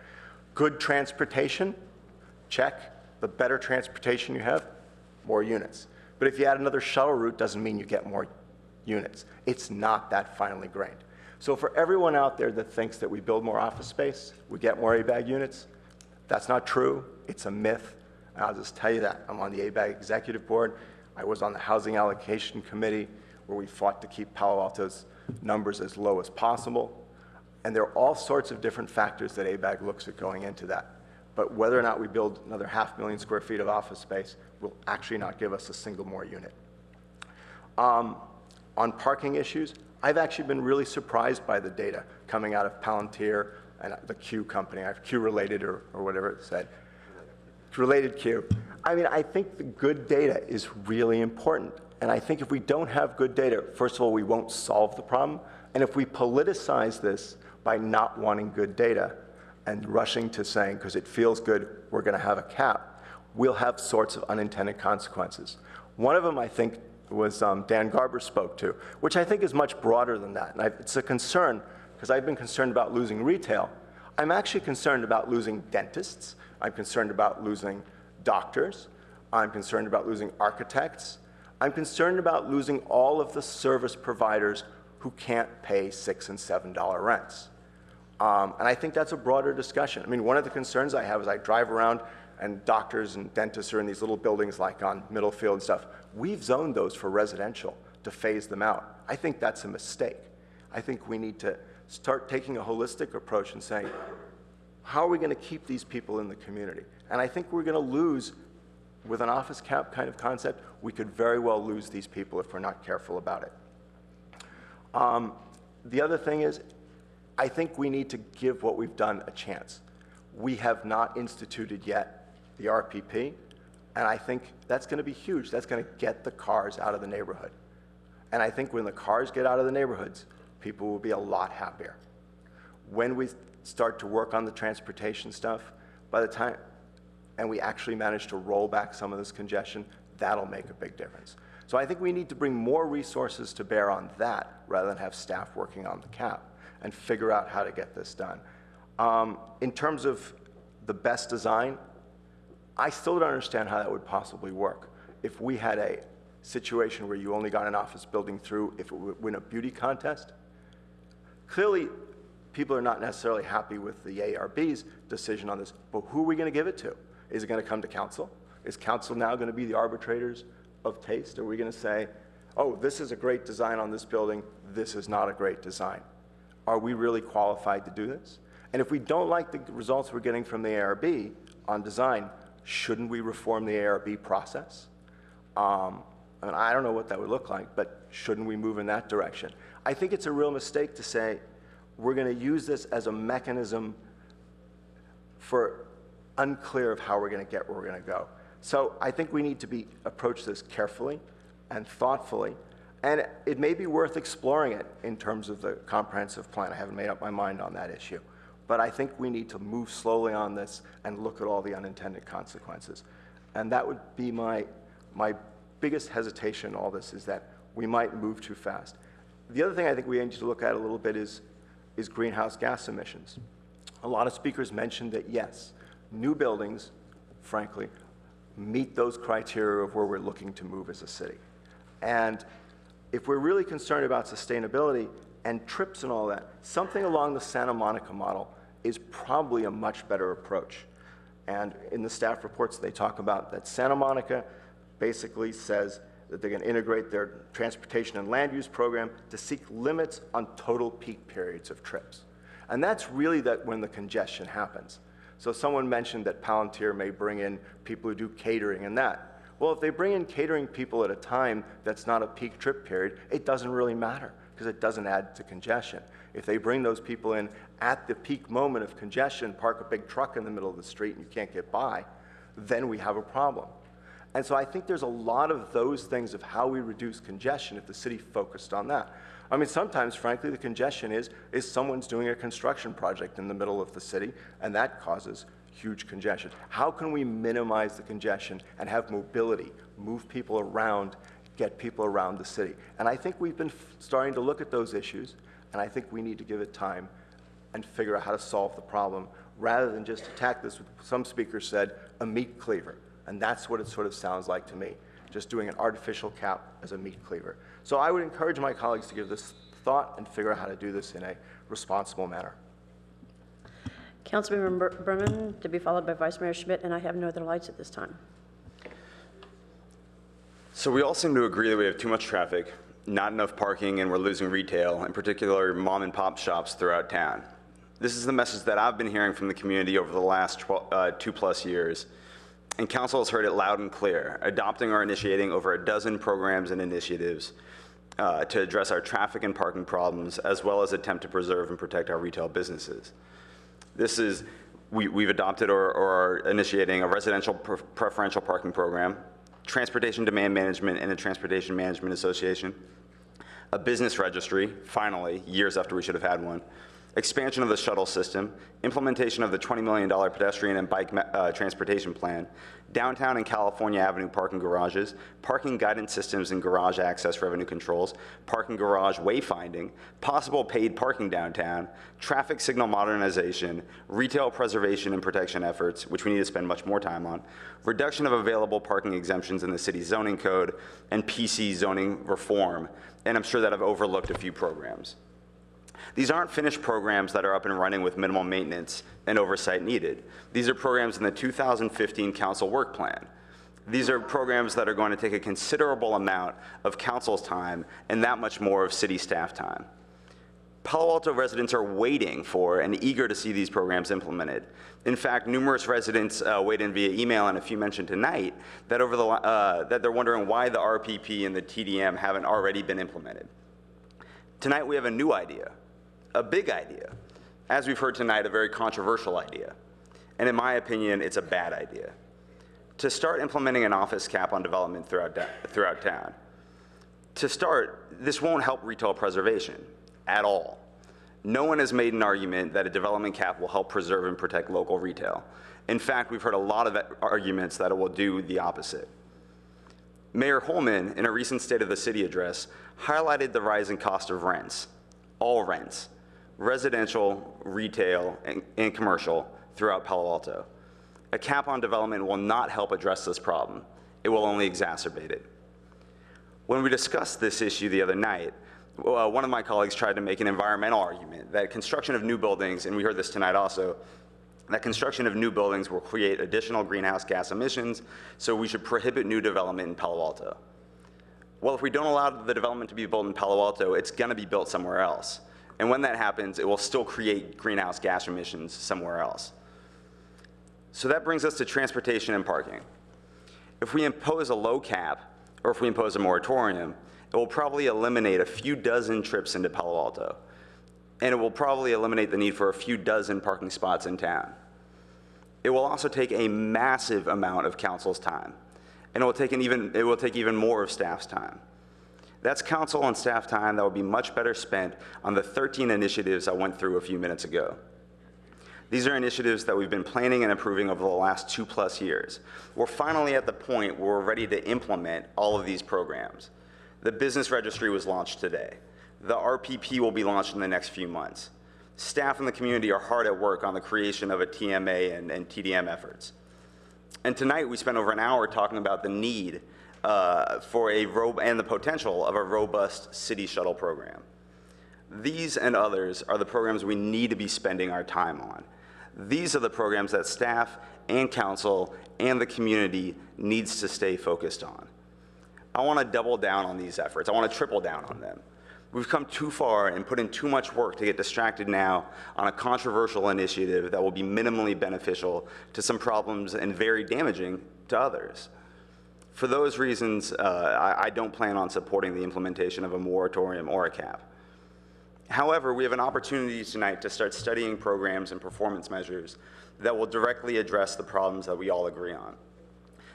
Good transportation, check. The better transportation you have, more units. But if you add another shuttle route, doesn't mean you get more units. It's not that finely grained. So for everyone out there that thinks that we build more office space, we get more ABAG units, that's not true. It's a myth. And I'll just tell you that. I'm on the ABAG executive board. I was on the housing allocation committee where we fought to keep Palo Alto's numbers as low as possible. And there are all sorts of different factors that ABAG looks at going into that. But whether or not we build another 500,000 square feet of office space will actually not give us a single more unit. On parking issues, I've actually been really surprised by the data coming out of Palantir and the Q company. I have Q related or whatever it said. Related Q. I mean, I think the good data is really important. And I think if we don't have good data, first of all, we won't solve the problem. And if we politicize this by not wanting good data and rushing to saying, because it feels good, we're going to have a cap, we'll have sorts of unintended consequences. One of them, I think, was Dan Garber spoke to, which I think is much broader than that. And it's a concern, because I've been concerned about losing retail. I'm actually concerned about losing dentists. I'm concerned about losing doctors. I'm concerned about losing architects. I'm concerned about losing all of the service providers who can't pay $6 and $7 rents. And I think that's a broader discussion. I mean, one of the concerns I have is I drive around and doctors and dentists are in these little buildings like on Middlefield and stuff. We've zoned those for residential to phase them out. I think that's a mistake. I think we need to start taking a holistic approach and saying, how are we going to keep these people in the community? And I think we're going to lose, with an office cap kind of concept, we could very well lose these people if we're not careful about it. The other thing is, I think we need to give what we've done a chance. We have not instituted yet the RPP, and I think that's going to be huge. That's going to get the cars out of the neighborhood. And I think when the cars get out of the neighborhoods, people will be a lot happier. When we start to work on the transportation stuff, by the time, and we actually manage to roll back some of this congestion, that'll make a big difference. So I think we need to bring more resources to bear on that rather than have staff working on the cap and figure out how to get this done. In terms of the best design, I still don't understand how that would possibly work. If we had a situation where you only got an office building through if it would win a beauty contest, clearly people are not necessarily happy with the ARB's decision on this, but who are we going to give it to? Is it going to come to council? Is council now going to be the arbitrators of taste? Are we going to say, oh, this is a great design on this building, this is not a great design? Are we really qualified to do this? And if we don't like the results we're getting from the ARB on design, shouldn't we reform the ARB process? I mean, I don't know what that would look like, but shouldn't we move in that direction? I think it's a real mistake to say we're going to use this as a mechanism for unclear of how we're going to get where we're going to go. So I think we need to approach this carefully and thoughtfully, and it may be worth exploring it in terms of the comprehensive plan. I haven't made up my mind on that issue. But I think we need to move slowly on this and look at all the unintended consequences. And that would be my biggest hesitation in all this, is that we might move too fast. The other thing I think we need to look at a little bit is greenhouse gas emissions. A lot of speakers mentioned that, yes, new buildings, frankly, meet those criteria of where we're looking to move as a city. And if we're really concerned about sustainability and trips and all that, something along the Santa Monica model is probably a much better approach. And in the staff reports, they talk about that Santa Monica basically says that they're going to integrate their transportation and land use program to seek limits on total peak periods of trips. And that's really when the congestion happens. So someone mentioned that Palantir may bring in people who do catering and that. Well, if they bring in catering people at a time that's not a peak trip period, it doesn't really matter, because it doesn't add to congestion. If they bring those people in at the peak moment of congestion, park a big truck in the middle of the street and you can't get by, then we have a problem. And so I think there's a lot of those things of how we reduce congestion if the city focused on that. I mean, sometimes, frankly, the congestion is someone's doing a construction project in the middle of the city, and that causes huge congestion. How can we minimize the congestion and have mobility, move people around, get people around the city? And I think we've been starting to look at those issues, and I think we need to give it time and figure out how to solve the problem rather than just attack this, some speakers said, a meat cleaver. And that's what it sort of sounds like to me, just doing an artificial cap as a meat cleaver. So I would encourage my colleagues to give this thought and figure out how to do this in a responsible manner. Councilmember Berman, to be followed by Vice Mayor Schmidt, and I have no other lights at this time. So we all seem to agree that we have too much traffic, not enough parking, and we're losing retail, in particular mom and pop shops throughout town. This is the message that I've been hearing from the community over the last 2+ years, and council has heard it loud and clear, adopting or initiating over a dozen programs and initiatives to address our traffic and parking problems, as well as attempt to preserve and protect our retail businesses. This is, we've adopted or are initiating a residential preferential parking program, transportation demand management and a transportation management association, a business registry, finally, years after we should have had one, expansion of the shuttle system, implementation of the $20 million pedestrian and bike transportation plan, downtown and California Avenue parking garages, parking guidance systems and garage access revenue controls, parking garage wayfinding, possible paid parking downtown, traffic signal modernization, retail preservation and protection efforts, which we need to spend much more time on, reduction of available parking exemptions in the city's zoning code, and PC zoning reform. And I'm sure that I've overlooked a few programs. These aren't finished programs that are up and running with minimal maintenance and oversight needed. These are programs in the 2015 council work plan. These are programs that are going to take a considerable amount of council's time and that much more of city staff time. Palo Alto residents are waiting for and eager to see these programs implemented. In fact, numerous residents weighed in via email, and a few mentioned tonight, that, that they're wondering why the RPP and the TDM haven't already been implemented. Tonight we have a new idea. A big idea. As we've heard tonight, a very controversial idea. And in my opinion, it's a bad idea. To start implementing an office cap on development throughout town. To start, this won't help retail preservation at all. No one has made an argument that a development cap will help preserve and protect local retail. In fact, we've heard a lot of arguments that it will do the opposite. Mayor Holman, in a recent State of the City address, highlighted the rising cost of rents, all rents, residential, retail, and commercial throughout Palo Alto. A cap on development will not help address this problem. It will only exacerbate it. When we discussed this issue the other night, one of my colleagues tried to make an environmental argument that construction of new buildings, and we heard this tonight also, that construction of new buildings will create additional greenhouse gas emissions, so we should prohibit new development in Palo Alto. Well, if we don't allow the development to be built in Palo Alto, it's gonna be built somewhere else. And when that happens, it will still create greenhouse gas emissions somewhere else. So that brings us to transportation and parking. If we impose a low cap, or if we impose a moratorium, it will probably eliminate a few dozen trips into Palo Alto. And it will probably eliminate the need for a few dozen parking spots in town. It will also take a massive amount of council's time. And it will take even more of staff's time. That's council and staff time that will be much better spent on the 13 initiatives I went through a few minutes ago. These are initiatives that we've been planning and approving over the last 2+ years. We're finally at the point where we're ready to implement all of these programs. The business registry was launched today. The RPP will be launched in the next few months. Staff in the community are hard at work on the creation of a TMA and TDM efforts. And tonight we spent over an hour talking about the need and the potential of a robust city shuttle program. These and others are the programs we need to be spending our time on. These are the programs that staff and council and the community needs to stay focused on. I want to double down on these efforts. I want to triple down on them. We've come too far and put in too much work to get distracted now on a controversial initiative that will be minimally beneficial to some problems and very damaging to others. For those reasons, I don't plan on supporting the implementation of a moratorium or a cap. However, we have an opportunity tonight to start studying programs and performance measures that will directly address the problems that we all agree on.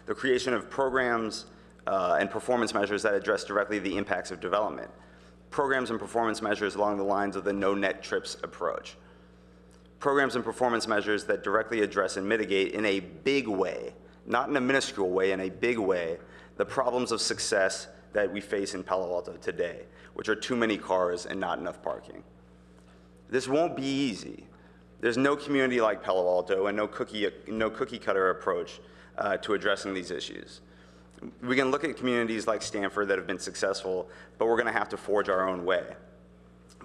The creation of programs and performance measures that address directly the impacts of development. Programs and performance measures along the lines of the no net trips approach. programs and performance measures that directly address and mitigate in a big way, not in a minuscule way, in a big way, the problems of success that we face in Palo Alto today, which are too many cars and not enough parking. This won't be easy. There's no community like Palo Alto and no cookie cutter approach to addressing these issues. We can look at communities like Stanford that have been successful, but we're gonna have to forge our own way.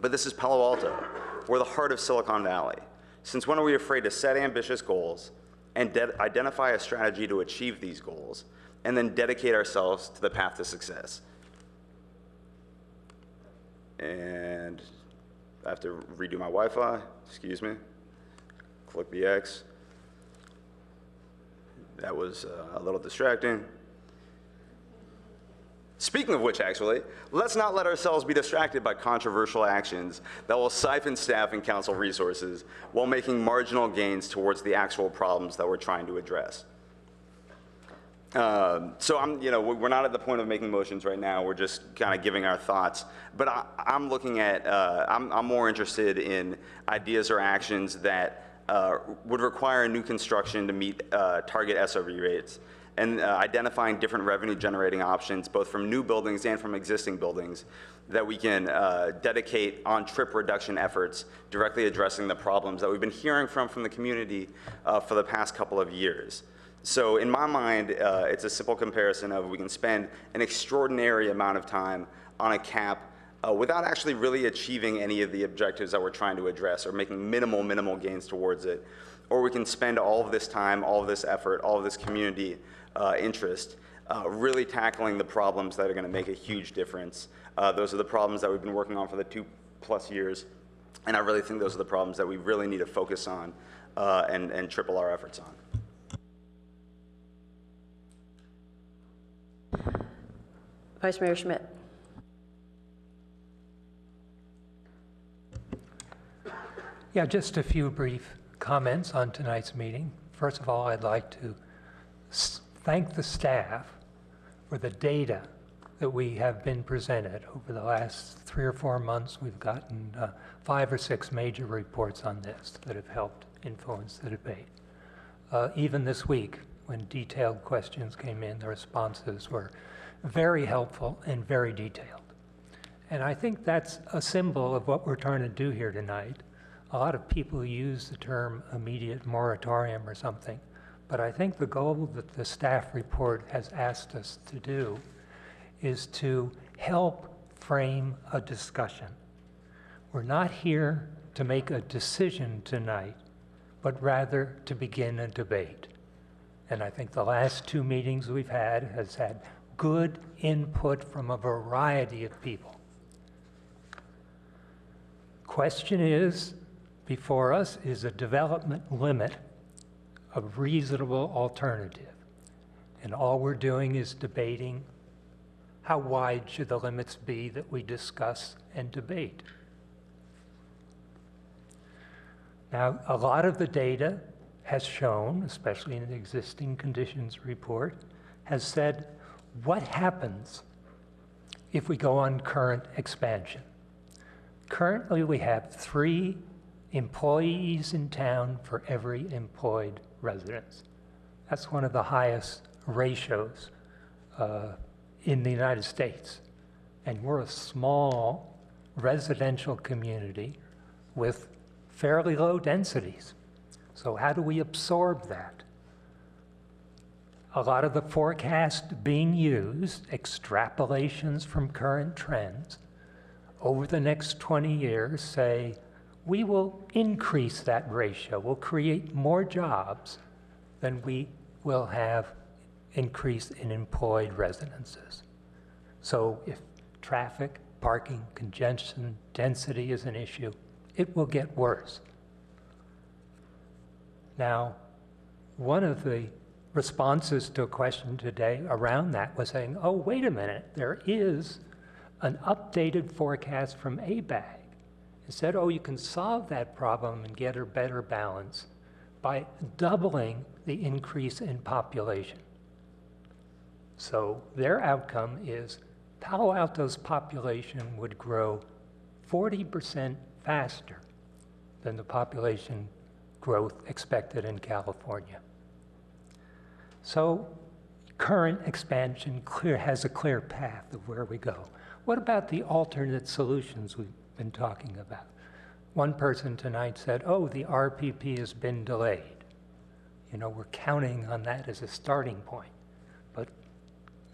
But this is Palo Alto. We're the heart of Silicon Valley. Since when are we afraid to set ambitious goals and identify a strategy to achieve these goals, and then dedicate ourselves to the path to success? And I have to redo my Wi-Fi, excuse me. Click the X. That was a little distracting. Speaking of which, actually, let's not let ourselves be distracted by controversial actions that will siphon staff and council resources while making marginal gains towards the actual problems that we're trying to address. So we're not at the point of making motions right now. We're just kind of giving our thoughts. But I'm looking at, I'm more interested in ideas or actions that would require new construction to meet target SOV rates, and identifying different revenue generating options, both from new buildings and from existing buildings, that we can dedicate on trip reduction efforts, directly addressing the problems that we've been hearing from the community for the past couple of years. So in my mind, it's a simple comparison of we can spend an extraordinary amount of time on a cap without actually really achieving any of the objectives that we're trying to address or making minimal gains towards it. Or we can spend all of this time, all of this effort, all of this community interest really tackling the problems that are going to make a huge difference. Those are the problems that we've been working on for the 2+ years, and I really think those are the problems that we really need to focus on and triple our efforts on. Vice Mayor Schmidt. Yeah, just a few brief comments on tonight's meeting. First of all, I'd like to thank the staff for the data that we have been presented. Over the last 3 or 4 months, we've gotten 5 or 6 major reports on this that have helped influence the debate. Even this week, when detailed questions came in, the responses were very helpful and very detailed. And I think that's a symbol of what we're trying to do here tonight. A lot of people use the term immediate moratorium or something, but I think the goal that the staff report has asked us to do is to help frame a discussion. We're not here to make a decision tonight, but rather to begin a debate. And I think the last 2 meetings we've had has had good input from a variety of people. Question is, before us is a development limit, a reasonable alternative. And all we're doing is debating how wide should the limits be that we discuss and debate. Now, a lot of the data has shown, especially in the existing conditions report, has said what happens if we go on current expansion. Currently, we have 3 employees in town for every employed residence. That's one of the highest ratios in the United States. And we're a small residential community with fairly low densities. So how do we absorb that? A lot of the forecasts being used, extrapolations from current trends, over the next 20 years say, we will increase that ratio. We'll create more jobs than we will have increase in employed residences. So if traffic, parking, congestion, density is an issue, it will get worse. Now, one of the responses to a question today around that was saying, oh, wait a minute, there is an updated forecast from ABAG. It said, oh, you can solve that problem and get a better balance by doubling the increase in population. So their outcome is Palo Alto's population would grow 40% faster than the population growth expected in California. So current expansion has a clear path of where we go. What about the alternate solutions we've been talking about? One person tonight said, oh, the RPP has been delayed. You know, we're counting on that as a starting point, but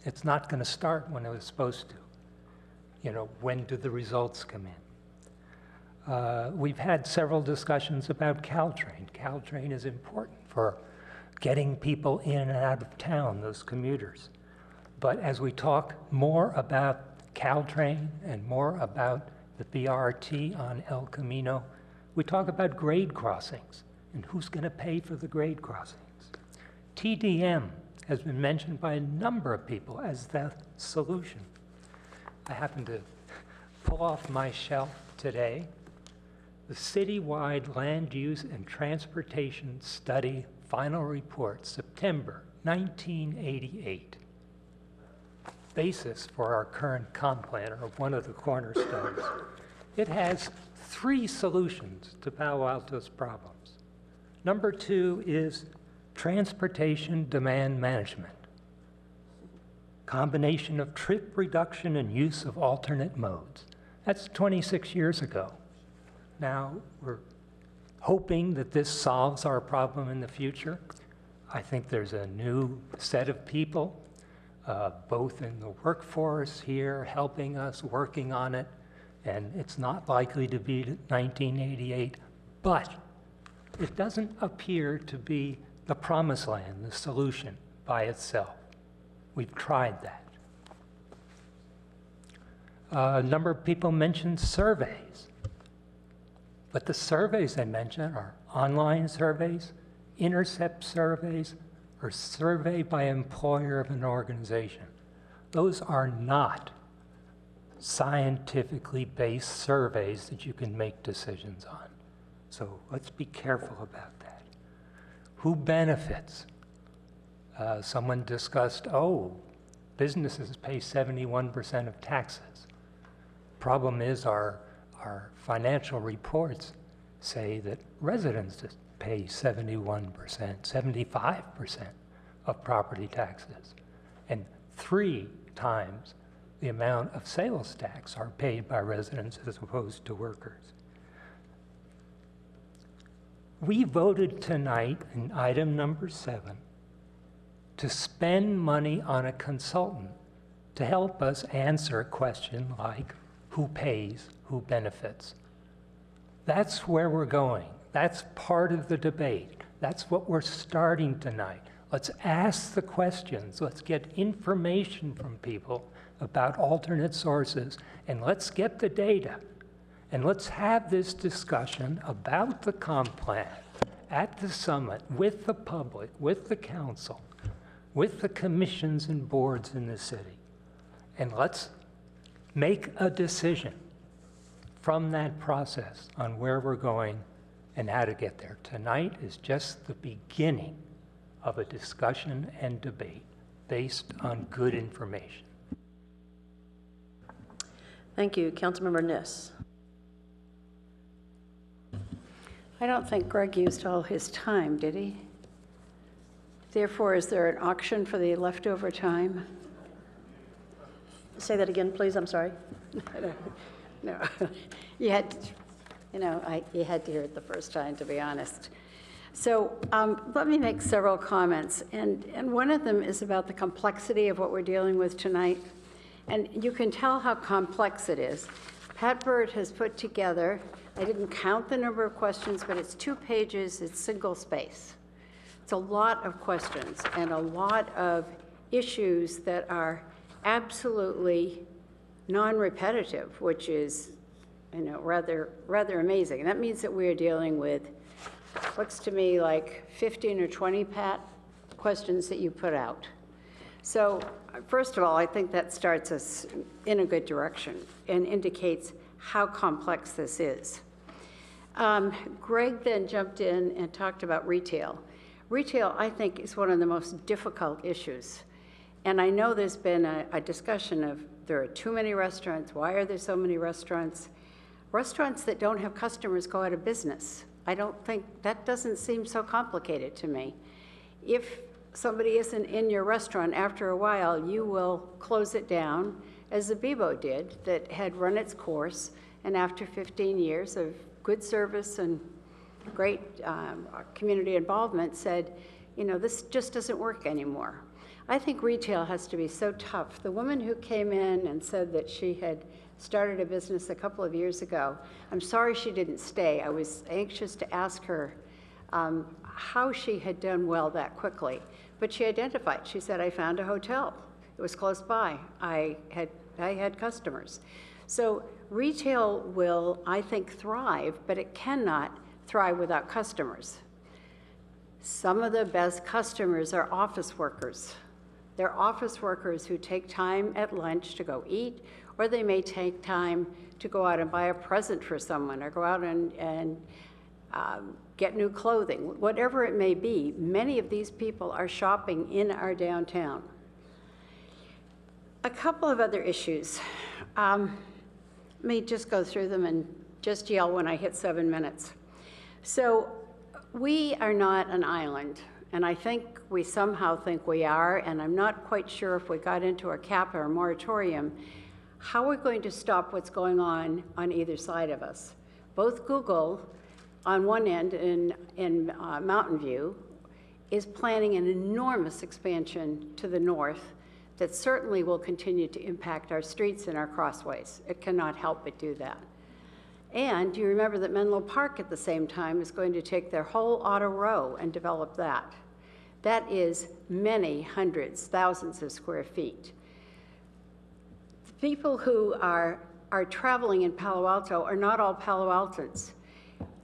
it's not going to start when it was supposed to. You know, when do the results come in? We've had several discussions about Caltrain. Caltrain is important for getting people in and out of town, those commuters. But as we talk more about Caltrain and more about the BRT on El Camino, we talk about grade crossings and who's going to pay for the grade crossings. TDM has been mentioned by a number of people as the solution. I happened to pull off my shelf today the Citywide Land Use and Transportation Study Final Report, September 1988. Basis for our current comp plan, or one of the cornerstones. It has 3 solutions to Palo Alto's problems. Number 2 is transportation demand management. Combination of trip reduction and use of alternate modes. That's 26 years ago. Now we're hoping that this solves our problem in the future. I think there's a new set of people, both in the workforce here, helping us, working on it, and it's not likely to be 1988, but it doesn't appear to be the promised land, the solution by itself. We've tried that. A number of people mentioned surveys, but the surveys they mentioned are online surveys, intercept surveys, or survey by employer of an organization. Those are not scientifically based surveys that you can make decisions on. So let's be careful about that. Who benefits? Someone discussed, oh, businesses pay 71% of taxes. Problem is our financial reports say that residents pay 71%, 75% of property taxes, and 3 times the amount of sales tax are paid by residents as opposed to workers. We voted tonight in item number 7 to spend money on a consultant to help us answer a question like who pays, who benefits. That's where we're going. That's part of the debate. That's what we're starting tonight. Let's ask the questions. Let's get information from people about alternate sources, and let's get the data. And let's have this discussion about the comp plan at the summit with the public, with the council, with the commissions and boards in the city. And let's make a decision from that process on where we're going and how to get there. Tonight is just the beginning of a discussion and debate based on good information. Thank you. Councilmember Niss. I don't think Greg used all his time, did he? Therefore, is there an auction for the leftover time? Say that again, please. I'm sorry. No, you had, you had to hear it the first time, to be honest. So let me make several comments, and one of them is about the complexity of what we're dealing with tonight. And you can tell how complex it is. Pat Bird has put together, I didn't count the number of questions, but it's 2 pages, it's single space. It's a lot of questions and a lot of issues that are absolutely non-repetitive, which is, rather amazing. And that means that we are dealing with, looks to me like 15 or 20, Pat, questions that you put out. So first of all, I think that starts us in a good direction and indicates how complex this is. Greg then jumped in and talked about retail. Retail, I think, is one of the most difficult issues. And I know there's been a discussion of there are too many restaurants. Why are there so many restaurants? Restaurants that don't have customers go out of business. I don't think, that doesn't seem so complicated to me. If somebody isn't in your restaurant, after a while, you will close it down, as the Bebo did, that had run its course, and after 15 years of good service and great community involvement said, you know, this just doesn't work anymore. I think retail has to be so tough. The woman who came in and said that she had started a business a couple of years ago, I'm sorry she didn't stay. I was anxious to ask her how she had done well that quickly. But she identified, she said, I found a hotel. It was close by. I had customers. So retail will, I think, thrive, but it cannot thrive without customers. Some of the best customers are office workers. They're office workers who take time at lunch to go eat, or they may take time to go out and buy a present for someone, or go out and get new clothing. Whatever it may be, many of these people are shopping in our downtown. A couple of other issues. Let me just go through them and just yell when I hit 7 minutes. So we are not an island, and I think we somehow think we are, and I'm not quite sure if we got into a cap or a moratorium, how we're going to stop what's going on either side of us. Both Google, on one end in Mountain View, is planning an enormous expansion to the north that certainly will continue to impact our streets and our crossways. It cannot help but do that. And you remember that Menlo Park at the same time is going to take their whole auto row and develop that. That is many hundreds, thousands of square feet. The people who are traveling in Palo Alto are not all Palo Altans.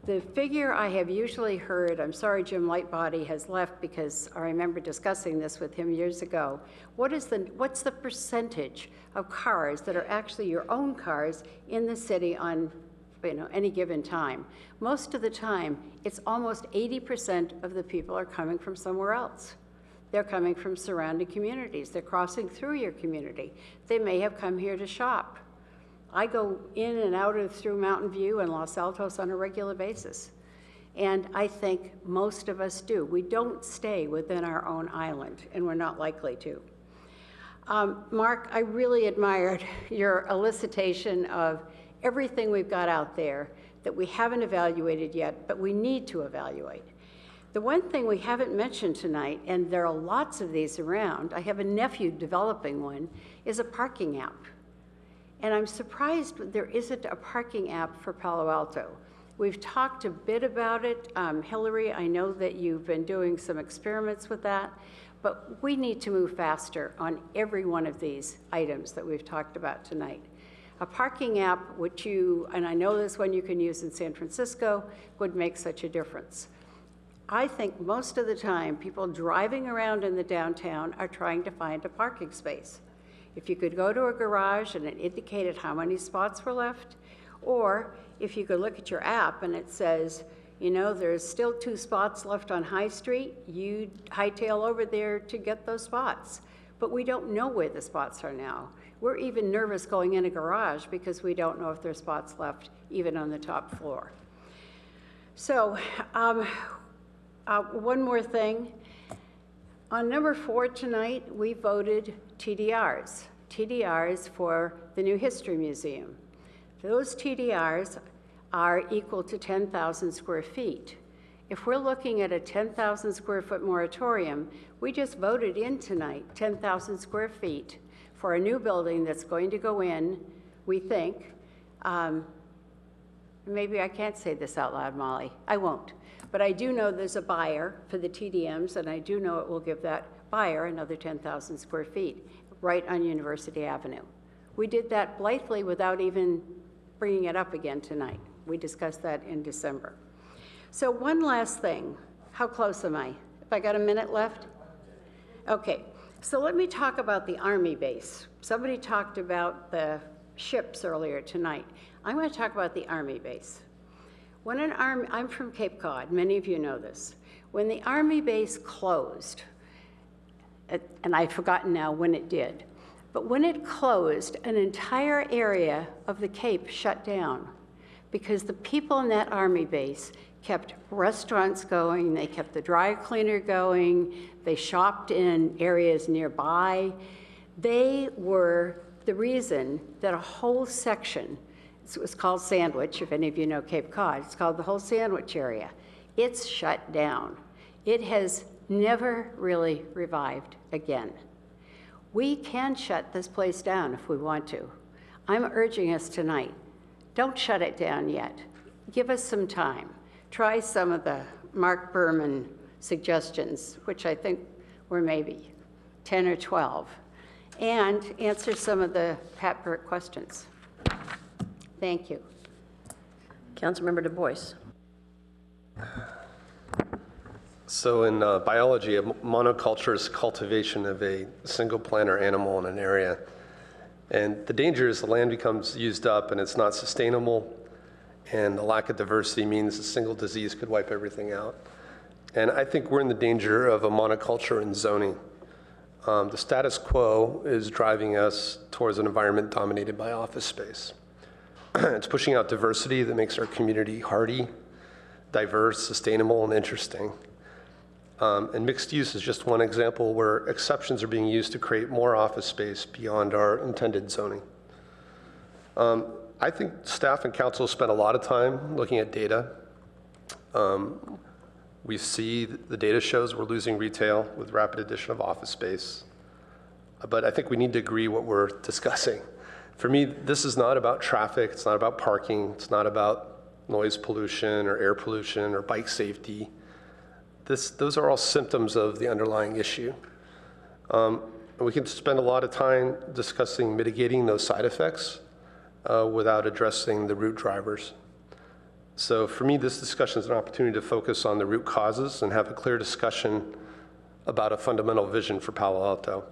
The figure I have usually heard, I'm sorry Jim Lightbody has left because I remember discussing this with him years ago. What's the percentage of cars that are actually your own cars in the city on any given time? Most of the time, it's almost 80% of the people are coming from somewhere else. They're coming from surrounding communities. They're crossing through your community. They may have come here to shop. I go in and out through Mountain View and Los Altos on a regular basis. And I think most of us do. We don't stay within our own island, and we're not likely to. Mark, I really admired your elicitation of everything we've got out there that we haven't evaluated yet, but we need to evaluate. The one thing we haven't mentioned tonight, and there are lots of these around, I have a nephew developing one, is a parking app. And I'm surprised there isn't a parking app for Palo Alto. We've talked a bit about it. Hillary, I know that you've been doing some experiments with that, but we need to move faster on every one of these items that we've talked about tonight. A parking app, which and I know this one you can use in San Francisco, would make such a difference. I think most of the time, people driving around in the downtown are trying to find a parking space. If you could go to a garage and it indicated how many spots were left, or if you could look at your app and it says, you know, there's still 2 spots left on High Street, you hightail over there to get those spots. But we don't know where the spots are now. We're even nervous going in a garage because we don't know if there's spots left even on the top floor. So one more thing. On number 4 tonight, we voted TDRs for the new History Museum. Those TDRs are equal to 10,000 square feet. If we're looking at a 10,000 square foot moratorium, we just voted in tonight 10,000 square feet for a new building that's going to go in, we think. Maybe I can't say this out loud, Molly. I won't. But I do know there's a buyer for the TDMs, and I do know it will give that buyer another 10,000 square feet right on University Avenue. We did that blithely without even bringing it up again tonight. We discussed that in December. So one last thing. How close am I? If I got a minute left? Okay, so let me talk about the Army base. Somebody talked about the ships earlier tonight. I'm going to talk about the Army base. When I'm from Cape Cod, many of you know this. When the Army base closed, and I've forgotten now when it did, but when it closed, an entire area of the Cape shut down because the people in that Army base kept restaurants going, they kept the dry cleaner going, they shopped in areas nearby. They were the reason that a whole section, it was called Sandwich, if any of you know Cape Cod, it's called the whole Sandwich area. It's shut down. It has never really revived again. We can shut this place down if we want to. I'm urging us tonight, don't shut it down yet. Give us some time. Try some of the Mark Berman suggestions, which I think were maybe 10 or 12, and answer some of the Pat Burke questions. Thank you. Councilmember Du Bois. So in biology, a monoculture is cultivation of a single plant or animal in an area. And the danger is the land becomes used up and it's not sustainable, and the lack of diversity means a single disease could wipe everything out. And I think we're in the danger of a monoculture in zoning. The status quo is driving us towards an environment dominated by office space. It's pushing out diversity that makes our community hardy, diverse, sustainable, and interesting. And mixed use is just one example where exceptions are being used to create more office space beyond our intended zoning. I think staff and council spent a lot of time looking at data. We see the data shows we're losing retail with rapid addition of office space. But I think we need to agree what we're discussing. For me, this is not about traffic, it's not about parking, it's not about noise pollution or air pollution or bike safety. Those are all symptoms of the underlying issue. We can spend a lot of time discussing mitigating those side effects without addressing the root drivers. So for me, this discussion is an opportunity to focus on the root causes and have a clear discussion about a fundamental vision for Palo Alto.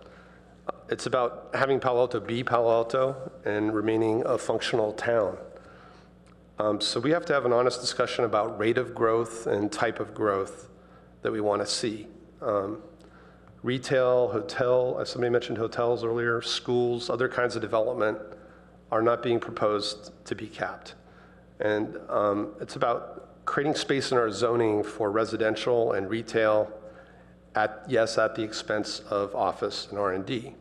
It's about having Palo Alto be Palo Alto and remaining a functional town. So we have to have an honest discussion about rate of growth and type of growth that we want to see. Retail, hotel, as somebody mentioned hotels earlier, schools, other kinds of development are not being proposed to be capped. And it's about creating space in our zoning for residential and retail at the expense of office and R&D,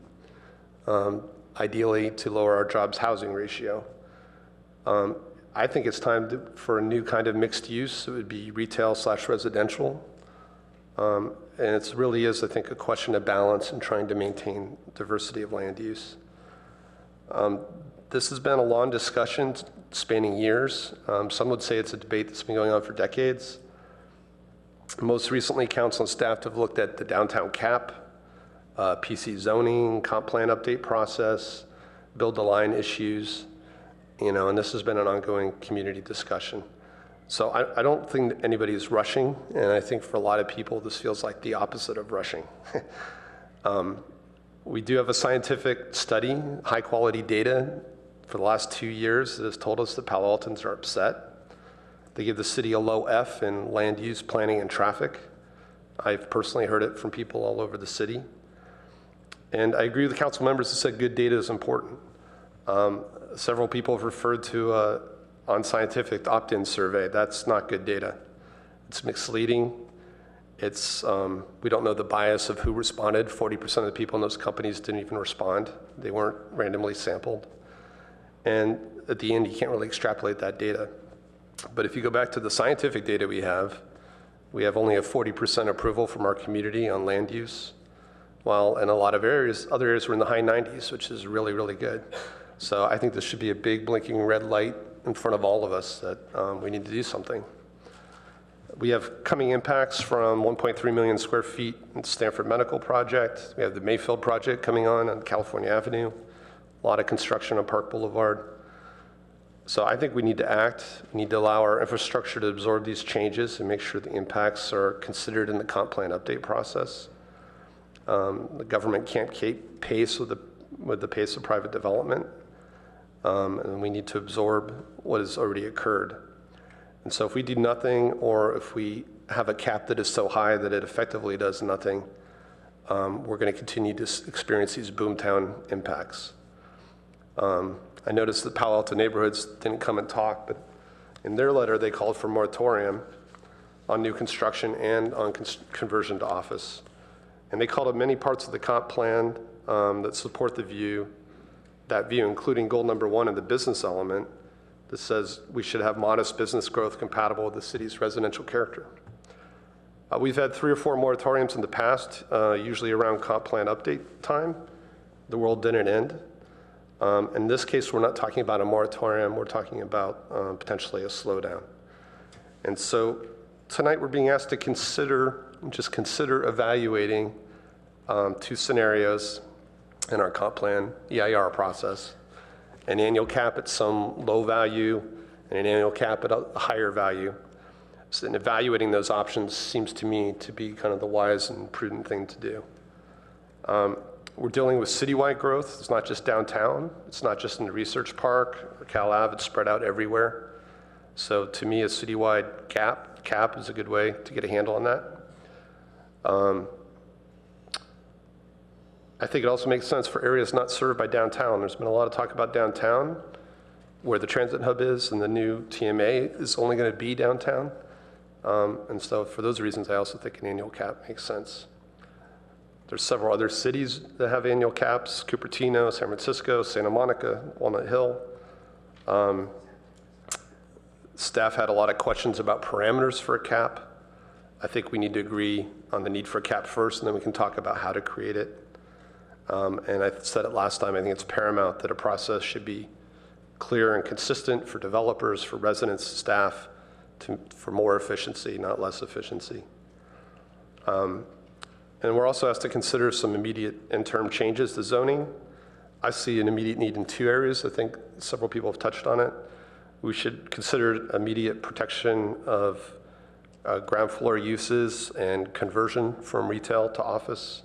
ideally to lower our jobs housing ratio. I think it's time for a new kind of mixed use. It would be retail/residential. And it really is, I think, a question of balance and trying to maintain diversity of land use. This has been a long discussion spanning years. Some would say it's a debate that's been going on for decades. Most recently, council and staff have looked at the downtown cap, PC zoning, comp plan update process, build-to-line issues, and this has been an ongoing community discussion. So I don't think that anybody is rushing, and I think for a lot of people, this feels like the opposite of rushing. We do have a scientific study, high-quality data for the last 2 years that has told us that Palo Altans are upset. They give the city a low F in land use, planning, and traffic. I've personally heard it from people all over the city. And I agree with the council members that said good data is important. Several people have referred to unscientific opt-in survey. That's not good data. It's misleading. We don't know the bias of who responded. 40% of the people in those companies didn't even respond. They weren't randomly sampled. And at the end, you can't really extrapolate that data. But if you go back to the scientific data we have only a 40% approval from our community on land use, while in a lot of areas, other areas were in the high 90s, which is really, really good. So I think this should be a big blinking red light in front of all of us that we need to do something. We have coming impacts from 1.3 million square feet in the Stanford Medical Project. We have the Mayfield Project coming on California Avenue. A lot of construction on Park Boulevard. So I think we need to act. We need to allow our infrastructure to absorb these changes and make sure the impacts are considered in the comp plan update process. The government can't keep pace with the pace of private development. And we need to absorb what has already occurred. And so if we do nothing, or if we have a cap that is so high that it effectively does nothing, we're going to continue to experience these boomtown impacts. I noticed that Palo Alto neighborhoods didn't come and talk, but in their letter they called for moratorium. on new construction and on conversion to office. And they called out many parts of the comp plan that support that view, including goal number 1 of the business element that says we should have modest business growth compatible with the city's residential character. We've had 3 or 4 moratoriums in the past, usually around comp plan update time. The world didn't end. In this case, we're not talking about a moratorium, we're talking about potentially a slowdown. And so tonight we're being asked to consider evaluating 2 scenarios in our comp plan EIR process, an annual cap at some low value and an annual cap at a higher value. So in evaluating those options seems to me to be kind of the wise and prudent thing to do. We're dealing with citywide growth. It's not just downtown. It's not just in the Research Park or Cal Ave. It's spread out everywhere. So to me, a citywide cap is a good way to get a handle on that. I think it also makes sense for areas not served by downtown. There's been a lot of talk about downtown, where the transit hub is, and the new TMA is only going to be downtown. And so for those reasons, I also think an annual cap makes sense. There's several other cities that have annual caps: Cupertino, San Francisco, Santa Monica, Walnut Hill. Staff had a lot of questions about parameters for a cap. I think we need to agree on the need for a cap first, and then we can talk about how to create it. And I said it last time, I think it's paramount that a process should be clear and consistent for developers, for residents, staff, for more efficiency, not less efficiency. And we're also asked to consider some immediate interim changes to zoning. I see an immediate need in 2 areas. I think several people have touched on it. We should consider immediate protection of ground floor uses and conversion from retail to office.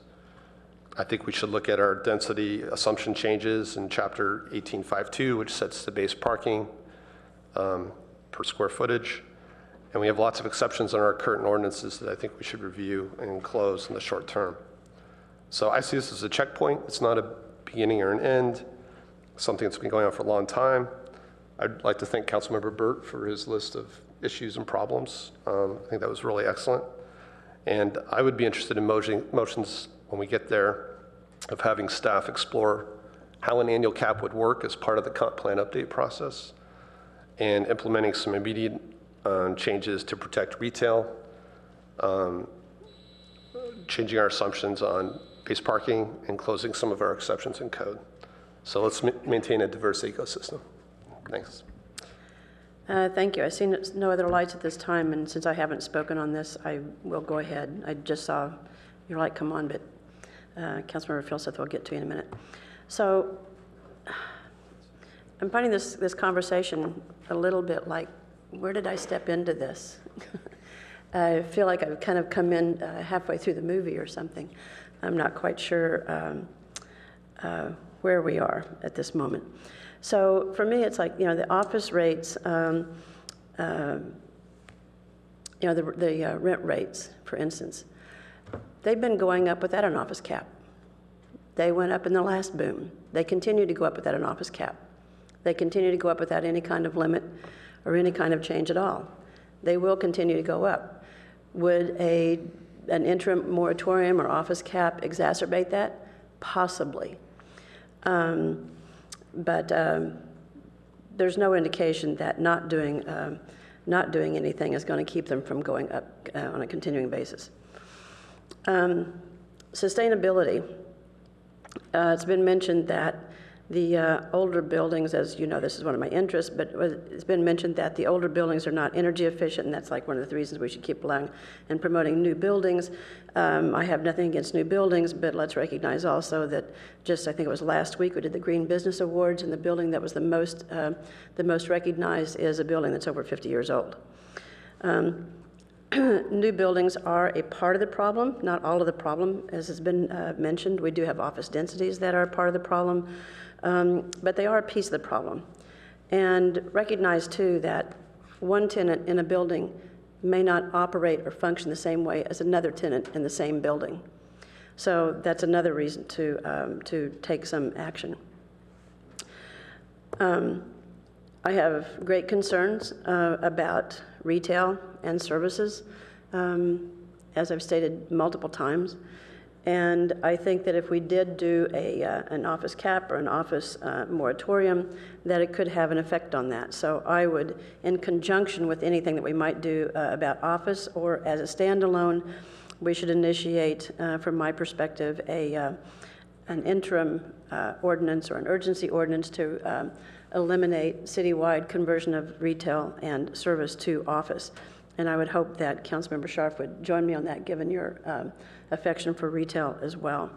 I think we should look at our density assumption changes in Chapter 1852, which sets the base parking per square footage. And we have lots of exceptions in our current ordinances that I think we should review and close in the short term. So I see this as a checkpoint. It's not a beginning or an end, something that's been going on for a long time. I'd like to thank Councilmember Burt for his list of issues and problems. I think that was really excellent. And I would be interested in motions when we get there of having staff explore how an annual cap would work as part of the comp plan update process and implementing some immediate changes to protect retail, changing our assumptions on base parking, and closing some of our exceptions in code. So let's maintain a diverse ecosystem. Thanks. Thank you. I see no other lights at this time, and since I haven't spoken on this, I will go ahead. I just saw your light come on, but Councilmember Filseth will get to you in a minute. So I'm finding this conversation a little bit like, where did I step into this? I feel like I've kind of come in halfway through the movie or something. I'm not quite sure where we are at this moment. So for me, it's like, the office rates, the rent rates, for instance, they've been going up without an office cap. They went up in the last boom. They continue to go up without an office cap. They continue to go up without any kind of limit or any kind of change at all. They will continue to go up. Would an interim moratorium or office cap exacerbate that? Possibly. But there's no indication that not doing anything is going to keep them from going up on a continuing basis. Sustainability. It's been mentioned that the older buildings, as you know, this is one of my interests, but it's been mentioned that the older buildings are not energy efficient, and that's like one of the reasons we should keep allowing and promoting new buildings. I have nothing against new buildings, but let's recognize also that I think it was last week, we did the Green Business Awards, and the building that was the most recognized is a building that's over 50 years old. New buildings are a part of the problem, not all of the problem, as has been mentioned. We do have office densities that are part of the problem, but they are a piece of the problem. And recognize, too, that one tenant in a building may not operate or function the same way as another tenant in the same building. So that's another reason to take some action. I have great concerns about retail and services, as I've stated multiple times. And I think that if we did do an office cap or an office moratorium, that it could have an effect on that. So I would, in conjunction with anything that we might do about office or as a standalone, we should initiate, from my perspective, an interim ordinance or an urgency ordinance to eliminate citywide conversion of retail and service to office. And I would hope that Councilmember Scharf would join me on that, given your affection for retail as well.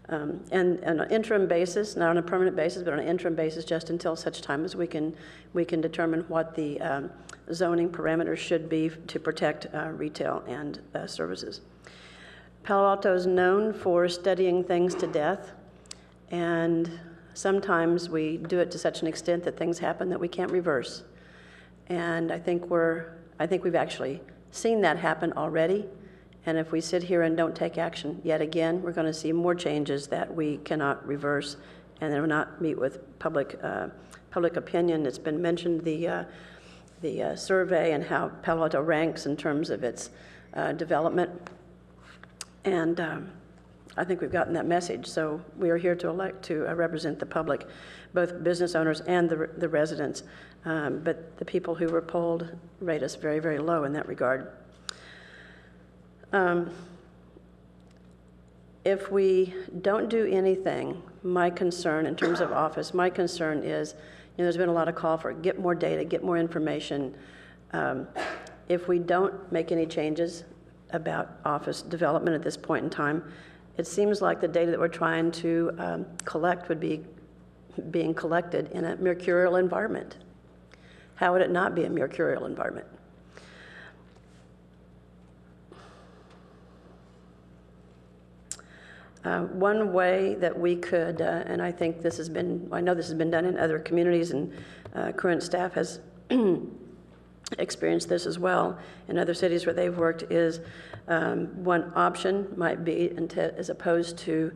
And on an interim basis, not on a permanent basis, but on an interim basis, just until such time as we can determine what the zoning parameters should be to protect retail and services. Palo Alto is known for studying things to death, and sometimes we do it to such an extent that things happen that we can't reverse. And I think we've actually seen that happen already. And if we sit here and don't take action yet again, we're going to see more changes that we cannot reverse and that will not meet with public opinion. It's been mentioned, the survey and how Palo Alto ranks in terms of its development. And I think we've gotten that message. So we are here to elect to represent the public, both business owners and the residents. But the people who were polled rate us very, very low in that regard. If we don't do anything, my concern in terms of office, my concern is, there's been a lot of call for get more data, get more information. If we don't make any changes about office development at this point in time, it seems like the data that we're trying to collect would be being collected in a mercurial environment. How would it not be a mercurial environment? One way that we could, and I think this has been, I know this has been done in other communities, and current staff has experienced this as well in other cities where they've worked, is one option might be, as opposed to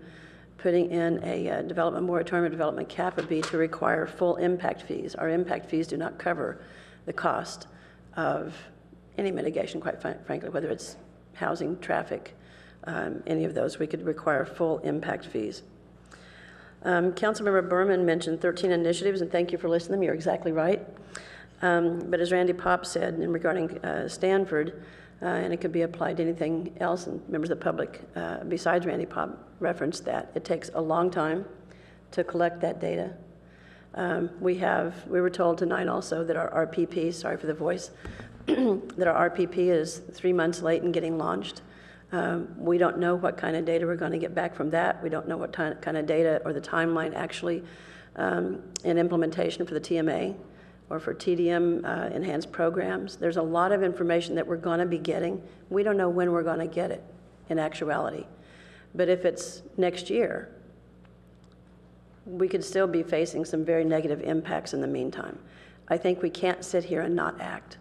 putting in a development moratorium or development cap, would be to require full impact fees. Our impact fees do not cover the cost of any mitigation, quite frankly, whether it's housing, traffic, any of those. We could require full impact fees. Councilmember Berman mentioned 13 initiatives, and thank you for listing them. You're exactly right. But as Randy Popp said, in regarding Stanford, and it could be applied to anything else, and members of the public besides Randy Popp referenced that, it takes a long time to collect that data. We were told tonight also that our RPP, sorry for the voice, that our RPP is 3 months late in getting launched. We don't know what kind of data we're going to get back from that. We don't know what kind of data or the timeline actually in implementation for the TMA or for TDM enhanced programs. There's a lot of information that we're going to be getting. We don't know when we're going to get it in actuality. But if it's next year, we could still be facing some very negative impacts in the meantime. I think we can't sit here and not act.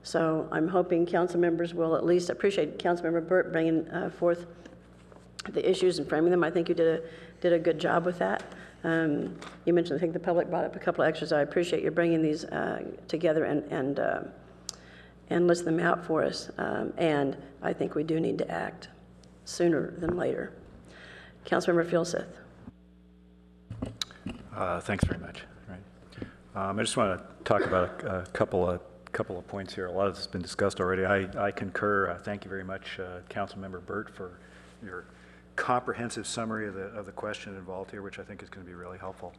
So I'm hoping council members will at least appreciate Councilmember Burt bringing forth the issues and framing them. I think you did a good job with that. You mentioned, I think the public brought up a couple of extras. I appreciate you bringing these together and list them out for us. And I think we do need to act sooner than later. Councilmember Fielseth. Thanks very much. I just want to talk about a couple of points here. A lot of this has been discussed already. I concur. Thank you very much, Councilmember Burt, for your comprehensive summary of the question involved here, which I think is going to be really helpful.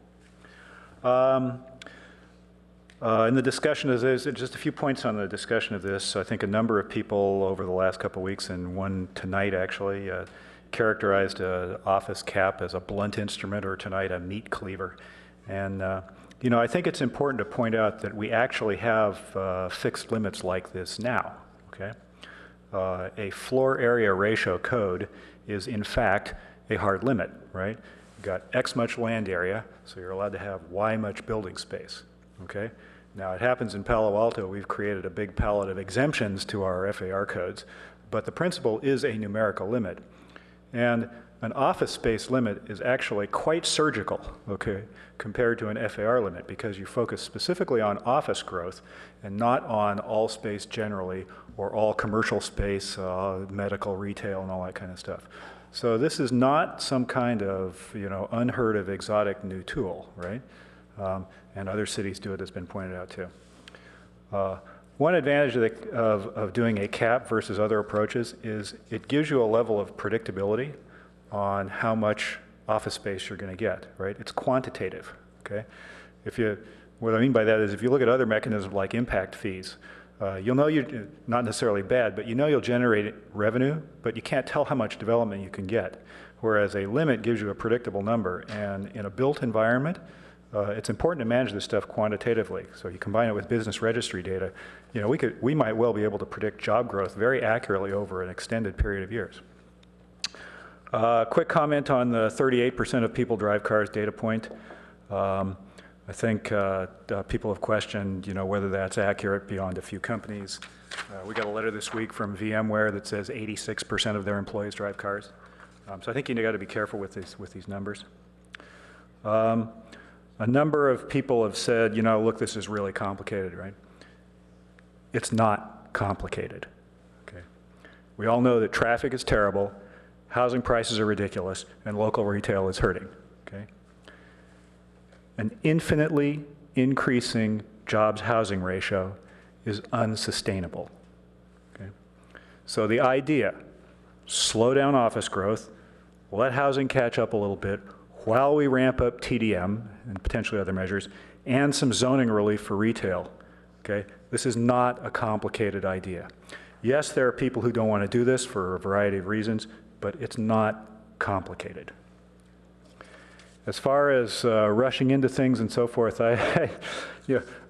In the discussion of this, just a few points on the discussion of this. I think a number of people over the last couple of weeks, and one tonight actually, characterized an office cap as a blunt instrument, or tonight a meat cleaver. And I think it's important to point out that we actually have fixed limits like this now, okay? A floor area ratio code is in fact a hard limit, right? You've got X much land area, so you're allowed to have Y much building space, okay? Now it happens in Palo Alto, we've created a big palette of exemptions to our FAR codes, but the principle is a numerical limit. And an office space limit is actually quite surgical, okay, compared to an FAR limit, because you focus specifically on office growth and not on all space generally or all commercial space, medical, retail, and all that kind of stuff. So this is not some kind of, unheard of exotic new tool, right? And other cities do it, as been pointed out too. One advantage of doing a cap versus other approaches is it gives you a level of predictability on how much office space you're going to get, right? It's quantitative, okay? What I mean by that is if you look at other mechanisms like impact fees, you'll know you're not necessarily bad, but you'll generate revenue, but you can't tell how much development you can get. Whereas a limit gives you a predictable number, and in a built environment, it's important to manage this stuff quantitatively. So you combine it with business registry data, we might well be able to predict job growth very accurately over an extended period of years. Quick comment on the 38% of people drive cars data point. I think people have questioned, whether that's accurate beyond a few companies. We got a letter this week from VMware that says 86% of their employees drive cars. So I think you got to be careful with these numbers. A number of people have said, look, this is really complicated, right? It's not complicated, okay? We all know that traffic is terrible, housing prices are ridiculous, and local retail is hurting, okay? An infinitely increasing jobs-housing ratio is unsustainable, okay? So the idea, slow down office growth, let housing catch up a little bit while we ramp up TDM and potentially other measures, and some zoning relief for retail, okay? This is not a complicated idea. Yes, there are people who don't want to do this for a variety of reasons, but it's not complicated. As far as rushing into things and so forth,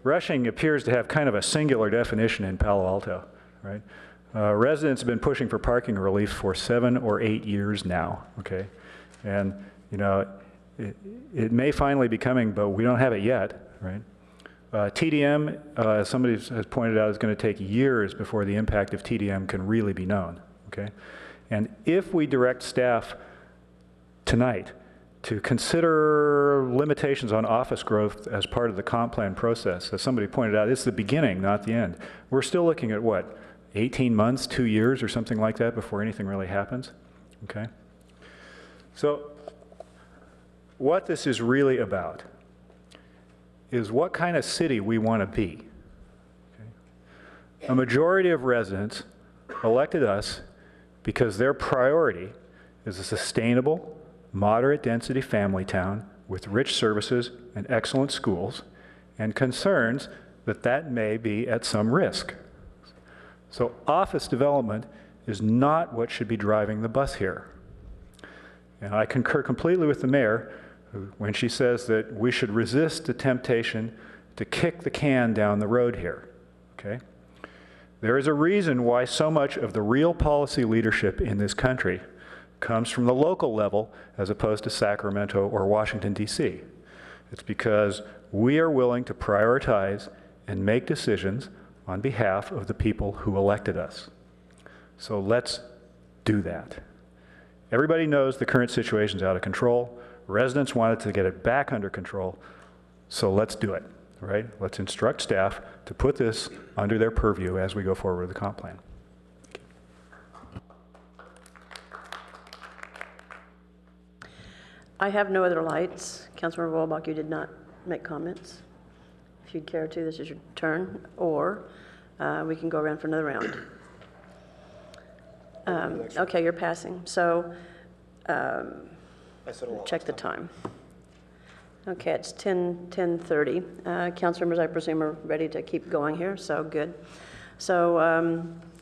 rushing appears to have kind of a singular definition in Palo Alto, right? Residents have been pushing for parking relief for 7 or 8 years now, okay? And, it may finally be coming, but we don't have it yet, right? TDM, as somebody has pointed out, is going to take years before the impact of TDM can really be known, okay? And if we direct staff tonight to consider limitations on office growth as part of the comp plan process, as somebody pointed out, it's the beginning, not the end. We're still looking at what, 18 months, 2 years, or something like that before anything really happens, okay? So what this is really about is what kind of city we want to be. Okay? A majority of residents elected us because their priority is a sustainable, moderate density family town with rich services and excellent schools, and concerns that that may be at some risk. So office development is not what should be driving the bus here. And I concur completely with the mayor when she says that we should resist the temptation to kick the can down the road here, okay? There is a reason why so much of the real policy leadership in this country comes from the local level as opposed to Sacramento or Washington, D.C. It's because we are willing to prioritize and make decisions on behalf of the people who elected us. So let's do that. Everybody knows the current situation is out of control. Residents wanted to get it back under control, so let's do it, right? Let's instruct staff to put this under their purview as we go forward with the comp plan. I have no other lights. Councilmember Wolbach, you did not make comments. If you'd care to, this is your turn, or we can go around for another round. Okay, you're passing. So check the time. Okay, it's 10:30. Council members, I presume, are ready to keep going here, so good. So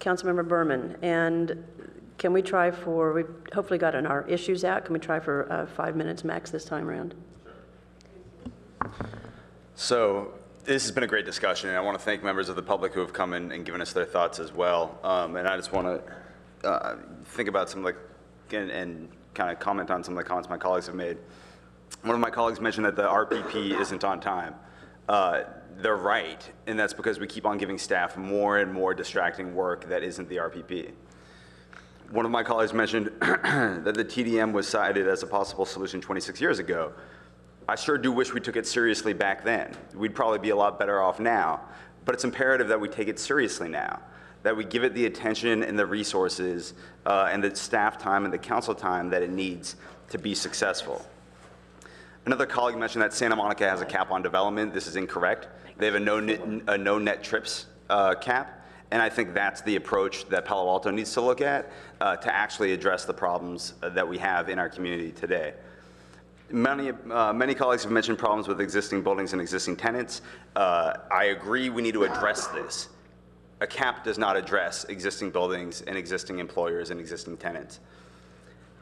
Councilmember Berman, and can we try for, we've hopefully gotten our issues out, can we try for 5 minutes max this time around? So this has been a great discussion, and I want to thank members of the public who have come in and given us their thoughts as well. And I just want to think about some and kind of comment on some of the comments my colleagues have made. One of my colleagues mentioned that the RPP isn't on time. They're right, and that's because we keep on giving staff more and more distracting work that isn't the RPP. One of my colleagues mentioned that the TDM was cited as a possible solution 26 years ago. I sure do wish we took it seriously back then. We'd probably be a lot better off now, but it's imperative that we take it seriously now, that we give it the attention and the resources and the staff time and the council time that it needs to be successful. Another colleague mentioned that Santa Monica has a cap on development. This is incorrect. They have a no net trips cap. And I think that's the approach that Palo Alto needs to look at to actually address the problems that we have in our community today. Many colleagues have mentioned problems with existing buildings and existing tenants. I agree we need to address this. A cap does not address existing buildings and existing employers and existing tenants.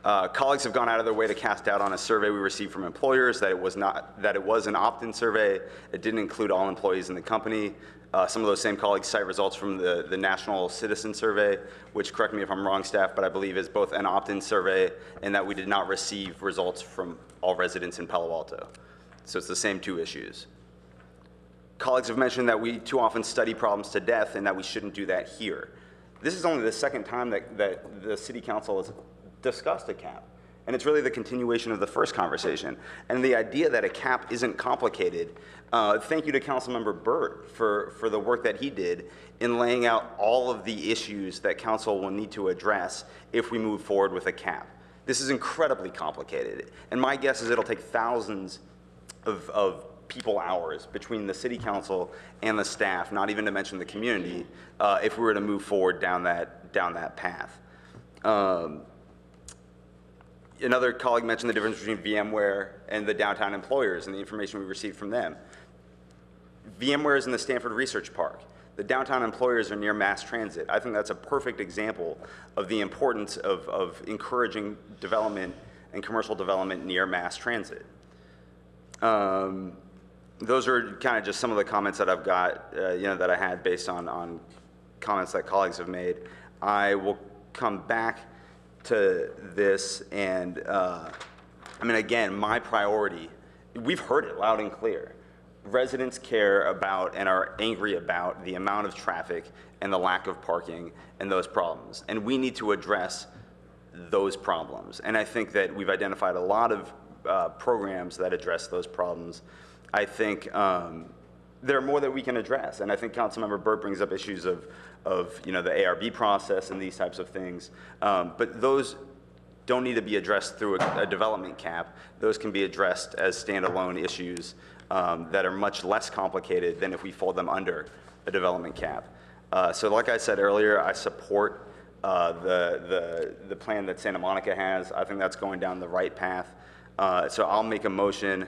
Colleagues have gone out of their way to cast doubt on a survey we received from employers that it was an opt-in survey. It didn't include all employees in the company. Some of those same colleagues cite results from the National Citizen Survey, which, correct me if I'm wrong, staff, but I believe is both an opt-in survey and that we did not receive results from all residents in Palo Alto. So it's the same two issues. Colleagues have mentioned that we too often study problems to death and that we shouldn't do that here. This is only the second time that the City Council has discussed a cap. And it's really the continuation of the first conversation. And the idea that a cap isn't complicated, thank you to Councilmember Burt for the work that he did in laying out all of the issues that council will need to address if we move forward with a cap. This is incredibly complicated. And my guess is it'll take thousands of people hours between the city council and the staff, not even to mention the community, if we were to move forward down that path. Another colleague mentioned the difference between VMware and the downtown employers and the information we received from them. VMware is in the Stanford Research Park. The downtown employers are near mass transit. I think that's a perfect example of the importance of encouraging development and commercial development near mass transit. Those are kind of just some of the comments that I've got, that I had based on comments that colleagues have made. I will come back to this and, again, my priority, we've heard it loud and clear. Residents care about and are angry about the amount of traffic and the lack of parking and those problems. And we need to address those problems. And I think that we've identified a lot of programs that address those problems. I think there are more that we can address. And I think Councilmember Burt brings up issues of the ARB process and these types of things. But those don't need to be addressed through a development cap. Those can be addressed as standalone issues that are much less complicated than if we fold them under a development cap. So like I said earlier, I support the plan that Santa Monica has. I think that's going down the right path. So I'll make a motion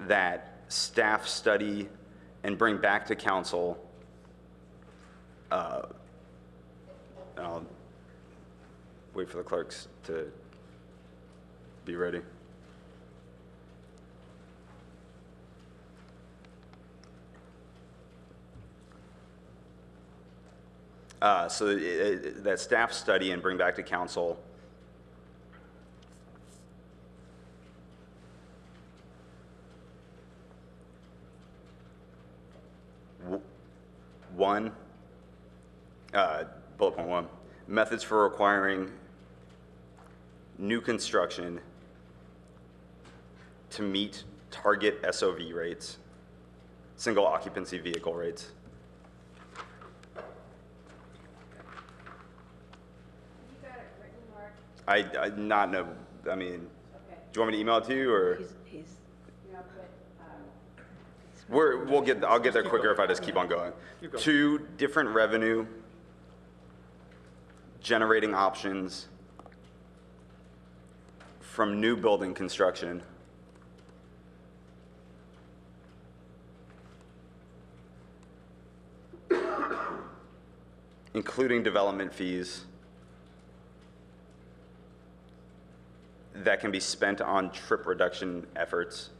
that staff study and bring back to council. I'll wait for the clerks to be ready. So that staff study and bring back to council bullet point 1, methods for requiring new construction to meet target SOV rates, single occupancy vehicle rates. You got it written, Mark? I not know. I mean, okay. Do you want me to email it to you, or? I'll get there quicker if I just keep on going. 2 different revenue generating options from new building construction including development fees that can be spent on trip reduction efforts.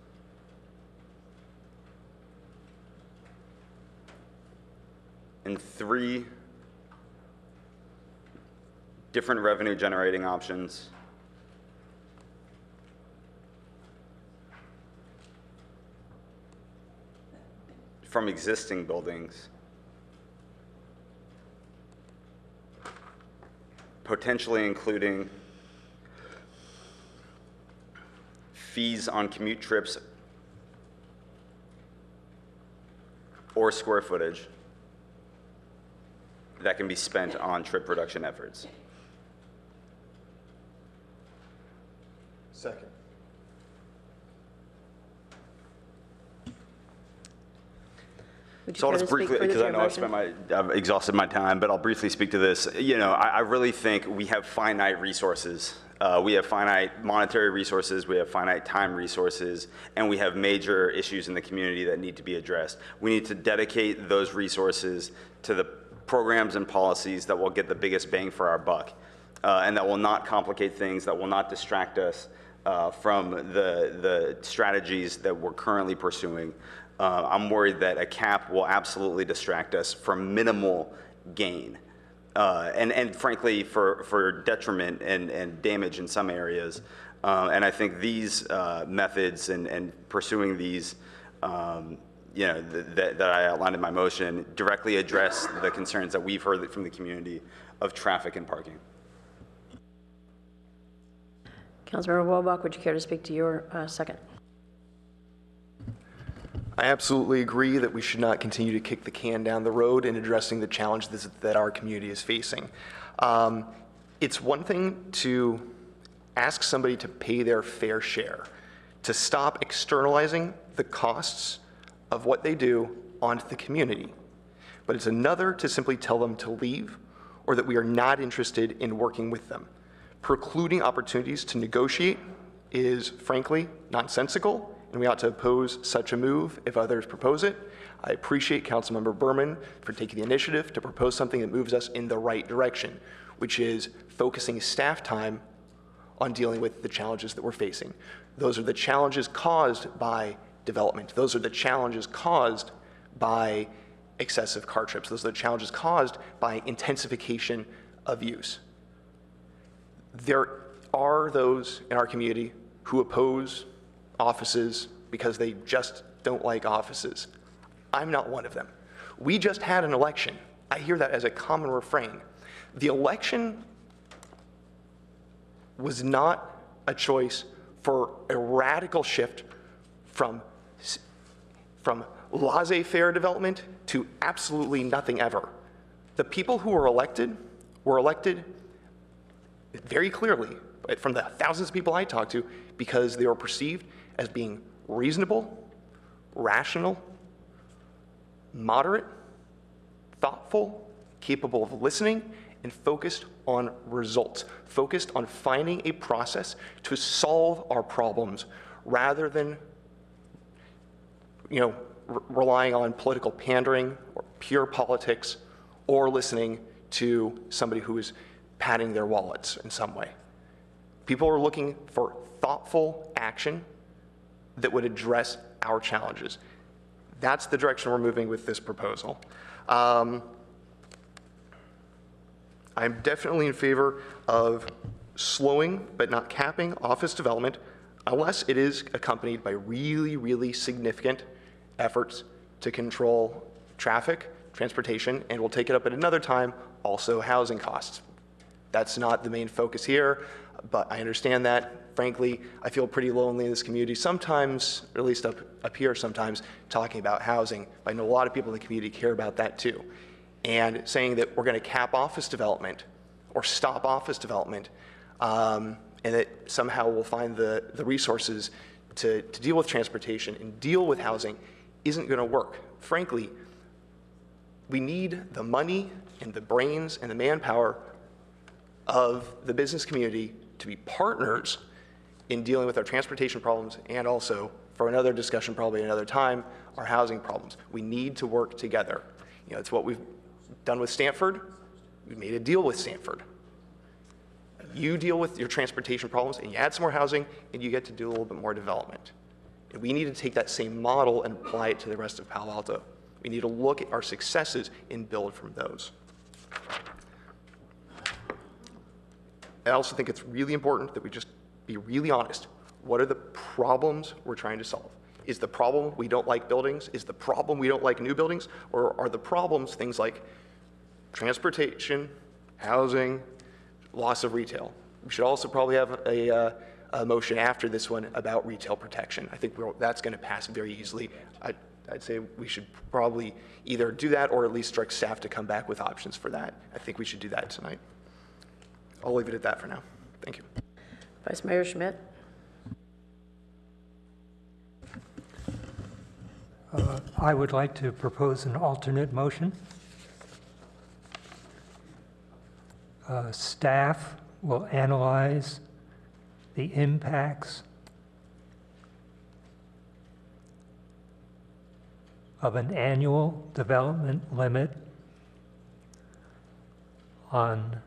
And 3 different revenue generating options from existing buildings potentially including fees on commute trips or square footage that can be spent on trip reduction efforts. Second. So I'll just briefly, because I know I've exhausted my time, but I'll briefly speak to this. You know, I really think we have finite resources. We have finite monetary resources, we have finite time resources, and we have major issues in the community that need to be addressed. We need to dedicate those resources to the programs and policies that will get the biggest bang for our buck, and that will not complicate things, that will not distract us from the strategies that we're currently pursuing. I'm worried that a cap will absolutely distract us from minimal gain. And frankly, for detriment and damage in some areas. And I think these methods and pursuing these, you know, that I outlined in my motion directly address the concerns that we've heard from the community of traffic and parking. Councilmember Walbach, would you care to speak to your second? I absolutely agree that we should not continue to kick the can down the road in addressing the challenges that our community is facing. It's one thing to ask somebody to pay their fair share, to stop externalizing the costs of what they do onto the community. But it's another to simply tell them to leave or that we are not interested in working with them. Precluding opportunities to negotiate is, frankly, nonsensical, and we ought to oppose such a move if others propose it. I appreciate Councilmember Berman for taking the initiative to propose something that moves us in the right direction, which is focusing staff time on dealing with the challenges that we're facing. Those are the challenges caused by development. Those are the challenges caused by excessive car trips. Those are the challenges caused by intensification of use. There are those in our community who oppose offices because they just don't like offices. I'm not one of them. We just had an election. I hear that as a common refrain. The election was not a choice for a radical shift from laissez-faire development to absolutely nothing ever. The people who were elected very clearly from the thousands of people I talked to because they were perceived as being reasonable, rational, moderate, thoughtful, capable of listening, and focused on results, focused on finding a process to solve our problems rather than, you know, relying on political pandering or pure politics or listening to somebody who is padding their wallets in some way. People are looking for thoughtful action that would address our challenges. That's the direction we're moving with this proposal. I'm definitely in favor of slowing but not capping office development unless it is accompanied by really, really significant efforts to control traffic, transportation, and we'll take it up at another time, also housing costs. That's not the main focus here, but I understand that. Frankly, I feel pretty lonely in this community sometimes, or at least up here sometimes, talking about housing. I know a lot of people in the community care about that too. And saying that we're going to cap office development or stop office development, and that somehow we'll find the resources to deal with transportation and deal with housing isn't going to work. Frankly, we need the money and the brains and the manpower of the business community to be partners in dealing with our transportation problems and also, for another discussion probably another time, our housing problems. We need to work together. You know, it's what we've done with Stanford. We made a deal with Stanford. You deal with your transportation problems and you add some more housing and you get to do a little bit more development. And we need to take that same model and apply it to the rest of Palo Alto. We need to look at our successes and build from those. I also think it's really important that we just be really honest. What are the problems we're trying to solve? Is the problem we don't like buildings? Is the problem we don't like new buildings? Or are the problems things like transportation, housing, loss of retail. We should also probably have a motion after this one about retail protection. I think that's going to pass very easily. I'd say we should probably either do that or at least direct staff to come back with options for that. I think we should do that tonight. I'll leave it at that for now. Thank you. Vice Mayor Schmidt. I would like to propose an alternate motion. Staff will analyze the impacts of an annual development limit on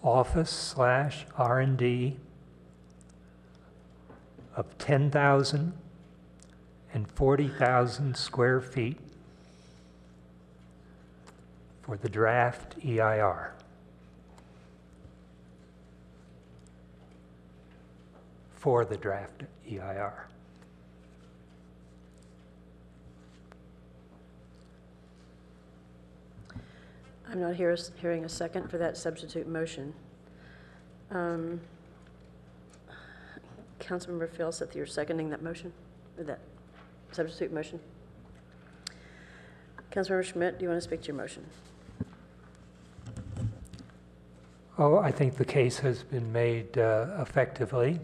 office/R&D of 10,000 and 40,000 square feet for the draft EIR. For the draft EIR. I'm not hearing a second for that substitute motion. Councilmember Philseth, you're seconding that motion, or that substitute motion? Councilmember Schmidt, do you want to speak to your motion? Oh, I think the case has been made effectively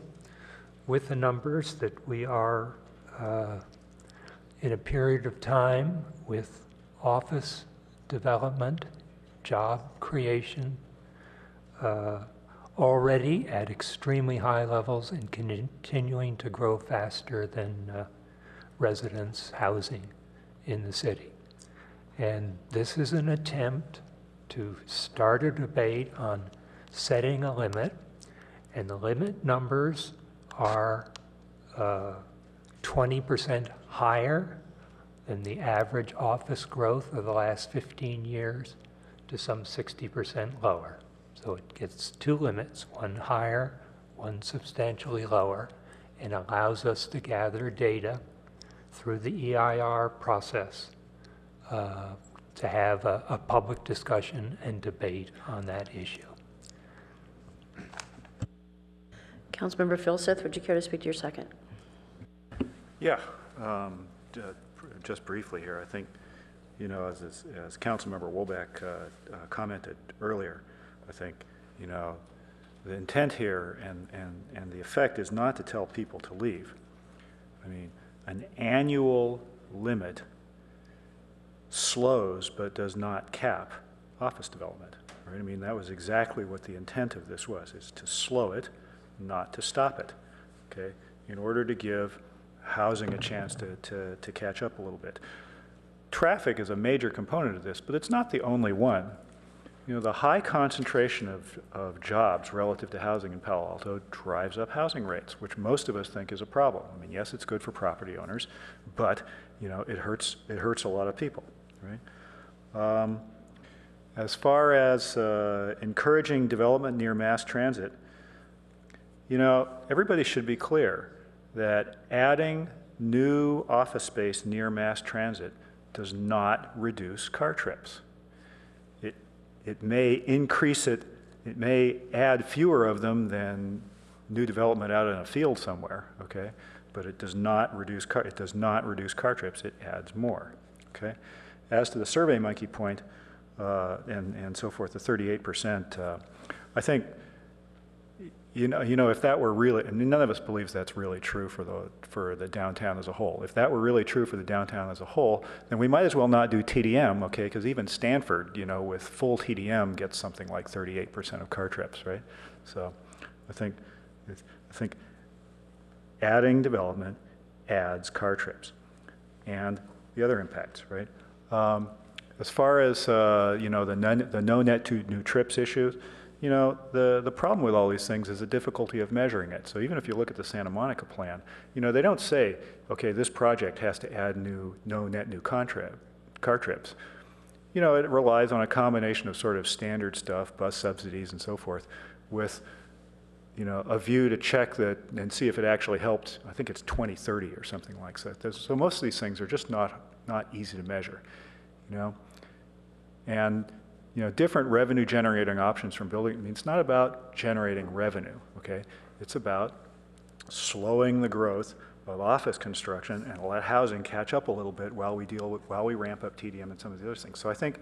with the numbers that we are in a period of time with office development, job creation, already at extremely high levels and continuing to grow faster than residence housing in the city. And this is an attempt to start a debate on setting a limit, and the limit numbers are 20% higher than the average office growth of the last 15 years to some 60% lower. So it gets two limits, one higher, one substantially lower, and allows us to gather data through the EIR process to have a public discussion and debate on that issue. Councilmember Philseth, would you care to speak to your second? Yeah, just briefly here, I think, you know, as Councilmember Wolbeck commented earlier, I think, you know, the intent here and the effect is not to tell people to leave. I mean, an annual limit slows but does not cap office development, right? I mean, that was exactly what the intent of this was, is to slow it, not to stop it, okay, in order to give housing a chance to catch up a little bit. Traffic is a major component of this, but it's not the only one. You know, the high concentration of jobs relative to housing in Palo Alto drives up housing rates, which most of us think is a problem. I mean, yes, it's good for property owners, but, you know, it hurts a lot of people, right? As far as encouraging development near mass transit, you know, everybody should be clear that adding new office space near mass transit does not reduce car trips. It may increase it, it may add fewer of them than new development out in a field somewhere, okay? But it does not reduce car trips, it adds more, okay? As to the SurveyMonkey point and so forth, the 38%, I think, you know, if that were really, and none of us believes that's really true for the downtown as a whole. If that were really true for the downtown as a whole, then we might as well not do TDM, okay? Because even Stanford, you know, with full TDM gets something like 38% of car trips, right? So I think adding development adds car trips and the other impacts, right? As far as you know, the no net to new trips issues, you know, the problem with all these things is the difficulty of measuring it. So even if you look at the Santa Monica plan, you know, they don't say, okay, this project has to add no net new car trips. You know, it relies on a combination of sort of standard stuff, bus subsidies and so forth, with, you know, a view to check that and see if it actually helped. I think it's 2030 or something like that. So most of these things are just not easy to measure, you know. And different revenue generating options from building. I mean, it's not about generating revenue, okay? It's about slowing the growth of office construction and let housing catch up a little bit while we ramp up TDM and some of the other things. So I think,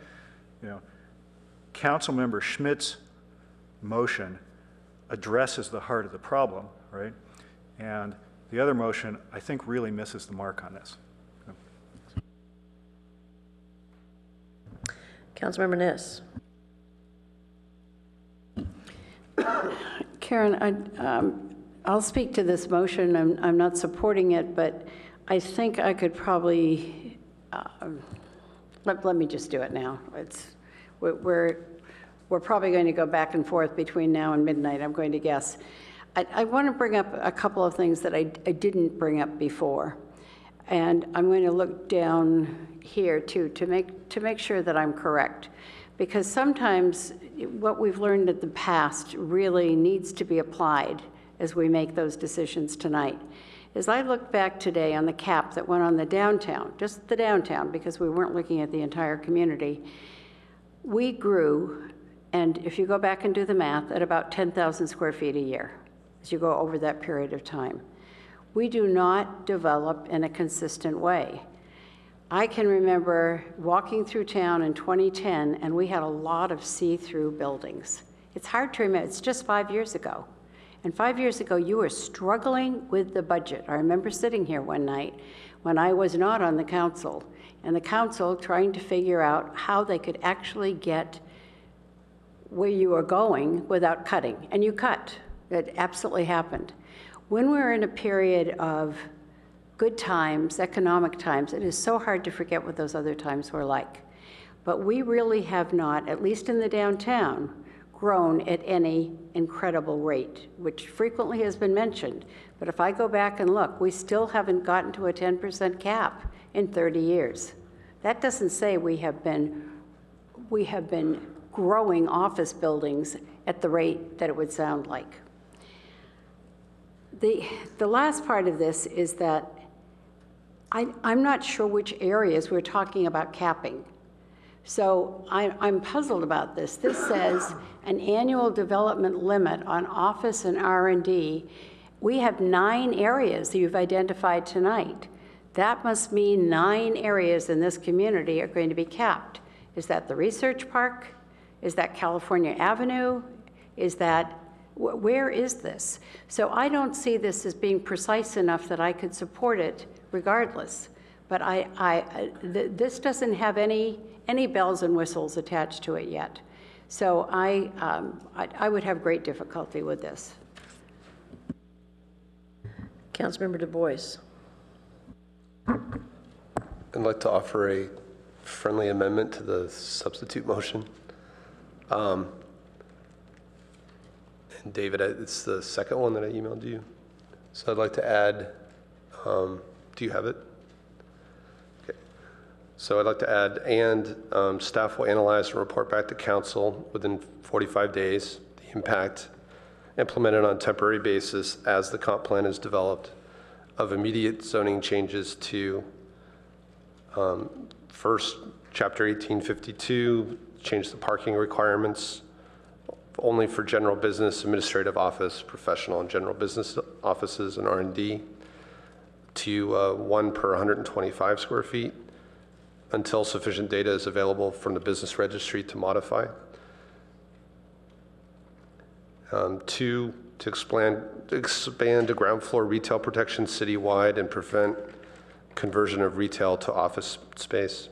Councilmember Schmidt's motion addresses the heart of the problem, right? And the other motion, I think, really misses the mark on this. Councilmember Niss. Karen, I'll speak to this motion. I'm not supporting it, but I think I could probably, let me just do it now. We're probably going to go back and forth between now and midnight, I'm going to guess. I want to bring up a couple of things that I didn't bring up before. And I'm going to look down here too to make sure that I'm correct. Because sometimes what we've learned in the past really needs to be applied as we make those decisions tonight. As I look back today on the cap that went on the downtown, just the downtown, because we weren't looking at the entire community, we grew, and if you go back and do the math, at about 10,000 square feet a year as you go over that period of time. We do not develop in a consistent way. I can remember walking through town in 2010, and we had a lot of see-through buildings. It's hard to remember, it's just 5 years ago. And 5 years ago, you were struggling with the budget. I remember sitting here one night when I was not on the council, and the council trying to figure out how they could actually get where you were going without cutting. And you cut. It absolutely happened. When we're in a period of good times, economic times, it is so hard to forget what those other times were like. But we really have not, at least in the downtown, grown at any incredible rate, which frequently has been mentioned. But if I go back and look, we still haven't gotten to a 10% cap in 30 years. That doesn't say we have been growing office buildings at the rate that it would sound like. The last part of this is that I'm not sure which areas we're talking about capping. So I'm puzzled about this. This says an annual development limit on office and R&D. We have 9 areas that you've identified tonight. That must mean 9 areas in this community are going to be capped. Is that the Research Park? Is that California Avenue? Is that, where is this? So I don't see this as being precise enough that I could support it regardless. But this doesn't have any bells and whistles attached to it yet. So I would have great difficulty with this. Councilmember Du Bois. I'd like to offer a friendly amendment to the substitute motion. And David, it's the second one that I emailed you. So I'd like to add, do you have it? Okay. So I'd like to add, and staff will analyze and report back to council within 45 days, the impact implemented on a temporary basis as the comp plan is developed of immediate zoning changes to first, Chapter 1852, change the parking requirements only for general business, administrative office, professional and general business offices and R&D to 1 per 125 square feet until sufficient data is available from the business registry to modify. 2, to expand to ground floor retail protection citywide and prevent conversion of retail to office space.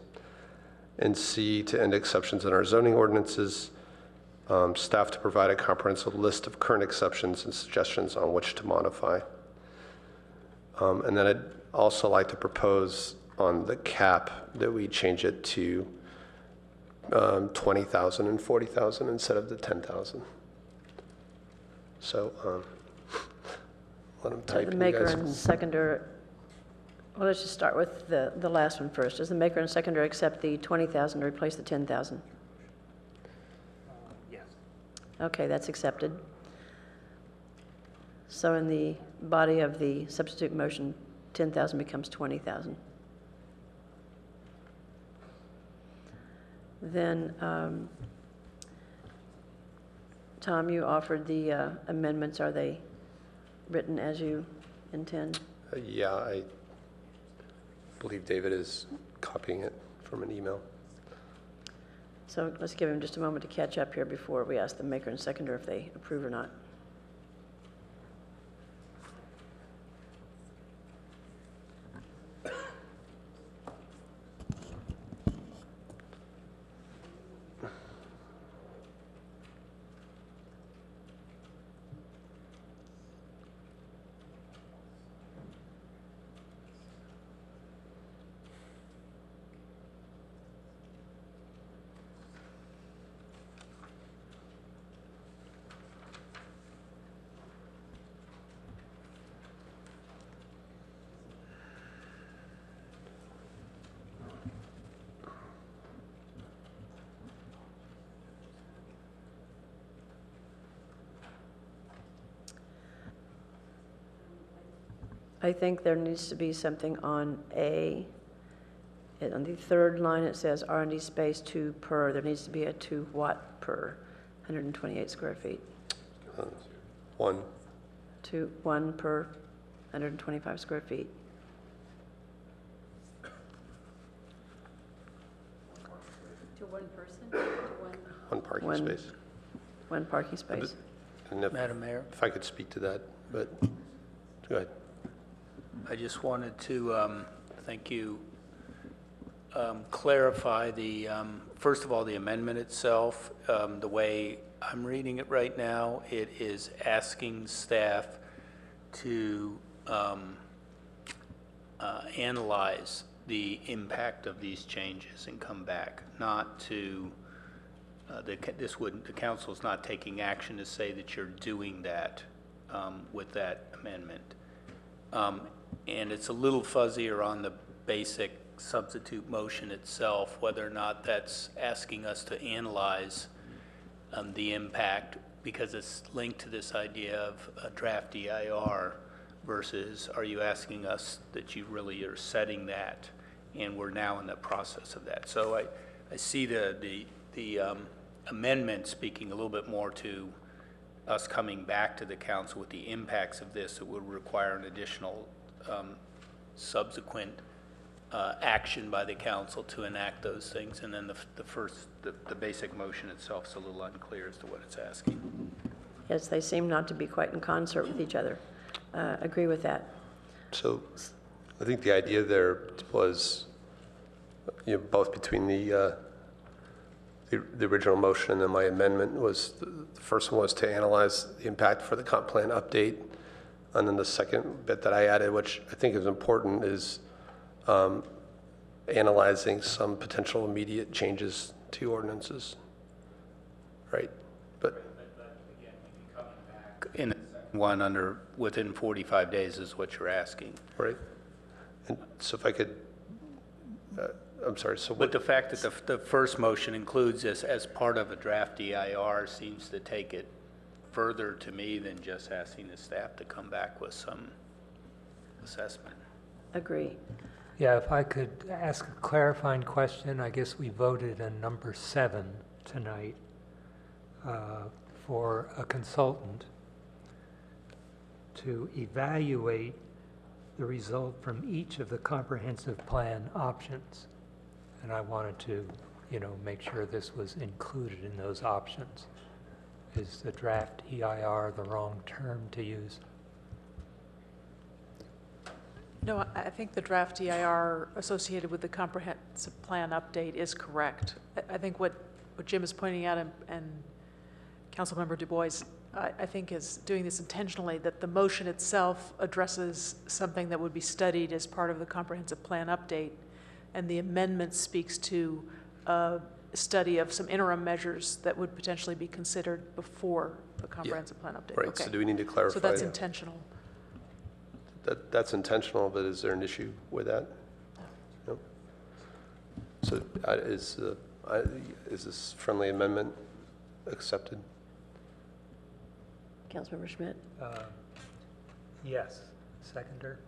And C, to end exceptions in our zoning ordinances. Staff to provide a comprehensive list of current exceptions and suggestions on which to modify. And then I'd also like to propose on the cap that we change it to 20,000 and 40,000 instead of the 10,000. So let them type. The maker and seconder. Well, let's just start with the last one first. Does the maker and seconder accept the 20,000 to replace the 10,000? Yes. Okay, that's accepted. So in the body of the substitute motion, 10,000 becomes 20,000. Then Tom, you offered the amendments. Are they written as you intend? Yeah, I believe David is copying it from an email. So let's give him just a moment to catch up here before we ask the maker and seconder if they approve or not. I think there needs to be something on on the third line it says R&D space 2 per. There needs to be a 2 watt per 128 square feet. 1. 1 per 125 square feet. To one person? To One parking One- space. One parking space. And if, Madam Mayor? If I could speak to that, but go ahead. I just wanted to, thank you, clarify the, first of all, the amendment itself. The way I'm reading it right now, it is asking staff to analyze the impact of these changes and come back, not to, the council's not taking action to say that you're doing that with that amendment. And it's a little fuzzier on the basic substitute motion itself, whether or not that's asking us to analyze the impact, because it's linked to this idea of a draft EIR versus are you asking us that you really are setting that, and we're now in the process of that. So I see the amendment speaking a little bit more to us coming back to the council with the impacts of this. It would require an additional subsequent action by the council to enact those things. And then the basic motion itself is a little unclear as to what it's asking. Yes, they seem not to be quite in concert with each other. Agree with that. So I think the idea there was, both between the original motion and then my amendment was, the first one was to analyze the impact for the comp plan update. And then the second bit that I added, which I think is important, is analyzing some potential immediate changes to ordinances, right? But again, coming back in one within 45 days is what you're asking. Right. And so if I could, I'm sorry, so But the fact that the first motion includes this as part of a draft EIR seems to take it further to me than just asking the staff to come back with some assessment. Agree. Yeah, if I could ask a clarifying question, I guess we voted on number 7 tonight for a consultant to evaluate the result from each of the comprehensive plan options. And I wanted to, make sure this was included in those options. Is the draft EIR the wrong term to use? No, I think the draft EIR associated with the comprehensive plan update is correct. I think what Jim is pointing out and Councilmember Du Bois, I think is doing this intentionally, that the motion itself addresses something that would be studied as part of the comprehensive plan update, and the amendment speaks to a study of some interim measures that would potentially be considered before the comprehensive plan update. Right, Okay. so do we need to clarify? So that's intentional. That's intentional, but is there an issue with that? No. So is this friendly amendment accepted? Councilmember Schmidt? Yes. Seconder?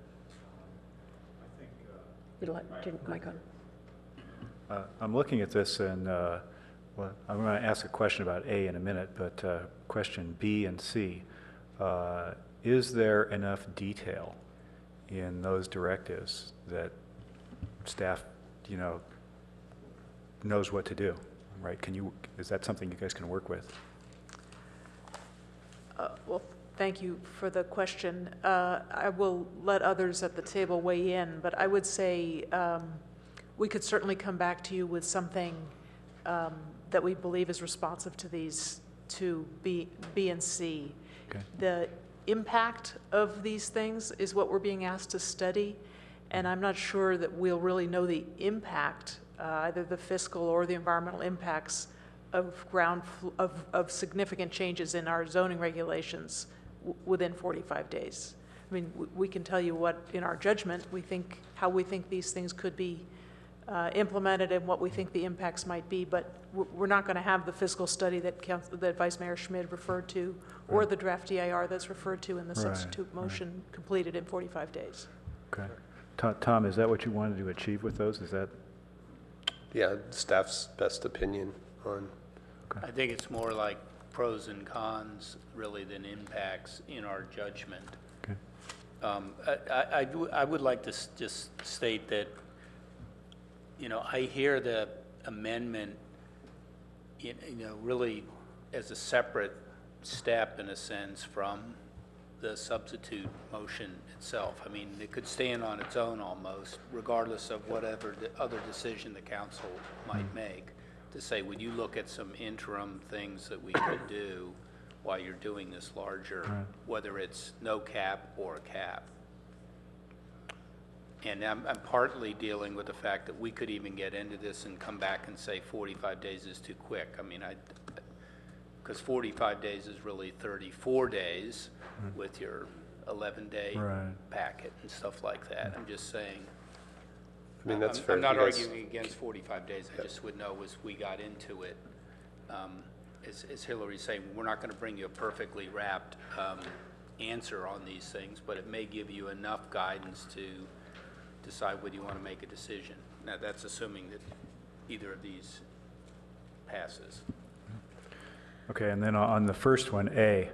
You'd like, mic on. I'm looking at this, and Well, I'm going to ask a question about A in a minute, but question B and C. Is there enough detail in those directives that staff, knows what to do, right? Is that something you guys can work with? Well, thank you for the question. I will let others at the table weigh in, but I would say we could certainly come back to you with something that we believe is responsive to these two, B and C. Okay. The impact of these things is what we're being asked to study, and I'm not sure that we'll really know the impact, either the fiscal or the environmental impacts of of significant changes in our zoning regulations within 45 days. I mean, we can tell you what, in our judgment, how we think these things could be implemented and what we think the impacts might be, but we're not going to have the fiscal study that Vice Mayor Schmid referred to, or the draft DIR that's referred to in the substitute motion completed in 45 days. Okay. Tom, is that what you wanted to achieve with those? Is that? Yeah, staff's best opinion on. I think it's more like pros and cons, really, than impacts in our judgment. Okay. I would like to just state that, I hear the amendment, really as a separate step, in a sense, from the substitute motion itself. I mean, it could stand on its own almost, regardless of whatever the other decision the council might make, to say, would you look at some interim things that we could do while you're doing this larger, whether it's no cap or a cap. And I'm partly dealing with the fact that we could even get into this and come back and say 45 days is too quick. I mean, because 45 days is really 34 days with your 11-day packet and stuff like that. I'm just saying. I mean, that's fair. I'm not arguing against 45 days. I just would know as we got into it, as Hillary's saying, we're not going to bring you a perfectly wrapped answer on these things, but it may give you enough guidance to decide whether you want to make a decision. Now, that's assuming that either of these passes. Okay, and then on the first one, A,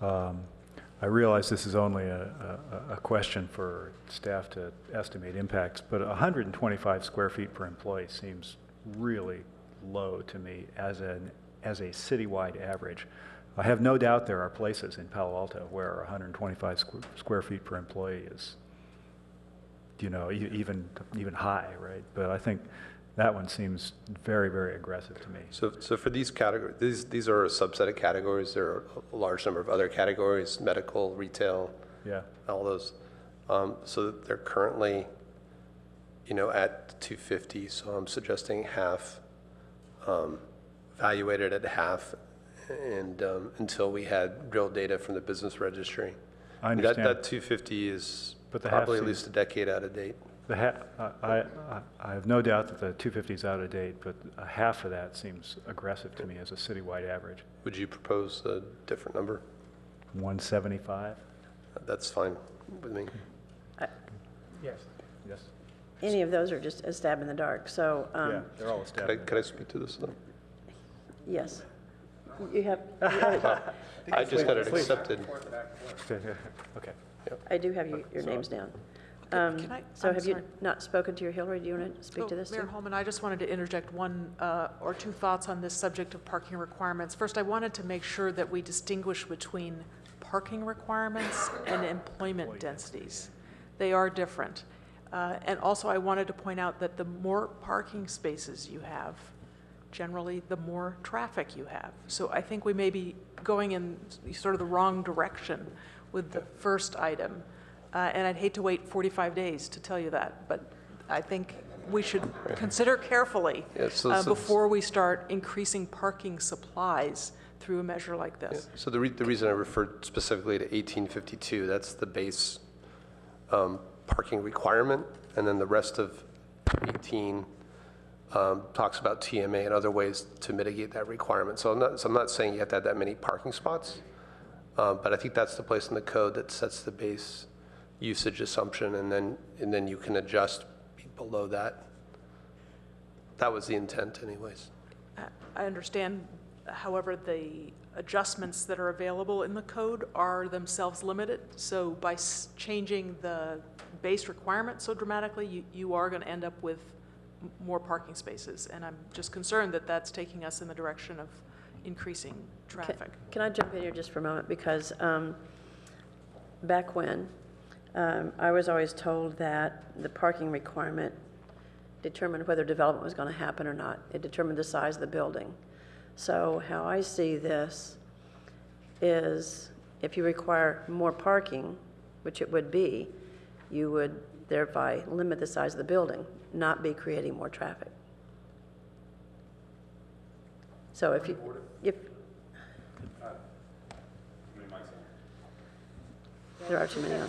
I realize this is only a question for staff to estimate impacts, but 125 square feet per employee seems really low to me as a citywide average. I have no doubt there are places in Palo Alto where 125 square feet per employee is, even high, right? But I think that one seems very, very aggressive to me. So for these categories, these are a subset of categories. There are a large number of other categories: medical, retail, all those. So they're currently, at 250. So I'm suggesting half, evaluated at half, and until we had real data from the business registry. I understand. That 250 is but probably at least a decade out of date. I have no doubt that the 250 is out of date, but half of that seems aggressive to me as a citywide average. Would you propose a different number? 175? That's fine with me. Yes. Any of those are just a stab in the dark, so. Yeah, they're all a stab in the dark. Could I speak to this, though? Yes. You have. I just got it accepted. Okay. I do have your names down. So have you not spoken to your Hillary? Do you want to speak to this Mayor too? Holman, I just wanted to interject one or two thoughts on this subject of parking requirements. First, I wanted to make sure that we distinguish between parking requirements and employment densities. They are different. And also, I wanted to point out that the more parking spaces you have, generally, the more traffic you have. So I think we may be going in sort of the wrong direction with the first item. And I'd hate to wait 45 days to tell you that, but I think we should consider carefully before we start increasing parking supplies through a measure like this. Yeah. So the reason I referred specifically to 1852, that's the base parking requirement, and then the rest of 18 talks about TMA and other ways to mitigate that requirement. So I'm not saying you have to have that many parking spots, but I think that's the place in the code that sets the base usage assumption, and then you can adjust below that. That was the intent anyways. I understand, however, the adjustments that are available in the code are themselves limited. So by changing the base requirement so dramatically, you are going to end up with more parking spaces. And I'm just concerned that that's taking us in the direction of increasing traffic. Can I jump in here just for a moment? Because back when, I was always told that the parking requirement determined whether development was going to happen or not. It determined the size of the building. So how I see this is if you require more parking, which it would be, you would thereby limit the size of the building, not be creating more traffic. So if there are too many on.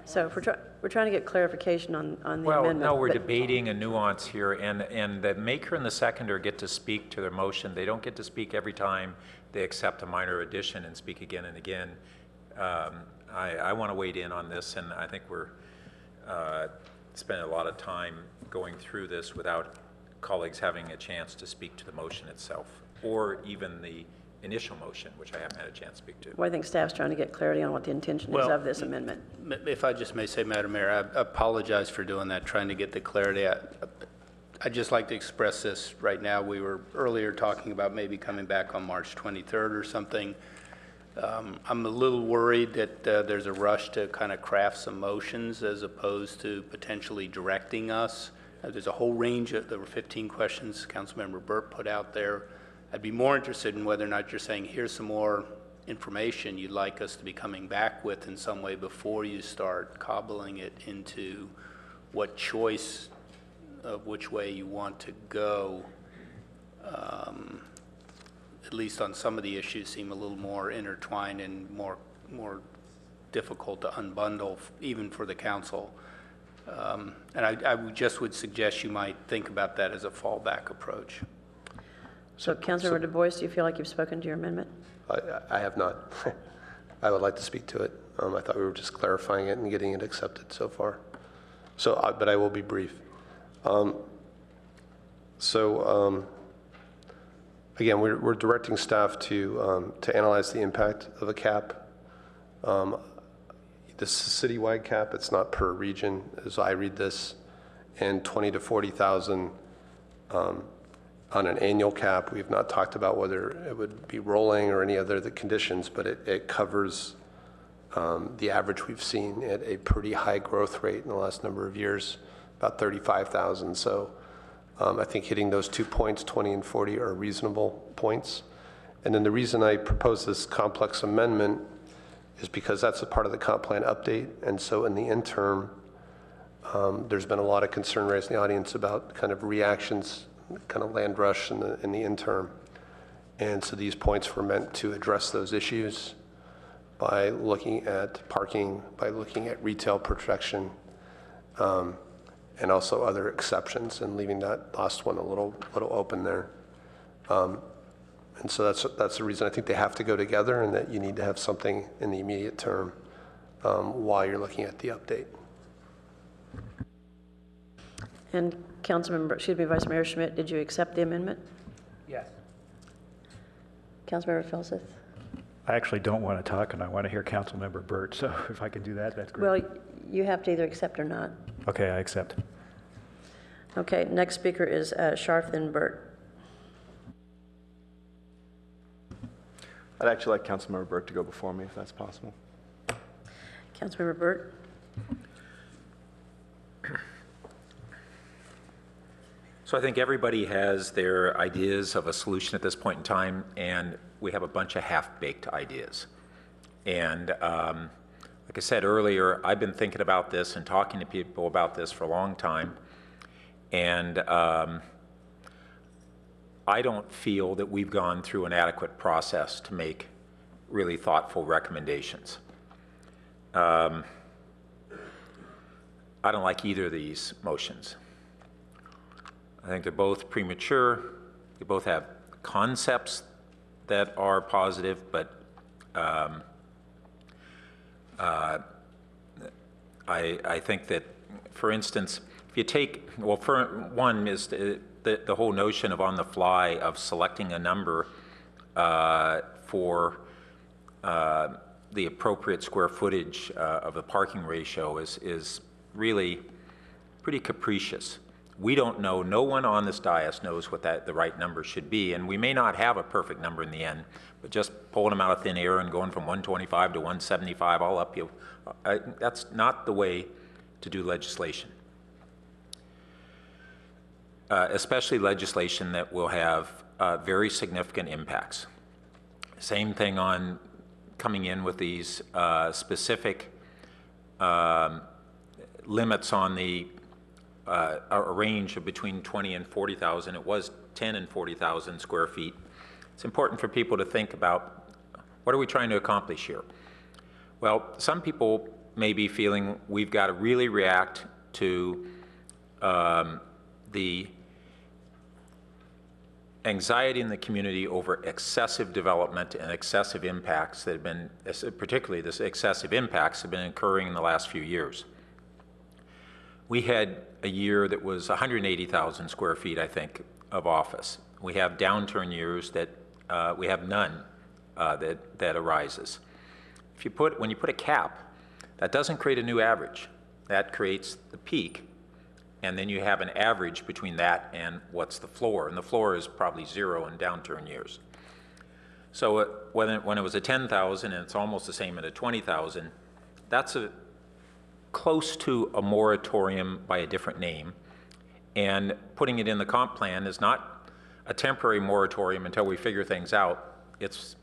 So if we're trying to get clarification on the amendment. Well, no, we're debating a nuance here, and the maker and the seconder get to speak to their motion. They don't get to speak every time they accept a minor addition and speak again and again. I want to wade in on this, and I think we're spending a lot of time going through this without colleagues having a chance to speak to the motion itself, or even the initial motion, which I haven't had a chance to speak to. Well, I think staff's trying to get clarity on what the intention is of this amendment. If I just may say, Madam Mayor, I apologize for doing that, trying to get the clarity. I'd just like to express this right now. We were earlier talking about maybe coming back on March 23rd or something. I'm a little worried that there's a rush to kind of craft some motions as opposed to potentially directing us. There's a whole range there were 15 questions Councilmember Burt put out there. I'd be more interested in whether or not you're saying, here's some more information you'd like us to be coming back with in some way before you start cobbling it into what choice of which way you want to go. At least on some of the issues seem a little more intertwined and more difficult to unbundle even for the council. And I just would suggest you might think about that as a fallback approach. So Councilmember Du Bois, do you feel like you've spoken to your amendment? I have not. I would like to speak to it. I thought we were just clarifying it and getting it accepted so far. So, but I will be brief. Again, we're directing staff to analyze the impact of a cap. This is a citywide cap. It's not per region, as I read this, and 20 to 40,000 on an annual cap. We've not talked about whether it would be rolling or any other conditions, but it covers the average we've seen at a pretty high growth rate in the last number of years, about 35,000. So I think hitting those 2 points, 20 and 40, are reasonable points. And then the reason I propose this complex amendment is because that's a part of the comp plan update. And so in the interim, there's been a lot of concern raised in the audience about kind of reactions, kind of land rush in the interim. And so these points were meant to address those issues by looking at parking, by looking at retail protection, and also other exceptions, and leaving that last one a little open there. And so that's the reason I think they have to go together, and that you need to have something in the immediate term while you're looking at the update. And Vice Mayor Schmidt, did you accept the amendment? Yes. Councilmember Filseth? I actually don't want to talk, and I want to hear Councilmember Burt, so if I can do that, that's great. Well, you have to either accept or not. Okay, I accept. Okay, next speaker is Scharf, then Burt. I'd actually like Councilmember Burt to go before me, if that's possible. Councilmember Burt? So I think everybody has their ideas of a solution at this point in time, and we have a bunch of half-baked ideas. And like I said earlier, I've been thinking about this and talking to people about this for a long time, and I don't feel that we've gone through an adequate process to make really thoughtful recommendations. I don't like either of these motions. I think they're both premature. They both have concepts that are positive, but I think that, for instance, if you take, well, for one is the whole notion of on the fly of selecting a number for the appropriate square footage of the parking ratio is really pretty capricious. We don't know, no one on this dais knows what the right number should be, and we may not have a perfect number in the end, but just pulling them out of thin air and going from 125 to 175 all up, that's not the way to do legislation. Especially legislation that will have very significant impacts. Same thing on coming in with these specific limits on the a range of between 20 and 40,000. It was 10 and 40,000 square feet. It's important for people to think about, what are we trying to accomplish here? Well, some people may be feeling we've got to really react to the anxiety in the community over excessive development and excessive impacts that have been, particularly this excessive impacts have been occurring in the last few years. We had a year that was 180,000 square feet, I think, of office. We have downturn years that we have none that arises. When you put a cap, that doesn't create a new average. That creates the peak, and then you have an average between that and what's the floor, and the floor is probably 0 in downturn years. So when it was a 10,000 and it's almost the same at a 20,000, that's close to a moratorium by a different name, and putting it in the comp plan is not a temporary moratorium until we figure things out. It's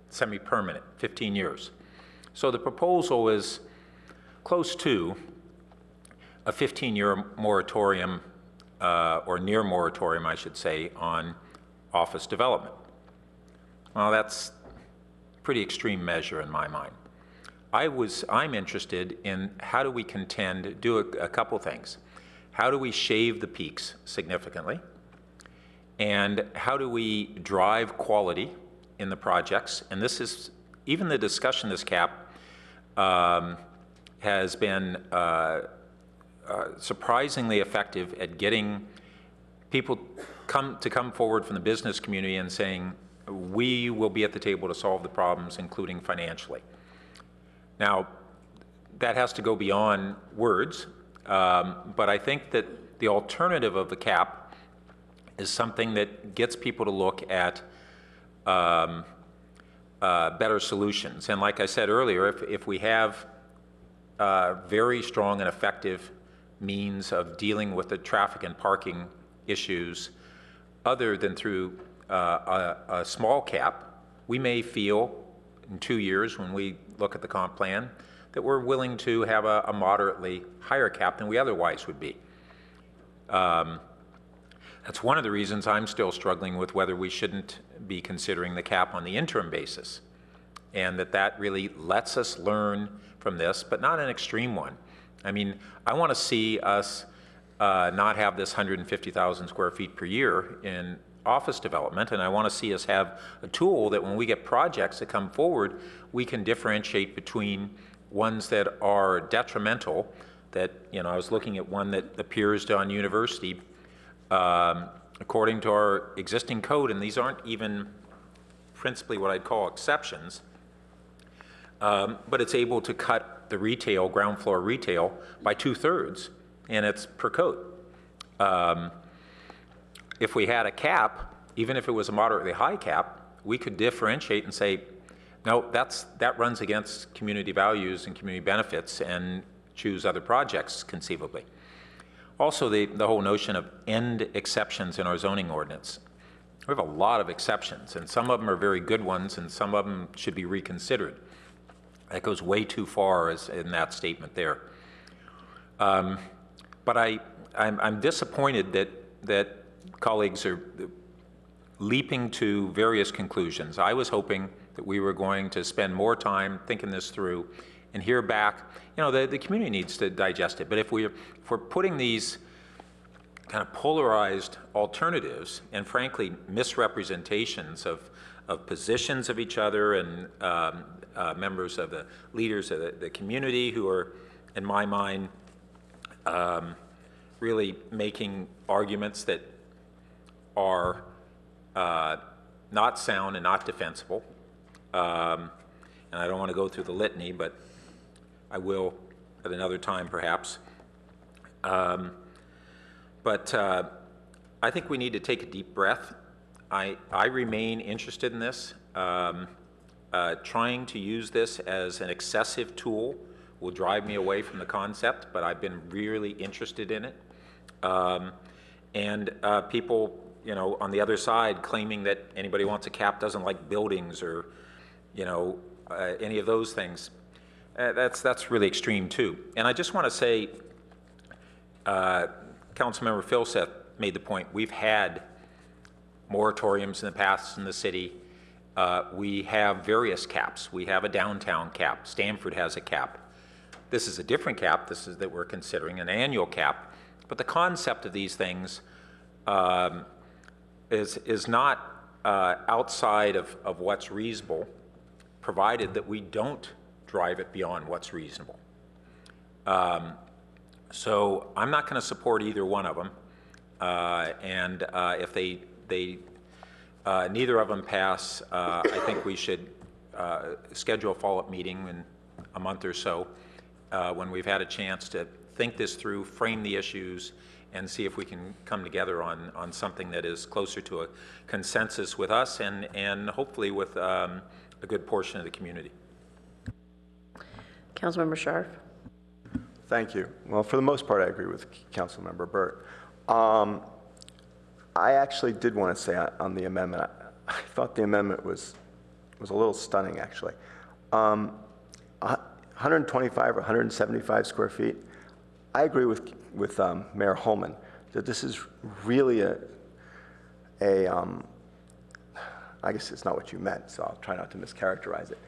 semi-permanent, 15 years. So the proposal is close to a 15-year moratorium, or near moratorium, I should say, on office development. Well, that's a pretty extreme measure in my mind. I'm interested in how do we do a couple things. How do we shave the peaks significantly? And how do we drive quality in the projects? And this is, even the discussion this cap has been surprisingly effective at getting people to come forward from the business community and saying, we will be at the table to solve the problems, including financially. Now, that has to go beyond words, but I think that the alternative of the cap is something that gets people to look at better solutions. And like I said earlier, if we have very strong and effective means of dealing with the traffic and parking issues other than through a small cap, we may feel in 2 years when we look at the comp plan that we're willing to have a moderately higher cap than we otherwise would be. That's one of the reasons I'm still struggling with whether we shouldn't be considering the cap on the interim basis, and that really lets us learn from this, but not an extreme one. I mean, I want to see us not have this 150,000 square feet per year in office development, and I want to see us have a tool that when we get projects that come forward, we can differentiate between ones that are detrimental, that, I was looking at one that appears on University, according to our existing code, and these aren't even principally what I'd call exceptions, but it's able to cut the retail, ground floor retail, by 2/3, and it's per code. If we had a cap, even if it was a moderately high cap, we could differentiate and say, no, that runs against community values and community benefits, and choose other projects conceivably. Also, the whole notion of end exceptions in our zoning ordinance. We have a lot of exceptions, and some of them are very good ones, and some of them should be reconsidered. That goes way too far in that statement there. But I'm disappointed that colleagues are leaping to various conclusions. I was hoping that we were going to spend more time thinking this through and hear back. The community needs to digest it, but if we're putting these kind of polarized alternatives and frankly misrepresentations of positions of each other and members of the leaders of the community who are, in my mind, really making arguments that are not sound and not defensible. And I don't want to go through the litany, but I will at another time perhaps. But I think we need to take a deep breath. I remain interested in this. Trying to use this as an excessive tool will drive me away from the concept, but I've been really interested in it. People, on the other side claiming that anybody who wants a cap doesn't like buildings or, any of those things. That's really extreme too. And I just want to say, Councilmember Filseth made the point, we've had moratoriums in the past in the city. We have various caps. We have a downtown cap. Stamford has a cap. This is a different cap. This is that we're considering an annual cap. But the concept of these things is not outside of what's reasonable, provided that we don't drive it beyond what's reasonable. So I'm not going to support either one of them. If they neither of them pass, I think we should schedule a follow-up meeting in a month or so when we've had a chance to think this through, frame the issues, and see if we can come together on something that is closer to a consensus with us and hopefully with a good portion of the community. Councilmember Scharf. Thank you. Well, for the most part, I agree with Councilmember Burt. I actually did want to say on the amendment, I thought the amendment was a little stunning, actually. 125 or 175 square feet. I agree with Mayor Holman that this is really I guess it's not what you meant, so I'll try not to mischaracterize it.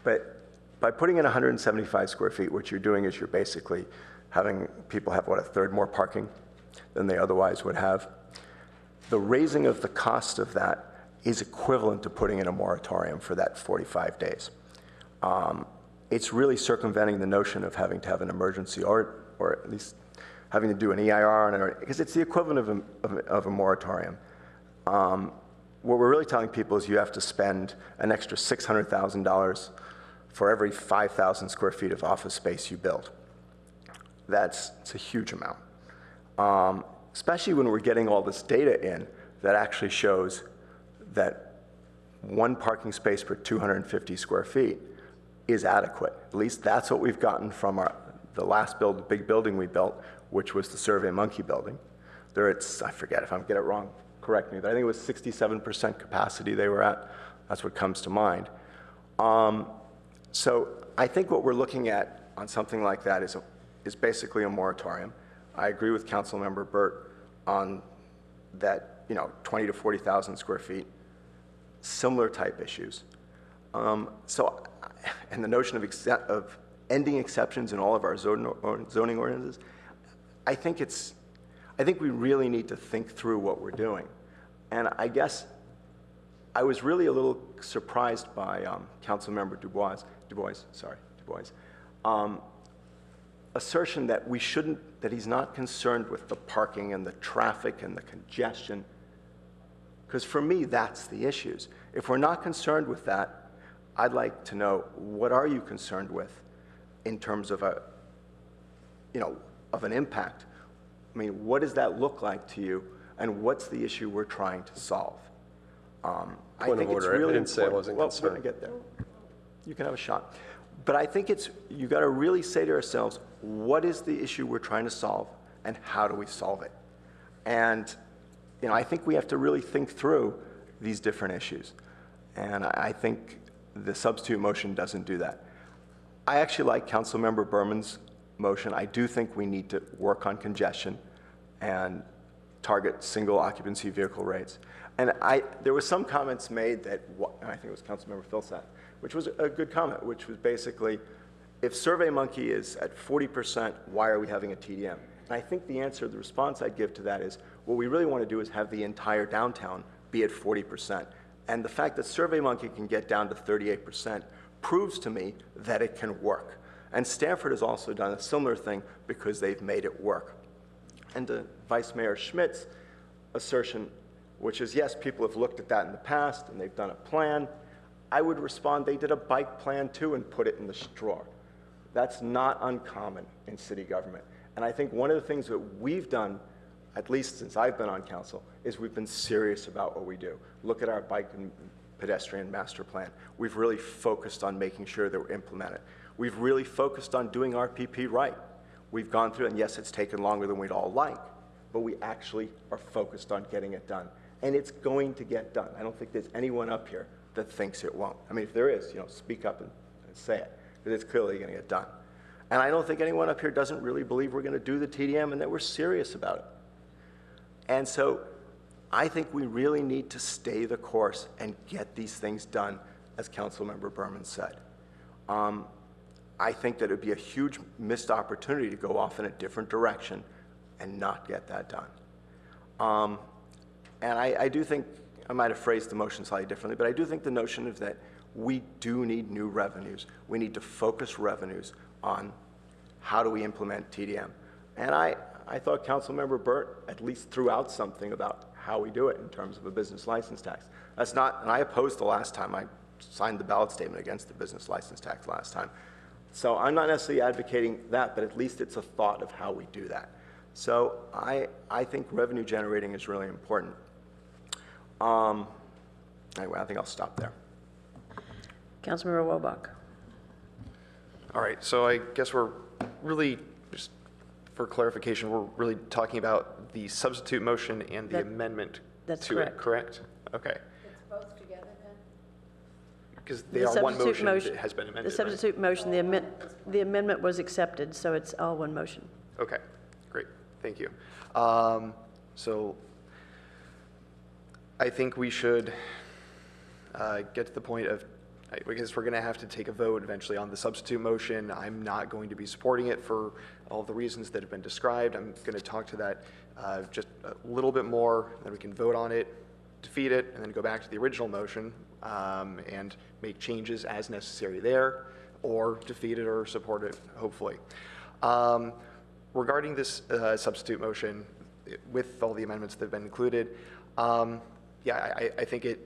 But by putting in 175 square feet, what you're doing is you're basically having people have, what, a third more parking than they otherwise would have. The raising of the cost of that is equivalent to putting in a moratorium for that 45 days. It's really circumventing the notion of having to have an emergency or at least having to do an EIR on it, because it's the equivalent of a moratorium. What we're really telling people is you have to spend an extra $600,000 for every 5,000 square feet of office space you build. It's a huge amount. Especially when we're getting all this data in that actually shows that one parking space per 250 square feet is adequate. At least that's what we've gotten from the last big building we built, which was the SurveyMonkey building. I forget if I'm getting it wrong, correct me, but I think it was 67% capacity they were at. That's what comes to mind. So I think what we're looking at on something like that is basically a moratorium. I agree with Councilmember Burt on that, 20 to 40,000 square feet, similar type issues. And the notion of ending exceptions in all of our zoning ordinances, I think we really need to think through what we're doing. And I guess I was really a little surprised by Councilmember Dubois' assertion that that he's not concerned with the parking and the traffic and the congestion. Because for me, that's the issues. If we're not concerned with that, I'd like to know, what are you concerned with in terms of of an impact? I mean, what does that look like to you, and what's the issue we're trying to solve? I think it's really important. I didn't say I wasn't concerned. We're going to get there. You can have a shot. But I think you got to really say to ourselves, what is the issue we're trying to solve, and how do we solve it? And I think we have to really think through these different issues. And I think the substitute motion doesn't do that. I actually like Councilmember Berman's motion. I do think we need to work on congestion and target single occupancy vehicle rates. And there were some comments made that, I think it was Councilmember Filseth, which was a good comment, which was basically, if SurveyMonkey is at 40%, why are we having a TDM? And I think the response I'd give to that is, what we really want to do is have the entire downtown be at 40%. And the fact that SurveyMonkey can get down to 38% proves to me that it can work. And Stamford has also done a similar thing because they've made it work. And to Vice Mayor Schmidt's assertion, which is, yes, people have looked at that in the past and they've done a plan. I would respond, they did a bike plan too and put it in the straw. That's not uncommon in city government. And I think one of the things that we've done, at least since I've been on council, is we've been serious about what we do. Look at our bike and pedestrian master plan. We've really focused on making sure that we're implemented. We've really focused on doing RPP right. We've gone through, and yes, it's taken longer than we'd all like, but we actually are focused on getting it done. And it's going to get done. I don't think there's anyone up here that thinks it won't. I mean, if there is, speak up and say it, because it's clearly going to get done. And I don't think anyone up here doesn't really believe we're going to do the TDM and that we're serious about it. And so I think we really need to stay the course and get these things done, as Councilmember Berman said. I think that it would be a huge missed opportunity to go off in a different direction and not get that done. And I do think, I might have phrased the motion slightly differently, but I do think the notion is that we do need new revenues. We need to focus revenues on how do we implement TDM. And I thought Councilmember Burt at least threw out something about how we do it in terms of a business license tax. That's not, and I opposed the last time. I signed the ballot statement against the business license tax last time. So I'm not necessarily advocating that, but at least it's a thought of how we do that. So I think revenue generating is really important. Anyway, I think I'll stop there. Councilmember Wobach. All right, so I guess we're really, just for clarification, we're really talking about the substitute motion and the amendment to it, correct? Okay. It's both together then? Because they are one motion that has been amended. The substitute motion, the amendment was accepted, so it's all one motion. Okay, great, thank you. So I think we should get to the point of, I guess we're going to have to take a vote eventually on the substitute motion. I'm not going to be supporting it for all the reasons that have been described. I'm going to talk to that just a little bit more, then we can vote on it, defeat it, and then go back to the original motion and make changes as necessary there, or defeat it or support it, hopefully. Regarding this substitute motion, with all the amendments that have been included, yeah, I think it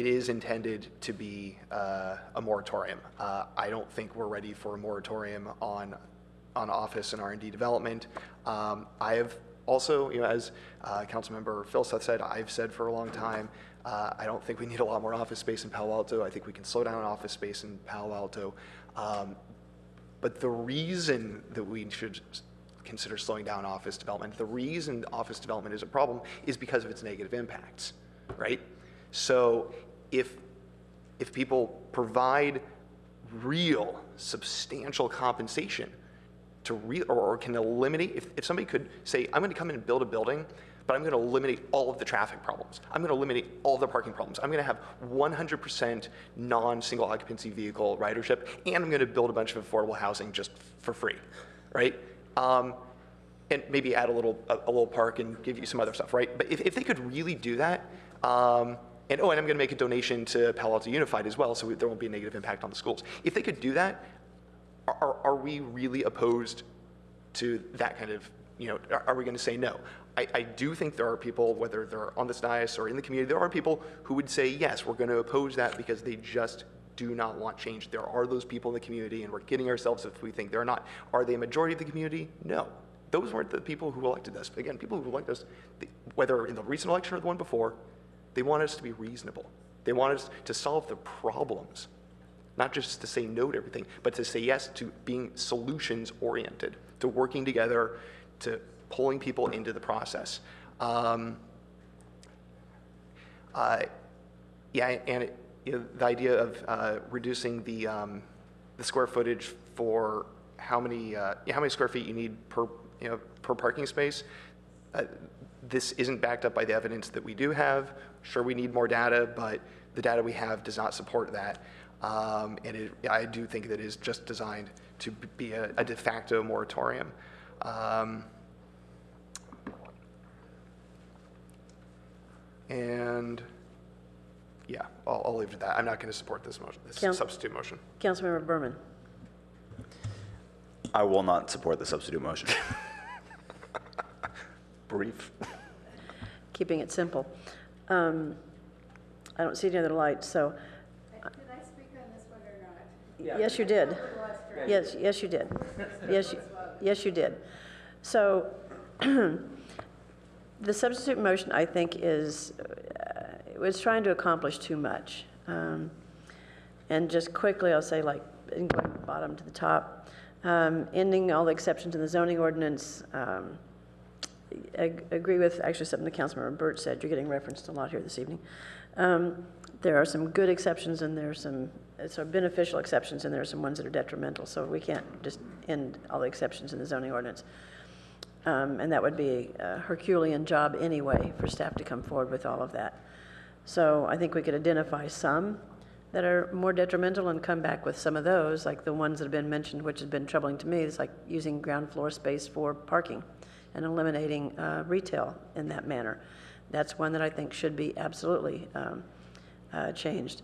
is intended to be a moratorium. I don't think we're ready for a moratorium on office and R&D development. I have also, as Councilmember Philseth said, I've said for a long time, I don't think we need a lot more office space in Palo Alto. I think we can slow down office space in Palo Alto. But the reason that we should consider slowing down office development, the reason office development is a problem is because of its negative impacts, right? So if people provide real substantial compensation to or can eliminate, if somebody could say, I'm going to come in and build a building, but I'm going to eliminate all of the traffic problems. I'm going to eliminate all of the parking problems. I'm going to have 100% non-single occupancy vehicle ridership, and I'm going to build a bunch of affordable housing just for free, right? And maybe add a little park and give you some other stuff, right? But if they could really do that, and I'm going to make a donation to Palo Alto Unified as well, so there won't be a negative impact on the schools. If they could do that, are we really opposed to that kind of, are we going to say no? I do think there are people, whether they're on this dais or in the community, there are people who would say, yes, we're going to oppose that because they just do not want change. There are those people in the community, and we're kidding ourselves if we think they're not. Are they a majority of the community? No. Those weren't the people who elected us. Again, people who elected us, whether in the recent election or the one before, they want us to be reasonable. They want us to solve the problems, not just to say no to everything, but to say yes to being solutions-oriented, to working together, to pulling people into the process. Yeah, and the idea of reducing the square footage for how many square feet you need per parking space. This isn't backed up by the evidence that we do have. Sure, we need more data, but the data we have does not support that. And I do think that it is just designed to be a de facto moratorium. And yeah, I'll leave it at that. I'm not going to support this motion, this substitute motion. Councilmember Berman. I will not support the substitute motion. Brief. keeping it simple. I don't see any other lights, so. Did I speak on this one or not? Yes, you did. Yes, you did. Yes, you did. So the substitute motion, I think, is it was trying to accomplish too much. And just quickly, I'll say, like, going from the bottom to the top, ending all the exceptions in the zoning ordinance. I agree with actually something the Councilmember Burt said. You're getting referenced a lot here this evening. There are some good exceptions, and there are some beneficial exceptions, and there are some ones that are detrimental. So we can't just end all the exceptions in the zoning ordinance. And that would be a Herculean job anyway for staff to come forward with all of that. So I think we could identify some that are more detrimental and come back with some of those, like the ones that have been mentioned, which has been troubling to me, is like using ground floor space for parking and eliminating retail in that manner. That's one that I think should be absolutely changed.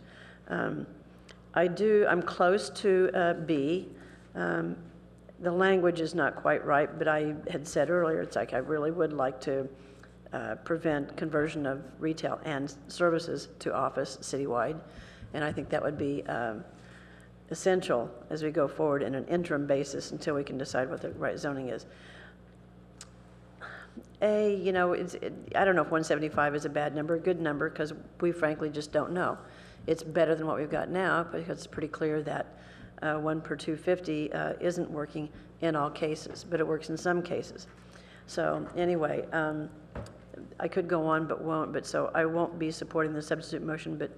I'm close to B. The language is not quite right, but I had said earlier, it's like I really would like to prevent conversion of retail and services to office citywide. And I think that would be essential as we go forward in an interim basis until we can decide what the right zoning is. I don't know if 175 is a bad number, a good number, because we frankly just don't know. It's better than what we've got now, because it's pretty clear that 1 per 250 isn't working in all cases, but it works in some cases. So anyway, I could go on but won't, but so I won't be supporting the substitute motion, but,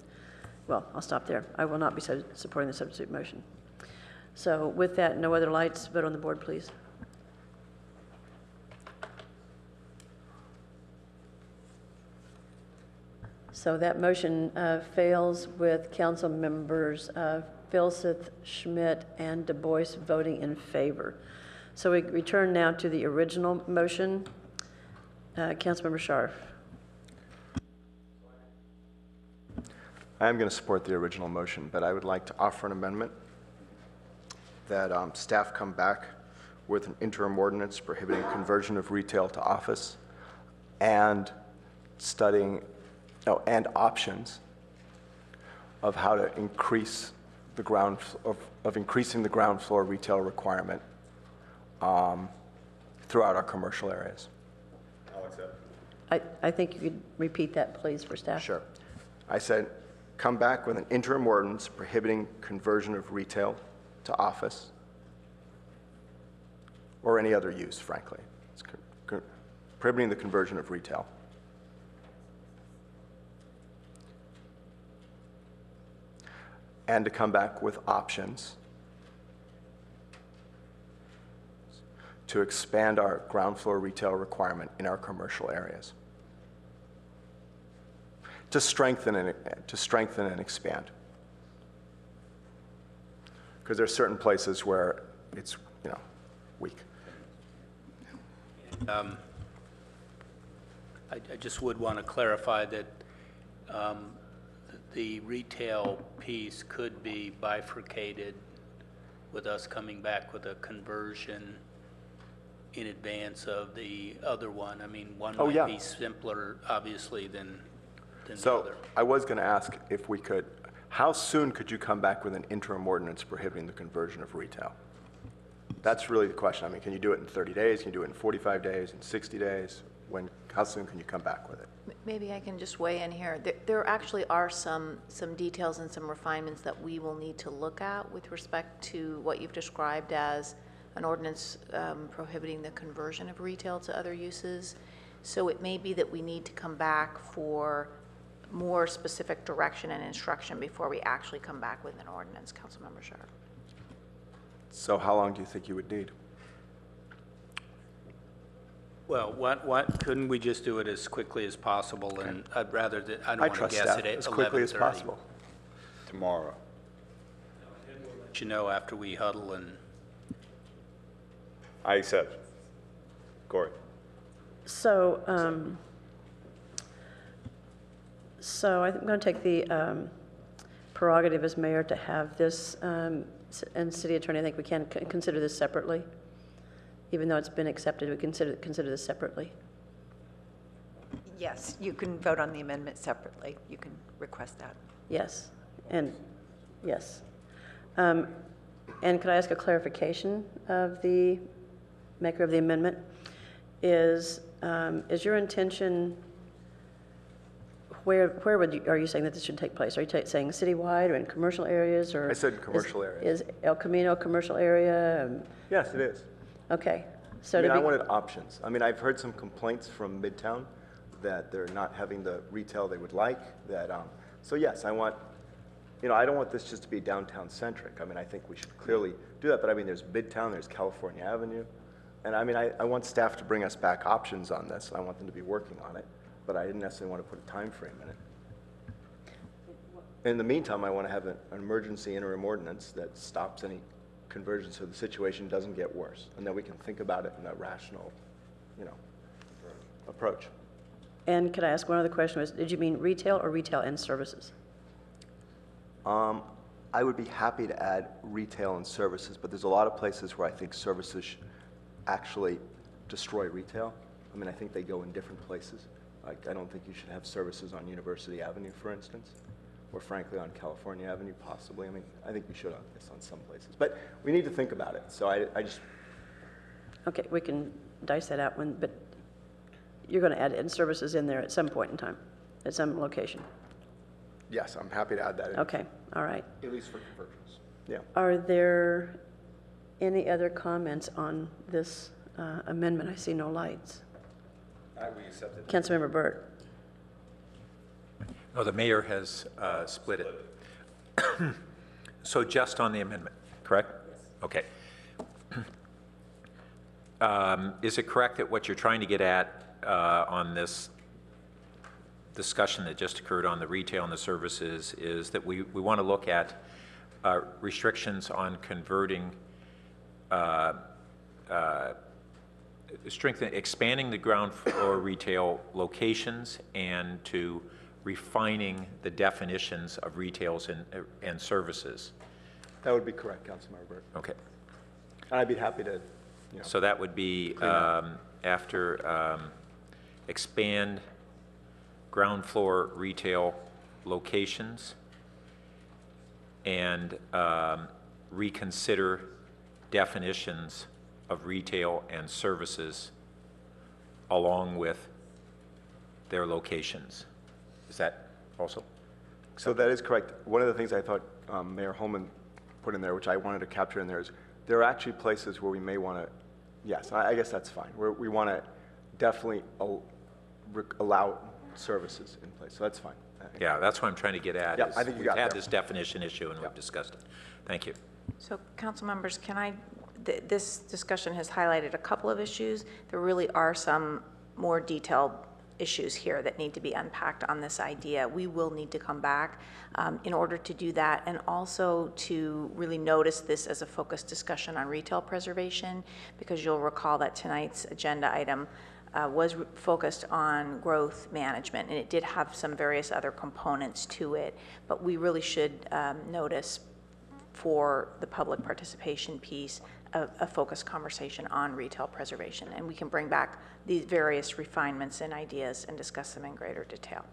well, I'll stop there. I will not be supporting the substitute motion. So with that, no other lights, vote on the board, please. So that motion fails with council members Filseth, Schmidt, and Du Bois voting in favor. So we return now to the original motion. Councilmember Scharf. I am going to support the original motion, but I would like to offer an amendment that staff come back with an interim ordinance prohibiting conversion of retail to office and and options of how to increase the increasing the ground floor retail requirement throughout our commercial areas. I'll accept. I think you could repeat that, please, for staff. Sure. I said, come back with an interim ordinance prohibiting conversion of retail to office or any other use, frankly. It's prohibiting the conversion of retail. And to come back with options to expand our ground floor retail requirement in our commercial areas. To strengthen and expand. Because there are certain places where it's, weak. I just would want to clarify that the retail piece could be bifurcated with us coming back with a conversion in advance of the other one. I mean, one might be simpler, obviously, than the other. So I was going to ask if we could, how soon could you come back with an interim ordinance prohibiting the conversion of retail? That's really the question. I mean, can you do it in 30 days? Can you do it in 45 days, in 60 days? How soon can you come back with it? Maybe I can just weigh in here. There actually are some details and some refinements that we will need to look at with respect to what you've described as an ordinance prohibiting the conversion of retail to other uses. So it may be that we need to come back for more specific direction and instruction before we actually come back with an ordinance, Councilmember Sharp. So how long do you think you would need? Well, what couldn't we just do it as quickly as possible? And I'd rather that I don't want to guess it at 11:30. As quickly as possible. Tomorrow. We'll let you know after we huddle and. I accept. Corey. So, I'm going to take the prerogative as mayor to have this, and city attorney, I think we can consider this separately. Even though it's been accepted, we consider this separately. Yes, you can vote on the amendment separately. You can request that. Yes, and yes. And could I ask a clarification of the maker of the amendment? Is your intention, where are you saying that this should take place? Are you saying citywide or in commercial areas? Or I said commercial areas. Is El Camino commercial area? Yes, it is. Okay. So I wanted options. I mean, I've heard some complaints from Midtown that they're not having the retail they would like. So yes, I want, I don't want this just to be downtown centric. I mean, I think we should clearly do that. But I mean, there's Midtown, there's California Avenue. And I mean, I want staff to bring us back options on this. I want them to be working on it. But I didn't necessarily want to put a time frame in it. In the meantime, I want to have an emergency interim ordinance that stops any conversion so the situation doesn't get worse. And then we can think about it in a rational, approach. And could I ask one other question? Did you mean retail or retail and services? I would be happy to add retail and services, but there's a lot of places where I think services actually destroy retail. I mean, I think they go in different places. Like, I don't think you should have services on University Avenue, for instance, or frankly on California Avenue, possibly. I mean, I think we should on this on some places, but we need to think about it. So I just. Okay, we can dice that out but you're going to add in services in there at some point in time, at some location. Yes, I'm happy to add that in. Okay, all right. At least for conversions. Yeah. Are there any other comments on this amendment? I see no lights. We accept it. Councilmember Burt. No, the mayor has split it. So just on the amendment, correct? Yes. Okay. Is it correct that what you're trying to get at on this discussion that just occurred on the retail and the services is that we want to look at restrictions on converting, expanding the ground floor retail locations and to refining the definitions of retails and services? That would be correct, Councilmember Burt. Okay. And I'd be happy to. So that would be after expand ground floor retail locations and reconsider definitions of retail and services along with their locations. Is that also? So that is correct. One of the things I thought Mayor Holman put in there, which I wanted to capture in there, is there are actually places where we may want to, yes, I guess that's fine, where we want to definitely allow services in place. So that's fine. Yeah, that's what I'm trying to get at. Yeah, I think you got We've had there. this definition issue and we've discussed it. Thank you. So, council members, this discussion has highlighted a couple of issues. There really are some more detailed issues here that need to be unpacked on this idea. We will need to come back in order to do that, and also to really notice this as a focused discussion on retail preservation, because you'll recall that tonight's agenda item was focused on growth management, and it did have some various other components to it, but we really should notice for the public participation piece a focused conversation on retail preservation, and we can bring back these various refinements and ideas and discuss them in greater detail.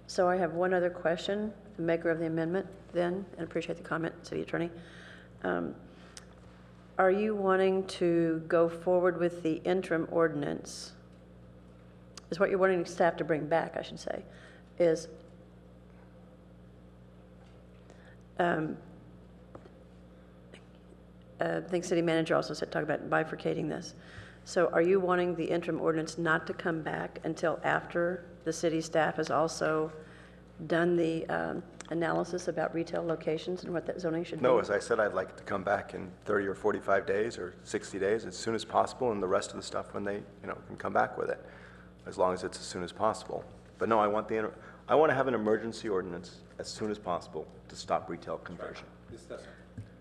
So I have one other question, the maker of the amendment then, and appreciate the comment, City Attorney. Are you wanting to go forward with the interim ordinance? Is what you're wanting staff to bring back, I should say, is I think City Manager also said, talk about bifurcating this. So are you wanting the interim ordinance not to come back until after the city staff has also done the analysis about retail locations and what that zoning should be? No, as I said, I'd like it to come back in 30 or 45 days or 60 days as soon as possible, and the rest of the stuff when they, can come back with it, as long as it's as soon as possible. But no, I want to have an emergency ordinance as soon as possible to stop retail conversion.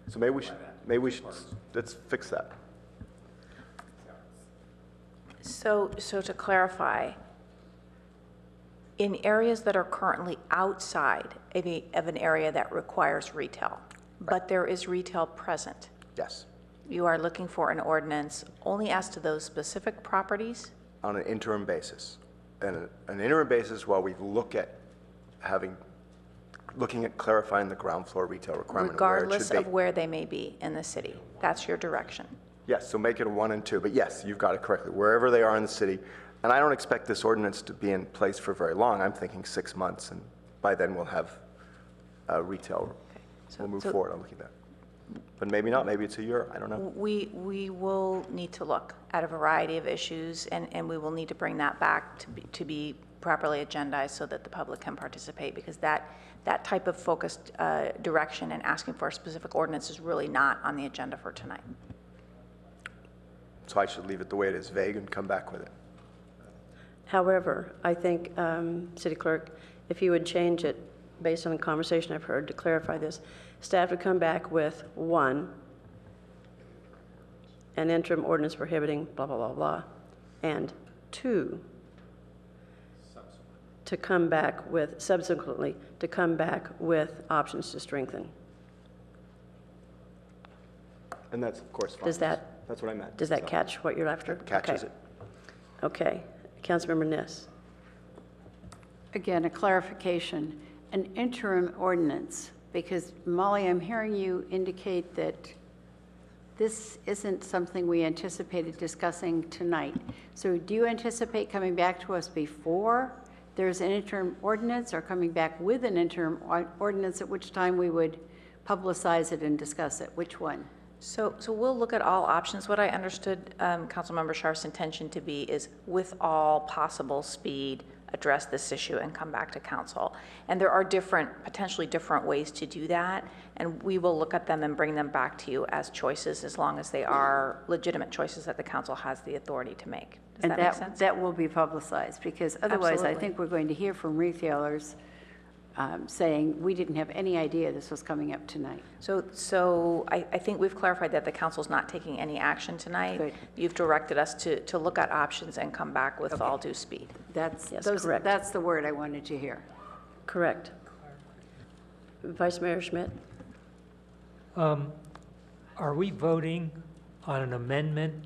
So maybe we should, let's fix that. So to clarify, in areas that are currently outside of an area that requires retail, but there is retail present. Yes. You are looking for an ordinance only as to those specific properties on an interim basis. And an interim basis while we look at looking at clarifying the ground floor retail requirement. Regardless of where they may be in the city. That's your direction. Yes, so make it a 1 and 2, but yes, you've got it correctly, wherever they are in the city. And I don't expect this ordinance to be in place for very long. I'm thinking 6 months, and by then we'll have retail. Okay. We'll move forward on looking at that. But maybe not, maybe it's a year, I don't know. We will need to look at a variety of issues, and we will need to bring that back to be properly agendized so that the public can participate, because that type of focused direction and asking for a specific ordinance is really not on the agenda for tonight. So I should leave it the way it is, vague, and come back with it. However, I think, City Clerk, if you would change it based on the conversation I've heard to clarify this, staff would come back with 1, an interim ordinance prohibiting blah, blah, blah, blah, and 2, to come back with, subsequently, to come back with options to strengthen. And that's, of course, fine. That's what I meant. Does that catch what you're after? Catches it. Okay. Councilmember Niss. Again, a clarification, an interim ordinance, because Molly, I'm hearing you indicate that this isn't something we anticipated discussing tonight. So do you anticipate coming back to us before there's an interim ordinance, or coming back with an interim ordinance, at which time we would publicize it and discuss it? Which one? So we'll look at all options. What I understood Councilmember Scharf's intention to be is, with all possible speed, address this issue and come back to council. And there are potentially different ways to do that, and we will look at them and bring them back to you as choices, as long as they are legitimate choices that the council has the authority to make. Does that make sense? That will be publicized, because otherwise Absolutely. I think we're going to hear from retailers saying, we didn't have any idea this was coming up tonight. So I think we've clarified that the council's not taking any action tonight. Good. You've directed us to look at options and come back with all due speed. That's correct. That's the word I wanted to hear. Correct. Vice Mayor Schmidt. Are we voting on an amendment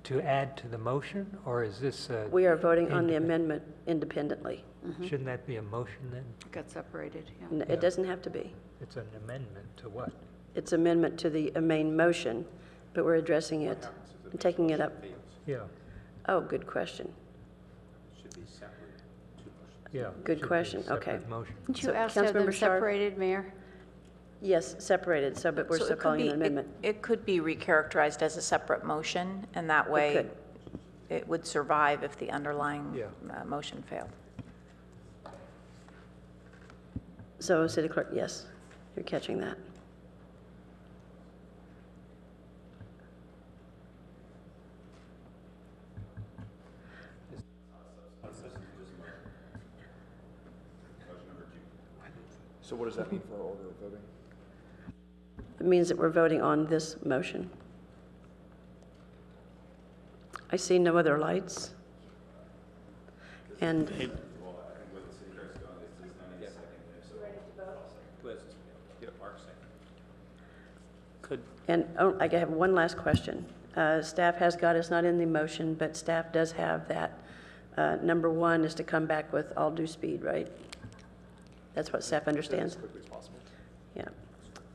to add to the motion, or is this We are voting on the amendment independently. Shouldn't that be a motion then? Got separated, yeah. No, it doesn't have to be. It's an amendment to what? It's amendment to the main motion, but we're addressing it and taking it up. Yeah. Oh, good question. Should be separate. Yeah. Good question. Okay. Motion. Didn't you ask to have them Councilmember Scharf? separated, Mayor? Yes, separated, but we're So still calling it an amendment. It could be recharacterized as a separate motion, and that way it would survive if the underlying motion failed. So, City Clerk, yes, you're catching that. So what does that mean for our order of voting? It means that we're voting on this motion. I see no other lights. And I have one last question. Staff has got, it's not in the motion, but staff does have that. Number 1 is to come back with all due speed, right? That's what staff understands? As quickly as possible. Yeah.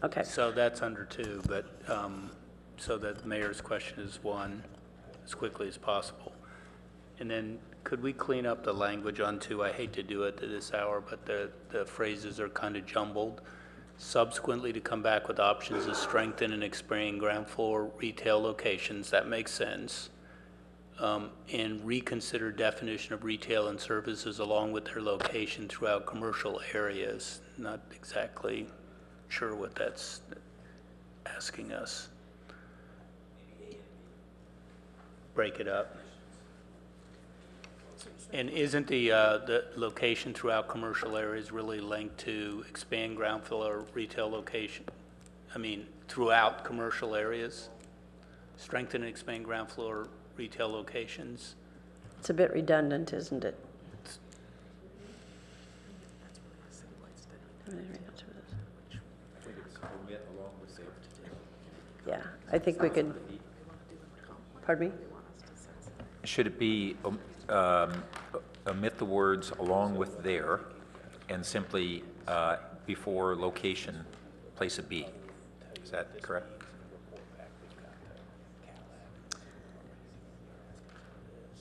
Okay. So that's under 2, but so the mayor's question is 1, as quickly as possible. And then could we clean up the language on 2? I hate to do it at this hour, but the phrases are kind of jumbled. Subsequently, to come back with options to strengthen and expand ground floor retail locations, that makes sense. And reconsider definition of retail and services along with their location throughout commercial areas. Not exactly sure what that's asking us. Break it up. And isn't the location throughout commercial areas really linked to expand ground floor retail location? I mean, throughout commercial areas? Strengthen and expand ground floor retail locations? It's a bit redundant, isn't it? Yeah, I think we could, pardon me? should it be omit the words along with there and simply before location, place a B? Is that correct?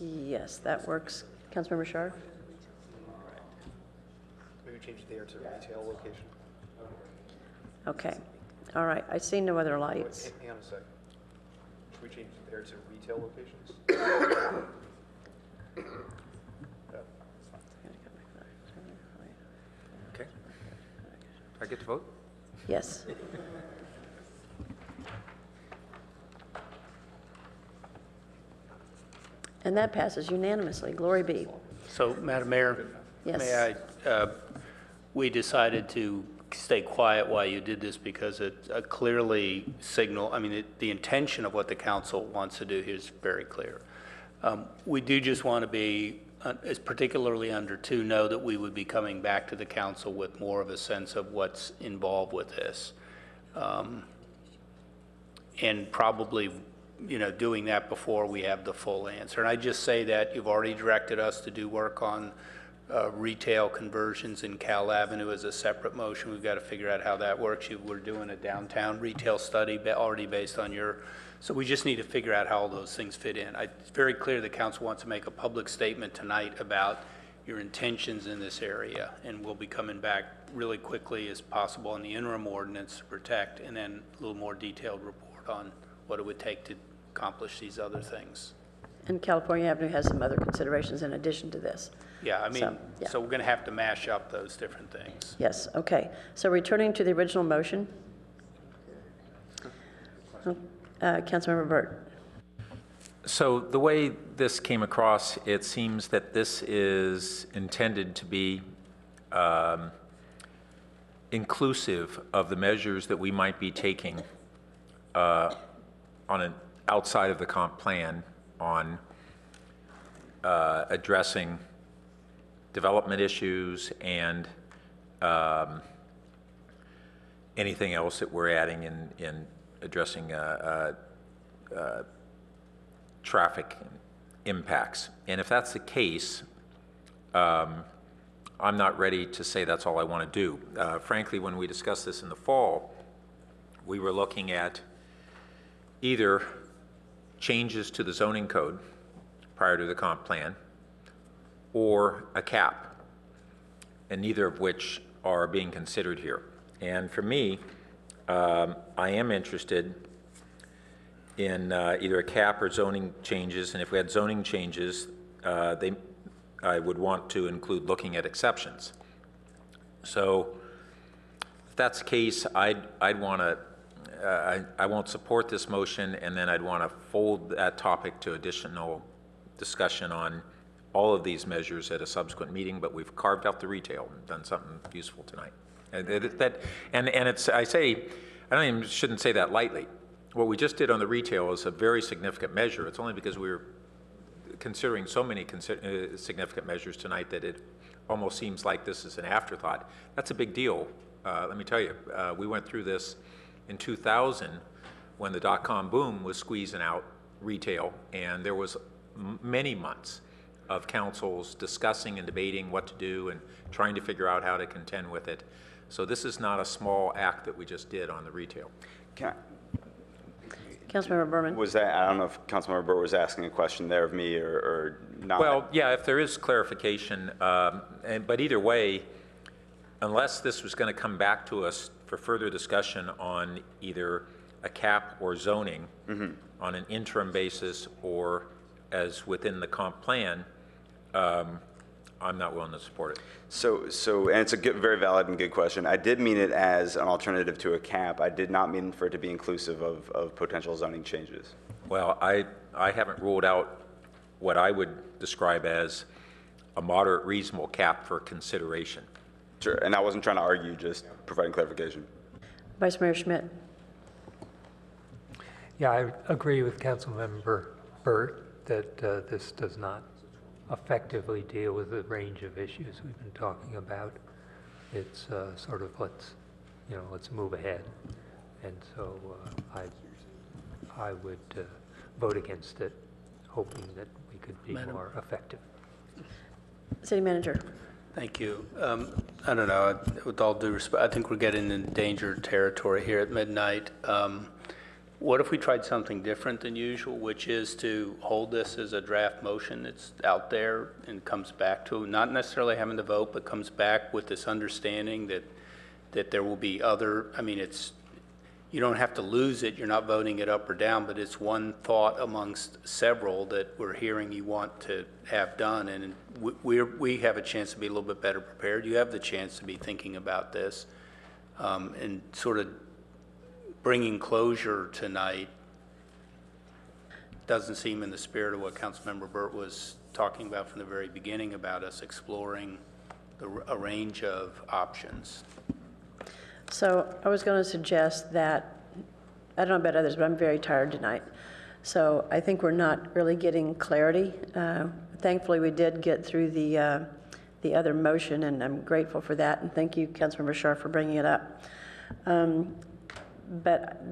Yes, that works. Councilmember Shar? Maybe change there to retail location. Okay. All right. I see no other lights. Hang on a second. Should we change there to retail locations? Okay. I get to vote? Yes. And that passes unanimously. Glory be. So, Madam Mayor? Yes. May I, we decided to stay quiet while you did this because it clearly signal, I mean, the intention of what the council wants to do here is very clear. We do just want to be, as particularly under 2, know that we would be coming back to the council with more of a sense of what's involved with this. And probably, you know, doing that before we have the full answer. And I just say that you've already directed us to do work on retail conversions in Cal Avenue as a separate motion. We've got to figure out how that works. We're doing a downtown retail study already based on your, so we just need to figure out how all those things fit in. It's very clear the council wants to make a public statement tonight about your intentions in this area, and we'll be coming back really quickly as possible on the interim ordinance to protect, and then a little more detailed report on what it would take to accomplish these other things. And California Avenue has some other considerations in addition to this. Yeah, I mean, yeah. So we're going to have to mash up those different things. Yes, okay. So returning to the original motion. Councilmember Burt. So the way this came across, it seems that this is intended to be inclusive of the measures that we might be taking on an outside of the comp plan on addressing development issues and anything else that we're adding in addressing traffic impacts. And if that's the case, I'm not ready to say that's all I want to do. Frankly, when we discussed this in the fall, we were looking at either changes to the zoning code prior to the comp plan or a cap, and neither of which are being considered here. And for me, I am interested in either a cap or zoning changes, and if we had zoning changes, I would want to include looking at exceptions. So if that's the case, I'd want to, I won't support this motion, and then I'd want to fold that topic to additional discussion on all of these measures at a subsequent meeting, but we've carved out the retail and done something useful tonight. And it's, I shouldn't say that lightly. What we just did on the retail is a very significant measure. It's only because we were considering so many significant measures tonight that it almost seems like this is an afterthought. That's a big deal. Let me tell you, we went through this in 2000 when the dot-com boom was squeezing out retail, and there was many months of councils discussing and debating what to do and trying to figure out how to contend with it. So this is not a small act that we just did on the retail. Councilmember Berman. Was that, I don't know if Councilmember Burt was asking a question there of me or not. Well, yeah, if there is clarification, but either way, unless this was going to come back to us for further discussion on either a cap or zoning on an interim basis or as within the comp plan, I'm not willing to support it. So, and it's a good, very valid and good question. I did mean it as an alternative to a cap. I did not mean for it to be inclusive of potential zoning changes. Well, I haven't ruled out what I would describe as a moderate, reasonable cap for consideration. Sure, and I wasn't trying to argue, just providing clarification. Vice Mayor Schmidt. Yeah, I agree with Councilmember Burt that this does not effectively deal with the range of issues we've been talking about. It's sort of let's move ahead, and so I would vote against it hoping that we could be more effective. City Manager. Thank you. I don't know, with all due respect, I think we're getting in endangered territory here at midnight. What if we tried something different than usual, which is to hold this as a draft motion that's out there and comes back to, not necessarily having to vote, but comes back with this understanding that there will be other, I mean, you don't have to lose it, you're not voting it up or down, but it's one thought amongst several that we're hearing you want to have done, and we have a chance to be a little bit better prepared. You have the chance to be thinking about this and sort of bringing closure tonight. Doesn't seem in the spirit of what Councilmember Burt was talking about from the very beginning about us exploring a range of options. So I was going to suggest that, I don't know about others, but I'm very tired tonight. So I think we're not really getting clarity. Thankfully, we did get through the other motion, and I'm grateful for that. And thank you, Councilmember Scharf, for bringing it up. But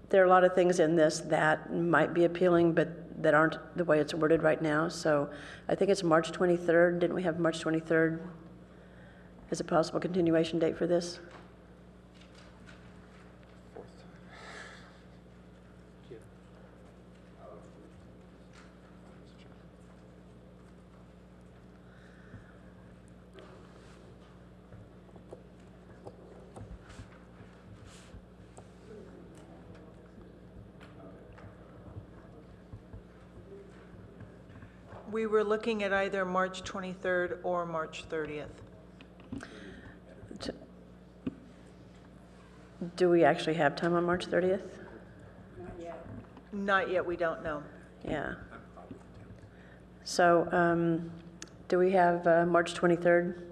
there are a lot of things in this that might be appealing, but that aren't the way it's worded right now. So I think it's March 23rd. Didn't we have March 23rd as a possible continuation date for this? We were looking at either March 23rd or March 30th. Do we actually have time on March 30th? Not yet, we don't know. Yeah. So do we have March 23rd?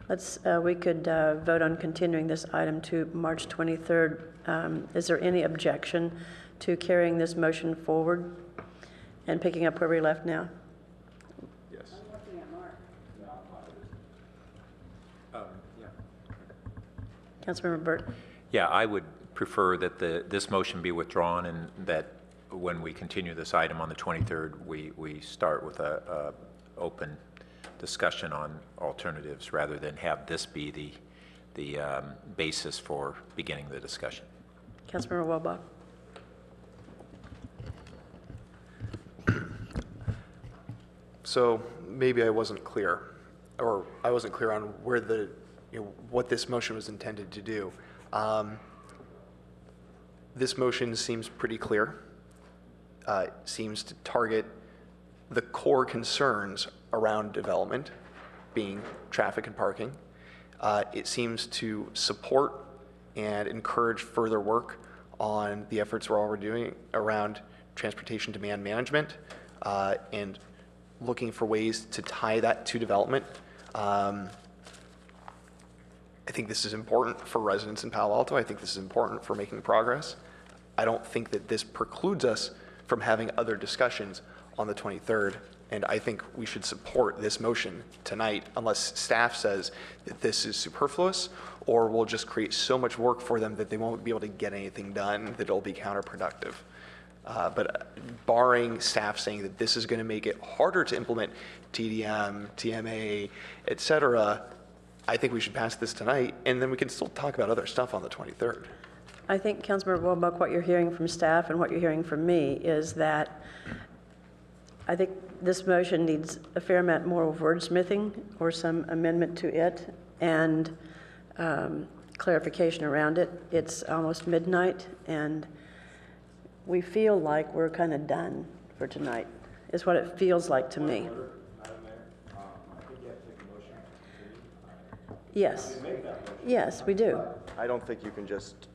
Yes. We could vote on continuing this item to March 23rd. Is there any objection to carrying this motion forward and picking up where we left now? Yes. I'm looking at Mark. Yeah. Councilmember Burt. Yeah, I would prefer that this motion be withdrawn and that when we continue this item on the 23rd, we start with a open discussion on alternatives rather than have this be the basis for beginning the discussion. Councilmember Welbach. So maybe I wasn't clear, or I wasn't clear on where what this motion was intended to do. This motion seems pretty clear. It seems to target the core concerns around development, being traffic and parking. It seems to support and encourage further work on the efforts we're already doing around transportation demand management and looking for ways to tie that to development. I think this is important for residents in Palo Alto. I think this is important for making progress. I don't think that this precludes us from having other discussions on the 23rd, and I think we should support this motion tonight unless staff says that this is superfluous or will just create so much work for them that they won't be able to get anything done that it'll be counterproductive. But barring staff saying that this is going to make it harder to implement TDM, TMA, et cetera, I think we should pass this tonight, and then we can still talk about other stuff on the 23rd. I think, Councilmember Welbach, what you're hearing from staff and what you're hearing from me is that I think this motion needs a fair amount more of wordsmithing or some amendment to it and clarification around it. It's almost midnight, and we feel like we're kind of done for tonight, is what it feels like to me. Yes. Yes, we do. I don't think you can just,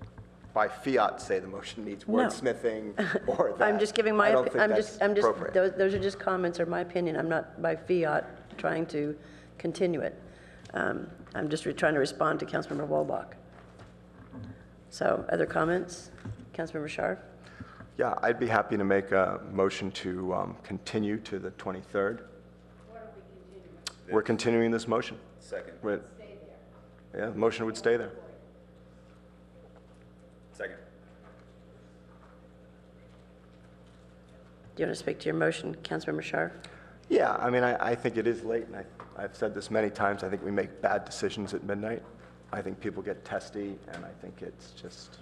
by fiat, say the motion needs No. wordsmithing or that. I'm just giving my, I don't think I'm that's just, appropriate. those are just comments or my opinion. I'm not by fiat trying to continue it. I'm just trying to respond to Councilmember Welbach. So, other comments? Councilmember Scharf? Yeah, I'd be happy to make a motion to continue to the 23rd. What are we continuing? We're continuing this motion. Second. Stay there. Yeah, the motion would stay there. Second. Do you want to speak to your motion, Councilmember Scharf? Yeah, I mean, I think it is late, and I've said this many times, I think we make bad decisions at midnight. I think people get testy, and I think it's just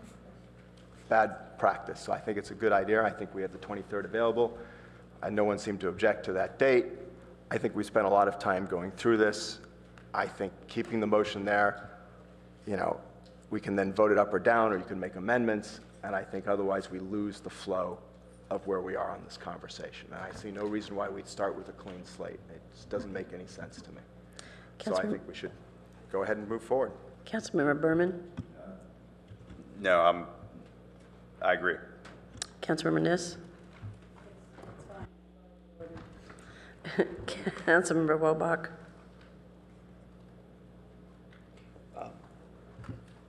bad practice. So I think it's a good idea. I think we have the 23rd available, and no one seemed to object to that date. I think we spent a lot of time going through this. I think keeping the motion there, you know, we can then vote it up or down, or you can make amendments, and I think otherwise we lose the flow of where we are on this conversation. And I see no reason why we'd start with a clean slate. It just doesn't make any sense to me. So I think we should go ahead and move forward. Councilmember Berman? No, I agree. Councilmember Niss? Councilmember Wobach?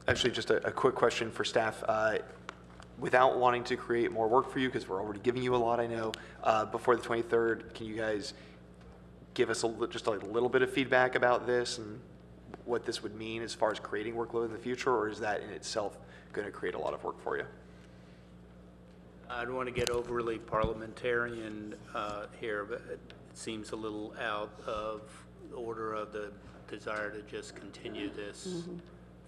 Actually, just a quick question for staff. Without wanting to create more work for you, because we're already giving you a lot, I know, before the 23rd, can you guys give us just a little bit of feedback about this and what this would mean as far as creating workload in the future, or is that in itself going to create a lot of work for you? I don't want to get overly parliamentarian here, but it seems a little out of order of the desire to just continue this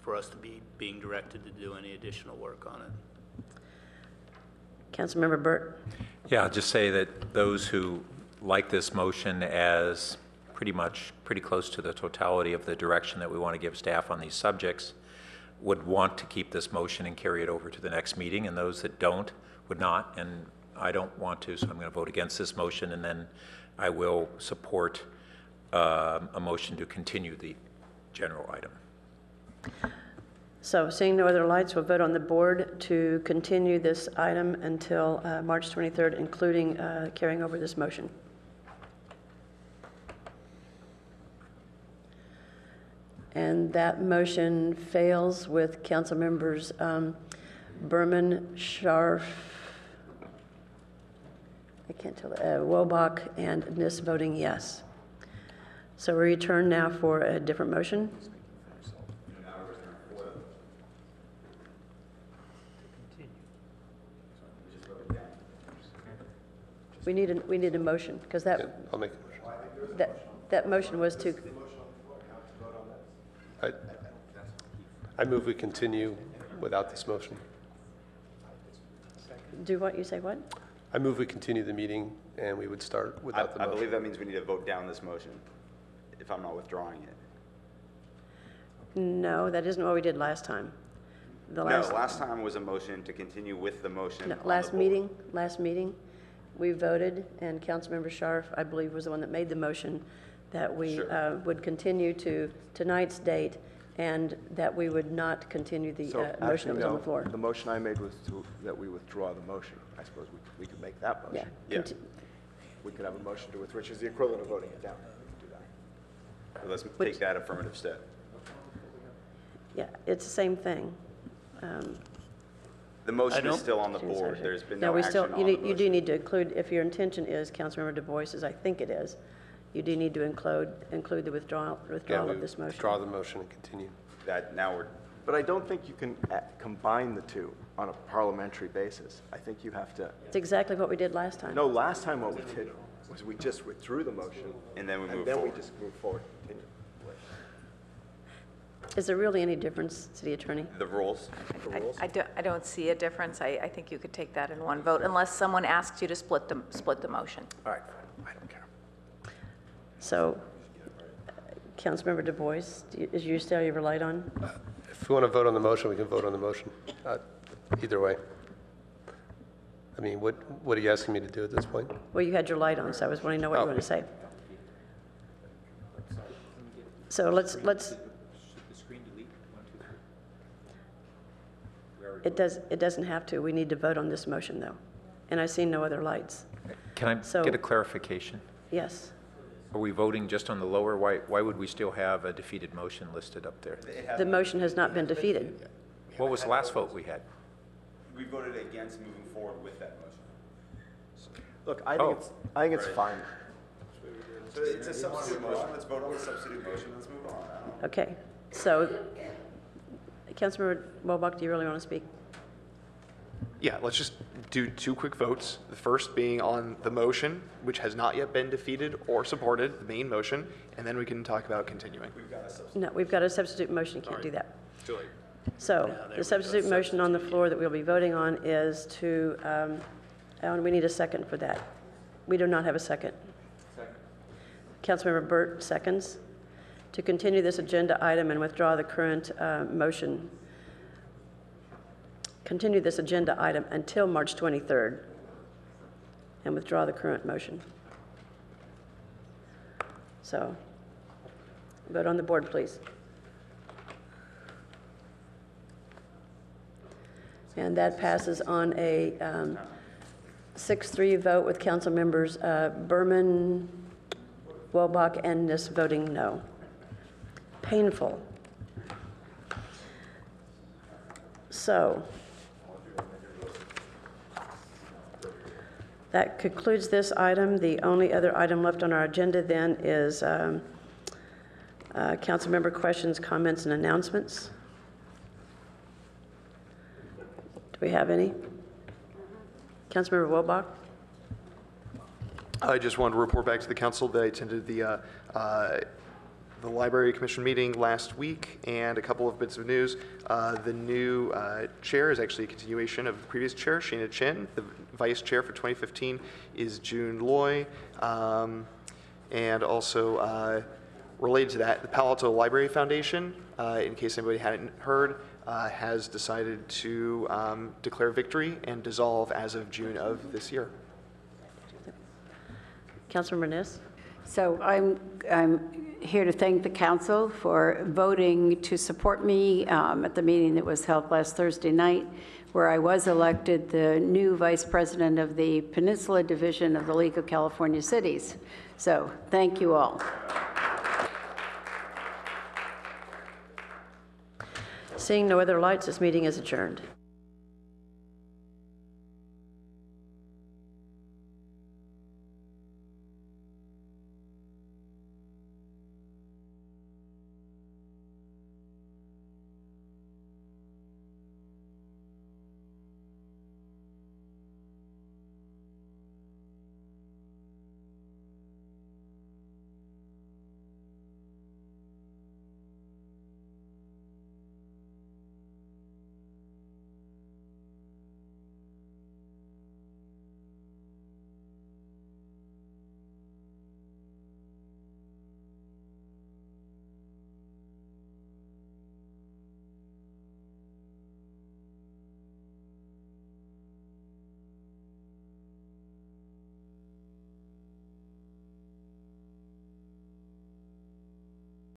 for us to be being directed to do any additional work on it. Councilmember Burt? Yeah, I'll just say that those who like this motion as pretty close to the totality of the direction that we want to give staff on these subjects would want to keep this motion and carry it over to the next meeting, and those that don't would not, and I don't want to, so I'm going to vote against this motion, and then I will support a motion to continue the general item. So seeing no other lights, we'll vote on the board to continue this item until March 23rd, including carrying over this motion. And that motion fails with council members Berman, Scharf, I can't tell, Wobach, and Niss voting yes. So we return now for a different motion. We need a motion, because that, Yeah, I'll make a motion. that motion was to, I move we continue without this motion. do what, you say what? I move we continue the meeting and we would start without the I motion. believe that means we need to vote down this motion, if I'm not withdrawing it. No, that isn't what we did last time. No, last time was a motion to continue with the motion. No, on the last board. meeting, we voted, and Councilmember Scharf, I believe, was the one that made the motion that we Sure. would continue to tonight's date, and that we would not continue the So motion that actually, was on no, the floor. the motion I made was that we withdraw the motion. I suppose we could make that Yeah. motion. Yeah. We could have a motion to withdraw, which is the equivalent of voting it down. Do that. So let's take that affirmative step. Yeah, it's the same thing. The motion is still on the board. There's been no we action still, on the you do motion. need to include, if your intention is, Councilmember Du Bois, as I think it is, you do need to include the withdrawal Yeah, we of this motion. withdraw the motion and continue. That now we're, But I don't think you can combine the two on a parliamentary basis. I think you have to. It's exactly what we did last time. No, last time what we did was we just withdrew the motion. and then we move And then we forward. just moved forward. Continue. Is there really any difference, City Attorney? The rules. I don't see a difference. I think you could take that in one vote, unless someone asks you to split the motion. All right, I don't care. So, Councilmember Du Bois, is you still your light on? If we want to vote on the motion, we can vote on the motion. Either way. I mean, what are you asking me to do at this point? Well, you had your light on, so I was wanting to know what you Oh. want to say. So let's. It doesn't have to. We need to vote on this motion, though. And I see no other lights. Can I So- get a clarification? Yes. Are we voting just on the lower? Why would we still have a defeated motion listed up there? The motion has not been defeated. What was the last vote we had? We voted against moving forward with that motion. Look, I think it's fine. So it's a substitute motion. Let's vote on the substitute motion. Let's move on. Okay. So, Councilmember Wobach, do you really want to speak? Yeah, let's just do 2 quick votes. The first being on the motion, which has not yet been defeated or supported, the main motion, and then we can talk about continuing. No, we've got a substitute motion, can't do that. Too late. So the substitute motion on the floor that we'll be voting on is to, and we need a second for that. We do not have a second. Councilmember Burt seconds to continue this agenda item and withdraw the current motion. Continue this agenda item until March 23rd and withdraw the current motion. So vote on the board, please. And that passes on a 6-3 vote with council members Berman, Wobach, and Niss voting no. Painful. So that concludes this item. The only other item left on our agenda then is council member questions, comments, and announcements. Do we have any? Councilmember Wobach? I just wanted to report back to the council that I attended the Library Commission meeting last week, and a couple of bits of news. The new chair is actually a continuation of the previous chair, Sheena Chin. The vice chair for 2015 is June Loy. And also related to that, the Palo Alto Library Foundation, in case anybody hadn't heard, has decided to declare victory and dissolve as of June of this year. Councilmember Niss? So I'm here to thank the council for voting to support me at the meeting that was held last Thursday night, where I was elected the new vice president of the Peninsula Division of the League of California Cities. So thank you all. Seeing no other lights, this meeting is adjourned.